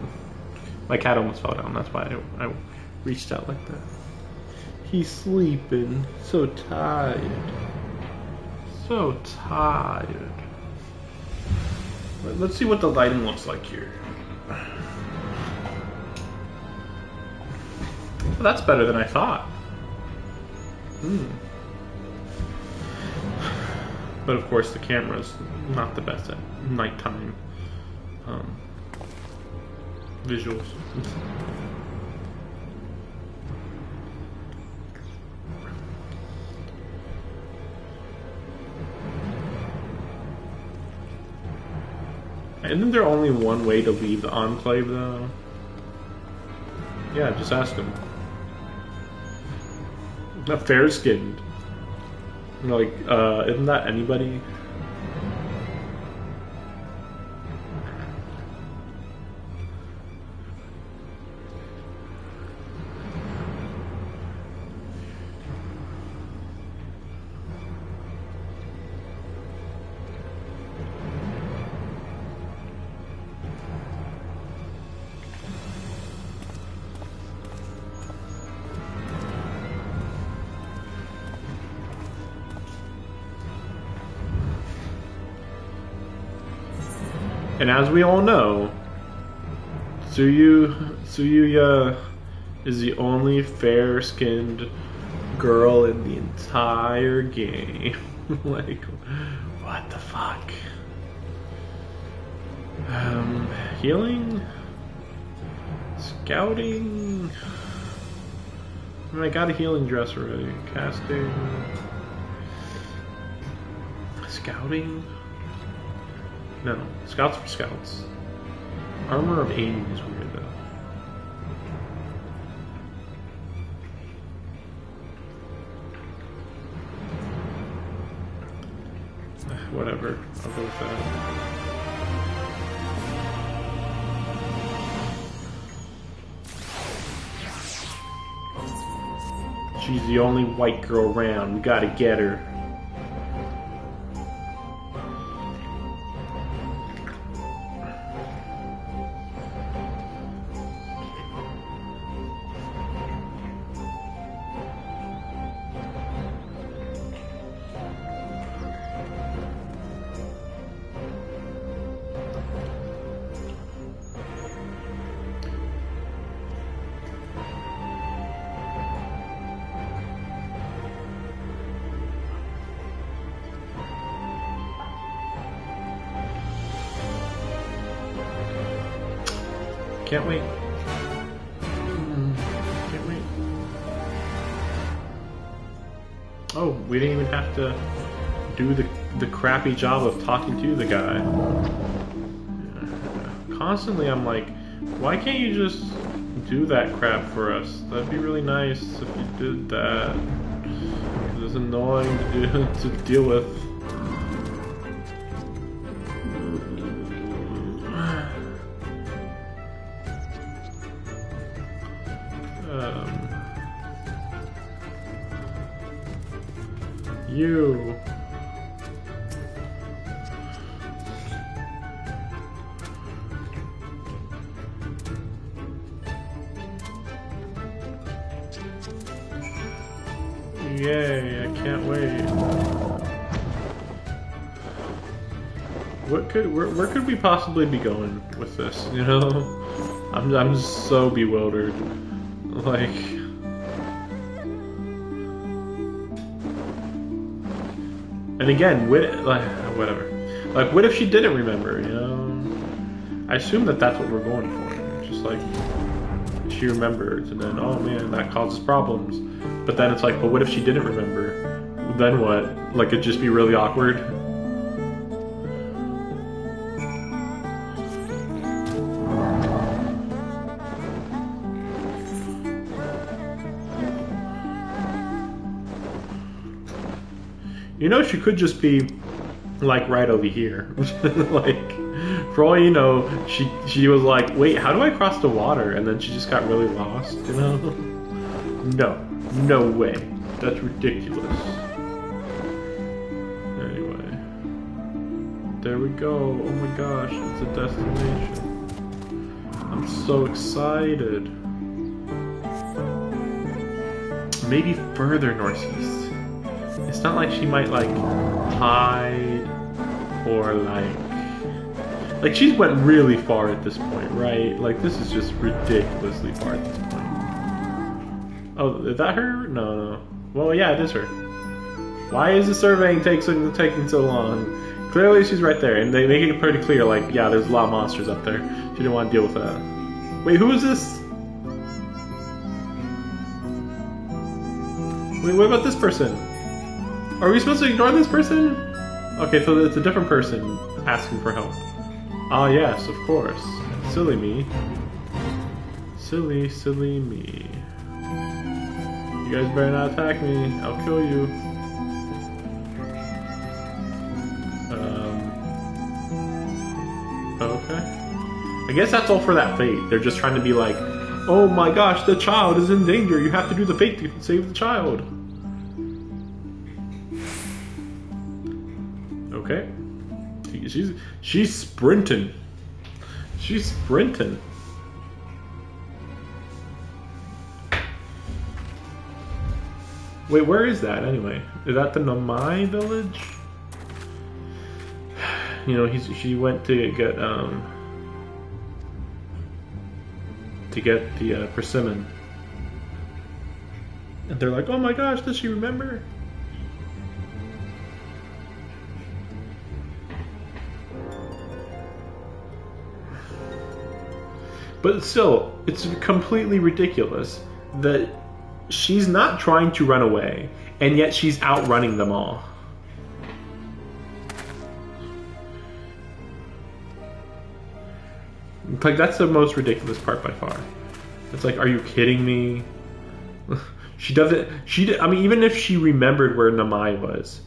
My cat almost fell down. That's why I reached out like that. He's sleeping. So tired. So tired. Let's see what the lighting looks like here. Well, that's better than I thought. But of course the camera's not the best at nighttime visuals. Isn't there only one way to leave the Enclave, though? Yeah, just ask him. Not fair-skinned. Like, isn't that anybody? And as we all know, Tsuyuya is the only fair-skinned girl in the entire game. Like, what the fuck? Healing? Scouting? I mean, I got a healing dress already. Casting? Scouting? No. Scouts for scouts. Armor of aiming is weird though. Whatever. I'll go with that. She's the only white girl around. We gotta get her. Can't wait. Can't wait. Oh, we didn't even have to do the crappy job of talking to the guy. Constantly I'm like, why can't you just do that crap for us? That'd be really nice if you did that. It's annoying to deal with. You. Yay, I can't wait. Where could we possibly be going with this, you know? I'm just so bewildered. Like, and again, whatever. Like, what if she didn't remember, you know? I assume that that's what we're going for. Just like, she remembers, and then, oh man, that causes problems. But then it's like, but what if she didn't remember? Then what? Like, it'd just be really awkward? You know, she could just be, like, right over here. Like, for all you know, she was like, wait, how do I cross the water? And then she just got really lost, you know? No way. That's ridiculous. Anyway. There we go. Oh my gosh, it's a destination. I'm so excited. Maybe further northeast. It's not like she might, like, hide or, like she's went really far at this point, right? Like, this is just ridiculously far at this point. Oh, is that her? No. Well, yeah, it is her. Why is the surveying taking so long? Clearly she's right there, and they make it pretty clear, like, yeah, there's a lot of monsters up there. She didn't want to deal with that. Wait, who is this? Wait, what about this person? Are we supposed to ignore this person? Okay, so it's a different person asking for help. Ah, yes, of course. Silly me. Silly me. You guys better not attack me. I'll kill you. Okay. I guess that's all for that fate. They're just trying to be like, oh my gosh, the child is in danger. You have to do the fate to save the child. Okay. She's sprinting. She's sprinting. Wait, where is that anyway? Is that the Nomai village? you know, she went to get the persimmon, and they're like, "Oh my gosh, does she remember?" But still, it's completely ridiculous that she's not trying to run away, and yet she's outrunning them all. Like, that's the most ridiculous part by far. It's like, are you kidding me? She doesn't... I mean, even if she remembered where Namai was,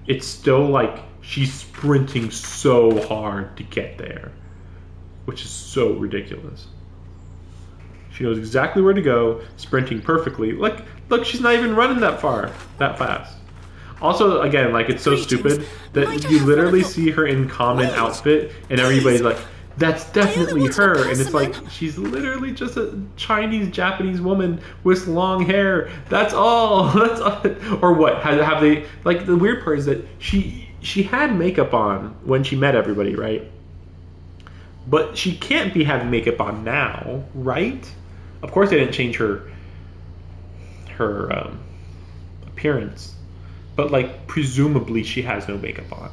it's still like she's sprinting so hard to get there, which is so ridiculous. She knows exactly where to go, sprinting perfectly. Like, look, she's not even running that fast. Also, again, like, it's so stupid that you literally see her in common outfit, and everybody's like, that's definitely her. And it's like, she's literally just a Chinese, Japanese woman with long hair. That's all. That's all. Or what? Have they... Like, the weird part is that she had makeup on when she met everybody, right? But she can't be having makeup on now, right? Of course they didn't change her appearance. But, like, presumably she has no makeup on.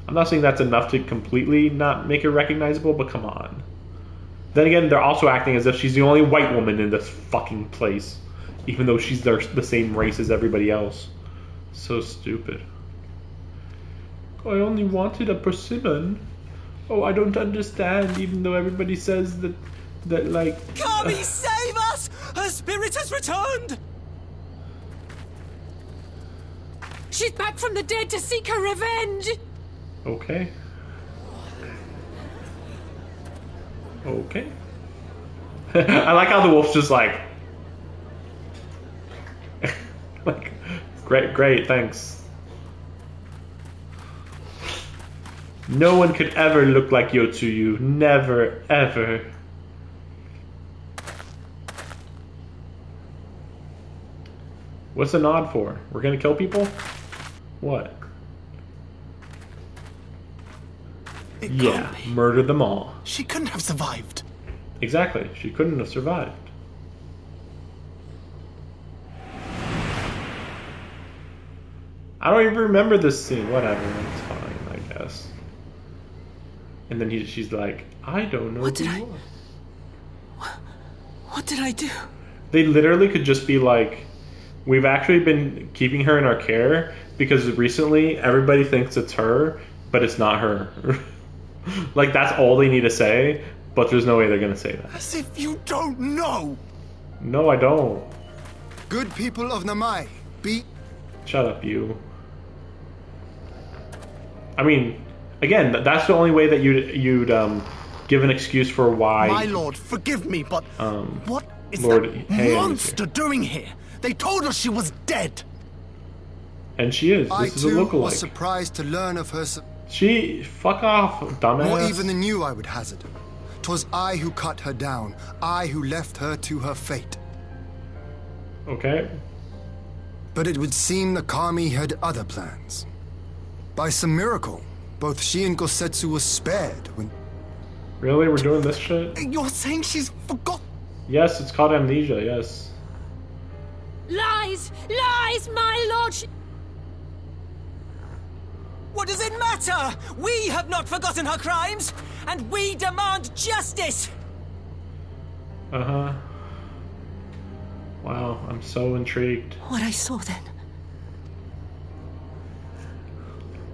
I'm not saying that's enough to completely not make her recognizable, but come on. Then again, they're also acting as if she's the only white woman in this fucking place, even though she's the same race as everybody else. So stupid. I only wanted a persimmon. Oh, I don't understand, even though everybody says that like... Kami, save us! Her spirit has returned! She's back from the dead to seek her revenge! Okay. Okay. I like how the wolf's just like... like, great, thanks. No one could ever look like Yotsuyu. Never, ever. What's the nod for? We're gonna kill people? What? Yeah, murder them all. She couldn't have survived. Exactly, she couldn't have survived. I don't even remember this scene. Whatever, it's fine, I guess. And then she's like, I don't know who you are. What did I do? They literally could just be like, we've actually been keeping her in our care because recently everybody thinks it's her, but it's not her. Like, that's all they need to say, but there's no way they're gonna say that. As if you don't know! No, I don't. Good people of Namai, be... Shut up, you. I mean, again, that's the only way that you'd give an excuse for why... My lord, forgive me, but what is Lord that monster doing here? They told us she was dead! And she is. I This is a too lookalike. was surprised to learn of her... Fuck off, dumbass. More even than you, I would hazard. 'Twas I who cut her down. I who left her to her fate. Okay. But it would seem the Kami had other plans. By some miracle, both she and Gosetsu were spared when... Really? We're doing this shit? You're saying she's forgot? Yes, it's called amnesia, yes. Lies! Lies, my lord! What does it matter? We have not forgotten her crimes, and we demand justice! Uh-huh. Wow, I'm so intrigued. What I saw then.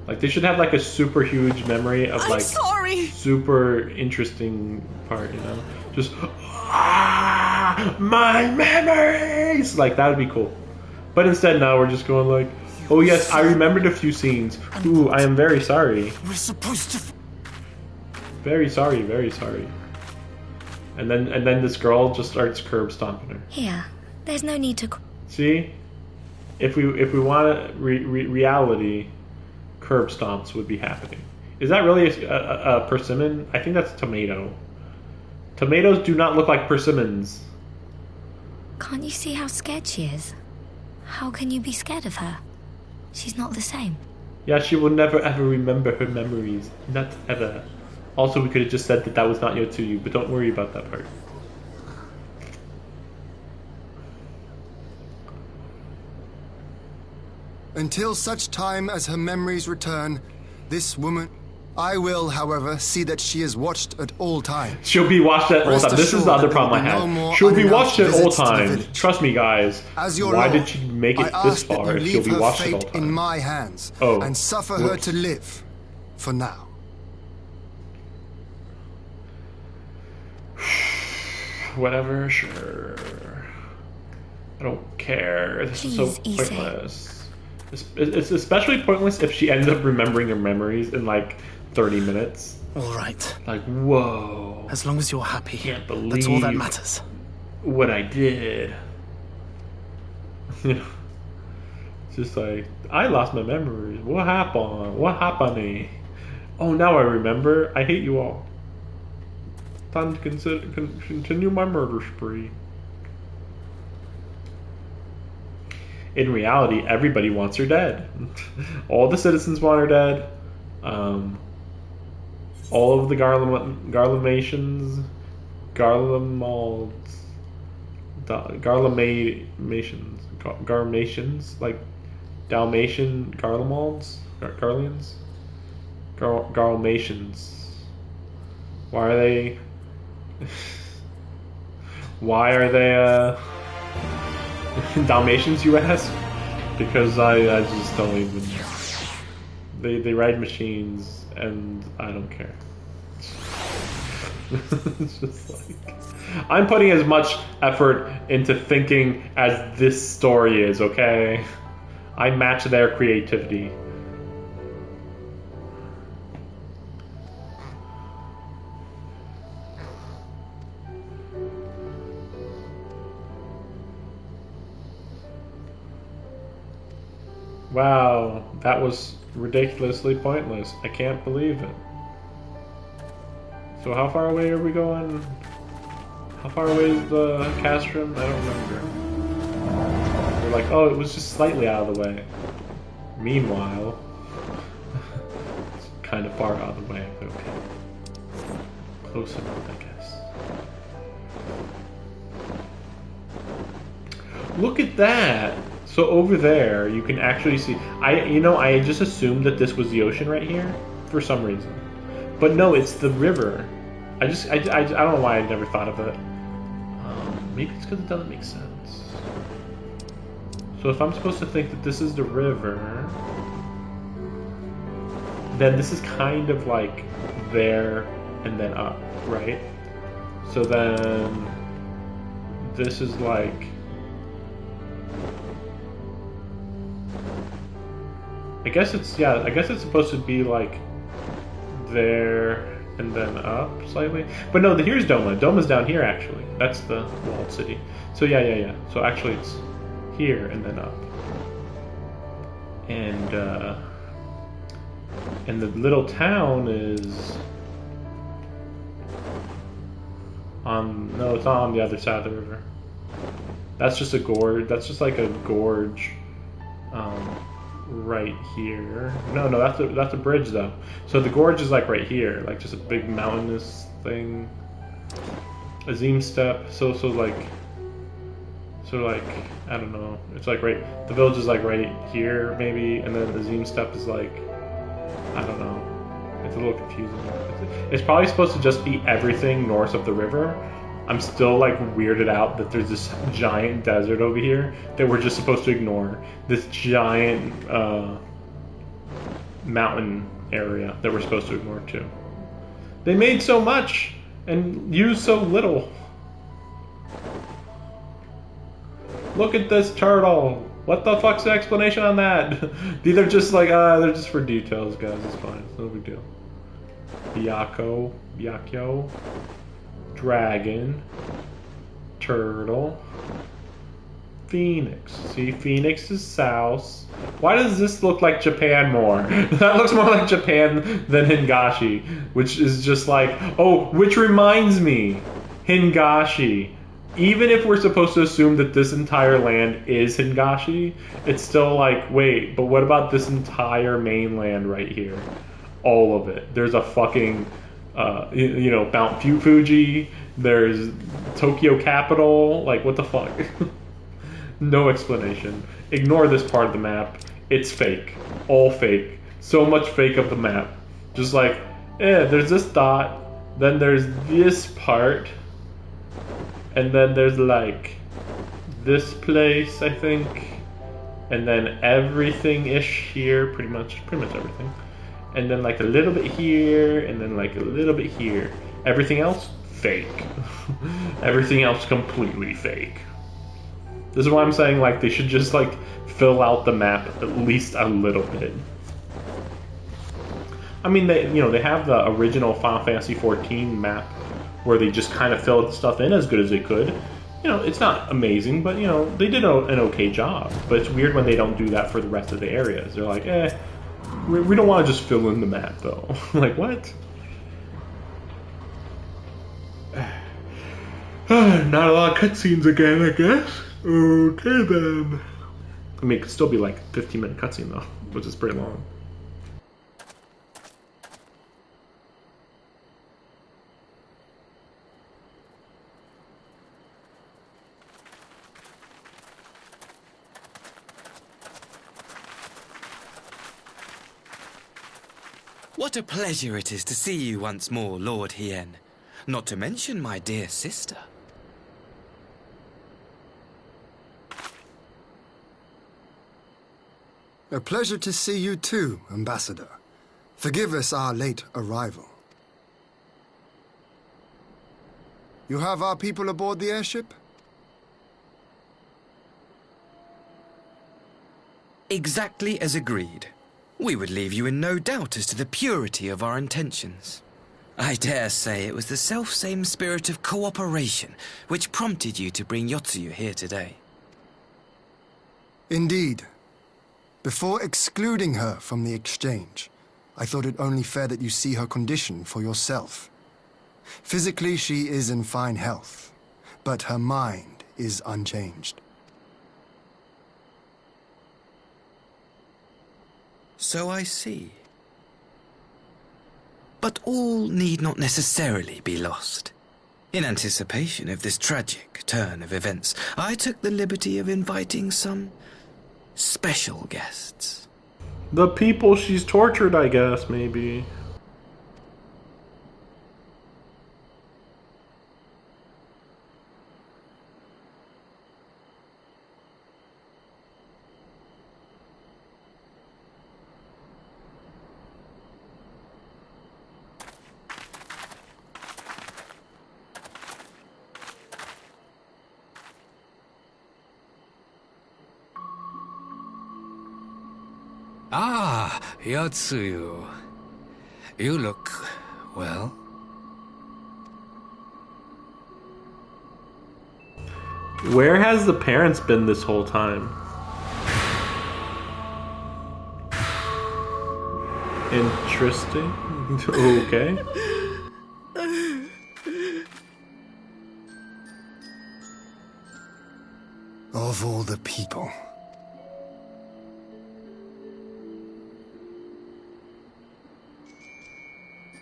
Like, they should have, like, a super huge memory of, I'm like... sorry! Super interesting part, you know? Just... my memories! Like, that would be cool. But instead, now we're just going like... Oh yes, I remembered a few scenes. Ooh, I am very sorry. We're supposed to... Very sorry, very sorry. And then this girl just starts curb stomping her. Here, there's no need to... See? If we want reality, curb stomps would be happening. Is that really a persimmon? I think that's tomato. Tomatoes do not look like persimmons. Can't you see how scared she is? How can you be scared of her? She's not the same. Yeah, she will never ever remember her memories. Not ever. Also, we could have just said that that was not Yotsuyu, but don't worry about that part. Until such time as her memories return, this woman... I will, however, see that she is watched at all times. She'll be watched at all times. This is the other problem I had. She'll be watched at all times. Trust me, guys. Why did she make it this far if she'll be watched at all times? In my hands, and suffer her to live, for now. Whatever, sure. I don't care. This is so pointless. It's especially pointless if she ends up remembering her memories in like 30 minutes. All right. Like, whoa. As long as you're happy, Can't believe that's all that matters. What I did. You know, it's just like, I lost my memories. What happened? What happened? Oh, now I remember. I hate you all. Time to continue my murder spree. In reality, everybody wants her dead. All the citizens want her dead. All of the Garlamations, Garmations, like Dalmatian Garlemalds, Garleans, Garlamations. Why are they Dalmatians, you ask? Because I just don't even... They ride machines, and I don't care. It's just like... I'm putting as much effort into thinking as this story is, okay? I match their creativity. Wow, that was ridiculously pointless. I can't believe it. So how far away are we going? How far away is the castrum? I don't remember. We're like, oh, it was just slightly out of the way. Meanwhile, it's kind of far out of the way, but okay. Close enough, I guess. Look at that! So over there, you can actually see... I just assumed that this was the ocean right here, for some reason. But no, it's the river. I don't know why I never thought of it. Maybe it's because it doesn't make sense. So if I'm supposed to think that this is the river, then this is kind of like there and then up, right? So then this is like... I guess it's supposed to be like there and then up slightly. But no, here's Doma. Doma's down here actually. That's the walled city. So yeah. So actually it's here and then up. And the little town is on... No, it's not on the other side of the river. That's just a gorge. That's just like a gorge. Right here. No, that's a bridge though. So the gorge is like right here, like just a big mountainous thing. Azim Step. So like I don't know. It's like right. The village is like right here maybe, and then Azim Step is like, I don't know. It's a little confusing. It's probably supposed to just be everything north of the river. I'm still like weirded out that there's this giant desert over here that we're just supposed to ignore. This giant mountain area that we're supposed to ignore too. They made so much and used so little. Look at this turtle. What the fuck's the explanation on that? These are just like, they're just for details, guys. It's fine. It's no big deal. Byakko. Dragon, turtle, Phoenix. See, Phoenix is south. Why does this look like Japan more? That looks more like Japan than Hingashi, which is just like, oh, which reminds me, Hingashi. even if we're supposed to assume that this entire land is Hingashi, it's still like, wait, but what about this entire mainland right here? All of it. There's a fucking, Mount Fuji. There's Tokyo capital. Like, what the fuck? No explanation. Ignore this part of the map. It's fake. All fake. So much fake of the map. Just like, there's this dot, then there's this part, and then there's like this place, I think, and then everything-ish here, pretty much everything. And then like a little bit here, and then like a little bit here. Everything else, fake. Everything else completely fake. This is why I'm saying like they should just like fill out the map at least a little bit. I mean, they have the original Final Fantasy XIV map where they just kind of filled stuff in as good as they could. It's not amazing, but they did an okay job. But it's weird when they don't do that for the rest of the areas. They're like, we don't want to just fill in the map though. Like, what? Not a lot of cutscenes again, I guess. Okay then. I mean, it could still be like a 15-minute cutscene though, which is pretty long. What a pleasure it is to see you once more, Lord Hien. Not to mention my dear sister. A pleasure to see you too, Ambassador. Forgive us our late arrival. You have our people aboard the airship? Exactly as agreed. We would leave you in no doubt as to the purity of our intentions. I dare say it was the self-same spirit of cooperation which prompted you to bring Yotsuyu here today. Indeed. Before excluding her from the exchange, I thought it only fair that you see her condition for yourself. Physically, she is in fine health, but her mind is unchanged. So I see. But all need not necessarily be lost. In anticipation of this tragic turn of events, I took the liberty of inviting some special guests. The people she's tortured, I guess, maybe. Ah, Yotsuyu. You look well. Where has the parents been this whole time? Interesting. Okay. Of all the people.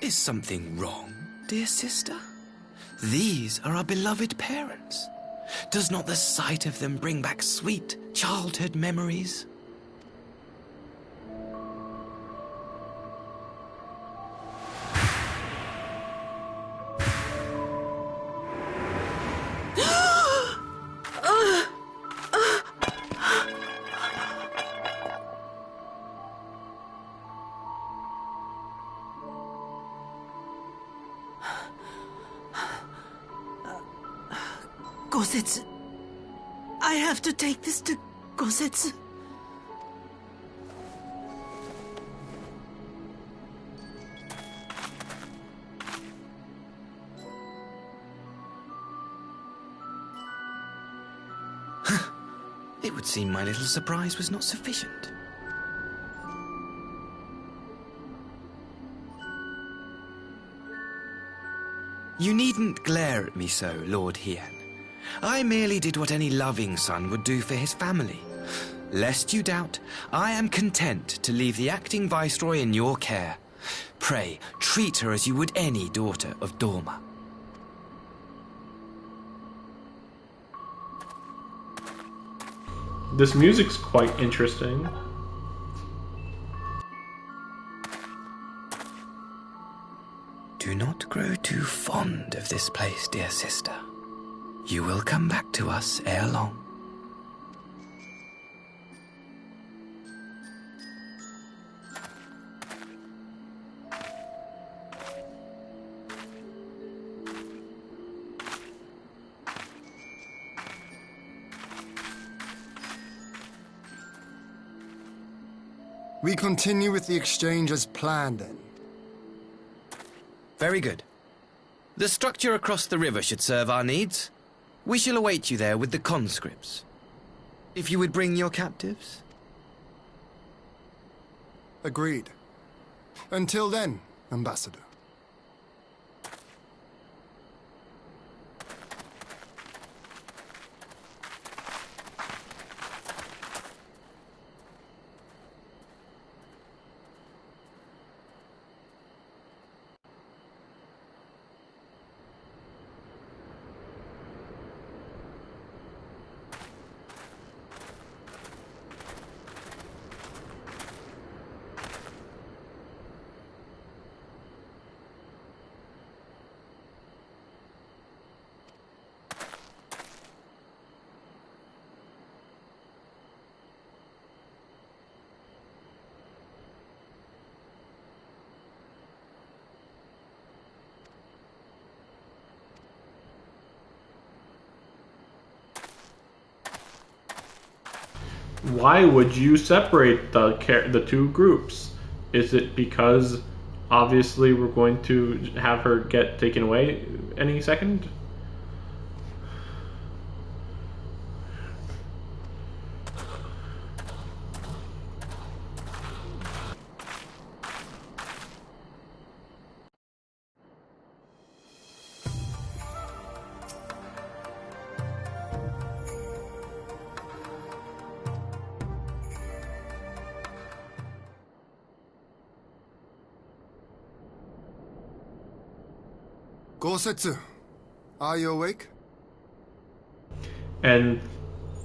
Is something wrong, dear sister? These are our beloved parents. Does not the sight of them bring back sweet childhood memories? Gosetsu. I have to take this to Gosetsu. It would seem my little surprise was not sufficient. You needn't glare at me so, Lord Hien. I merely did what any loving son would do for his family. Lest you doubt, I am content to leave the acting viceroy in your care. Pray, treat her as you would any daughter of Dorma. This music's quite interesting. Do not grow too fond of this place, dear sister. You will come back to us ere long. We continue with the exchange as planned, then. Very good. The structure across the river should serve our needs. We shall await you there with the conscripts. If you would bring your captives. Agreed. Until then, Ambassador. Why would you separate the two groups? Is it because obviously we're going to have her get taken away any second? Gosetsu, are you awake? And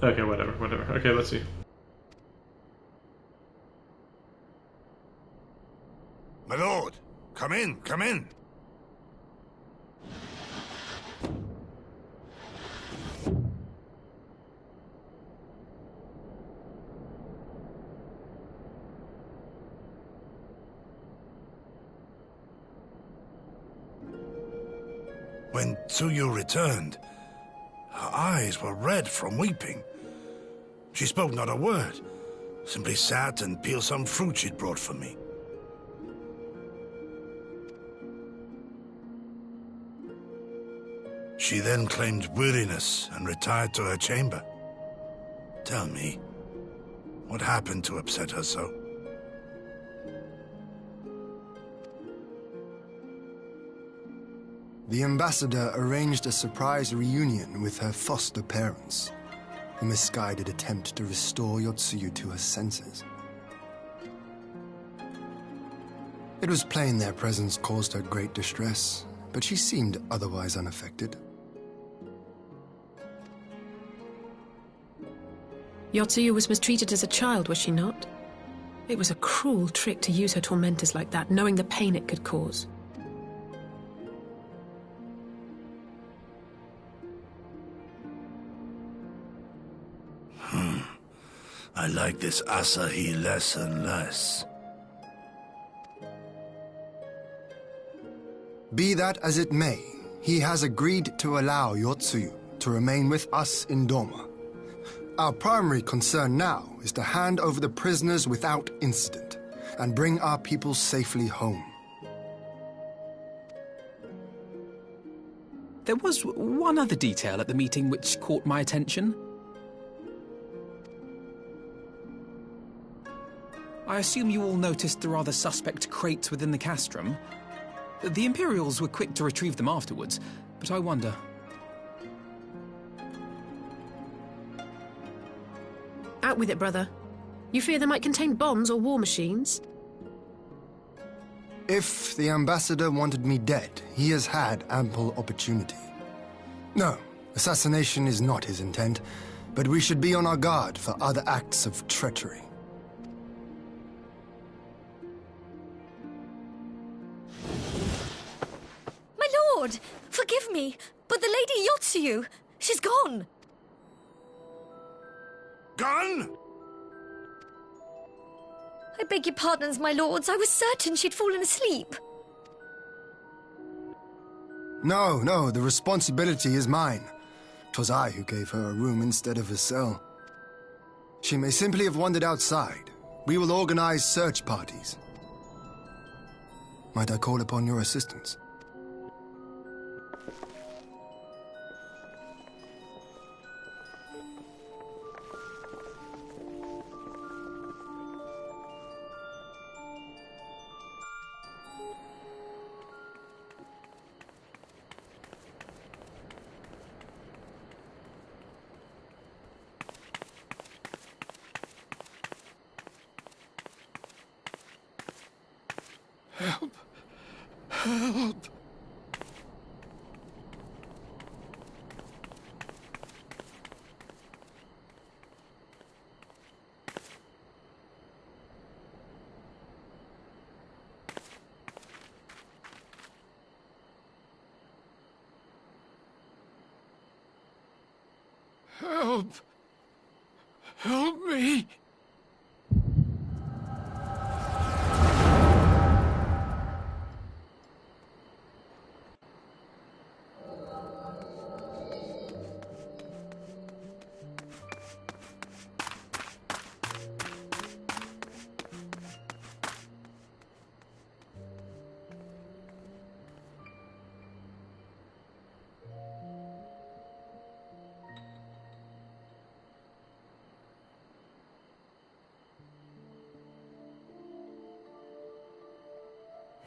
okay, whatever. Okay, let's see. My lord, come in. When Tsuyu returned, her eyes were red from weeping. She spoke not a word, simply sat and peeled some fruit she'd brought for me. She then claimed weariness and retired to her chamber. Tell me, what happened to upset her so? The ambassador arranged a surprise reunion with her foster parents. A misguided attempt to restore Yotsuyu to her senses. It was plain their presence caused her great distress, but she seemed otherwise unaffected. Yotsuyu was mistreated as a child, was she not? It was a cruel trick to use her tormentors like that, knowing the pain it could cause. I like this Asahi less and less. Be that as it may, he has agreed to allow Yotsuyu to remain with us in Dorma. Our primary concern now is to hand over the prisoners without incident and bring our people safely home. There was one other detail at the meeting which caught my attention. I assume you all noticed the rather suspect crates within the castrum. The Imperials were quick to retrieve them afterwards, but I wonder... Out with it, brother. You fear they might contain bombs or war machines? If the ambassador wanted me dead, he has had ample opportunity. No, assassination is not his intent, but we should be on our guard for other acts of treachery. My lord! Forgive me, but the Lady Yotsuyu, she's gone! Gone? I beg your pardons, my lords. I was certain she'd fallen asleep. No, the responsibility is mine. 'Twas I who gave her a room instead of a cell. She may simply have wandered outside. We will organize search parties. Might I call upon your assistance? Help! Help! Help! Help me!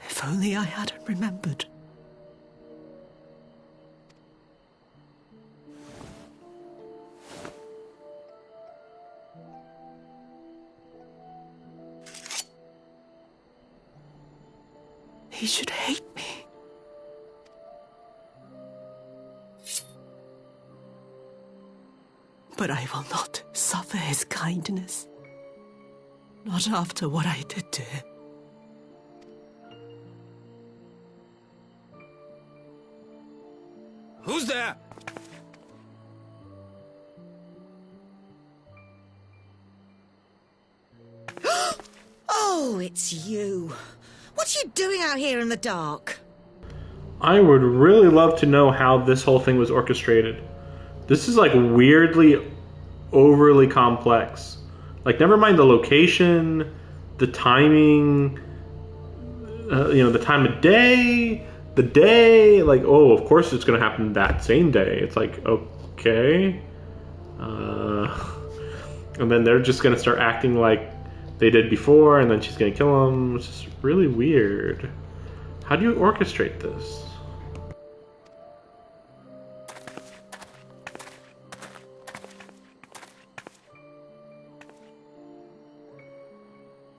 If only I hadn't remembered. He should hate me. But I will not suffer his kindness. Not after what I did to him. Who's there? Oh, it's you. What are you doing out here in the dark? I would really love to know how this whole thing was orchestrated. This is like weirdly overly complex. Like, never mind the location, the timing, the time of day, the day, like, oh, of course it's going to happen that same day. It's like, okay. And then they're just going to start acting like they did before, and then she's going to kill him. It's just really weird. How do you orchestrate this?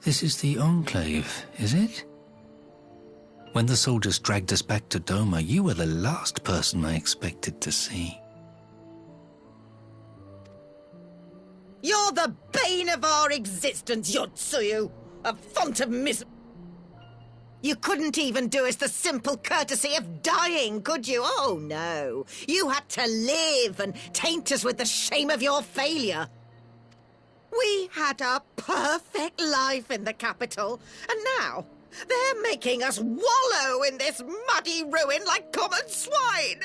This is the Enclave, is it? When the soldiers dragged us back to Doma, you were the last person I expected to see. You're the bane of our existence, Yotsuyu! A font of You couldn't even do us the simple courtesy of dying, could you? Oh, no. You had to live and taint us with the shame of your failure. We had a perfect life in the capital, and now they're making us wallow in this muddy ruin like common swine.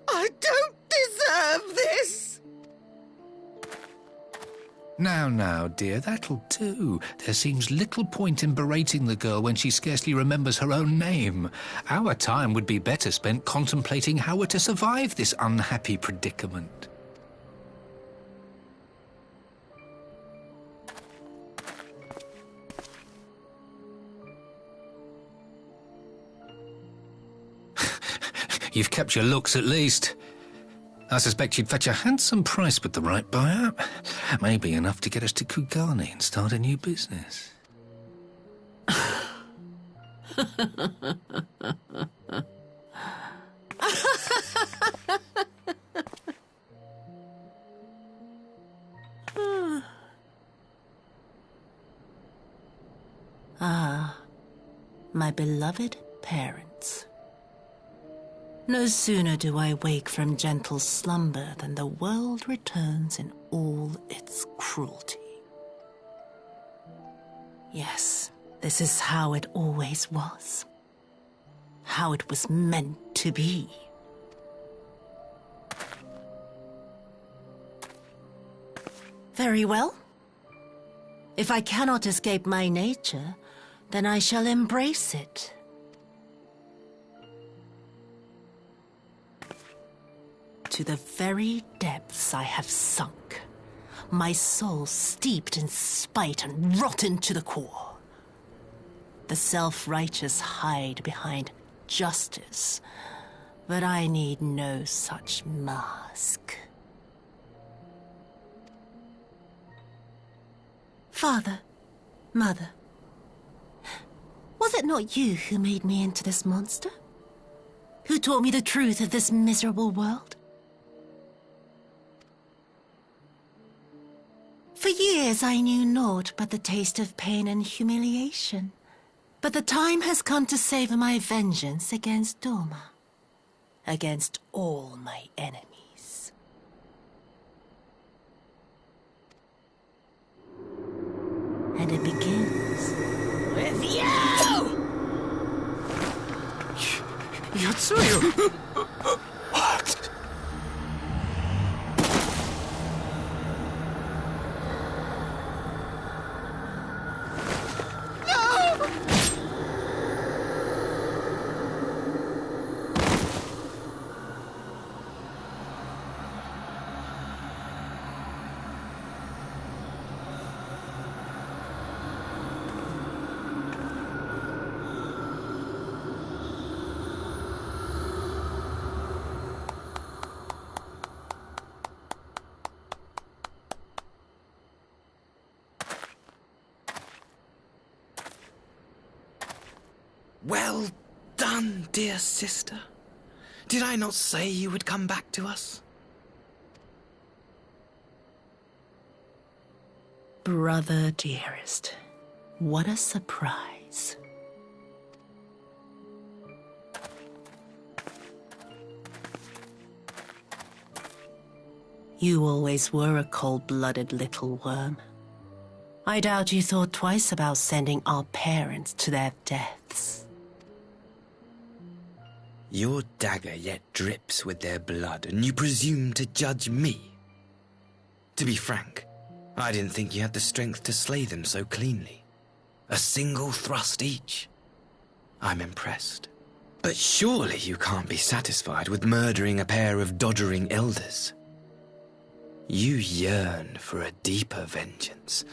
I don't deserve this. Now, dear, that'll do. There seems little point in berating the girl when she scarcely remembers her own name. Our time would be better spent contemplating how we're to survive this unhappy predicament. You've kept your looks, at least. I suspect you'd fetch a handsome price with the right buyer. That may be enough to get us to Kugani and start a new business. Ah, my beloved parents. No sooner do I wake from gentle slumber than the world returns in all its cruelty. Yes, this is how it always was. How it was meant to be. Very well. If I cannot escape my nature, then I shall embrace it. To the very depths I have sunk, my soul steeped in spite and rotten to the core. The self-righteous hide behind justice, but I need no such mask. Father, Mother, was it not you who made me into this monster? Who taught me the truth of this miserable world? For years I knew naught but the taste of pain and humiliation. But the time has come to savor my vengeance against Doma. Against all my enemies. And it begins with you! Yatsuyu! What? Well done, dear sister. Did I not say you would come back to us? Brother dearest, what a surprise. You always were a cold-blooded little worm. I doubt you thought twice about sending our parents to their deaths. Your dagger yet drips with their blood, and you presume to judge me? To be frank, I didn't think you had the strength to slay them so cleanly. A single thrust each. I'm impressed. But surely you can't be satisfied with murdering a pair of doddering elders. You yearn for a deeper vengeance,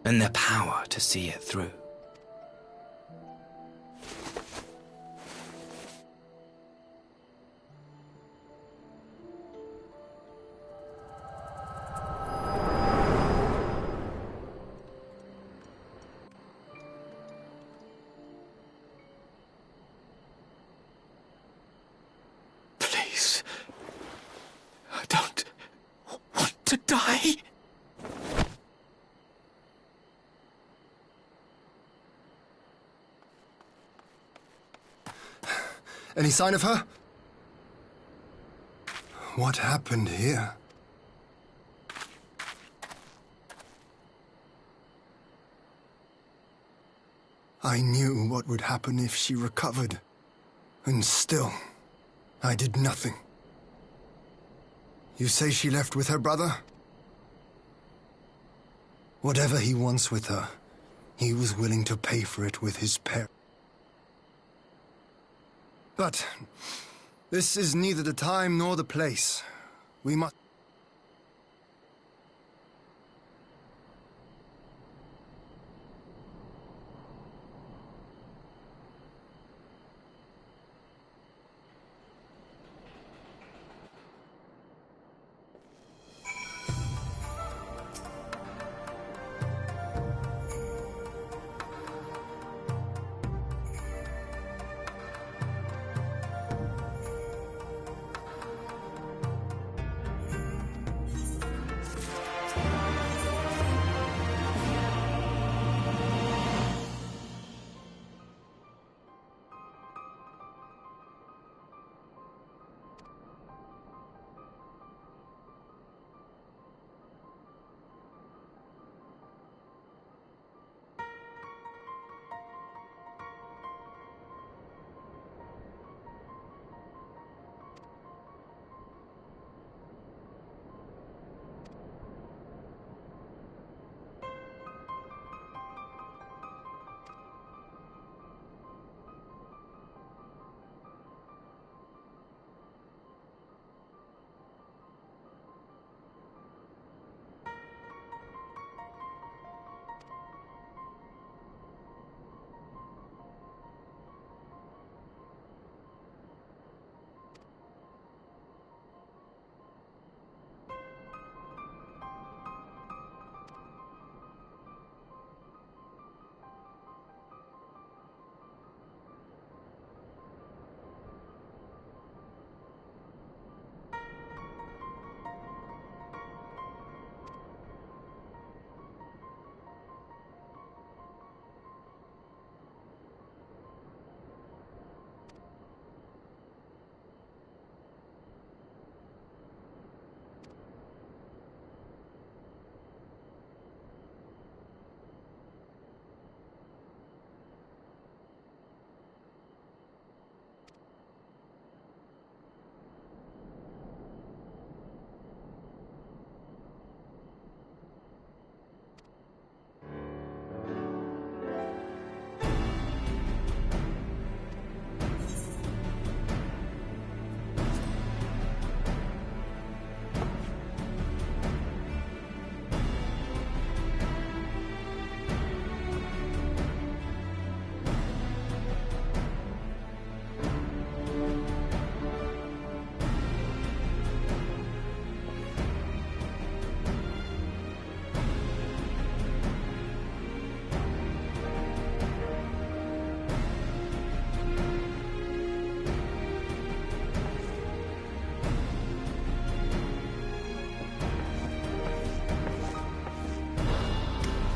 and the power to see it through. Please. I don't want to die. Any sign of her? What happened here? I knew what would happen if she recovered. And still, I did nothing. You say she left with her brother? Whatever he wants with her, he was willing to pay for it with his parents. But this is neither the time nor the place. We must...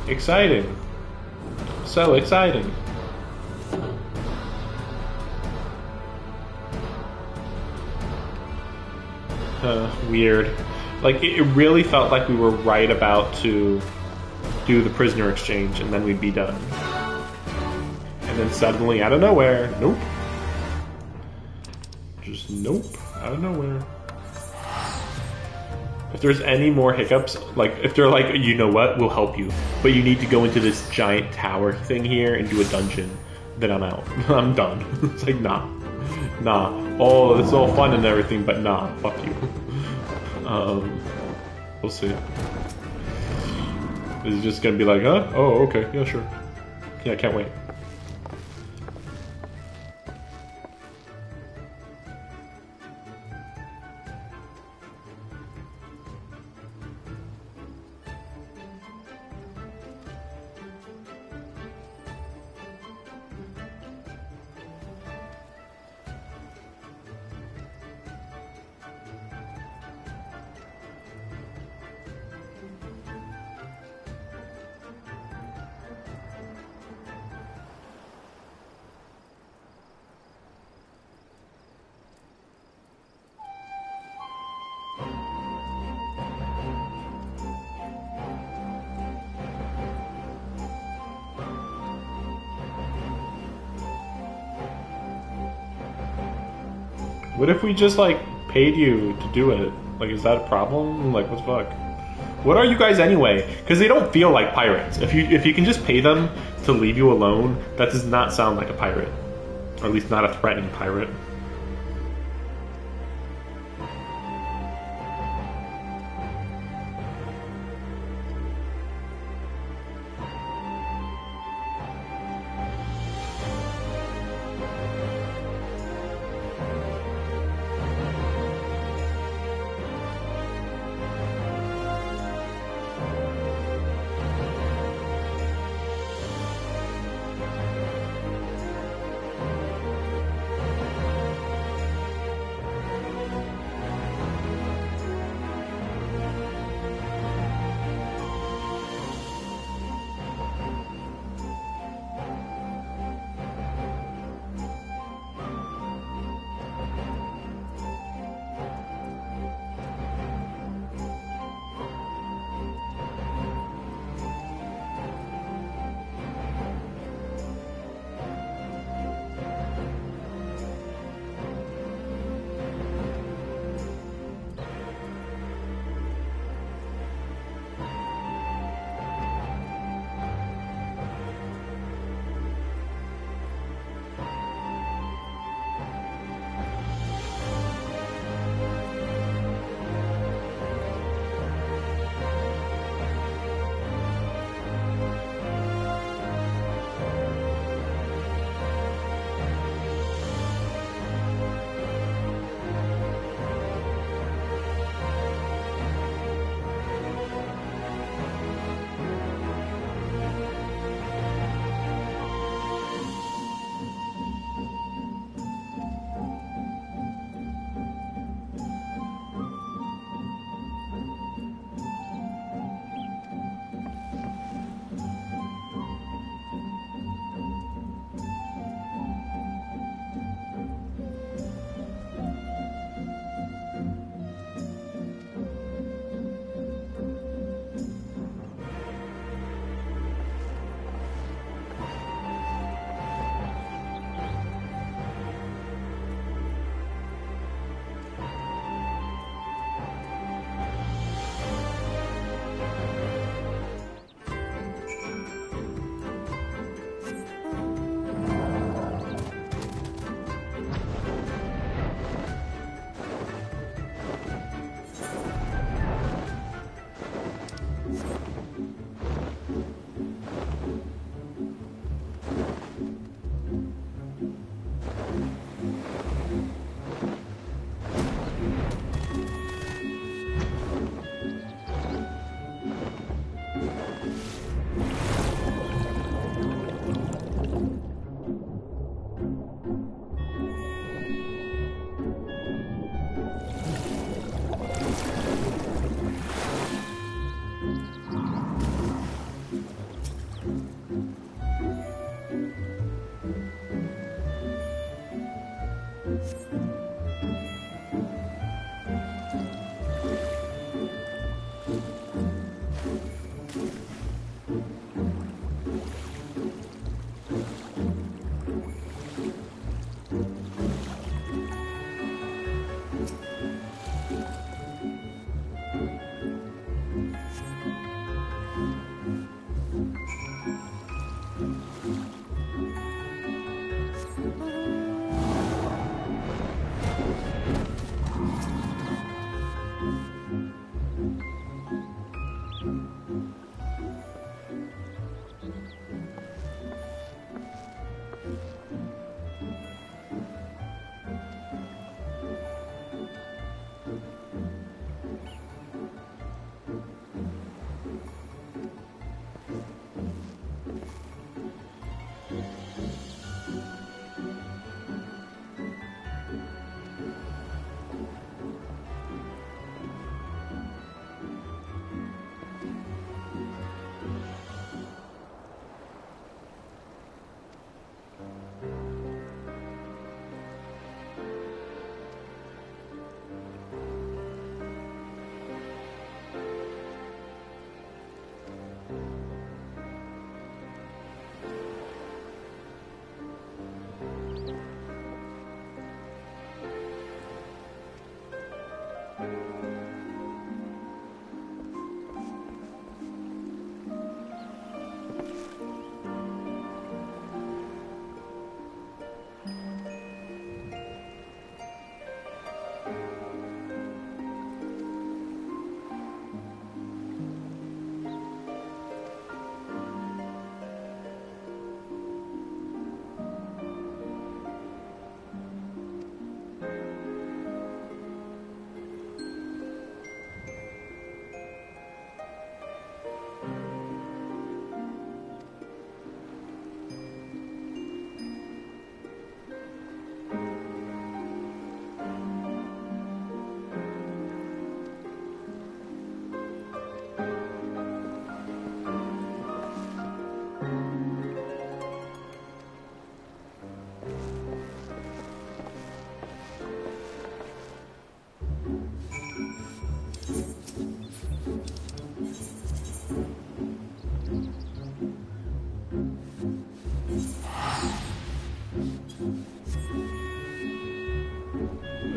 Exciting. So exciting. Weird. Like, it really felt like we were right about to do the prisoner exchange, and then we'd be done. And then suddenly, out of nowhere, nope. Just nope, out of nowhere. If there's any more hiccups, like, if they're like, you know what, we'll help you, but you need to go into this giant tower thing here and do a dungeon, then I'm out. I'm done. It's like, nah. Oh, it's all fun and everything, but nah, fuck you. We'll see. Is it just gonna be like, huh? Oh, okay, yeah, sure. Yeah, I can't wait. What if we just, like, paid you to do it? Like, is that a problem? Like, what the fuck? What are you guys anyway? Because they don't feel like pirates. If you can just pay them to leave you alone, that does not sound like a pirate. Or at least not a threatening pirate.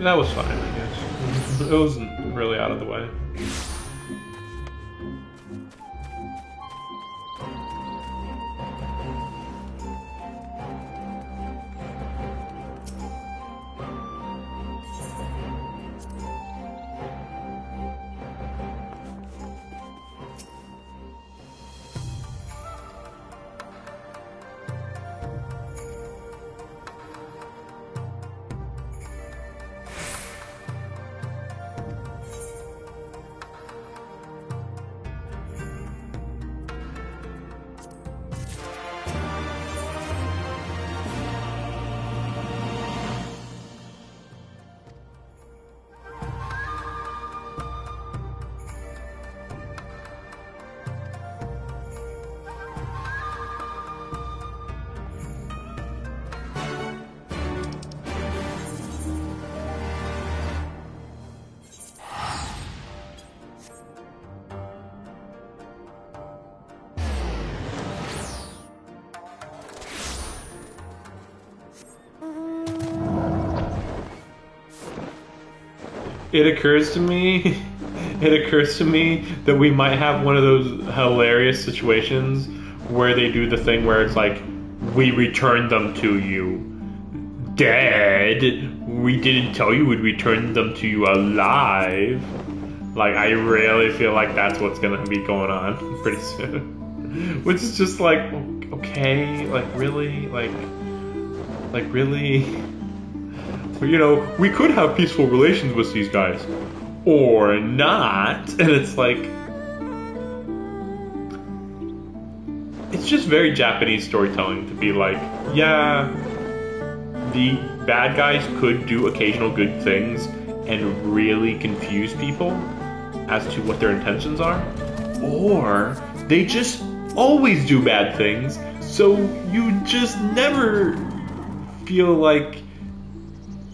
That was fine, I guess. It wasn't really out of the way. It occurs to me that we might have one of those hilarious situations where they do the thing where it's like, we returned them to you dead. We didn't tell you we'd return them to you alive. Like, I really feel like that's what's gonna be going on pretty soon. Which is just like, okay, like really? Like really? You know, we could have peaceful relations with these guys. Or not. And it's like... It's just very Japanese storytelling to be like, yeah, the bad guys could do occasional good things and really confuse people as to what their intentions are. Or they just always do bad things, so you just never feel like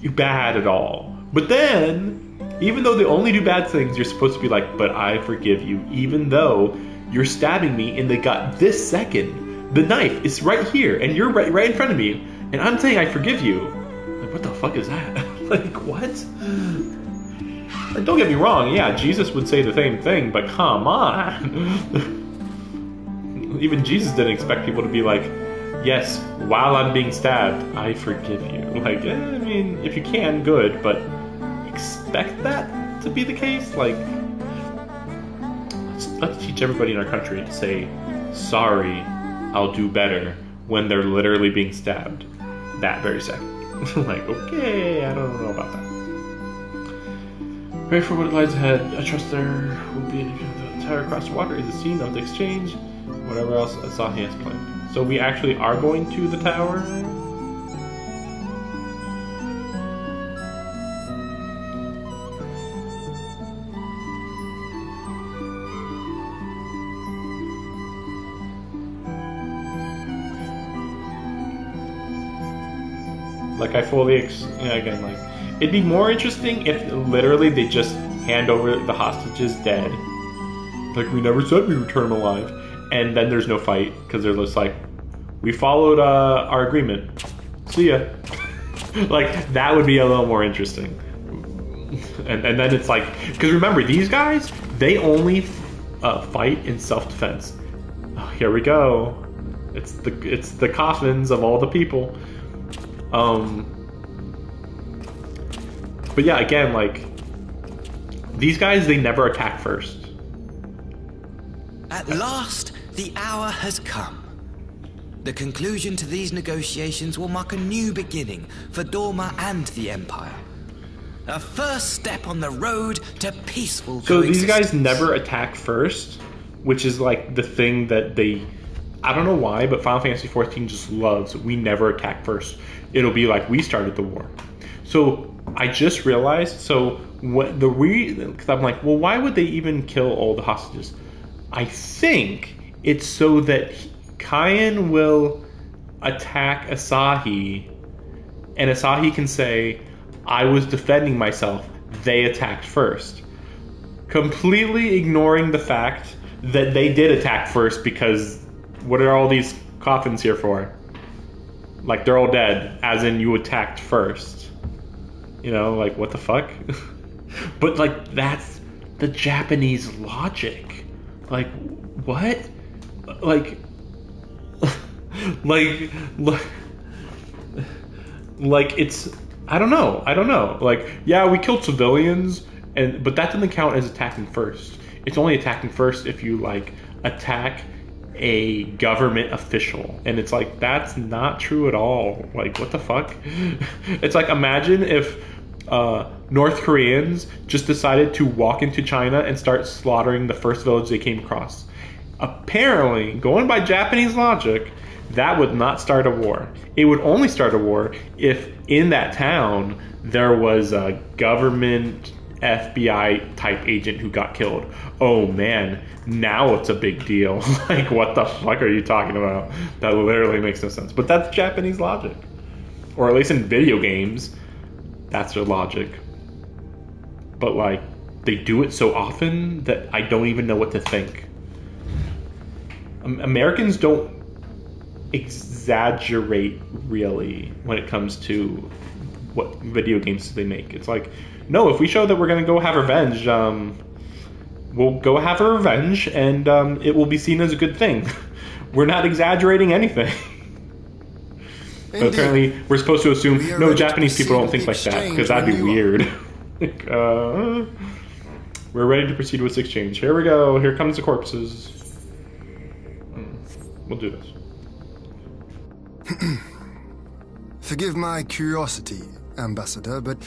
you're bad at all. But then, even though they only do bad things, you're supposed to be like, but I forgive you, even though you're stabbing me in the gut this second. The knife is right here, and you're right in front of me, and I'm saying I forgive you. Like, what the fuck is that? Like, what? Like, don't get me wrong, yeah, Jesus would say the same thing, but come on. Even Jesus didn't expect people to be like, yes, while I'm being stabbed, I forgive you. Like, I mean, if you can, good, but expect that to be the case? Like, let's teach everybody in our country to say, sorry, I'll do better, when they're literally being stabbed that very second. Like, okay, I don't know about that. Pray for what lies ahead. I trust there will be the tower across the water is the scene of the exchange. Whatever else Asahi has planned. So we actually are going to the tower? Like, I fully, again, like, it'd be more interesting if literally they just hand over the hostages dead. Like, we never said we'd return them alive. And then there's no fight, because they're just like, we followed our agreement. See ya. Like, that would be a little more interesting. And then it's like, because remember, these guys, they only fight in self-defense. Oh, here we go. It's the coffins of all the people. But yeah, again, like, these guys, they never attack first. At last, the hour has come. The conclusion to these negotiations will mark a new beginning for Dorma and the Empire. A first step on the road to peaceful So coexistence. these guys never attack first, which is like the thing that they... I don't know why, but Final Fantasy XIV just loves, we never attack first. It'll be like, we started the war. So I just realized, so what the because I'm like, well, why would they even kill all the hostages? I think it's so that Kyan will attack Asahi, and Asahi can say, I was defending myself, they attacked first. Completely ignoring the fact that they did attack first, because what are all these coffins here for? Like, they're all dead, as in you attacked first. You know, like, what the fuck? But, like, that's the Japanese logic. Like, what? Like, like it's, I don't know. Like, yeah, we killed civilians, but that doesn't count as attacking first. It's only attacking first if you, like, attack a government official, and it's like, that's not true at all. Like, what the fuck? It's like, imagine if North Koreans just decided to walk into China and start slaughtering the first village they came across. Apparently, going by Japanese logic, that would not start a war. It would only start a war if in that town there was a government FBI type agent who got killed. Oh man, now it's a big deal. Like, what the fuck are you talking about? That literally makes no sense. But that's Japanese logic. Or at least in video games, that's their logic. But, like, they do it so often that I don't even know what to think. Americans don't exaggerate, really, when it comes to what video games they make. It's like, no, if we show that we're going to go have revenge, we'll go have a revenge, and it will be seen as a good thing. We're not exaggerating anything. But apparently, we're supposed to assume, no, Japanese people don't think like that, because that'd be weird. Like, we're ready to proceed with exchange. Here we go. Here comes the corpses. We'll do this. Forgive my curiosity, Ambassador, but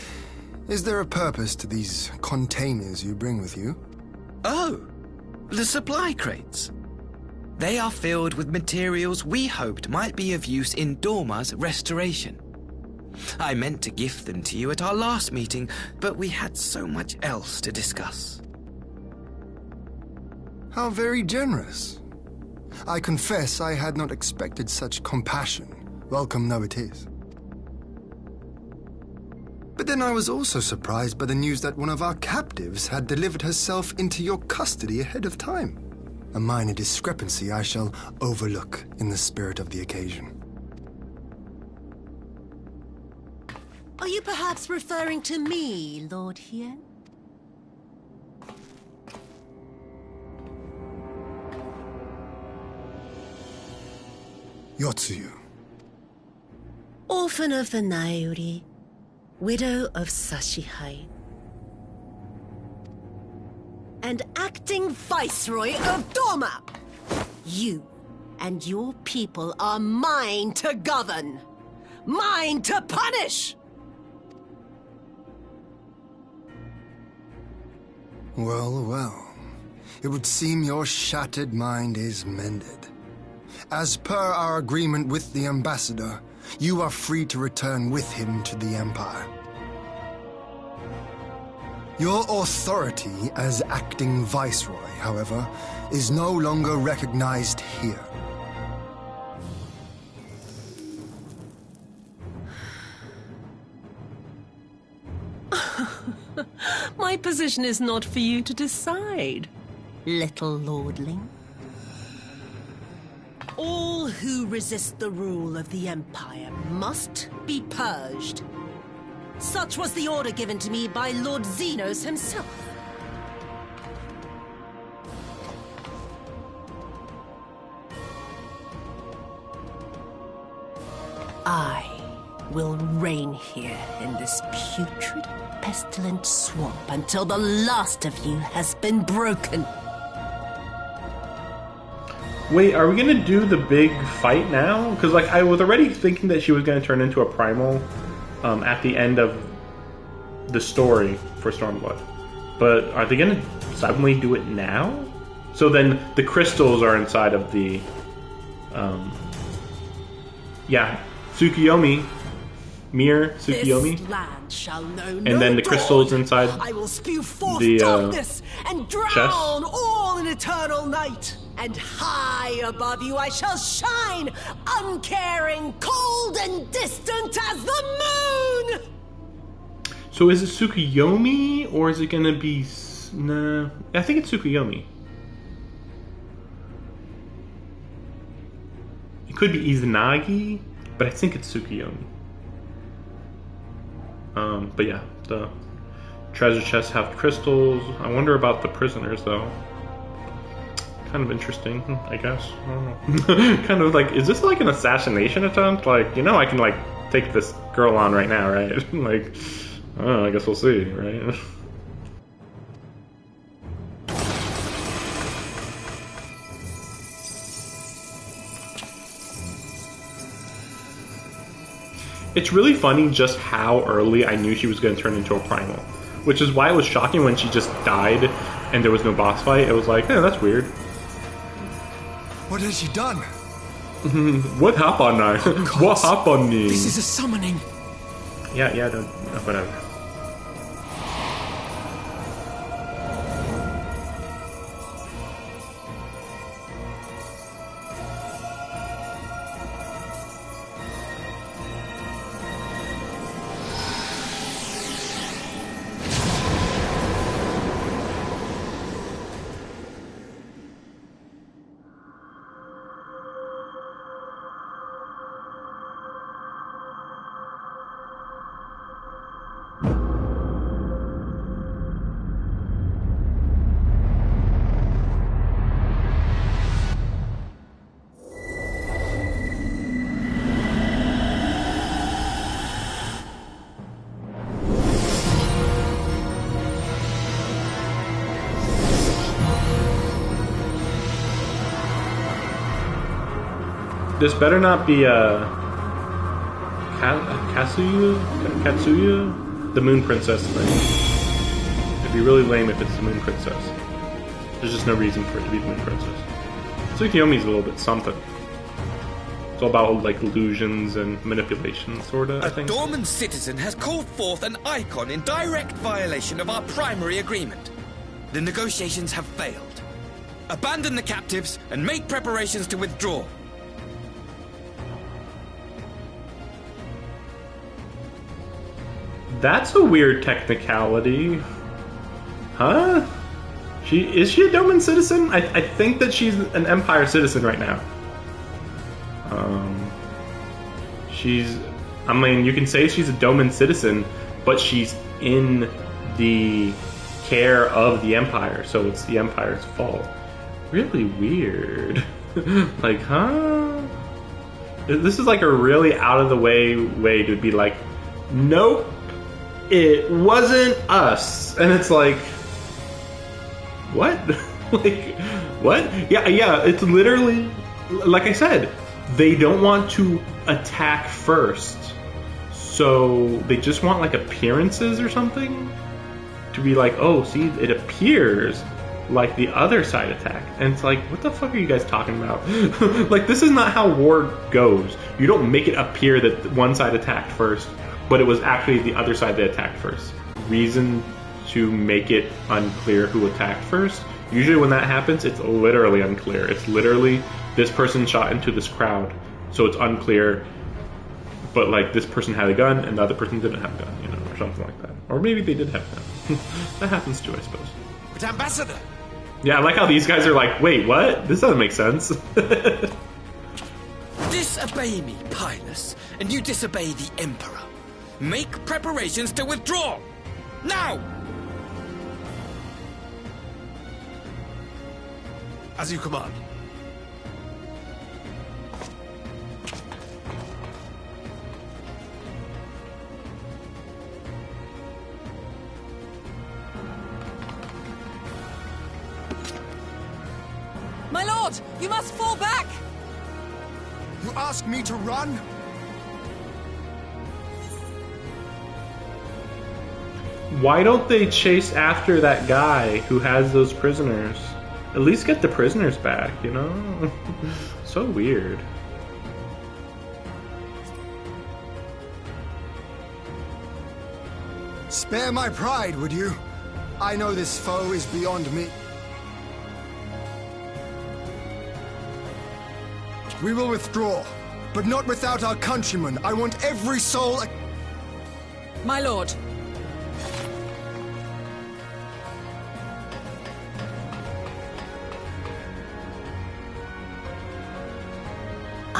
is there a purpose to these containers you bring with you? Oh, the supply crates. They are filled with materials we hoped might be of use in Dorma's restoration. I meant to gift them to you at our last meeting, but we had so much else to discuss. How very generous. I confess I had not expected such compassion, welcome though it is. But then I was also surprised by the news that one of our captives had delivered herself into your custody ahead of time. A minor discrepancy I shall overlook in the spirit of the occasion. Are you perhaps referring to me, Lord Hien? Yotsuyu. Orphan of the Nairi, widow of Sashihai, and acting Viceroy of Dorma. You and your people are mine to govern, mine to punish. Well, well. It would seem your shattered mind is mended. As per our agreement with the Ambassador, you are free to return with him to the Empire. Your authority as acting Viceroy, however, is no longer recognized here. My position is not for you to decide, little lordling. All who resist the rule of the Empire must be purged. Such was the order given to me by Lord Xenos himself. I will reign here in this putrid, pestilent swamp until the last of you has been broken. Wait, are we gonna do the big fight now? Because, like, I was already thinking that she was gonna turn into a primal at the end of the story for Stormblood. But are they gonna suddenly do it now? So then the crystals are inside of the Tsukuyomi. Mir Tsukuyomi. This land shall know And no then the dawn. crystals inside I will spew forth the darkness and drown chest. all in eternal night. And high above you I shall shine, uncaring, cold and distant as the moon. So is it Tsukuyomi or is it gonna be? Nah, I think it's Tsukuyomi. It could be Izanagi, but I think it's Tsukuyomi. But yeah, the treasure chests have crystals. I wonder about the prisoners though. Kind of interesting, I guess. I don't know. Kind of like, is this like an assassination attempt? Like, you know, I can like take this girl on right now, right? Like, I don't know, I guess we'll see, right? It's really funny just how early I knew she was going to turn into a primal, which is why it was shocking when she just died and there was no boss fight. It was like, eh, that's weird. What has she done? What happened now? What happened? This is a summoning. Yeah, whatever. This better not be Katsuya, the Moon Princess thing. It'd be really lame if it's the Moon Princess. There's just no reason for it to be the Moon Princess. Tsukiyomi's a little bit something. It's all about like illusions and manipulation, sorta, I think. A Dorman citizen has called forth an icon in direct violation of our primary agreement. The negotiations have failed. Abandon the captives and make preparations to withdraw. That's a weird technicality. Huh? Is she a Doman citizen? I think that she's an Empire citizen right now. I mean, you can say she's a Doman citizen, but she's in the care of the Empire, so it's the Empire's fault. Really weird. Like, huh? This is like a really out of the way to be like, nope. It wasn't us. And it's like, what? Like, what? Yeah, it's literally, like I said, they don't want to attack first. So they just want like appearances or something to be like, oh, see, it appears like the other side attacked. And it's like, what the fuck are you guys talking about? Like, this is not how war goes. You don't make it appear that one side attacked first, but it was actually the other side that attacked first. Reason to make it unclear who attacked first. Usually when that happens, it's literally unclear. It's literally, this person shot into this crowd, so it's unclear, but like this person had a gun and the other person didn't have a gun, you know, or something like that. Or maybe they did have a gun. That happens too, I suppose. But Ambassador! Yeah, I like how these guys are like, wait, what? This doesn't make sense. Disobey me, Pilus, and you disobey the Emperor. Make preparations to withdraw! Now! As you command. My lord, you must fall back! You ask me to run? Why don't they chase after that guy who has those prisoners? At least get the prisoners back, you know? So weird. Spare my pride, would you? I know this foe is beyond me. We will withdraw, but not without our countrymen. I want every soul... My lord.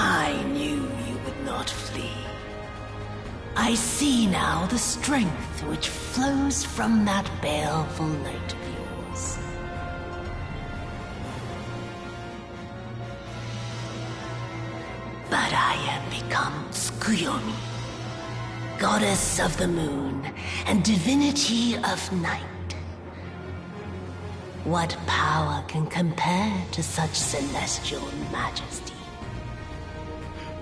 I knew you would not flee. I see now the strength which flows from that baleful light of yours. But I am become Tsukuyomi, goddess of the moon and divinity of night. What power can compare to such celestial majesty?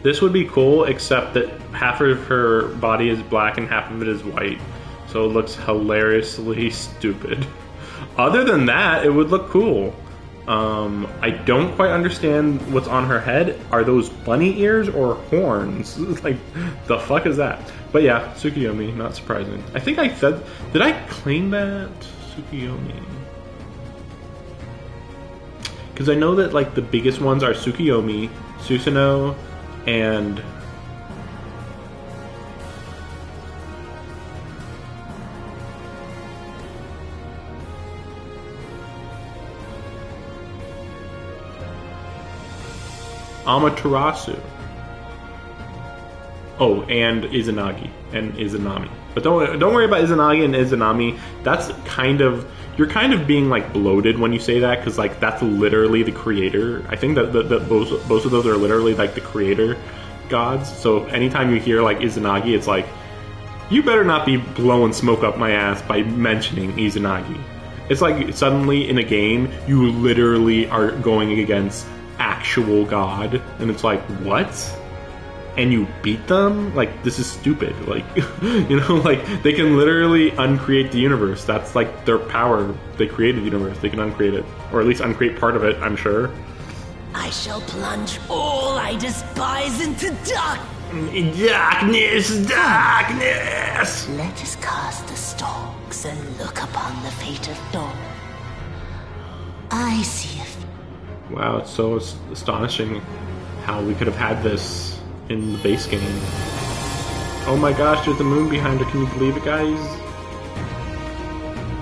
This would be cool, except that half of her body is black and half of it is white. So it looks hilariously stupid. Other than that, it would look cool. I don't quite understand what's on her head. Are those bunny ears or horns? Like, the fuck is that? But yeah, Tsukuyomi, not surprising. I think I said... Did I claim that? Tsukuyomi. Because I know that, like, the biggest ones are Tsukuyomi, Susanoo, and... Amaterasu. Oh, and Izanagi and Izanami. But don't worry about Izanagi and Izanami. That's kind of... You're kind of being like bloated when you say that, because like that's literally the creator. I think that both of those are literally like the creator gods. So anytime you hear like Izanagi, it's like, you better not be blowing smoke up my ass by mentioning Izanagi. It's like suddenly in a game you literally are going against actual god, and it's like, what? And you beat them? Like, this is stupid. Like, you know, like, they can literally uncreate the universe. That's, like, their power. They created the universe. They can uncreate it. Or at least uncreate part of it, I'm sure. I shall plunge all I despise into darkness! Let us cast the stalks and look upon the fate of dawn. I see if... Wow, it's so astonishing how we could have had this in the base game. Oh my gosh, there's the moon behind her. Can you believe it, guys?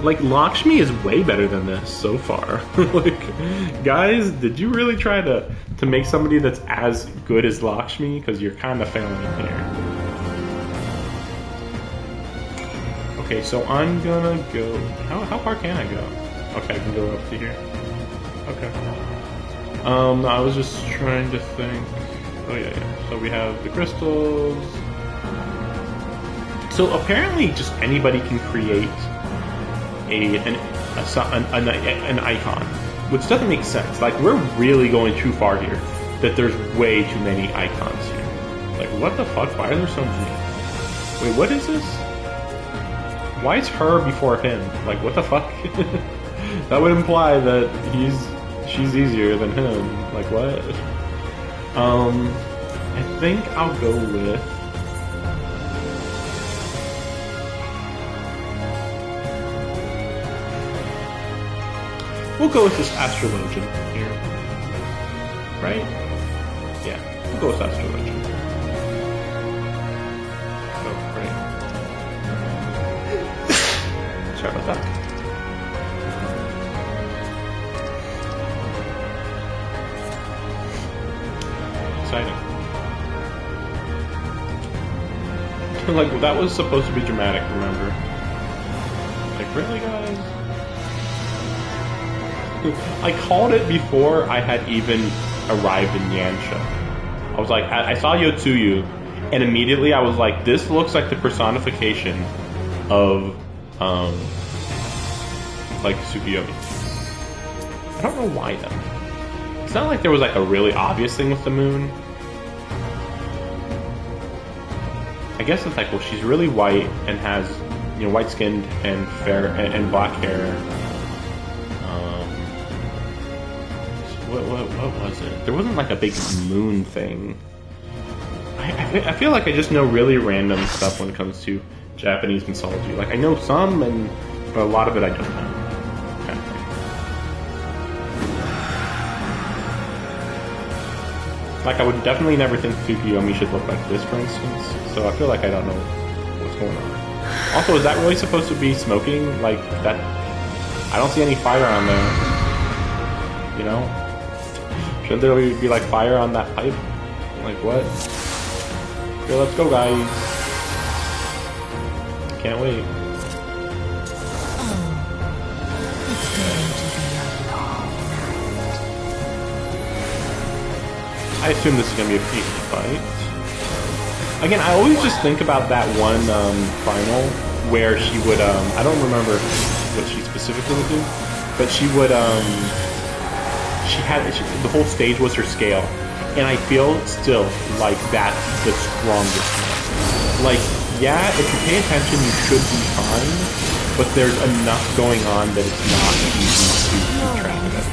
Like, Lakshmi is way better than this so far. Like, guys, did you really try to make somebody that's as good as Lakshmi? Because you're kind of failing here. Okay, so I'm gonna go... How far can I go? Okay, I can go up to here. Okay. I was just trying to think... Oh yeah. So we have the crystals. So apparently, just anybody can create an icon, which doesn't make sense. Like, we're really going too far here. That there's way too many icons here. Like, what the fuck? Why are there so many? Wait, what is this? Why is her before him? Like, what the fuck? That would imply that she's easier than him. Like, what? I think I'll go with... We'll go with this Astrologian here. Right? Yeah, we'll go with Astrologian. Oh, great. Sorry about that. Exciting. Like, that was supposed to be dramatic, remember? Like, really, guys? I called it before I had even arrived in Yansha. I was like, I saw Yotsuyu, and immediately I was like, this looks like the personification of, like, Tsukuyomi. I don't know why, though. It's not like there was, like, a really obvious thing with the moon. I guess it's like, well, she's really white and has, you know, white-skinned and fair and black hair. What was it? There wasn't like a big moon thing. I feel like I just know really random stuff when it comes to Japanese mythology. Like, I know some, but a lot of it I don't know. Kind of thing. Like, I would definitely never think Tsukuyomi should look like this, for instance. So I feel like I don't know what's going on. Also, is that really supposed to be smoking? Like, that... I don't see any fire on there. You know? Shouldn't there be like fire on that pipe? Like, what? Okay, let's go, guys. can't wait. I assume this is going to be a peak fight. Again, I always just think about that one final where she would, I don't remember what she specifically would do, but she would, the whole stage was her scale. And I feel still like that's the strongest one. Like, yeah, if you pay attention, you should be fine, but there's enough going on that it's not easy to keep track of it.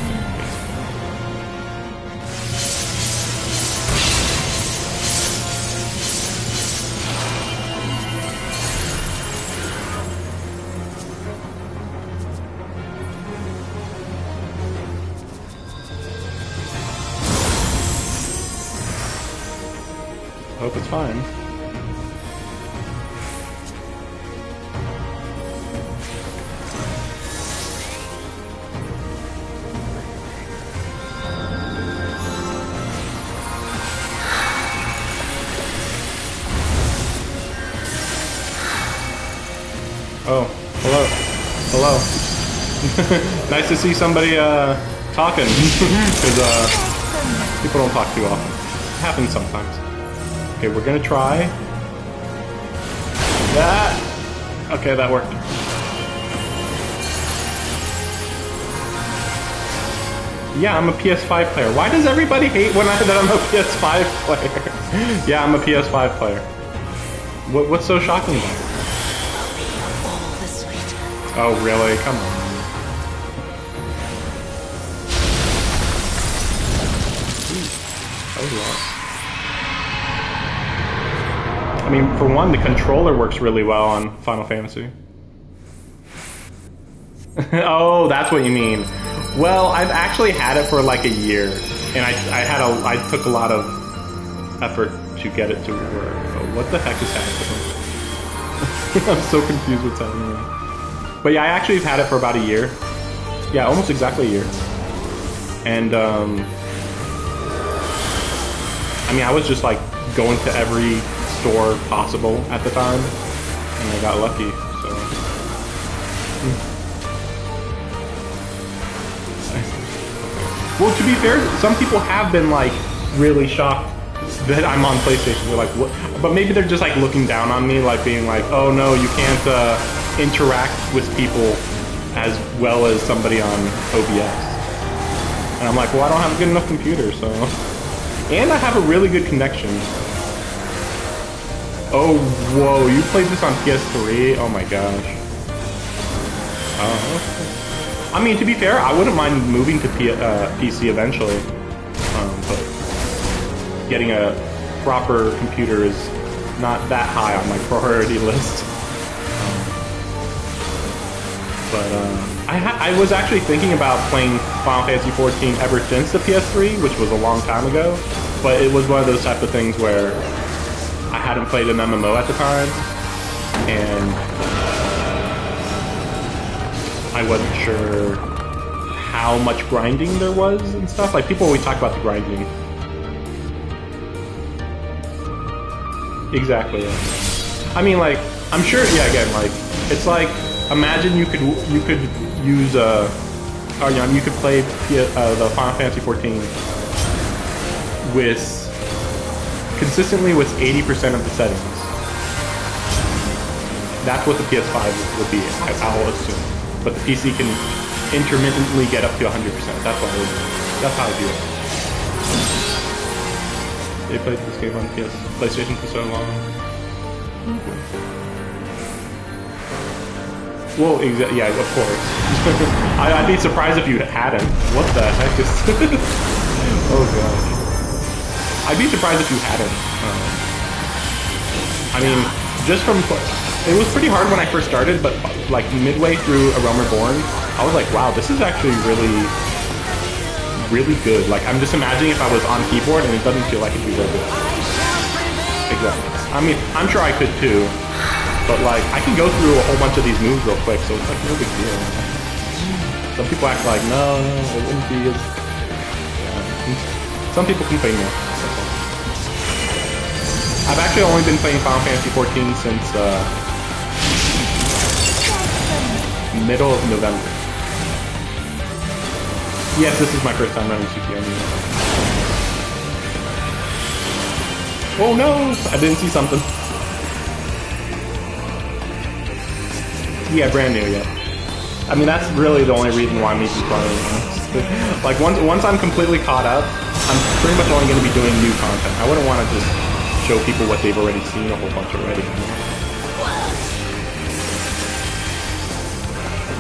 Hope it's fine. Oh, hello. Hello. Nice to see somebody talking, because people don't talk too often. It happens sometimes. Okay, we're gonna try that. Okay, that worked. Yeah, I'm a PS5 player. Why does everybody hate when that I'm a PS5 player? Yeah, I'm a PS5 player. What's so shocking about it? Oh, really? Come on. That was a lot. I mean, for one, the controller works really well on Final Fantasy. Oh, that's what you mean. Well, I've actually had it for like a year, and I took a lot of effort to get it to work. Oh, what the heck is happening? I'm so confused what's happening. But yeah, I actually have had it for about a year. Yeah, almost exactly a year. And I mean, I was just like going to every store possible at the time, and I got lucky, so. Well, to be fair, some people have been like really shocked that I'm on PlayStation. They're like, what? But maybe they're just like looking down on me, like being like, oh no, you can't interact with people as well as somebody on OBS. And I'm like, well, I don't have a good enough computer, so. And I have a really good connection. Oh, whoa, you played this on PS3? Oh my gosh. Oh, okay. I mean, to be fair, I wouldn't mind moving to PC eventually. But getting a proper computer is not that high on my priority list. I was actually thinking about playing Final Fantasy XIV ever since the PS3, which was a long time ago. But it was one of those type of things where I hadn't played an MMO at the time, and I wasn't sure how much grinding there was and stuff. Like, people always talk about the grinding. Exactly. Yeah. I mean, like, I'm sure. Yeah, again, like, it's like, imagine you could use or, you know, you could play the Final Fantasy XIV consistently with 80% of the settings. That's what the PS5 would be, I'll assume. But the PC can intermittently get up to 100%. That's how I do it. They played this game on PlayStation for so long. Well, yeah, of course. I'd be surprised if you hadn't. What the heck is... Oh gosh. I'd be surprised if you hadn't. I mean, just from... It was pretty hard when I first started, but like midway through A Realm Reborn, I was like, wow, this is actually really, really good. Like, I'm just imagining if I was on keyboard and it doesn't feel like it'd be really good. Exactly. I mean, I'm sure I could too. But like, I can go through a whole bunch of these moves real quick, so it's like no big deal. Some people act like, no, it wouldn't be as... Yeah. Some people complain more. I've actually only been playing Final Fantasy XIV since middle of November. Yes, this is my first time running CPM. Oh no! I didn't see something. Yeah, brand new, yeah. I mean, that's really the only reason why I'm even playing. Like, once I'm completely caught up, I'm pretty much only going to be doing new content. I wouldn't want to just show people what they've already seen a whole bunch already.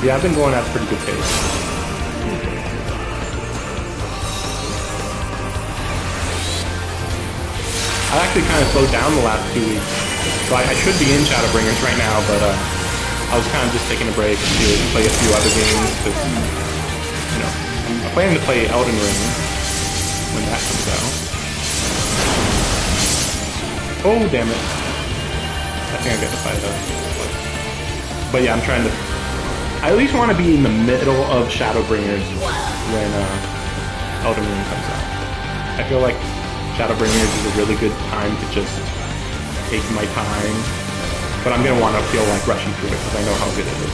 Yeah, I've been going at a pretty good pace. I actually kind of slowed down the last 2 weeks. So I should be in Shadowbringers right now, but I was kind of just taking a break to play a few other games. Cause, you know, I'm planning to play Elden Ring when that comes out. Oh, damn it. I think I got to fight that. But yeah, I'm trying to... I at least want to be in the middle of Shadowbringers when Elden Ring comes out. I feel like Shadowbringers is a really good time to just take my time, but I'm going to want to feel like rushing through it because I know how good it is.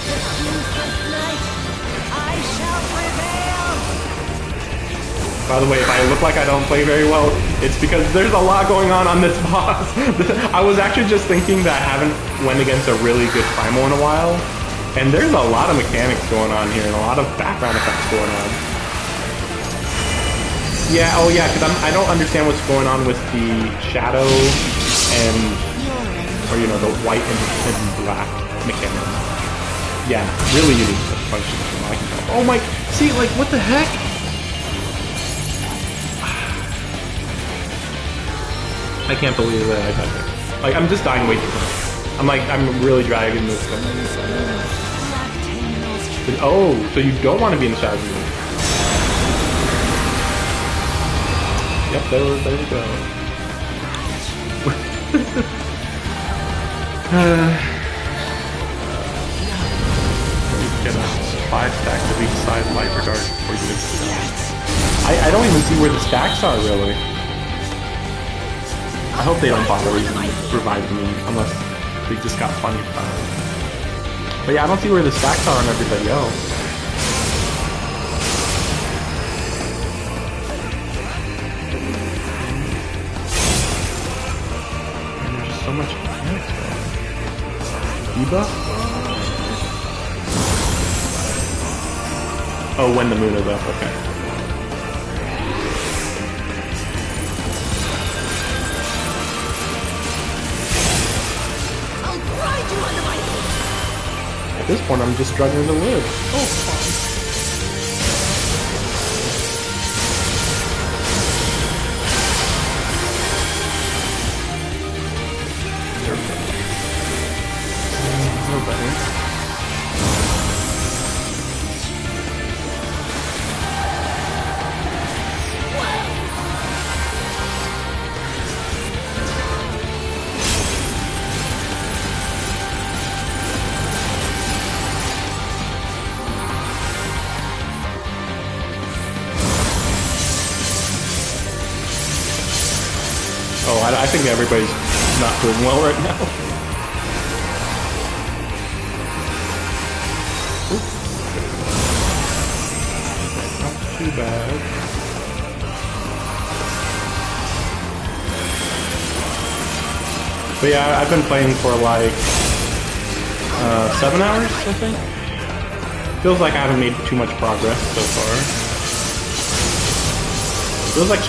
By the way, if I look like I don't play very well, it's because there's a lot going on this boss. I was actually just thinking that I haven't went against a really good primal in a while, and there's a lot of mechanics going on here and a lot of background effects going on. Yeah, oh yeah, because I don't understand what's going on with the shadow and, or you know, the white and black mechanics. Yeah, really unique functions from what I can tell. Oh my, see, like, what the heck? I can't believe that I died there. Like, I'm just dying way too much. I'm really dragging this stuff. Oh, so you don't want to be in the shadow. Yep, there we go. Get a 5 stacks of each side light regard before you get to the I don't even see where the stacks are, really. I hope they don't bother reviving me, unless they just got funny power. But yeah, I don't see where the stacks are on everybody else. So much mechanics, man. Debuff? Oh, when the moon is up, okay. I'll grind you under my feet. At this point, I'm just struggling to live. Oh, fine. Oh, I think everybody's not doing well right now. Not too bad. But yeah, I've been playing for like 7 hours, I think. Feels like I haven't made too much progress so far. Feels like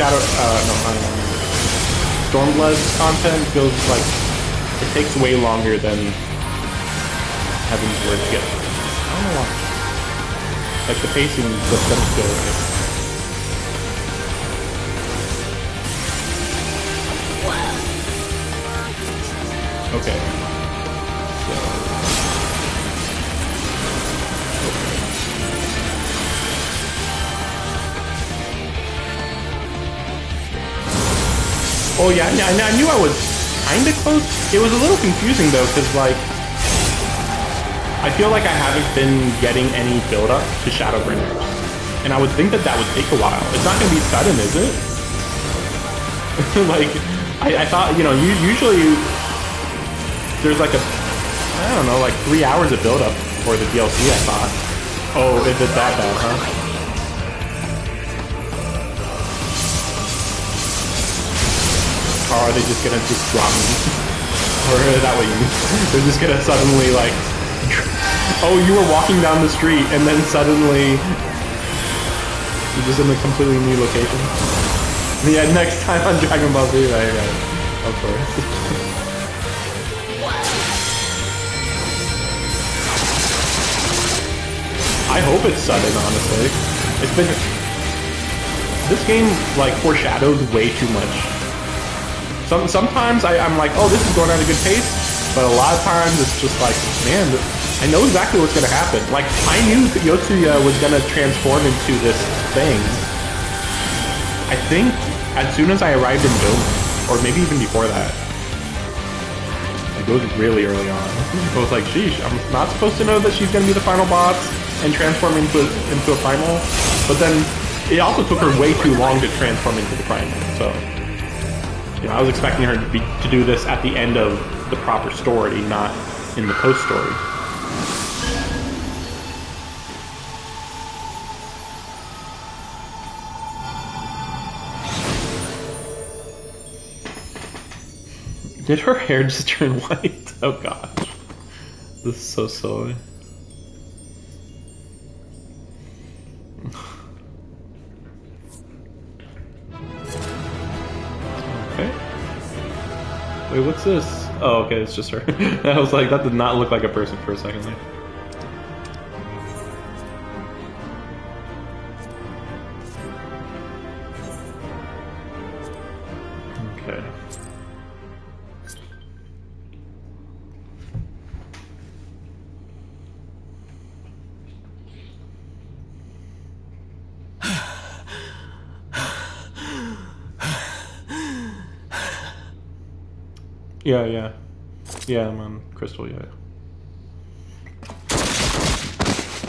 Stormblood's content feels like it takes way longer than Heaven's Word to get. I don't know why. Like the pacing just doesn't feel right. Okay. Oh yeah, I knew I was kinda close. It was a little confusing though, because like, I feel like I haven't been getting any build-up to Shadowbringers. And I would think that would take a while. It's not gonna be sudden, is it? Like, I thought, you know, usually there's like I don't know, like 3 hours of build-up before the DLC, I thought. Oh, is it that bad, huh? Or are they just gonna just drop me? Or is that what you mean? They're just gonna suddenly, like... Oh, you were walking down the street, and then suddenly... You're just in a completely new location. Yeah, next time on Dragon Ball Z, right. Of course. I hope it's sudden, honestly. It's been... This game, like, foreshadowed way too much. Sometimes I'm like, oh, this is going at a good pace, but a lot of times it's just like, man, I know exactly what's going to happen. Like, I knew that Yotsuya was going to transform into this thing. I think as soon as I arrived in Dome, or maybe even before that. Like, it was really early on. I was like, sheesh, I'm not supposed to know that she's going to be the final boss and transform into a primal. But then it also took her way too long to transform into the primal, so... You know, I was expecting her to do this at the end of the proper story, not in the post-story. Did her hair just turn white? Oh gosh. This is so silly. Wait, what's this? Oh, okay, it's just her. I was like, that did not look like a person for a second there. Okay. Yeah, I'm on Crystal, yeah.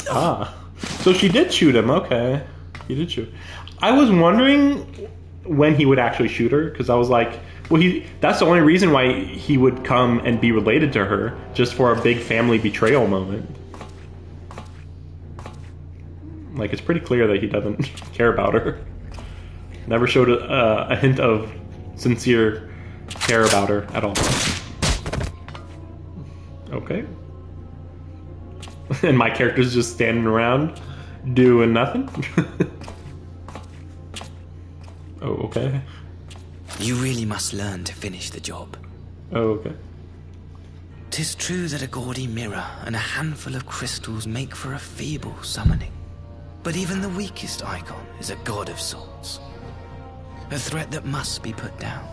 Ah, so she did shoot him, okay. He did shoot. I was wondering when he would actually shoot her, because I was like, well, that's the only reason why he would come and be related to her, just for a big family betrayal moment. Like, it's pretty clear that he doesn't care about her. Never showed a hint of sincere care about her at all. Okay. And my character's just standing around doing nothing? Oh, okay. You really must learn to finish the job. Oh, okay. 'Tis true that a gaudy mirror and a handful of crystals make for a feeble summoning. But even the weakest icon is a god of sorts. A threat that must be put down.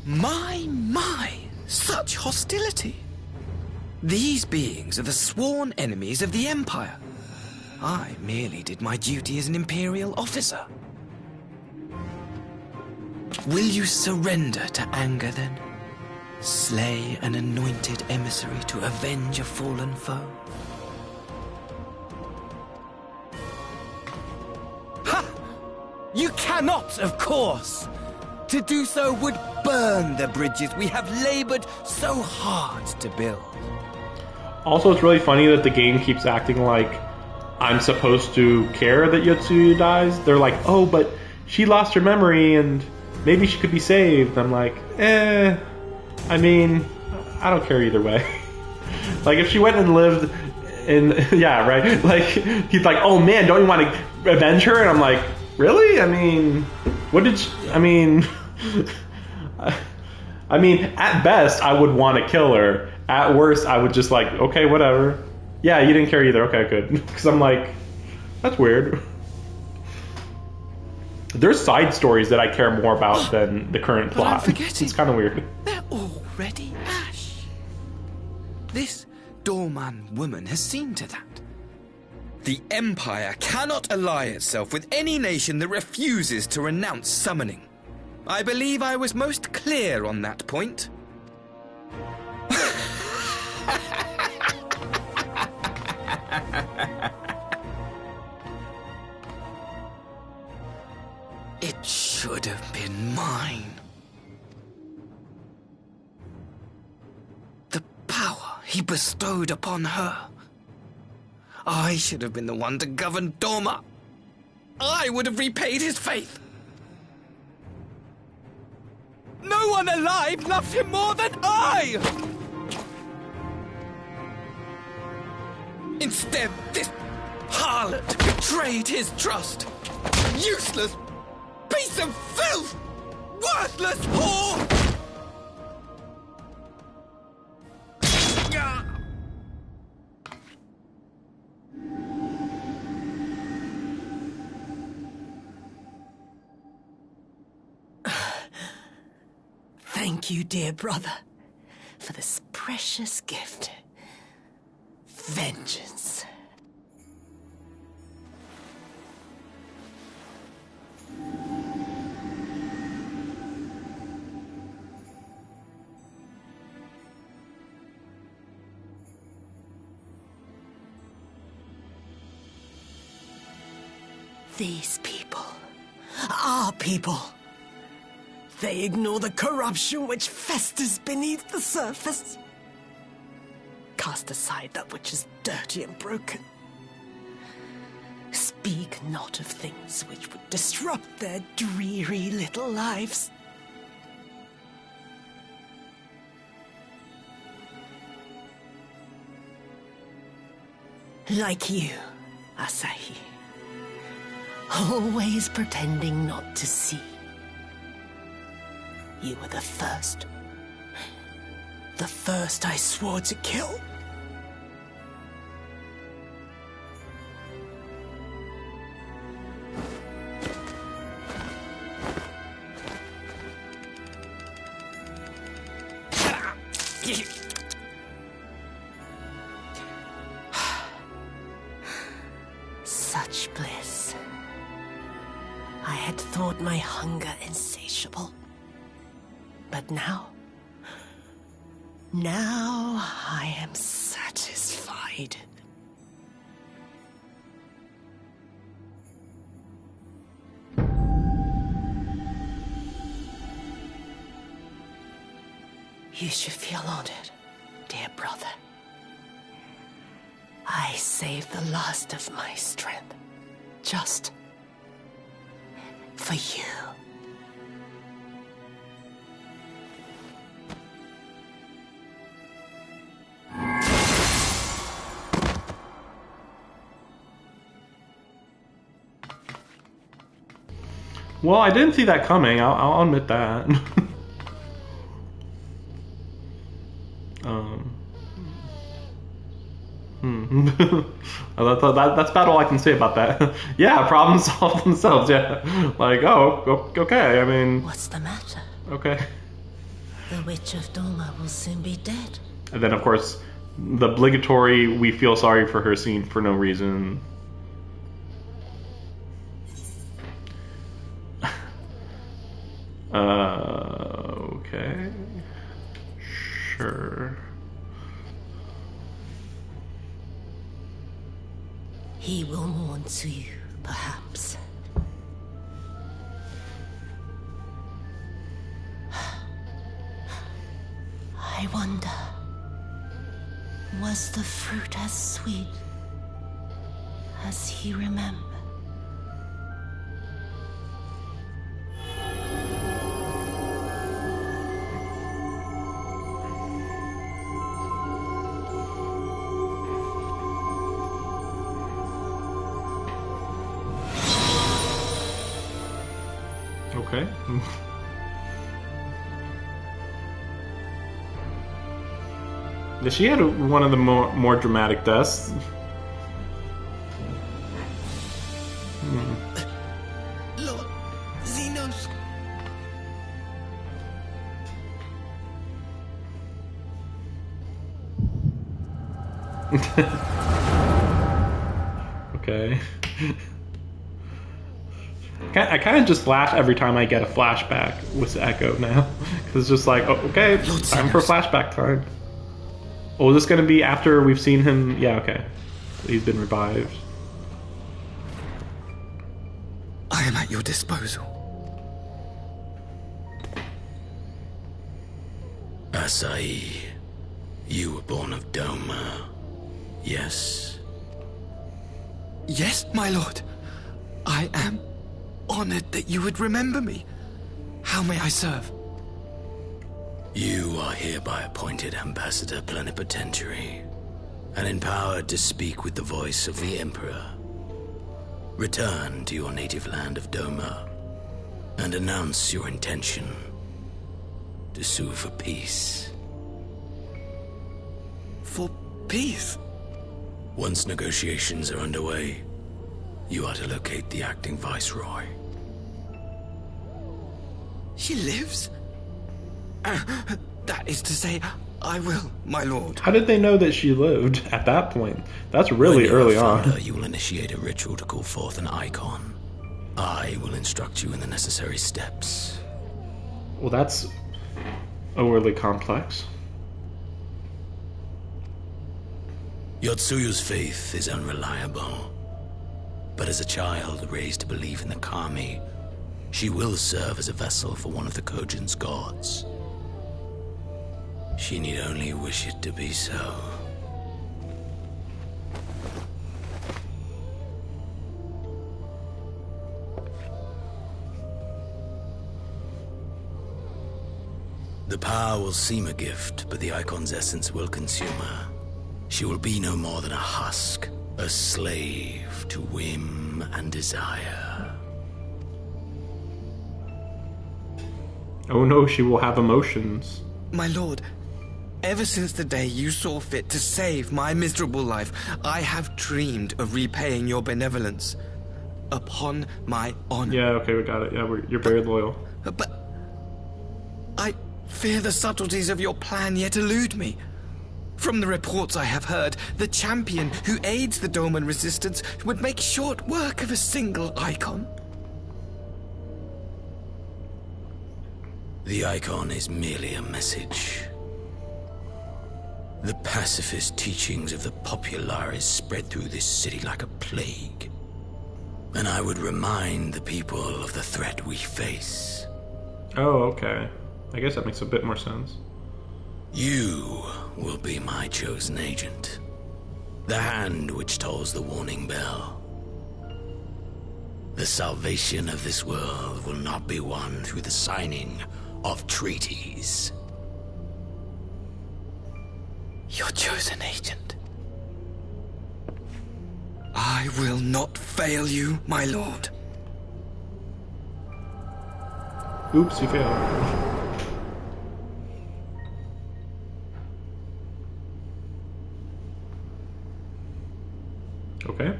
My, such hostility! These beings are the sworn enemies of the Empire. I merely did my duty as an Imperial officer. Will you surrender to anger, then? Slay an anointed emissary to avenge a fallen foe? Ha! You cannot, of course! To do so would burn the bridges we have labored so hard to build. Also, it's really funny that the game keeps acting like I'm supposed to care that Yotsuya dies. They're like, oh, but she lost her memory and maybe she could be saved. I'm like, I mean, I don't care either way. Like, if she went and lived in, yeah, right? Like, he's like, oh man, don't you want to avenge her? And I'm like, really? I mean, what did she, I mean, at best, I would want to kill her. At worst, I would just like, okay, whatever. Yeah, you didn't care either. Okay, good. Because I'm like, that's weird. There's side stories that I care more about than the current plot. I'm forgetting. It's kind of weird. They're already ash. This Dorman woman has seen to that. The Empire cannot ally itself with any nation that refuses to renounce summoning. I believe I was most clear on that point. have been mine. The power he bestowed upon her. I should have been the one to govern Doma. I would have repaid his faith. No one alive loves him more than I! Instead, this harlot betrayed his trust. Useless piece of filth! Worthless whore! Thank you, dear brother, for this precious gift. Vengeance. These people, our people, they ignore the corruption which festers beneath the surface. Cast aside that which is dirty and broken. Speak not of things which would disrupt their dreary little lives. Like you, Asahi. Always pretending not to see. You were the first. The first I swore to kill. Such bliss. I had thought my hunger insatiable. But now I am satisfied. You should feel honored, dear brother. I saved the last of my strength, just for you. Well, I didn't see that coming. I'll admit that. That's about all I can say about that. Yeah, problem solved themselves. Yeah, like okay. I mean, What's the matter? Okay. The Witch of Doma will soon be dead. And then, of course, the obligatory "we feel sorry for her" scene for no reason. Okay. Sure. He will mourn to you, perhaps. I wonder, was the fruit as sweet as he remembered? Okay. She had one of the more dramatic deaths. Lord Xenos. Okay. I kind of just laugh every time I get a flashback with Echo now. Because it's just like, oh, okay, time for flashback time. Oh, is this going to be after we've seen him? Yeah, okay. He's been revived. I am at your disposal. Asai, you were born of Doma, yes? Yes, my lord. I am honored that you would remember me. How may I serve? You are hereby appointed Ambassador Plenipotentiary, and empowered to speak with the voice of the Emperor. Return to your native land of Doma, and announce your intention to sue for peace. For peace? Once negotiations are underway, you are to locate the acting Viceroy. She lives? That is to say, I will, my lord. How did they know that she lived at that point? That's really early on. You will initiate a ritual to call forth an icon. I will instruct you in the necessary steps. Well, that's overly complex. Yotsuyu's faith is unreliable, but as a child raised to believe in the Kami, she will serve as a vessel for one of the Kojin's gods. She need only wish it to be so. The power will seem a gift, but the icon's essence will consume her. She will be no more than a husk, a slave to whim and desire. Oh no, she will have emotions. My lord, ever since the day you saw fit to save my miserable life, I have dreamed of repaying your benevolence. Upon my honor. Yeah, okay, we got it. Yeah, you're very loyal. But I fear the subtleties of your plan yet elude me. From the reports I have heard, the champion who aids the Doman resistance would make short work of a single icon. The icon is merely a message. The pacifist teachings of the Populares spread through this city like a plague. And I would remind the people of the threat we face. Oh, okay. I guess that makes a bit more sense. You will be my chosen agent. The hand which tolls the warning bell. The salvation of this world will not be won through the signing of treaties. Your chosen agent. I will not fail you, my lord. Oops, you failed. Okay.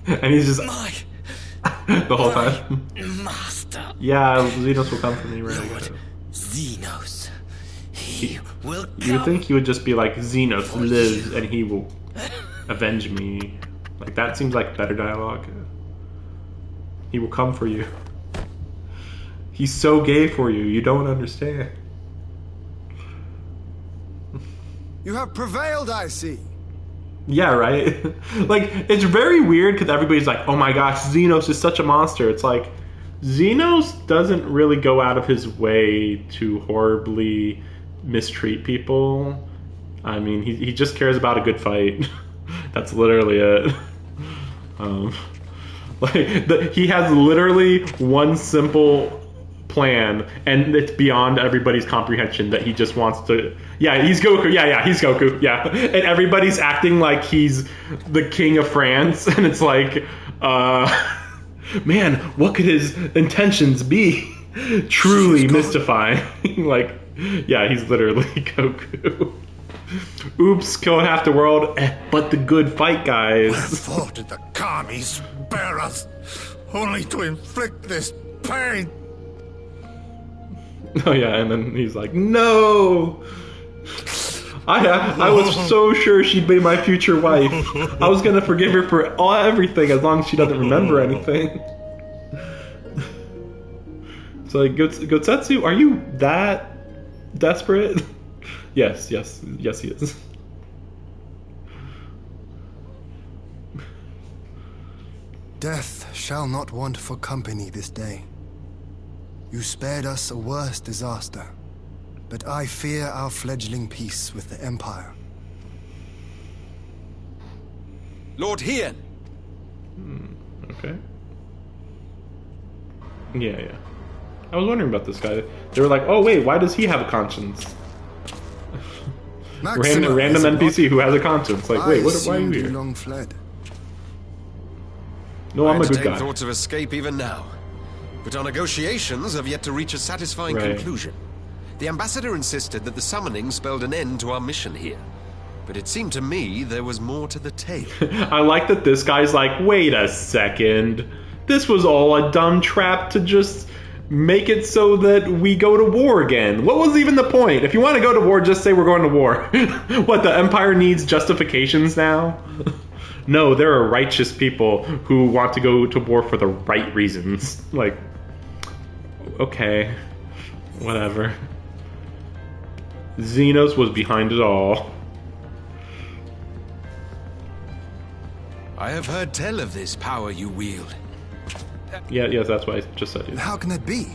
And he's just the whole time. Master. Yeah, Xenos will come for me, right? Lord Xenos. He will come. You would think he would just be like, Xenos lives and he will avenge me. Like, that seems like better dialogue. He will come for you. He's so gay for you, you don't understand. You have prevailed, I see. Yeah, right? Like, it's very weird because everybody's like, oh my gosh, Xenos is such a monster. It's like, Xenos doesn't really go out of his way to horribly mistreat people. I mean, he just cares about a good fight. That's literally it. He has literally one simple plan, and it's beyond everybody's comprehension that he just wants to. Yeah, he's Goku. Yeah, he's Goku. Yeah, and everybody's acting like he's the king of France, and it's like, man, what could his intentions be? Truly mystifying. Like, yeah, he's literally Goku. Oops, killing half the world, but the good fight, guys. Wherefore did the Kami spare us, only to inflict this pain? Oh yeah, and then he's like, no! I was so sure she'd be my future wife. I was gonna forgive her for everything as long as she doesn't remember anything. It's like, Gotsetsu, are you that desperate? Yes, he is. Death shall not want for company this day. You spared us a worse disaster, but I fear our fledgling peace with the Empire. Lord Hien! Okay. Yeah. I was wondering about this guy. They were like, oh wait, why does he have a conscience? Random NPC who has a conscience. Like, wait, why are you here? Long fled. No, I'm a good entertain guy. thoughts of escape even now. But our negotiations have yet to reach a satisfying conclusion. The ambassador insisted that the summoning spelled an end to our mission here. But it seemed to me there was more to the tale. I like that this guy's like, wait a second. This was all a dumb trap to just make it so that we go to war again. What was even the point? If you want to go to war, just say we're going to war. What, the Empire needs justifications now? No, there are righteous people who want to go to war for the right reasons. Like, okay, whatever. Xenos was behind it all. I have heard tell of this power you wield. Yes, that's what I just said. How can that be?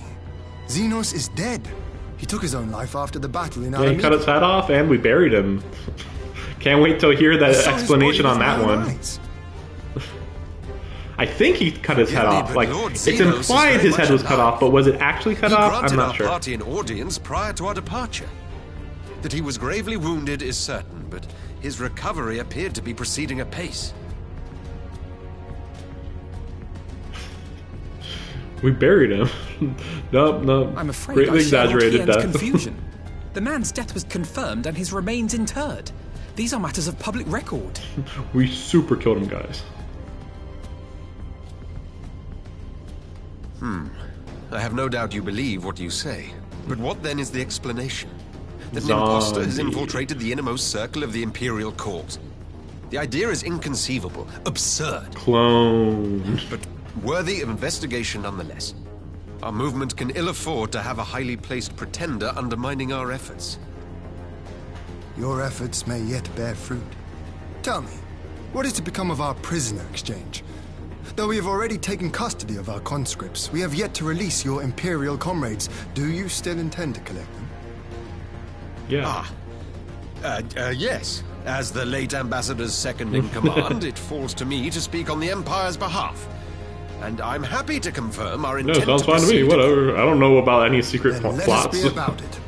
Xenos is dead. He took his own life after the battle in Yeah, he cut his head off and we buried him. Can't wait till hear that explanation on that one. I think he cut his head off. Like, it's implied his head was cut off, but was it actually cut off? I'm not sure. He granted our party an audience prior to our departure. That he was gravely wounded is certain, but his recovery appeared to be proceeding apace. We buried him. No. I'm afraid Greatly exaggerated death. Confusion. The man's death was confirmed and his remains interred. These are matters of public record. We super killed him, guys. I have no doubt you believe what you say. But what then is the explanation? That an imposter has infiltrated the innermost circle of the Imperial Court. The idea is inconceivable, absurd. Clone. But worthy of investigation nonetheless. Our movement can ill afford to have a highly placed pretender undermining our efforts. Your efforts may yet bear fruit. Tell me, what is to become of our prisoner exchange? Though we have already taken custody of our conscripts, we have yet to release your Imperial comrades. Do you still intend to collect them? Yeah. Yes. As the late ambassador's second in command, it falls to me to speak on the Empire's behalf. And I'm happy to confirm our intent. No, sounds fine to me. Whatever. I don't know about any secret plots. Let us be about it.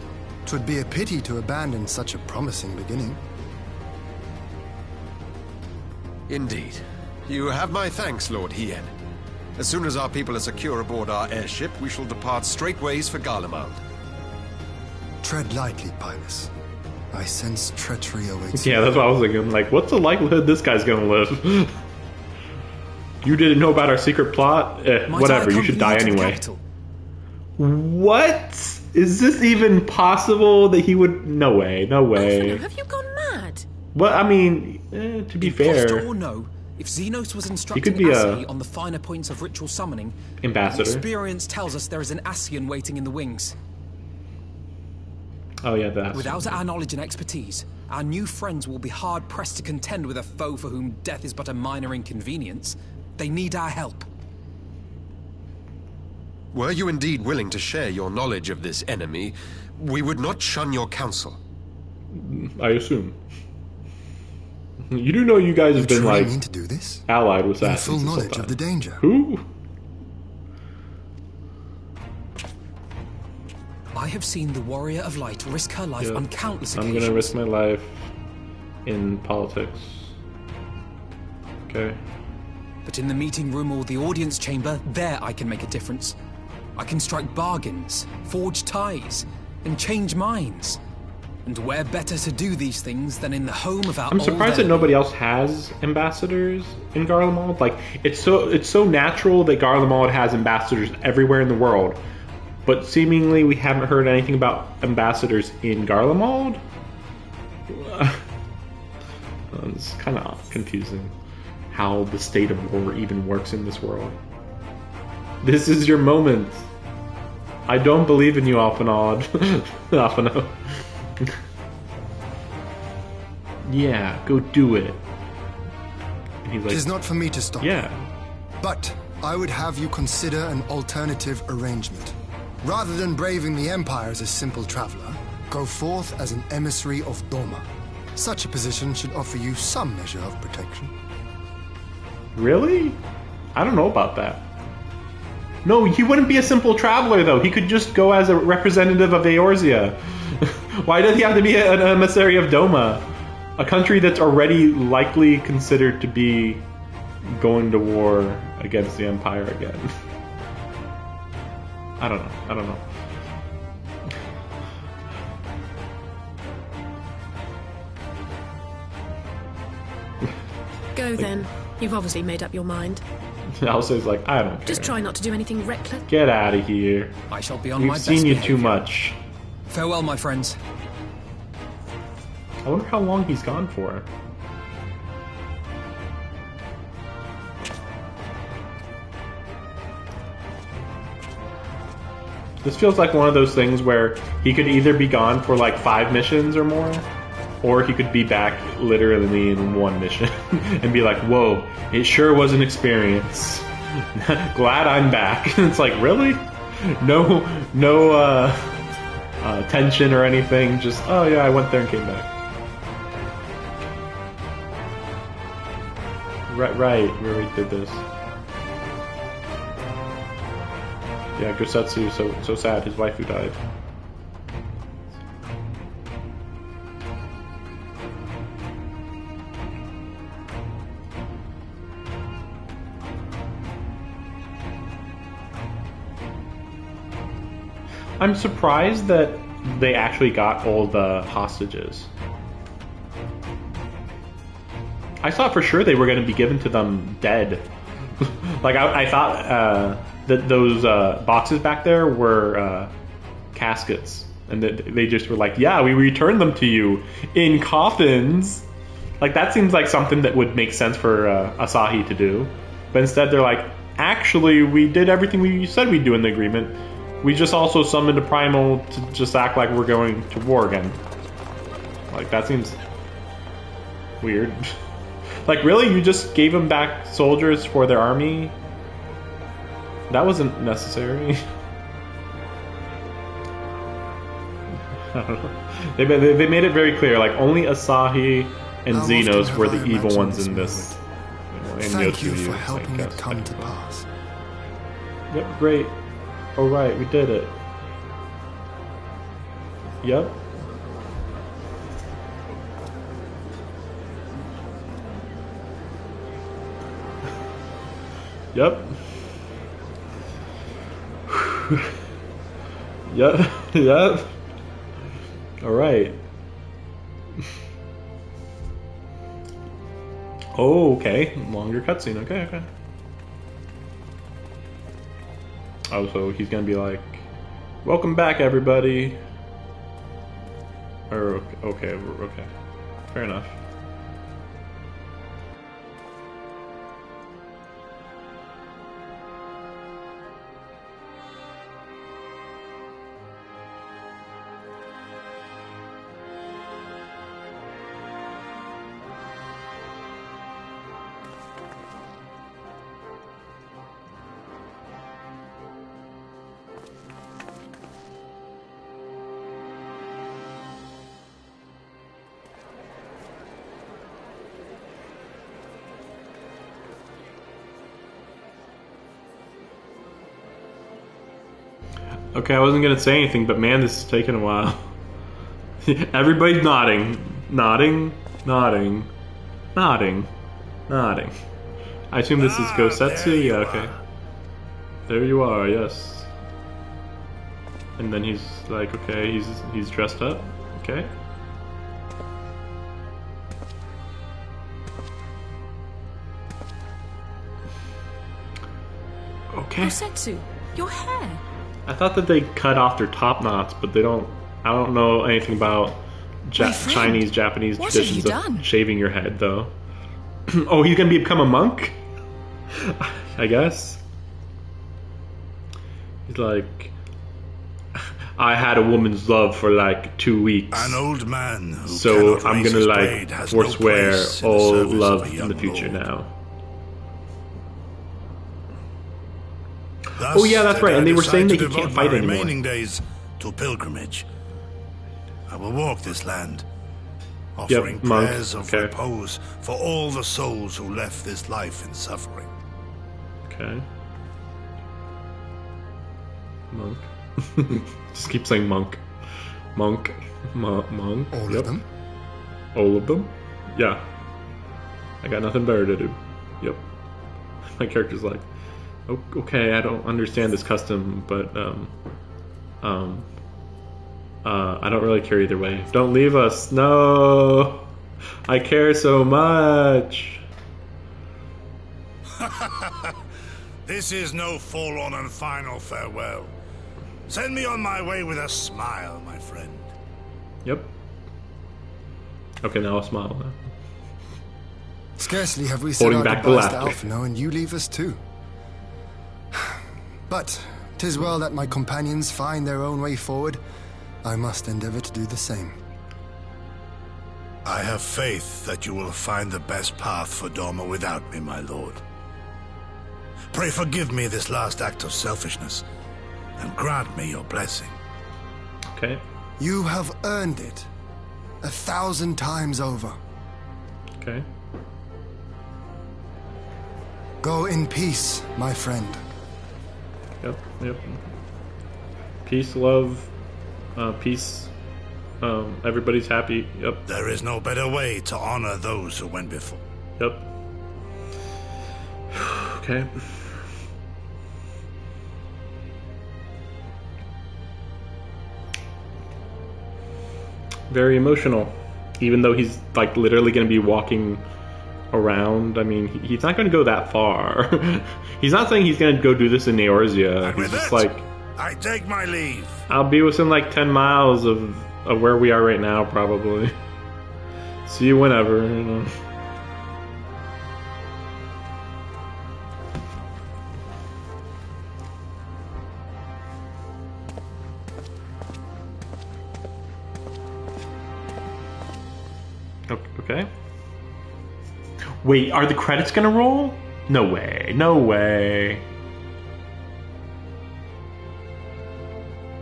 'Twould be a pity to abandon such a promising beginning. Indeed. You have my thanks, Lord Hien. As soon as our people are secure aboard our airship, we shall depart straightways for Garlemald. Tread lightly, Pilus. I sense treachery awaits. Yeah, that's what I was thinking. Like, what's the likelihood this guy's gonna live? You didn't know about our secret plot? Whatever, you should die anyway. What? Is this even possible that he would... No way, no way. Have you gone mad? Well, I mean, to be fair... or no, if Xenos was he instructing could be Assi on the finer points of ritual summoning, ambassador. Experience tells us there is an Assian waiting in the wings. Oh yeah, that's... Without our knowledge and expertise, our new friends will be hard-pressed to contend with a foe for whom death is but a minor inconvenience. They need our help. Were you indeed willing to share your knowledge of this enemy, we would not shun your counsel. I assume. You do know you guys have been, like, mean to do this? allied with In assassins. full knowledge of the danger. Who? I have seen the Warrior of Light risk her life on countless occasions. I'm gonna risk my life in politics. Okay. But in the meeting room or the audience chamber, there I can make a difference. I can strike bargains, forge ties, and change minds. And where better to do these things than in the home of our I'm surprised that nobody else has ambassadors in Garlemald. Like, it's so natural that Garlemald has ambassadors everywhere in the world. But seemingly we haven't heard anything about ambassadors in Garlemald? It's kind of confusing how the state of war even works in this world. This is your moment. I don't believe in you, Alphanod. Alphano. Yeah, go do it. And he's like, It is not for me to stop. Yeah. But I would have you consider an alternative arrangement. Rather than braving the Empire as a simple traveler, Go forth as an emissary of Doma. Such a position should offer you some measure of protection. Really? I don't know about that. No, he wouldn't be a simple traveler, though. He could just go as a representative of Eorzea. Why does he have to be an emissary of Doma? A country that's already likely considered to be going to war against the Empire again. I don't know. Go then. You've obviously made up your mind. Alsa's like, I don't care. Just try not to do anything reckless. Get out of here. I shall be on We've my best seen you behavior. too much. Farewell, my friends. I wonder how long he's gone for. This feels like one of those things where he could either be gone for like 5 missions or more, or he could be back literally in 1 mission and be like, whoa, it sure was an experience. Glad I'm back. It's like, really? No tension or anything, just, oh yeah, I went there and came back. Right, we already did this. Yeah, Gosetsu, so sad, his waifu died. I'm surprised that they actually got all the hostages. I thought for sure they were going to be given to them dead. Like, I thought that those boxes back there were caskets. And that they just were like, yeah, we returned them to you in coffins. Like, that seems like something that would make sense for Asahi to do. But instead they're like, actually, we did everything we said we'd do in the agreement. We just also summoned a primal to just act like we're going to war again. Like, that seems weird. Like, really? You just gave them back soldiers for their army? That wasn't necessary. I don't know. They made it very clear, like, only Asahi and Xenos were the evil ones in this. Thank you for helping it come to pass. Yep, great. Oh right, we did it. Yep. Yep. Yep. Yep. All right. Oh, okay. Longer cutscene. Okay. Oh, so he's gonna be like, "Welcome back, everybody." Or okay, fair enough. Okay, I wasn't gonna say anything, but man, this is taking a while. Everybody's nodding. I assume this is Gosetsu? Yeah, okay. There you are, yes. And then he's like, okay, he's dressed up. Okay. Okay. Gosetsu, your hair. I thought that they cut off their top knots, but they don't. I don't know anything about Chinese, Japanese traditions of shaving your head, though. Oh, he's gonna become a monk? I guess. He's like, I had a woman's love for like 2 weeks. An old man who so cannot I'm raise gonna his like blade has forswear no place in the all service of love a in young the future lord. now. Thus Oh yeah, that's did right. I And they were decide saying to that he devote can't my fight anymore. remaining days to pilgrimage. I will walk this land, offering prayers of repose for all the souls who left this life in suffering. Okay. Monk. Just keep saying monk. Monk. Monk. All of them? All of them? Yeah. I got nothing better to do. Yep. My character's like, okay, I don't understand this custom, but I don't really care either way. Don't leave us. No. I care so much. This is no forlorn and final farewell. Send me on my way with a smile, my friend. Yep. Okay, now I'll smile now. Scarcely have we said our goodbyes to Alphino, and you leave us too. But 'tis well that my companions find their own way forward. I must endeavor to do the same. I have faith that you will find the best path for Doma without me, my lord. Pray forgive me this last act of selfishness, and grant me your blessing. Okay. You have earned it 1,000 times over. Okay. Go in peace, my friend. Yep. Peace, love, peace. Everybody's happy. Yep. There is no better way to honor those who went before. Yep. Okay. Very emotional, even though he's like literally going to be walking around. I mean, he's not going to go that far. He's not saying he's going to go do this in Eorzea. He's just like, I take my leave. I'll be within like 10 miles of where we are right now, probably. See you whenever, you know. Okay. Wait, are the credits gonna roll? No way. No way.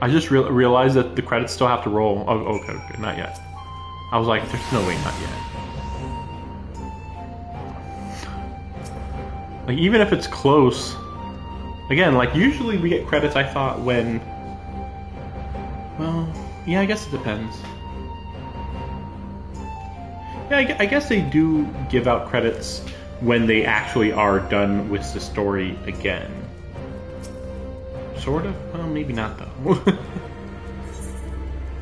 I just realized that the credits still have to roll. Oh, okay, not yet. I was like, there's no way, not yet. Like, even if it's close, again, like, usually we get credits, I thought, when, well, yeah, I guess it depends. Yeah, I guess they do give out credits when they actually are done with the story again. Sort of? Well, maybe not, though.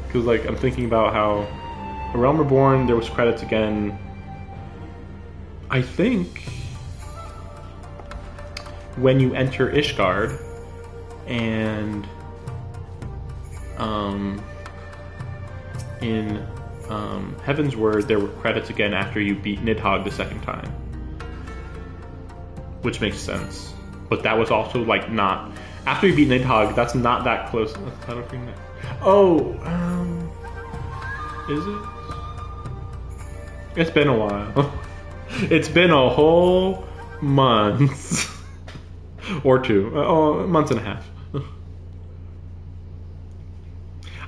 Because, like, I'm thinking about how A Realm Reborn, there was credits again. I think when you enter Ishgard and in Heaven's Word, there were credits again after you beat Nidhogg the second time, which makes sense. But that was also like not after you beat Nidhogg. That's not that close. Oh, is it? It's been a while. It's been a whole month or two, months and a half.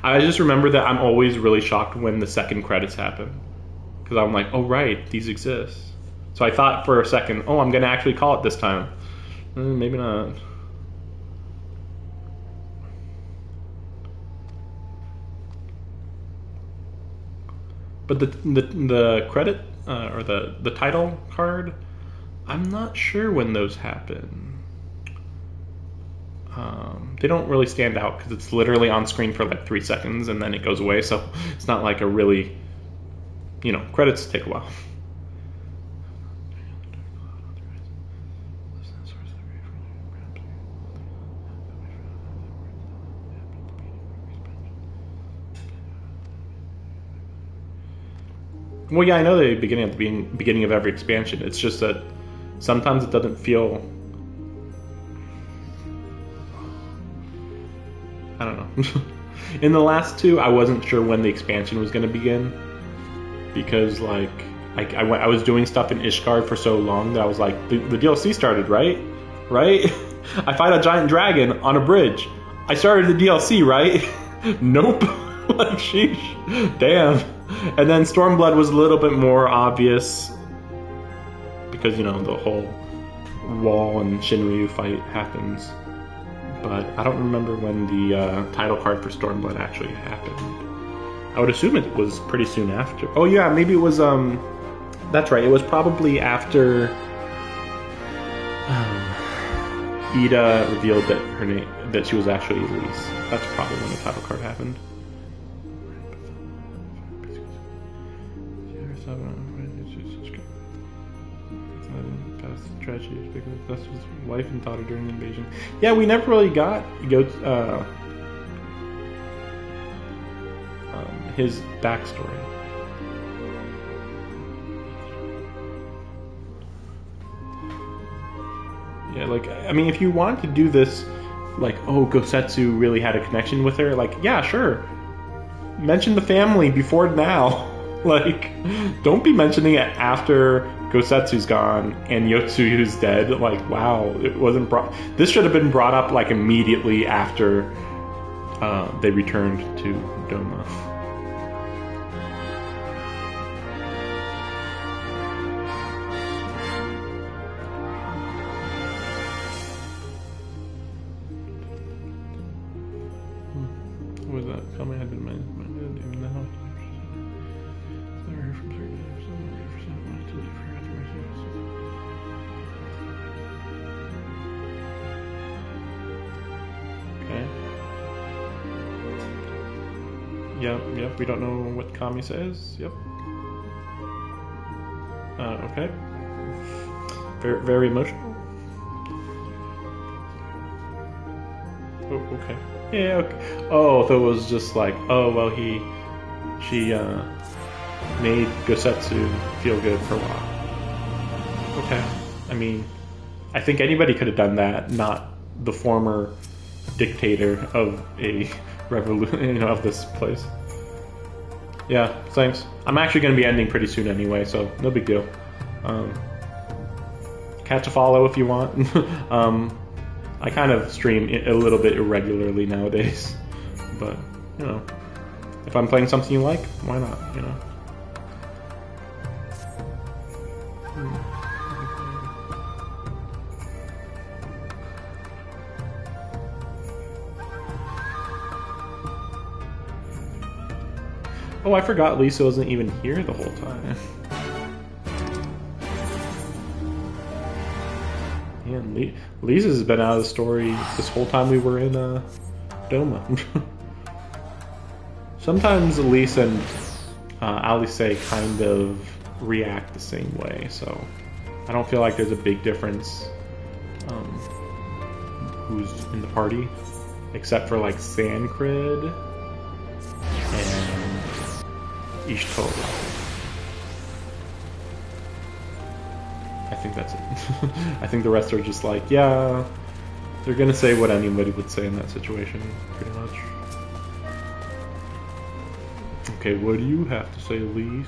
I just remember that I'm always really shocked when the second credits happen. Because I'm like, oh right, these exist. So I thought for a second, oh, I'm going to actually call it this time. Maybe not. But the credit, or the title card, I'm not sure when those happen. They don't really stand out because it's literally on screen for like 3 seconds and then it goes away, so it's not like a really, you know, credits take a while. Well, yeah, I know the beginning of every expansion. It's just that sometimes it doesn't feel, I don't know. In the last two, I wasn't sure when the expansion was going to begin because, like, I was doing stuff in Ishgard for so long that I was like, the DLC started, right? Right? I fight a giant dragon on a bridge. I started the DLC, right? Nope. Like, sheesh. Damn. And then Stormblood was a little bit more obvious because, you know, the whole Wall and Shinryu fight happens. But I don't remember when the title card for Stormblood actually happened. I would assume it was pretty soon after. Oh yeah, maybe it was, that's right, it was probably after Ida revealed that her name, that she was actually Elise. That's probably when the title card happened. Tragedy because that's his wife and daughter during the invasion. Yeah, we never really got his backstory. Yeah, like, I mean, if you want to do this, like, oh, Gosetsu really had a connection with her, like, yeah, sure. Mention the family before now. Like, don't be mentioning it after Gosetsu's gone and Yotsuyu's dead. Like, wow, it wasn't brought. This should have been brought up like immediately after they returned to Doma. What was that? Comment had been my head even now. Yep, we don't know what Kami says. Yep. Okay. Very, very emotional. Oh, okay. Yeah, okay. Oh, so it was just like, oh, well, she made Gosetsu feel good for a while. Okay. I mean, I think anybody could have done that, not the former dictator of a revolution, you know, of this place. Yeah, thanks. I'm actually going to be ending pretty soon anyway, so no big deal. Catch a follow if you want. I kind of stream a little bit irregularly nowadays, but, you know, if I'm playing something you like, why not, you know? Oh, I forgot Lisa wasn't even here the whole time. Yeah, Lisa's been out of the story this whole time we were in Doma. Sometimes Lisa and Alice kind of react the same way, so I don't feel like there's a big difference who's in the party, except for like Sancred and Ishtola. I think that's it. I think the rest are just like, yeah, they're gonna say what anybody would say in that situation, pretty much. Okay, what do you have to say, Elise?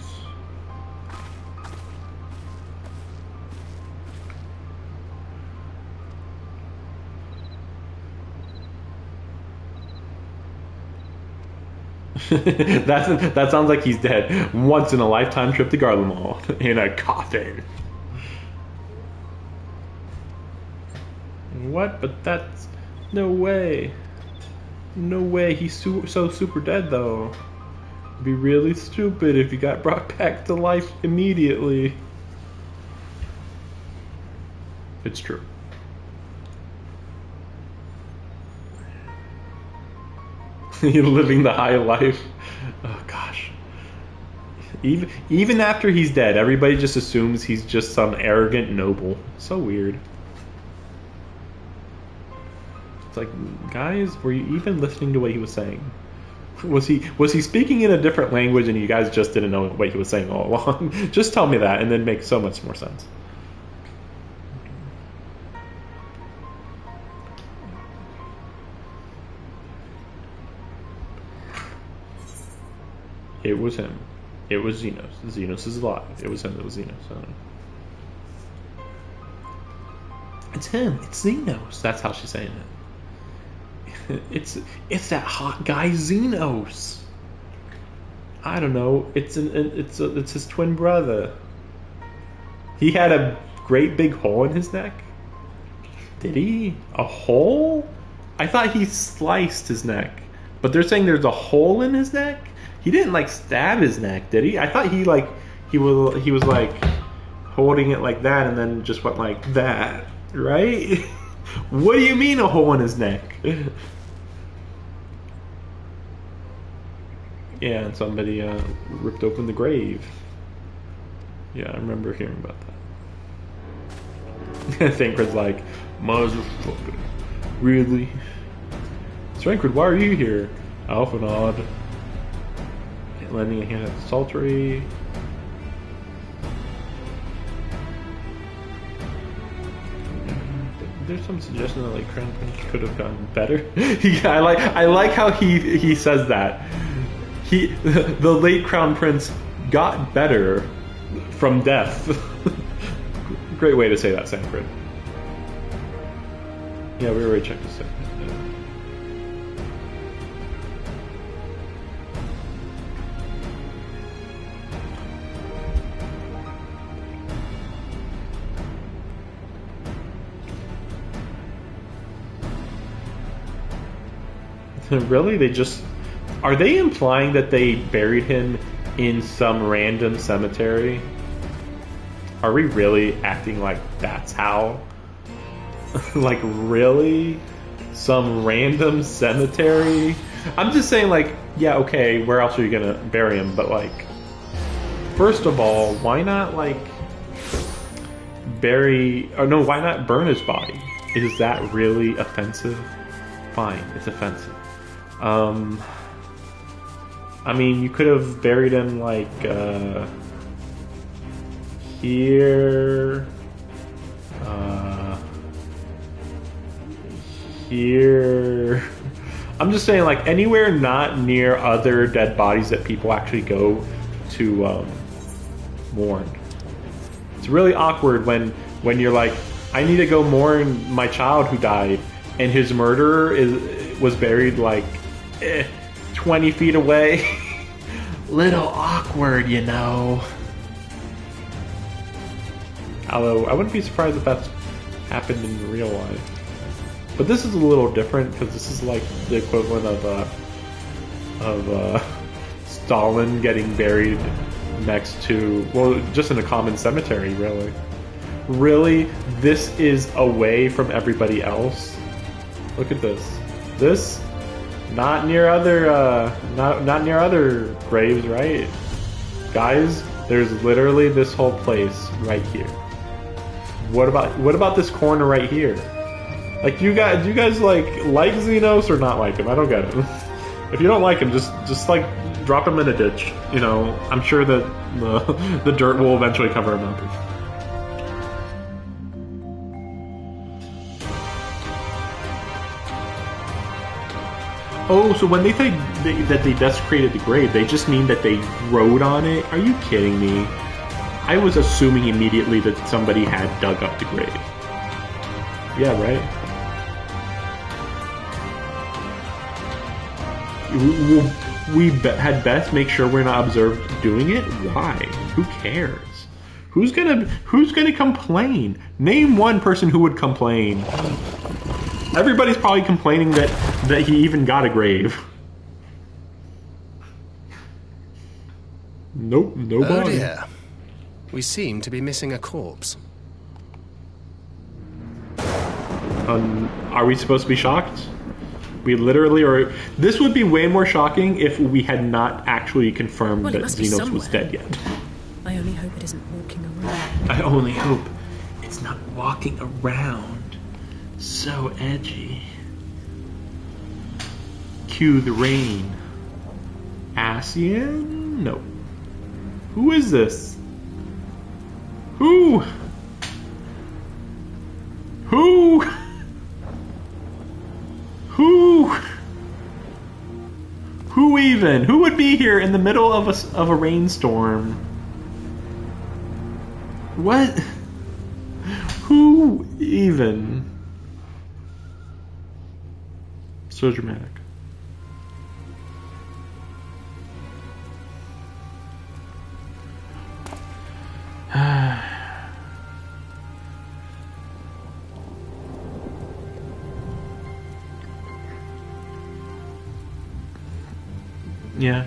That sounds like he's dead. Once in a lifetime trip to Garlemald in a coffin. What? But that's no way. No way. He's so super dead though. It'd be really stupid if he got brought back to life immediately. It's true. You're living the high life. Oh gosh. Even after he's dead, everybody just assumes he's just some arrogant noble. So weird. It's like, guys, were you even listening to what he was saying? Was he speaking in a different language and you guys just didn't know what he was saying all along? Just tell me that and then make so much more sense. It was him. It was Xenos. Xenos is alive. It was him. It was Xenos. It's him. It's Xenos. That's how she's saying it. It's that hot guy Xenos. I don't know. It's his twin brother. He had a great big hole in his neck. Did he? A hole? I thought he sliced his neck, but they're saying there's a hole in his neck. He didn't like stab his neck, did he? I thought he was like holding it like that and then just went like that, right? What do you mean a hole in his neck? Yeah, and somebody ripped open the grave. Yeah, I remember hearing about that. Thancred's like, motherfucker, really? Thancred, why are you here? Alpha nod. Lending a hand at the Saltery. There's some suggestion that like Crown Prince could have gotten better. Yeah, I like how he says that. The late Crown Prince got better from death. Great way to say that, Sanford. Yeah, we already checked this out. Really? Are they implying that they buried him in some random cemetery? Are we really acting like that's how? Like, really? Some random cemetery? I'm just saying, like, yeah, okay, where else are you gonna bury him? But, like, first of all, why not, like, why not burn his body? Is that really offensive? Fine, it's offensive. I mean, you could have buried him like here, here. I'm just saying, like, anywhere not near other dead bodies that people actually go to mourn. It's really awkward when you're like, I need to go mourn my child who died, and his murderer was buried like 20 feet away. Little awkward, you know. Although I wouldn't be surprised if that's happened in real life. But this is a little different because this is like the equivalent of Stalin getting buried next to, well, just in a common cemetery, really. Really, this is away from everybody else. Look at this. This, not near other, not near other graves, right? Guys, there's literally this whole place right here. What about this corner right here? Like, do you guys like Xenos or not like him? I don't get it. If you don't like him, just like drop him in a ditch. You know, I'm sure that the dirt will eventually cover him up. Oh, so when they say that they desecrated the grave, they just mean that they wrote on it? Are you kidding me? I was assuming immediately that somebody had dug up the grave. Yeah, right? We had best make sure we're not observed doing it? Why? Who cares? Who's gonna complain? Name one person who would complain. Everybody's probably complaining that he even got a grave. Nope, nobody. Oh dear. We seem to be missing a corpse. Are we supposed to be shocked? We literally are. This would be way more shocking if we had not actually confirmed that Xenos was dead yet. I only hope it isn't walking around. I only hope it's not walking around. So edgy. Cue the rain. Asian? No. Who is this? Who? Who? Who? Who even? Who would be here in the middle of a rainstorm? What? Who even? So dramatic. Yeah.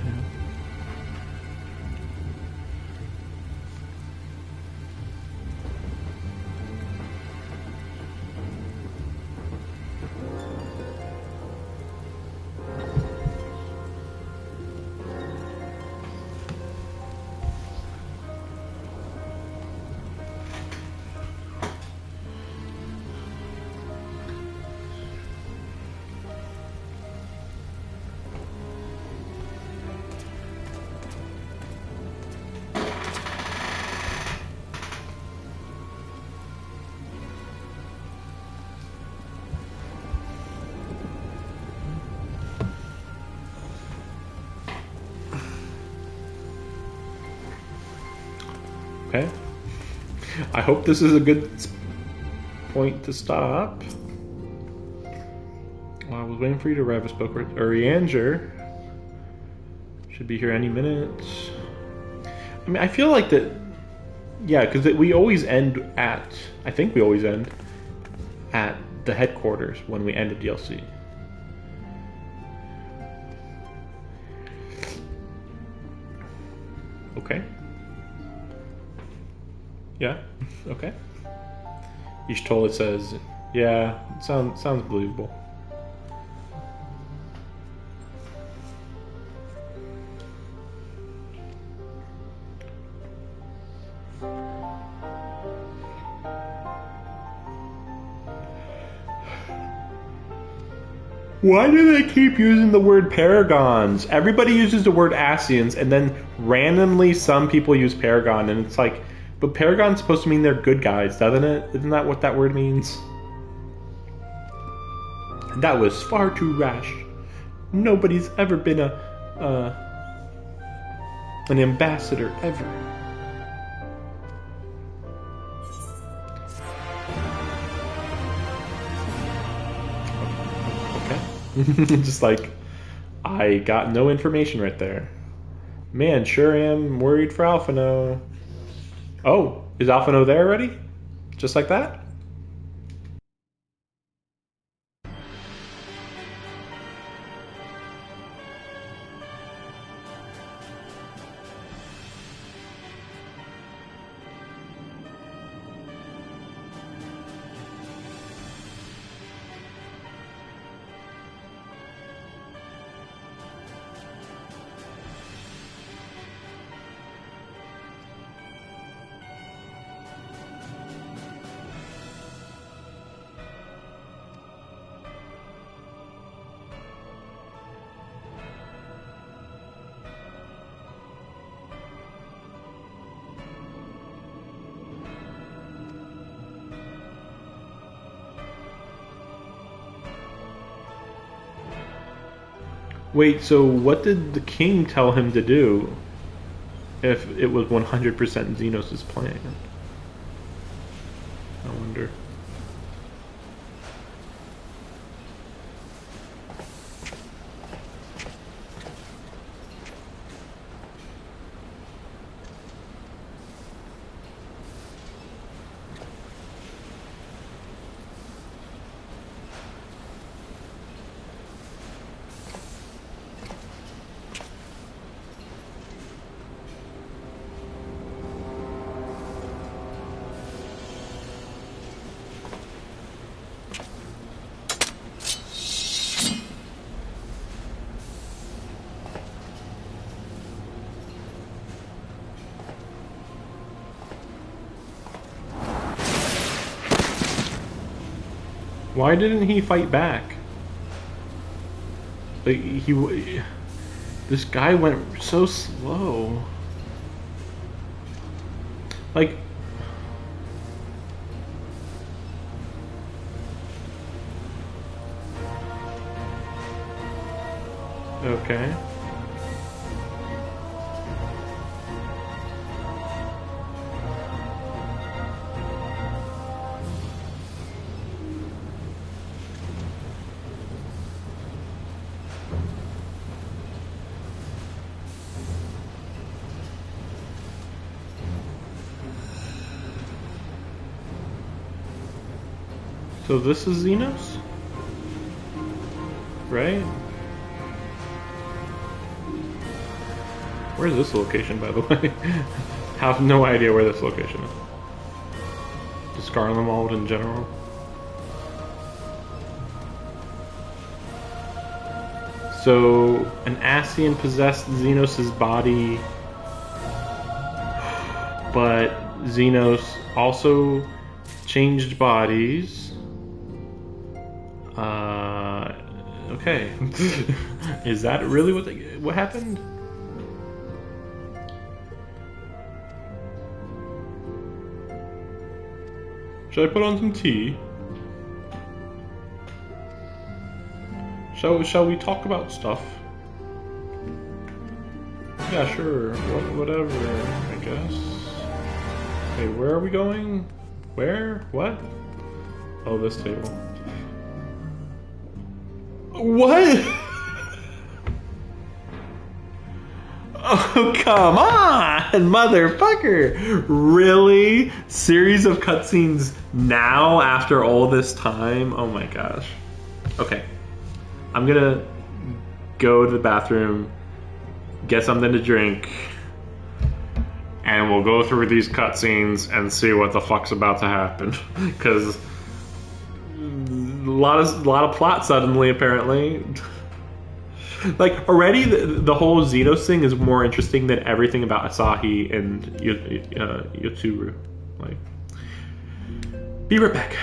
Okay. I hope this is a good point to stop. Well, I was waiting for you to arrive. I spoke with Urianger. Should be here any minute. I mean, I feel like that. Yeah, because we always end at. I think we always end at the headquarters when we end a DLC. Okay. Yeah. Okay. Ishtola says, "Yeah, sounds believable." Why do they keep using the word paragons? Everybody uses the word Ascians, and then randomly some people use paragon, and it's like, but paragon's supposed to mean they're good guys, doesn't it? Isn't that what that word means? That was far too rash. Nobody's ever been an ambassador, ever. Just like, I got no information right there. Man, sure am worried for Alphino. Oh, is Alphino there already? Just like that? Wait, so what did the king tell him to do if it was 100% Xenos' plan? I wonder. Why didn't he fight back? Like, this guy went so slow. Like, okay. So this is Xenos? Right? Where's this location, by the way? Have no idea where this location is. Just Garlemald in general. So, an Ascian possessed Xenos' body, but Xenos also changed bodies. Okay. Is that really what happened? Should I put on some tea? Shall we talk about stuff? Yeah, sure. Whatever, I guess. Okay, where are we going? Where? What? Oh, this table. What? Oh, come on, motherfucker! Really? Series of cutscenes now after all this time? Oh my gosh. Okay. I'm gonna go to the bathroom, get something to drink, and we'll go through these cutscenes and see what the fuck's about to happen. Because a lot of plot suddenly, apparently. Like, already the whole Xenos thing is more interesting than everything about Asahi and Yotsuru. Like, be right back.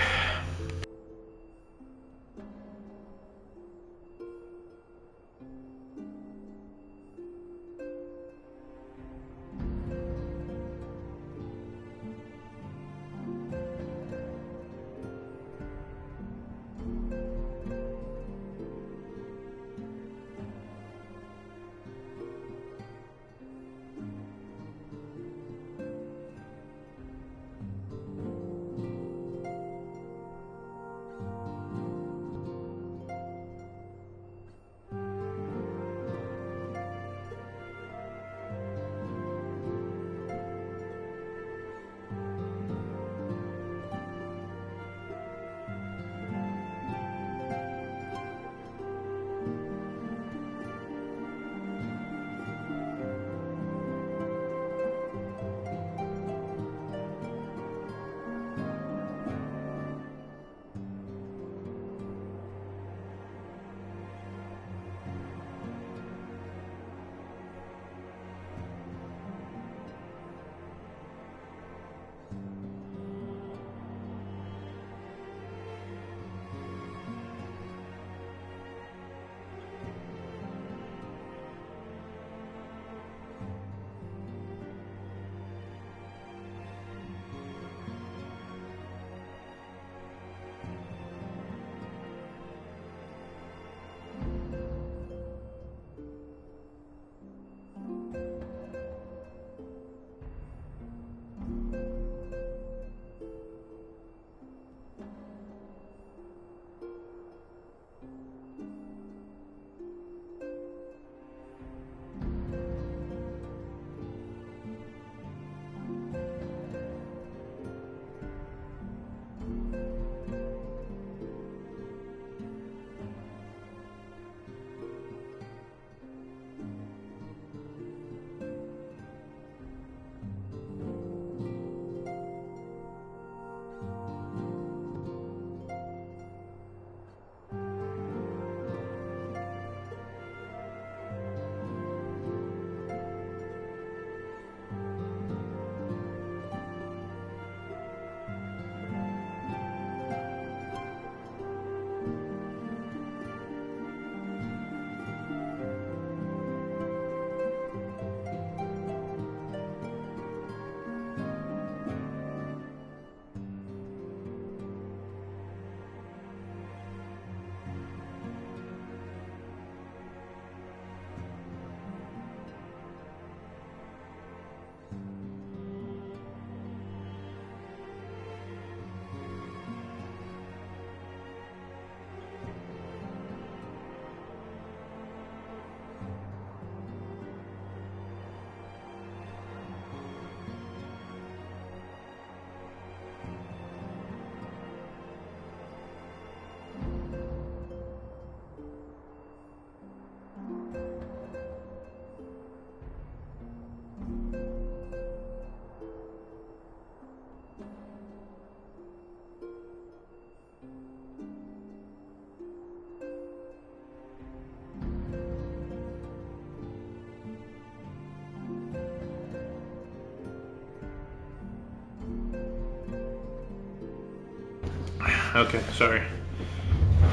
Okay, sorry.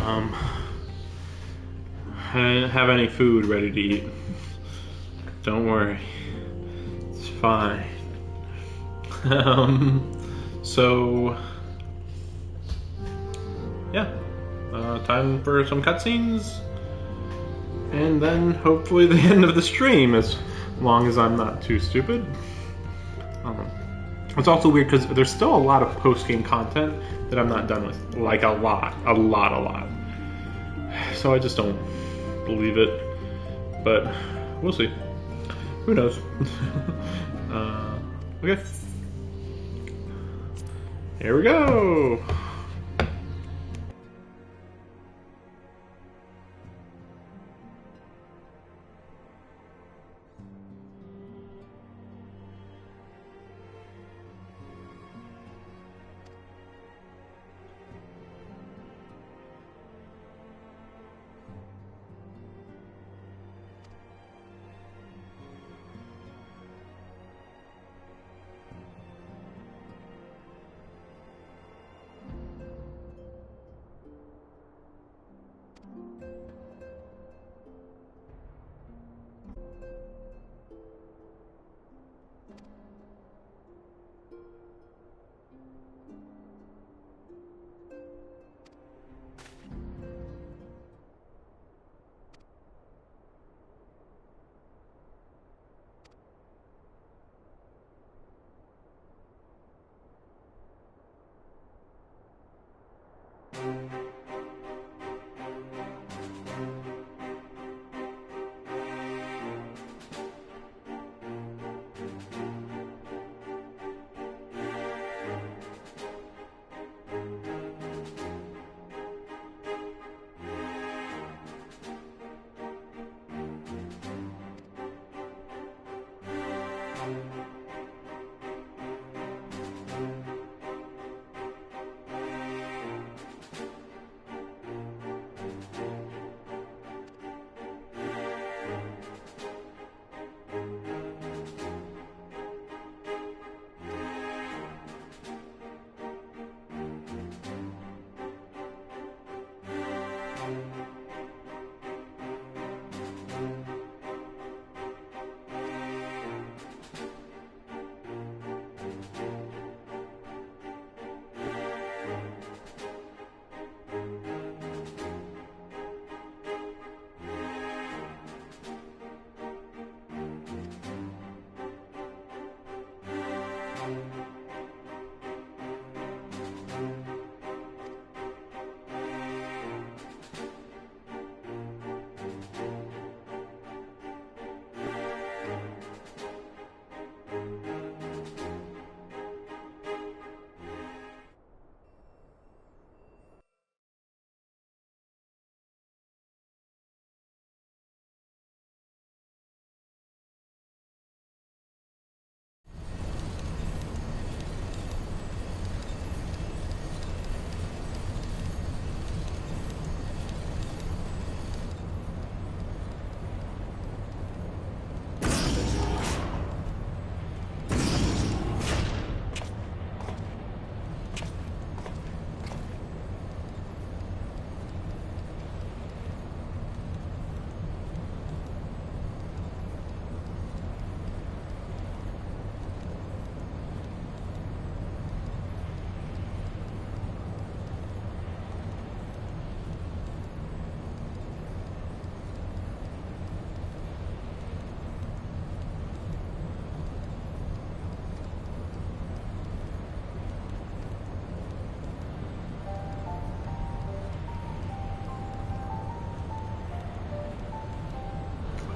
I didn't have any food ready to eat. Don't worry. It's fine. So... yeah. Time for some cutscenes. And then hopefully the end of the stream, as long as I'm not too stupid. It's also weird because there's still a lot of post-game content that I'm not done with. Like a lot. So I just don't believe it. But we'll see. Who knows? Okay. Here we go!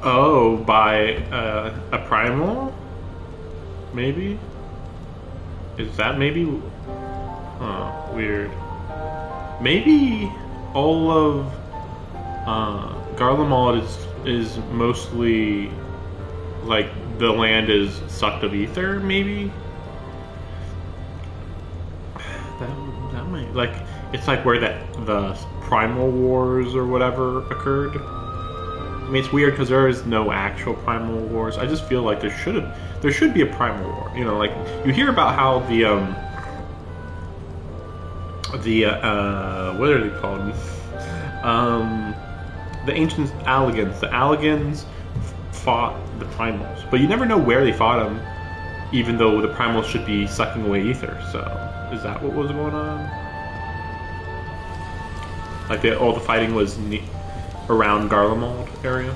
Oh, by a primal? Maybe? Is that maybe? Huh, weird. Maybe all of Garlemald is mostly like the land is sucked of ether, maybe? That might, like, it's like where the primal wars or whatever occurred. I mean, it's weird because there is no actual primal wars. I just feel like there should be a primal war. You know, like you hear about how the what are they called? The ancient Allagans. The Allagans fought the Primals, but you never know where they fought them, even though the Primals should be sucking away ether. So, is that what was going on? Like all the fighting was around Garlemald area?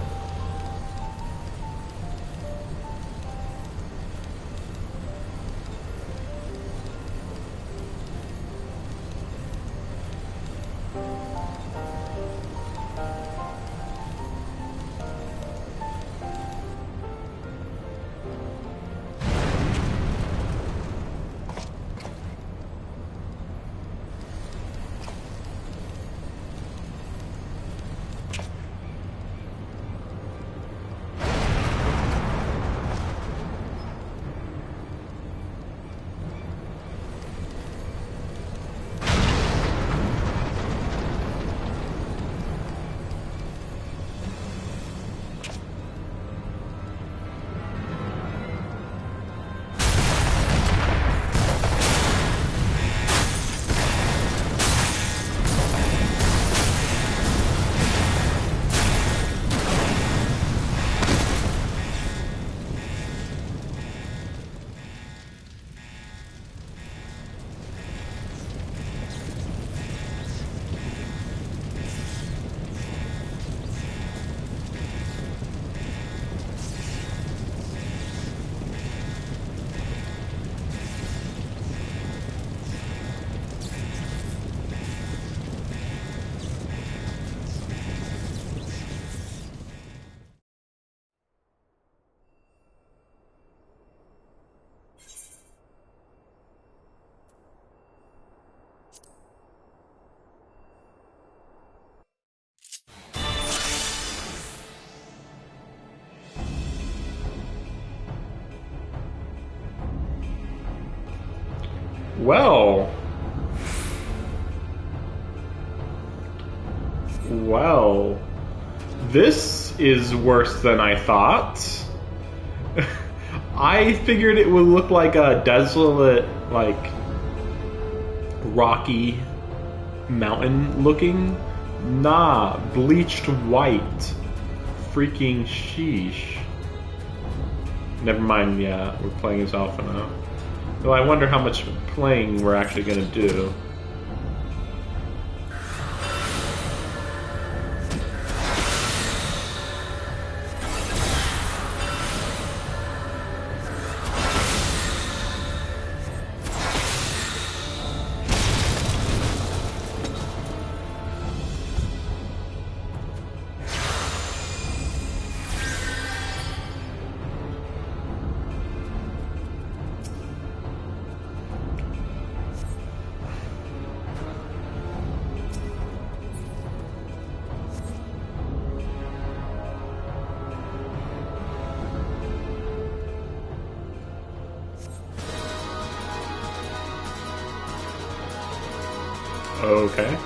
Well, this is worse than I thought. I figured it would look like a desolate, like, rocky mountain looking. Nah, bleached white. Freaking sheesh. Never mind, yeah, we're playing as Alpha now. Well, I wonder how much playing we're actually gonna do. Okay.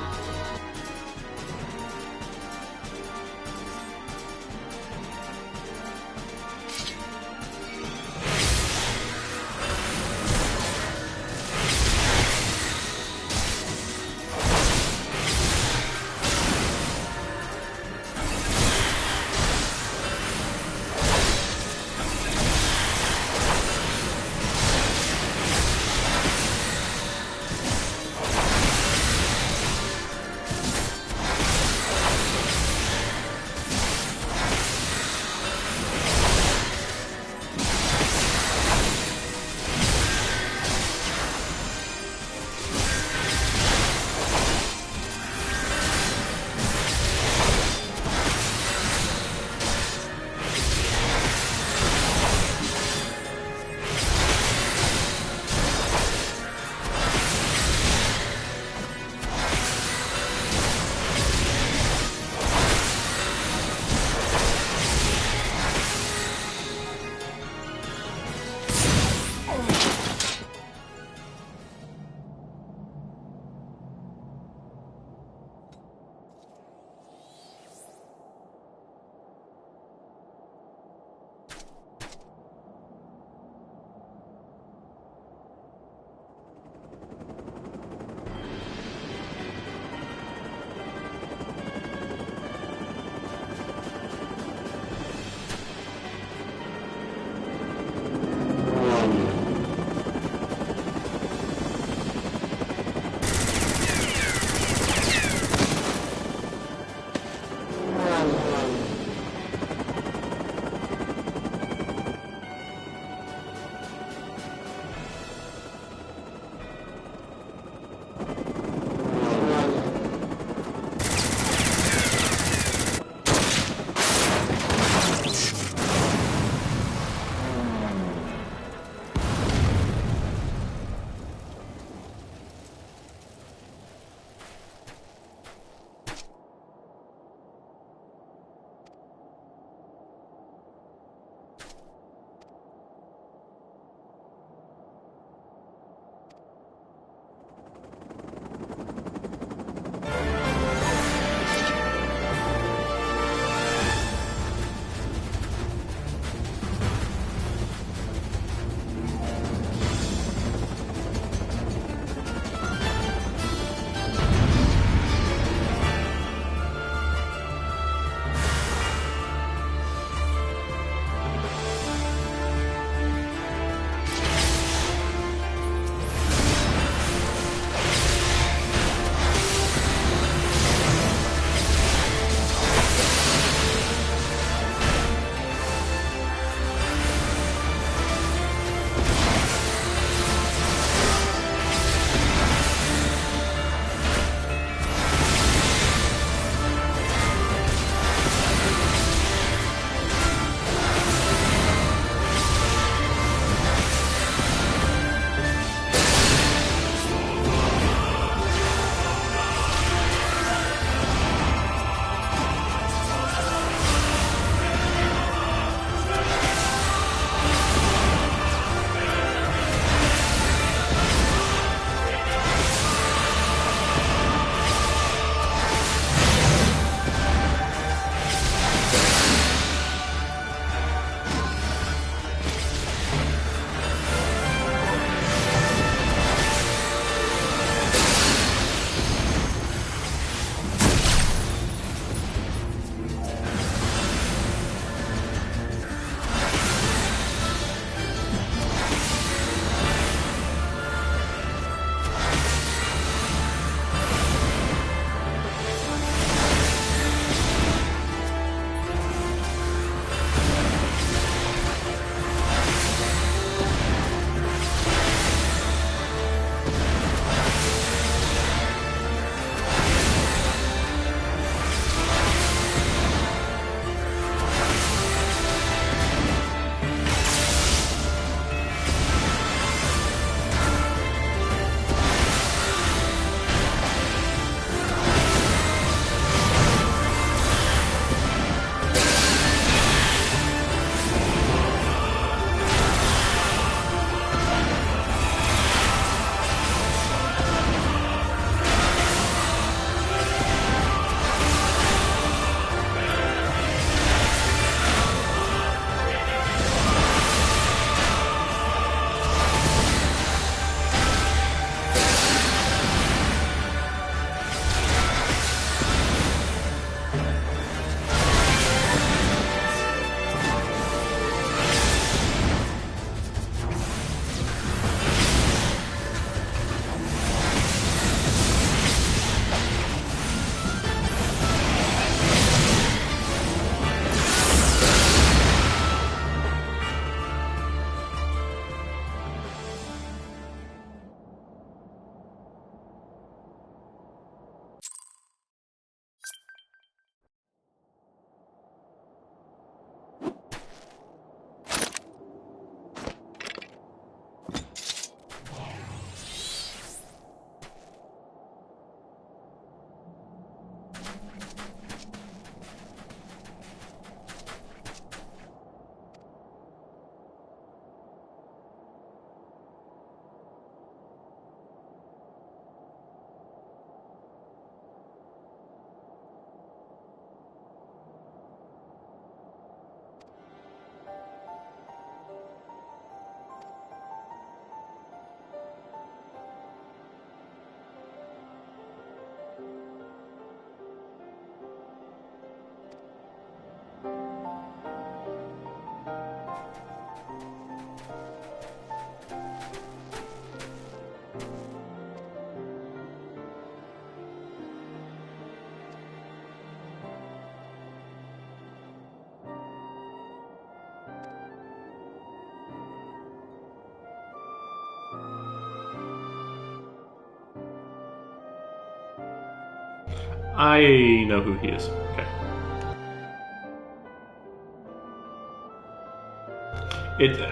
I know who he is. Okay.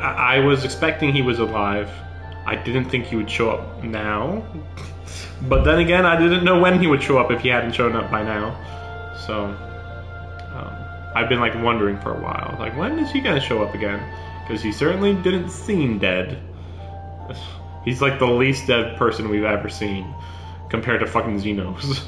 I was expecting he was alive. I didn't think he would show up now. But then again, I didn't know when he would show up if he hadn't shown up by now. So, I've been like wondering for a while. Like, when is he gonna show up again? Because he certainly didn't seem dead. He's like the least dead person we've ever seen. Compared to fucking Xenos.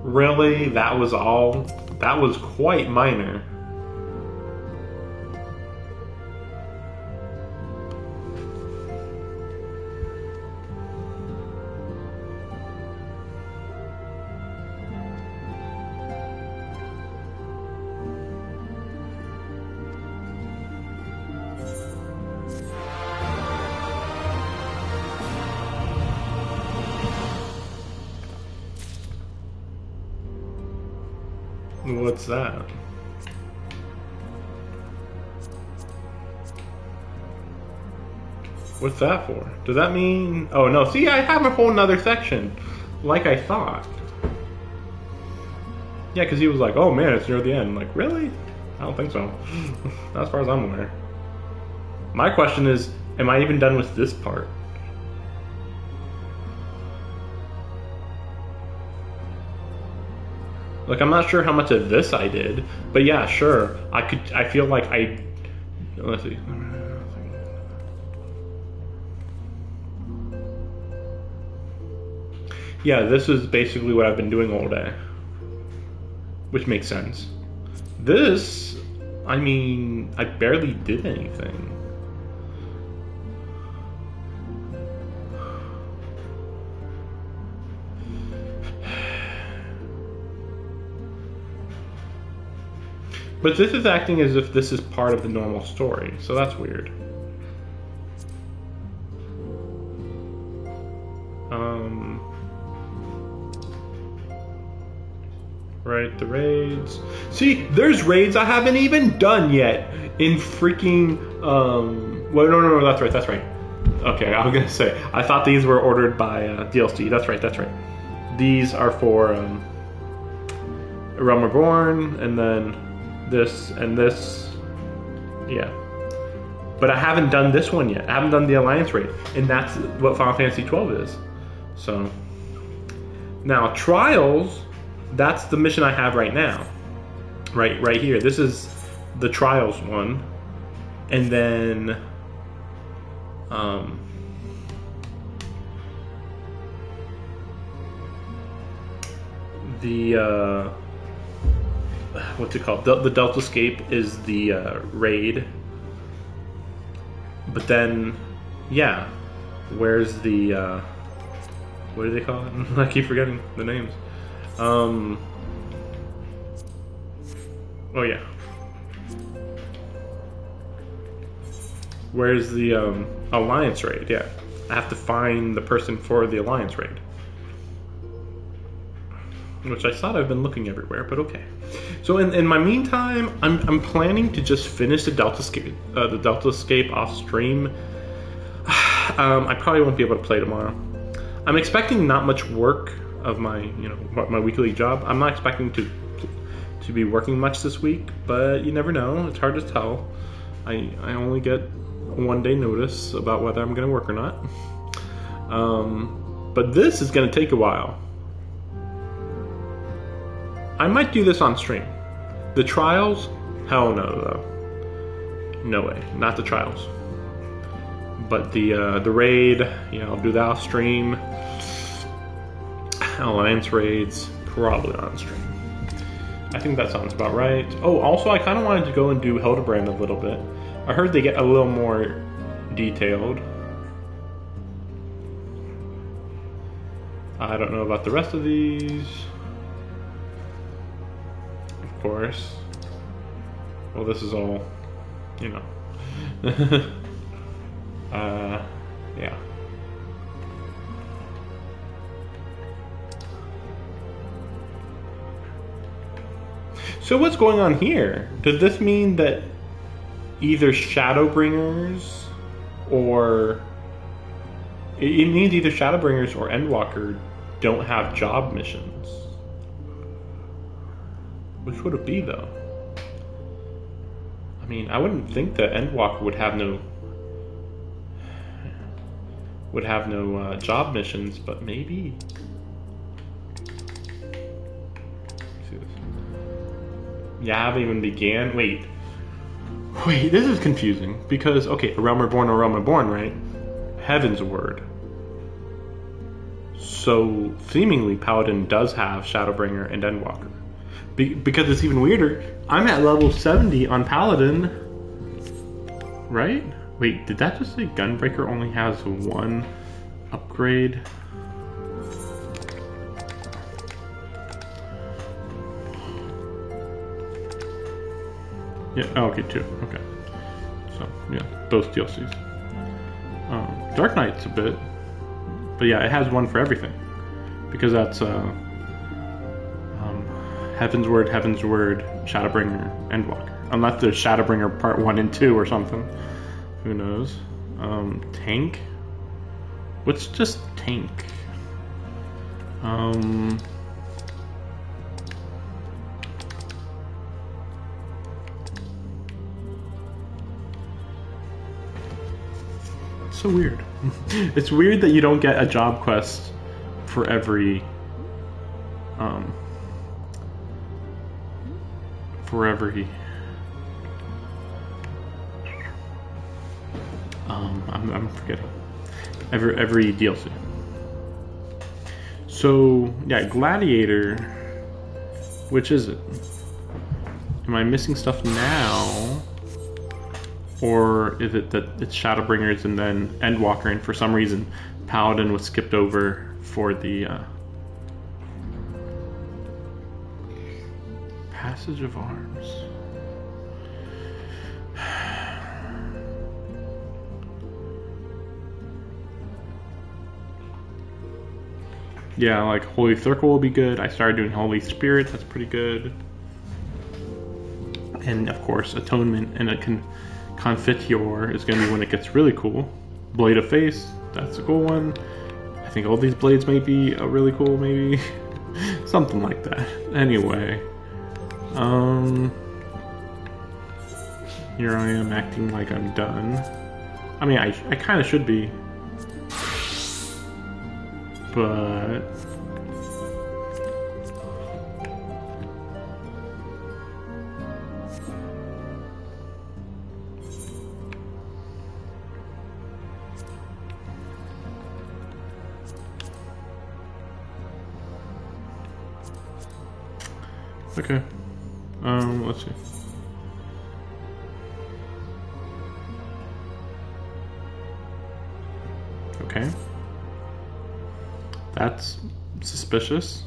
Really? That was all? That was quite minor. What's that? What's that for? Does that mean... Oh no, see, I have a whole nother section. Like I thought. Yeah, because he was like, oh man, it's near the end. I'm like, really? I don't think so. Not as far as I'm aware. My question is, am I even done with this part? Like, I'm not sure how much of this I did, but yeah, sure. I feel like I... Let's see. Yeah, this is basically what I've been doing all day. Which makes sense. This, I mean, I barely did anything. But this is acting as if this is part of the normal story, so that's weird. Right, the raids. See, there's raids I haven't even done yet in freaking, well, no, that's right. Okay, I was gonna say, I thought these were ordered by DLC. That's right. These are for Realm Reborn, and then this and this. Yeah. But I haven't done this one yet. I haven't done the Alliance raid, and that's what Final Fantasy XII is. So, now Trials, that's the mission I have right now. Right here. This is the Trials one. And then the what's it called? The Delta Escape is the raid. But then, yeah, where's the what do they call it? I keep forgetting the names. Oh yeah. Where's the Alliance raid? Yeah, I have to find the person for the Alliance raid, which I thought I've been looking everywhere, but okay. So in my meantime, I'm planning to just finish the Delta Escape off stream. I probably won't be able to play tomorrow. I'm expecting not much work of my my weekly job. I'm not expecting to be working much this week, but you never know. It's hard to tell. I only get a 1-day notice about whether I'm going to work or not. But this is going to take a while. I might do this on stream. The Trials? Hell no, though. No way. Not the Trials. But the raid, I'll do that off stream. Alliance raids, probably on stream. I think that sounds about right. Oh, also, I kind of wanted to go and do Hildebrand a little bit. I heard they get a little more detailed. I don't know about the rest of these. Of course. Well, this is all, yeah. So what's going on here? Does this mean that either Shadowbringers or... It means either Shadowbringers or Endwalker don't have job missions. Which would it be, though? I mean, I wouldn't think that Endwalker would have no job missions, but maybe. Let's see this. Yeah, I haven't even began. Wait, this is confusing because okay, a Realm Reborn, right? Heaven's Word. So seemingly, Paladin does have Shadowbringer and Endwalker. Because it's even weirder. I'm at level 70 on Paladin, right? Wait, did that just say Gunbreaker only has one upgrade? Yeah, oh, okay, 2, okay. So, yeah, both DLCs. Dark Knight's a bit, but yeah, it has one for everything. Because that's, Heaven's Word, Shadowbringer, Endwalker. Unless there's Shadowbringer Part 1 and 2 or something. Who knows? Tank? What's just tank? It's so weird. It's weird that you don't get a job quest for every I'm forgetting. Every DLC. So yeah, Gladiator. Which is it? Am I missing stuff now? Or is it that it's Shadowbringers and then Endwalker, and for some reason Paladin was skipped over for the Passage of Arms. Yeah, like Holy Circle will be good. I started doing Holy Spirit, that's pretty good. And of course, Atonement and a Confiteor is going to be when it gets really cool. Blade of Face, that's a cool one. I think all these blades might be a really cool, maybe. Something like that. Anyway. Here I am acting like I'm done. I mean, I kind of should be. But... Okay. Let's see. Okay. That's suspicious.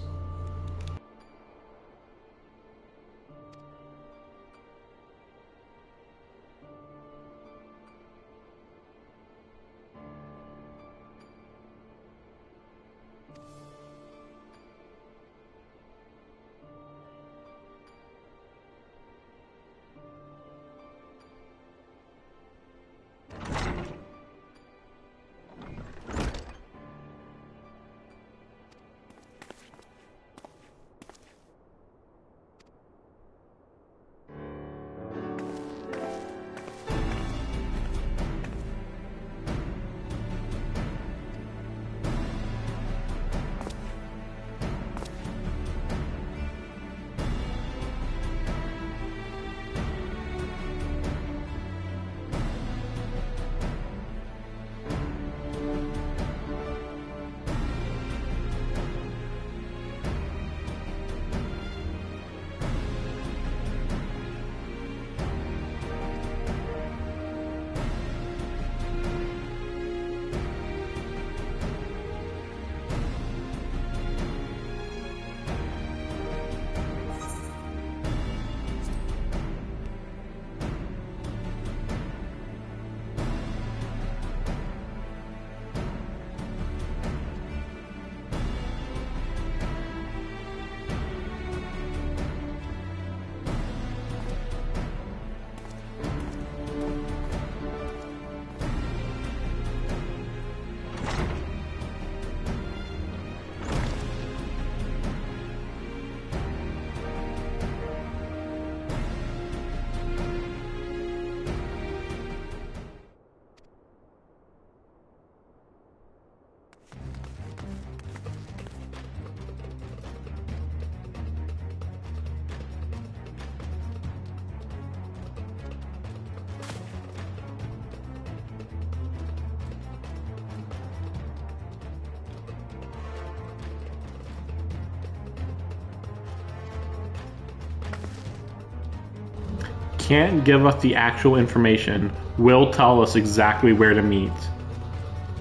Can't give us the actual information, will tell us exactly where to meet.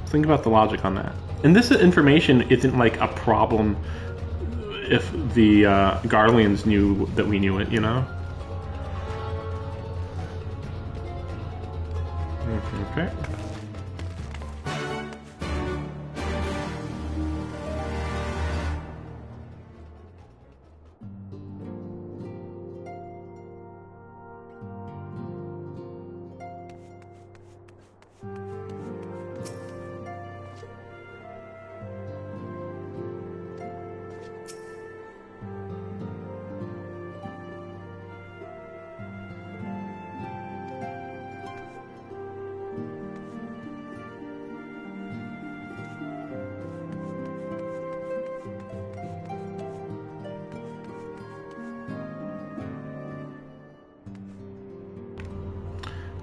Think about the logic on that. And this information isn't like a problem if the Garleans knew that we knew it, you know? Okay.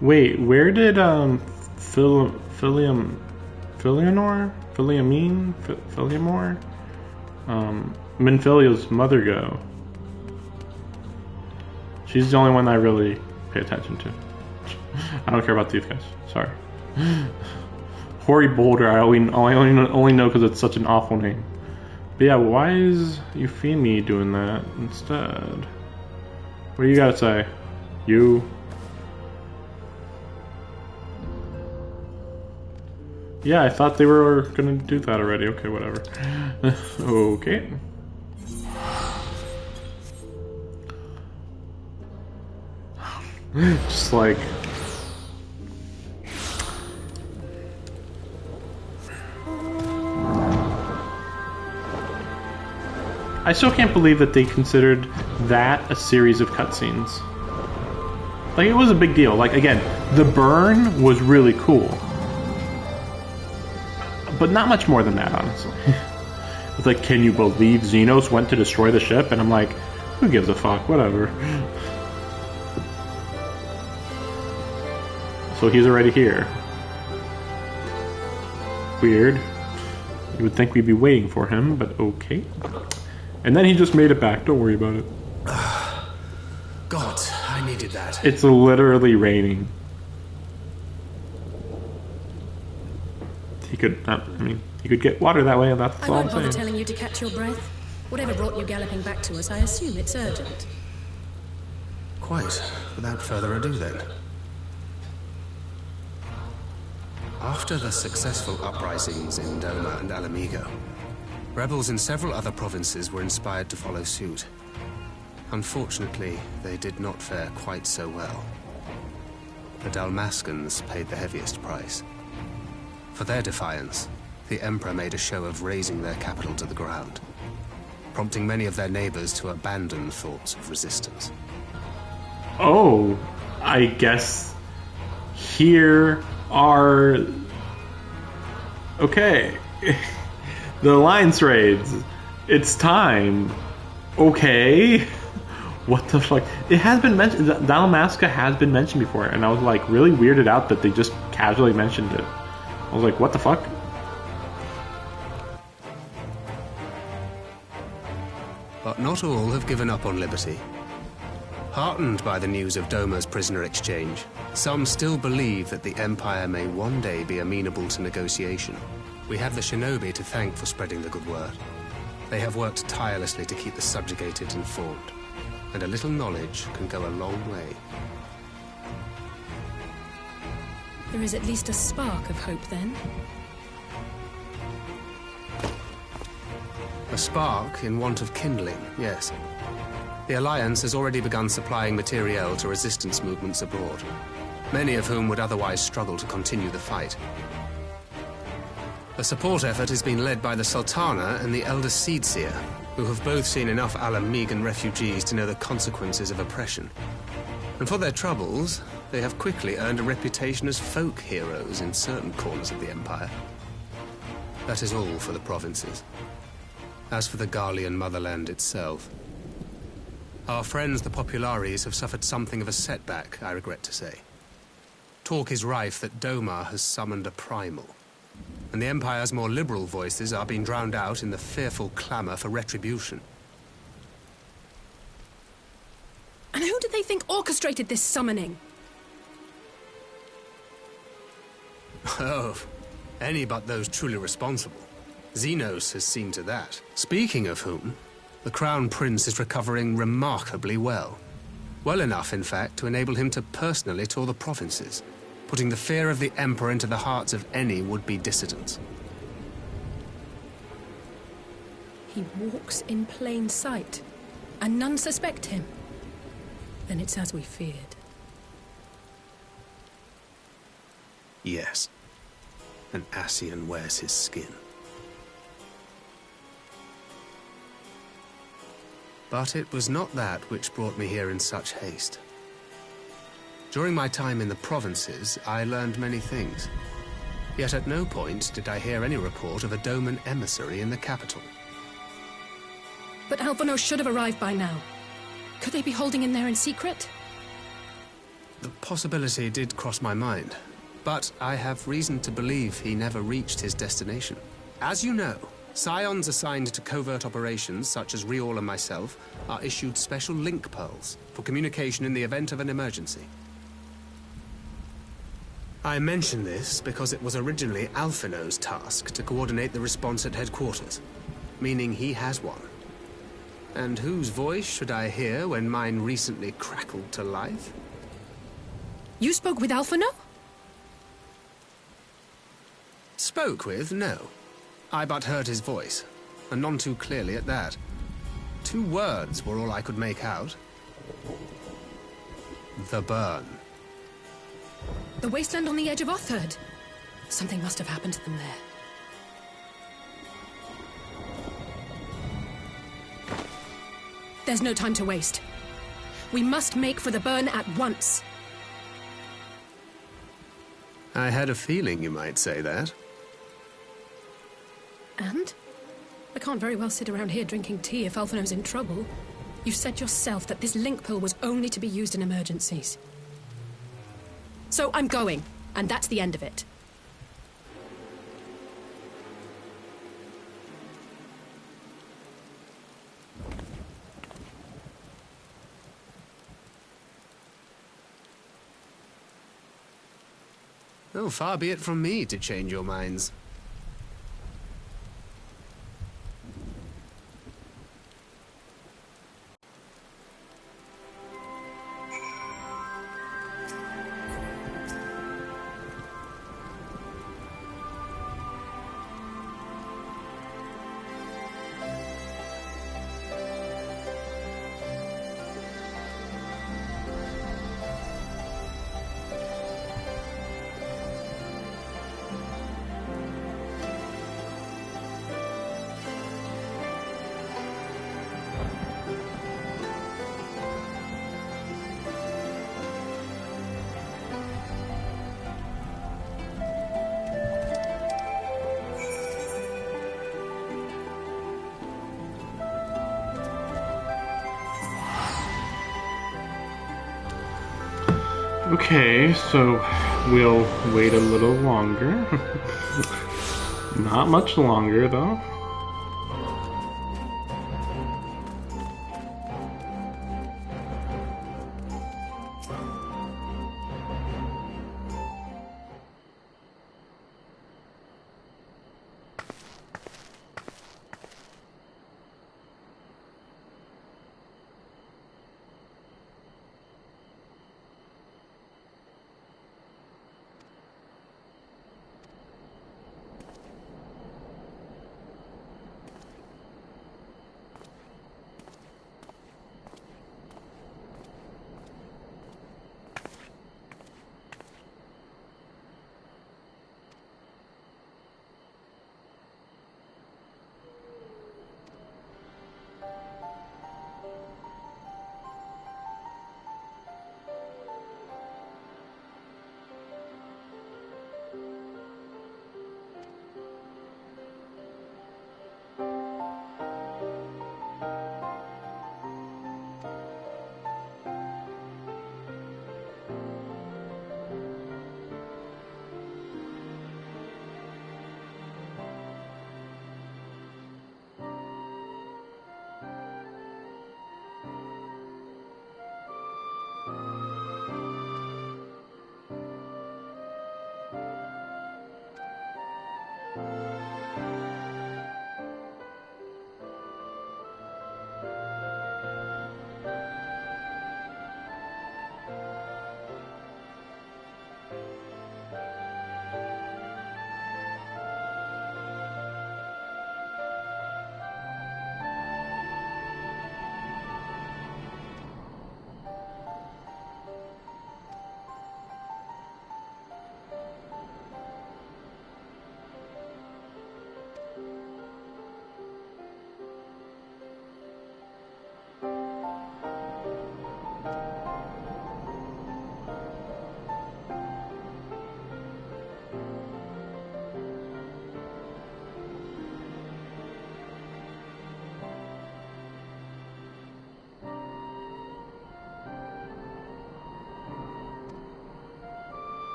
Wait, where did Minfilia's mother go? She's the only one I really pay attention to. I don't care about these guys. Sorry. Hoary Boulder, I only know because it's such an awful name. But yeah, why is Euphemia doing that instead? What do you gotta say? You... Yeah, I thought they were gonna do that already. Okay, whatever. Okay. Just like... I still can't believe that they considered that a series of cutscenes. Like, it was a big deal. Like, again, the burn was really cool. But not much more than that, honestly. It's like, can you believe Xenos went to destroy the ship? And I'm like, who gives a fuck? Whatever. So he's already here. Weird. You would think we'd be waiting for him, but okay. And then he just made it back. Don't worry about it. God, I needed that. It's literally raining. He could, I mean, he could get water that way, and that's I all won't I'm bother saying. telling you to catch your breath. Whatever brought you galloping back to us, I assume it's urgent. Quite. Without further ado, then. After the successful uprisings in Doma and Alamigo, rebels in several other provinces were inspired to follow suit. Unfortunately, they did not fare quite so well. The Dalmascans paid the heaviest price. For their defiance, the Emperor made a show of razing their capital to the ground, prompting many of their neighbors to abandon thoughts of resistance. Oh, I guess here are... Okay. The Alliance raids. It's time. Okay. What the fuck? It has been mentioned. Dalmasca has been mentioned before, and I was like really weirded out that they just casually mentioned it. I was like, what the fuck? But not all have given up on liberty. Heartened by the news of Doma's prisoner exchange, some still believe that the Empire may one day be amenable to negotiation. We have the shinobi to thank for spreading the good word. They have worked tirelessly to keep the subjugated informed, and a little knowledge can go a long way. There is at least a spark of hope, then. A spark in want of kindling, yes. The Alliance has already begun supplying materiel to resistance movements abroad, many of whom would otherwise struggle to continue the fight. The support effort has been led by the Sultana and the Elder Seedseer, who have both seen enough Alamigan refugees to know the consequences of oppression. And for their troubles, they have quickly earned a reputation as folk heroes in certain corners of the Empire. That is all for the provinces. As for the Garlean motherland itself, our friends the Populares have suffered something of a setback, I regret to say. Talk is rife that Doma has summoned a primal, and the Empire's more liberal voices are being drowned out in the fearful clamor for retribution. And who do they think orchestrated this summoning? Oh, any but those truly responsible. Xenos has seen to that. Speaking of whom, the Crown Prince is recovering remarkably well. Well enough, in fact, to enable him to personally tour the provinces, putting the fear of the Emperor into the hearts of any would-be dissidents. He walks in plain sight, and none suspect him. Then it's as we feared. Yes. An Ascian wears his skin. But it was not that which brought me here in such haste. During my time in the provinces, I learned many things. Yet at no point did I hear any report of a Doman emissary in the capital. But Alphonse should have arrived by now. Could they be holding in there in secret? The possibility did cross my mind, but I have reason to believe he never reached his destination. As you know, Scions assigned to covert operations, such as Riol and myself, are issued special link pearls for communication in the event of an emergency. I mention this because it was originally Alphino's task to coordinate the response at headquarters, meaning he has one. And whose voice should I hear when mine recently crackled to life? You spoke with Alphino? spoke with, no. I but heard his voice, and none too clearly at that. 2 words were all I could make out. The burn. The wasteland on the edge of Otherd. Something must have happened to them there. There's no time to waste. We must make for the burn at once. I had a feeling you might say that. And? I can't very well sit around here drinking tea if Alphino's in trouble. You said yourself that this link pill was only to be used in emergencies. So I'm going, and that's the end of it. Oh, far be it from me to change your minds. Okay, so we'll wait a little longer. Not much longer, though.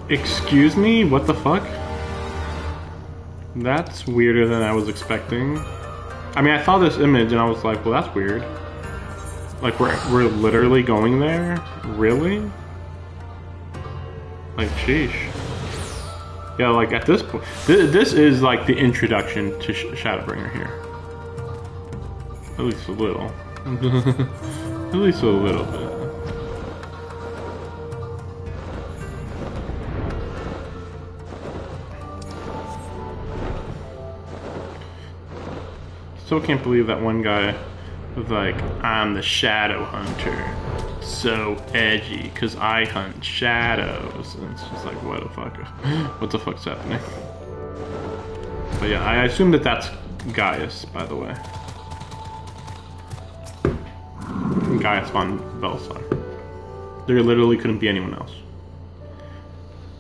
Excuse me? What the fuck? That's weirder than I was expecting. I mean, I saw this image and I was like, well, that's weird. Like, we're literally going there? Really? Like, sheesh. Yeah, like, at this point... This is, like, the introduction to Shadowbringer here. At least a little. At least a little bit. Still can't believe that one guy was like, I'm the shadow hunter. So edgy, because I hunt shadows. And it's just like, what the fuck? What the fuck's happening? But yeah, I assume that that's Gaius, by the way. Gaius von Belsar. There literally couldn't be anyone else.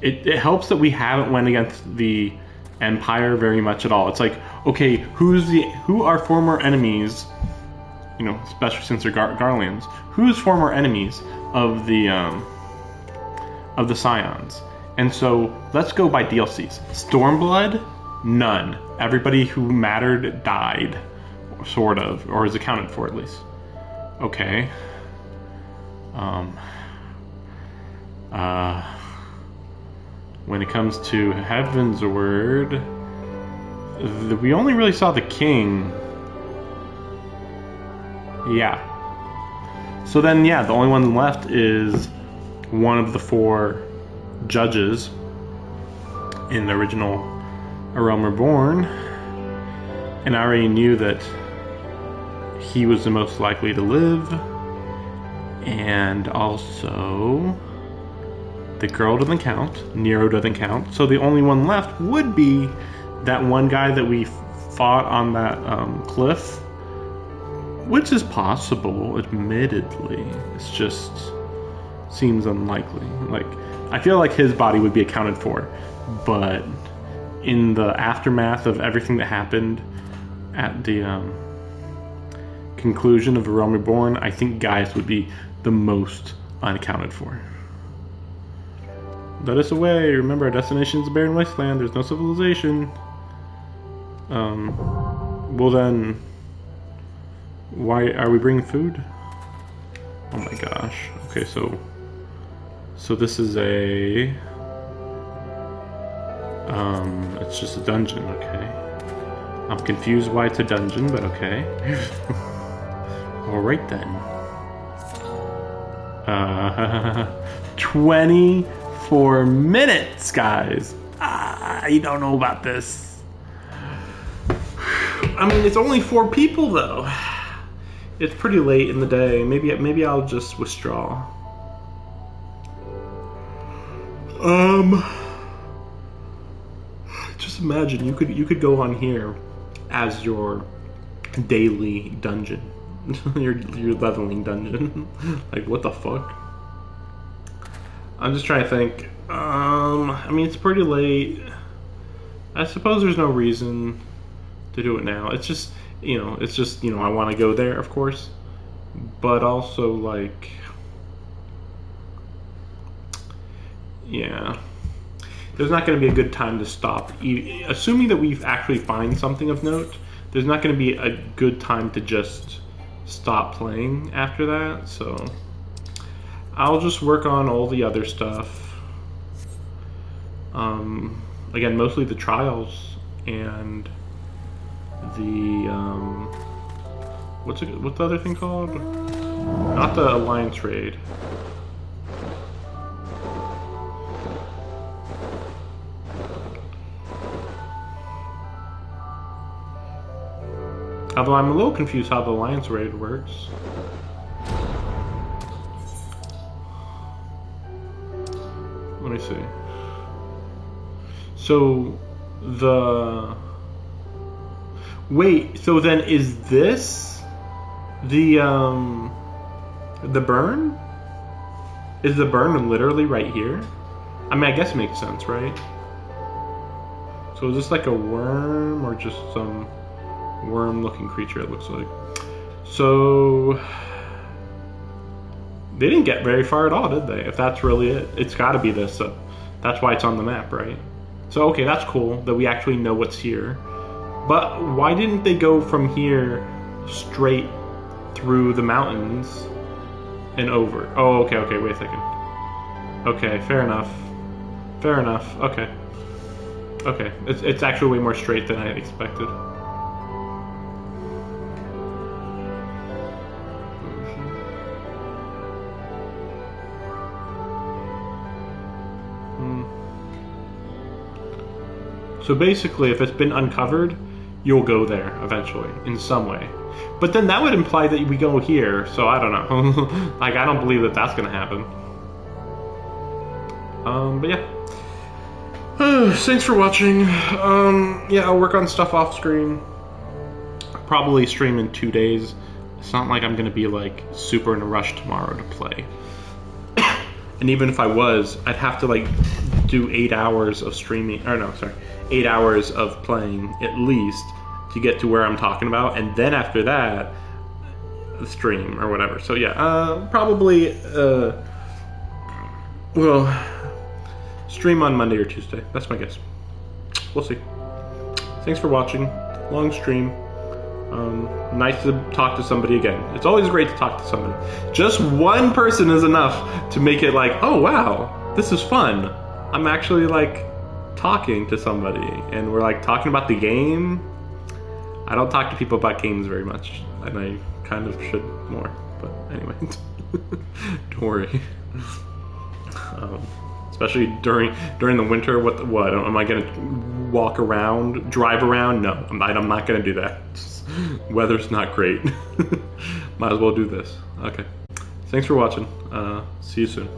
It helps that we haven't went against the Empire very much at all. It's like, okay, who are former enemies? You know, especially since they're Garleans. Who's former enemies of the Scions? And so let's go by DLCs. Stormblood, none. Everybody who mattered died, sort of, or is accounted for at least. Okay. When it comes to Heaven's Word, we only really saw the king. Yeah. So then, yeah, the only one left is one of the 4 judges in the original A Realm Reborn. And I already knew that he was the most likely to live. And also, the girl doesn't count. Nero doesn't count. So the only one left would be that one guy that we fought on that cliff. Which is possible, admittedly. It's just seems unlikely. Like, I feel like his body would be accounted for, but in the aftermath of everything that happened at the conclusion of A Realm Reborn, I think Gaius would be the most unaccounted for. Let us away. Remember, our destination is a barren wasteland. There's no civilization. Well then, why are we bringing food? Oh my gosh. Okay, so this is a it's just a dungeon. Okay, I'm confused why it's a dungeon, but okay. All right then. 24 minutes, guys. I don't know about this. I mean, it's only 4 people though. It's pretty late in the day. Maybe I'll just withdraw. Just imagine you could go on here as your daily dungeon, your leveling dungeon. Like, what the fuck? I'm just trying to think. I mean, it's pretty late. I suppose there's no reason to do it now. It's just, I want to go there, of course, but also, like, yeah, there's not going to be a good time to stop. Assuming that we actually find something of note, there's not going to be a good time to just stop playing after that, so I'll just work on all the other stuff. Again, mostly the trials and the what's the other thing called? Not the Alliance raid. Although I'm a little confused how the Alliance raid works. Let me see. So wait, so then is this the burn? Is the burn literally right here? I mean, I guess it makes sense, right? So is this like a worm or just some worm-looking creature, it looks like? So they didn't get very far at all, did they? If that's really it, it's got to be this. So That's why it's on the map, right? So, okay, that's cool that we actually know what's here. But why didn't they go from here straight through the mountains and over? Oh, okay, wait a second. Okay, fair enough. Okay. It's actually way more straight than I expected. So basically, if it's been uncovered, you'll go there eventually, in some way. But then that would imply that we go here, so I don't know. Like, I don't believe that that's gonna happen. But yeah. Thanks for watching. Yeah, I'll work on stuff off screen. Probably stream in 2 days. It's not like I'm gonna be, like, super in a rush tomorrow to play. And even if I was, I'd have to, like, do 8 hours of streaming, or no, sorry, 8 hours of playing at least to get to where I'm talking about, and then after that, stream or whatever. So yeah, probably, well, stream on Monday or Tuesday. That's my guess. We'll see. Thanks for watching. Long stream. Nice to talk to somebody again. It's always great to talk to somebody. Just one person is enough to make it like, oh wow, this is fun. I'm actually like talking to somebody and we're like talking about the game. I don't talk to people about games very much, and I kind of should more, but anyway. Don't worry. Especially during the winter. What am I gonna walk around, drive around? No, I'm not gonna do that. Weather's not great. Might as well do this. Okay, thanks for watching. See you soon.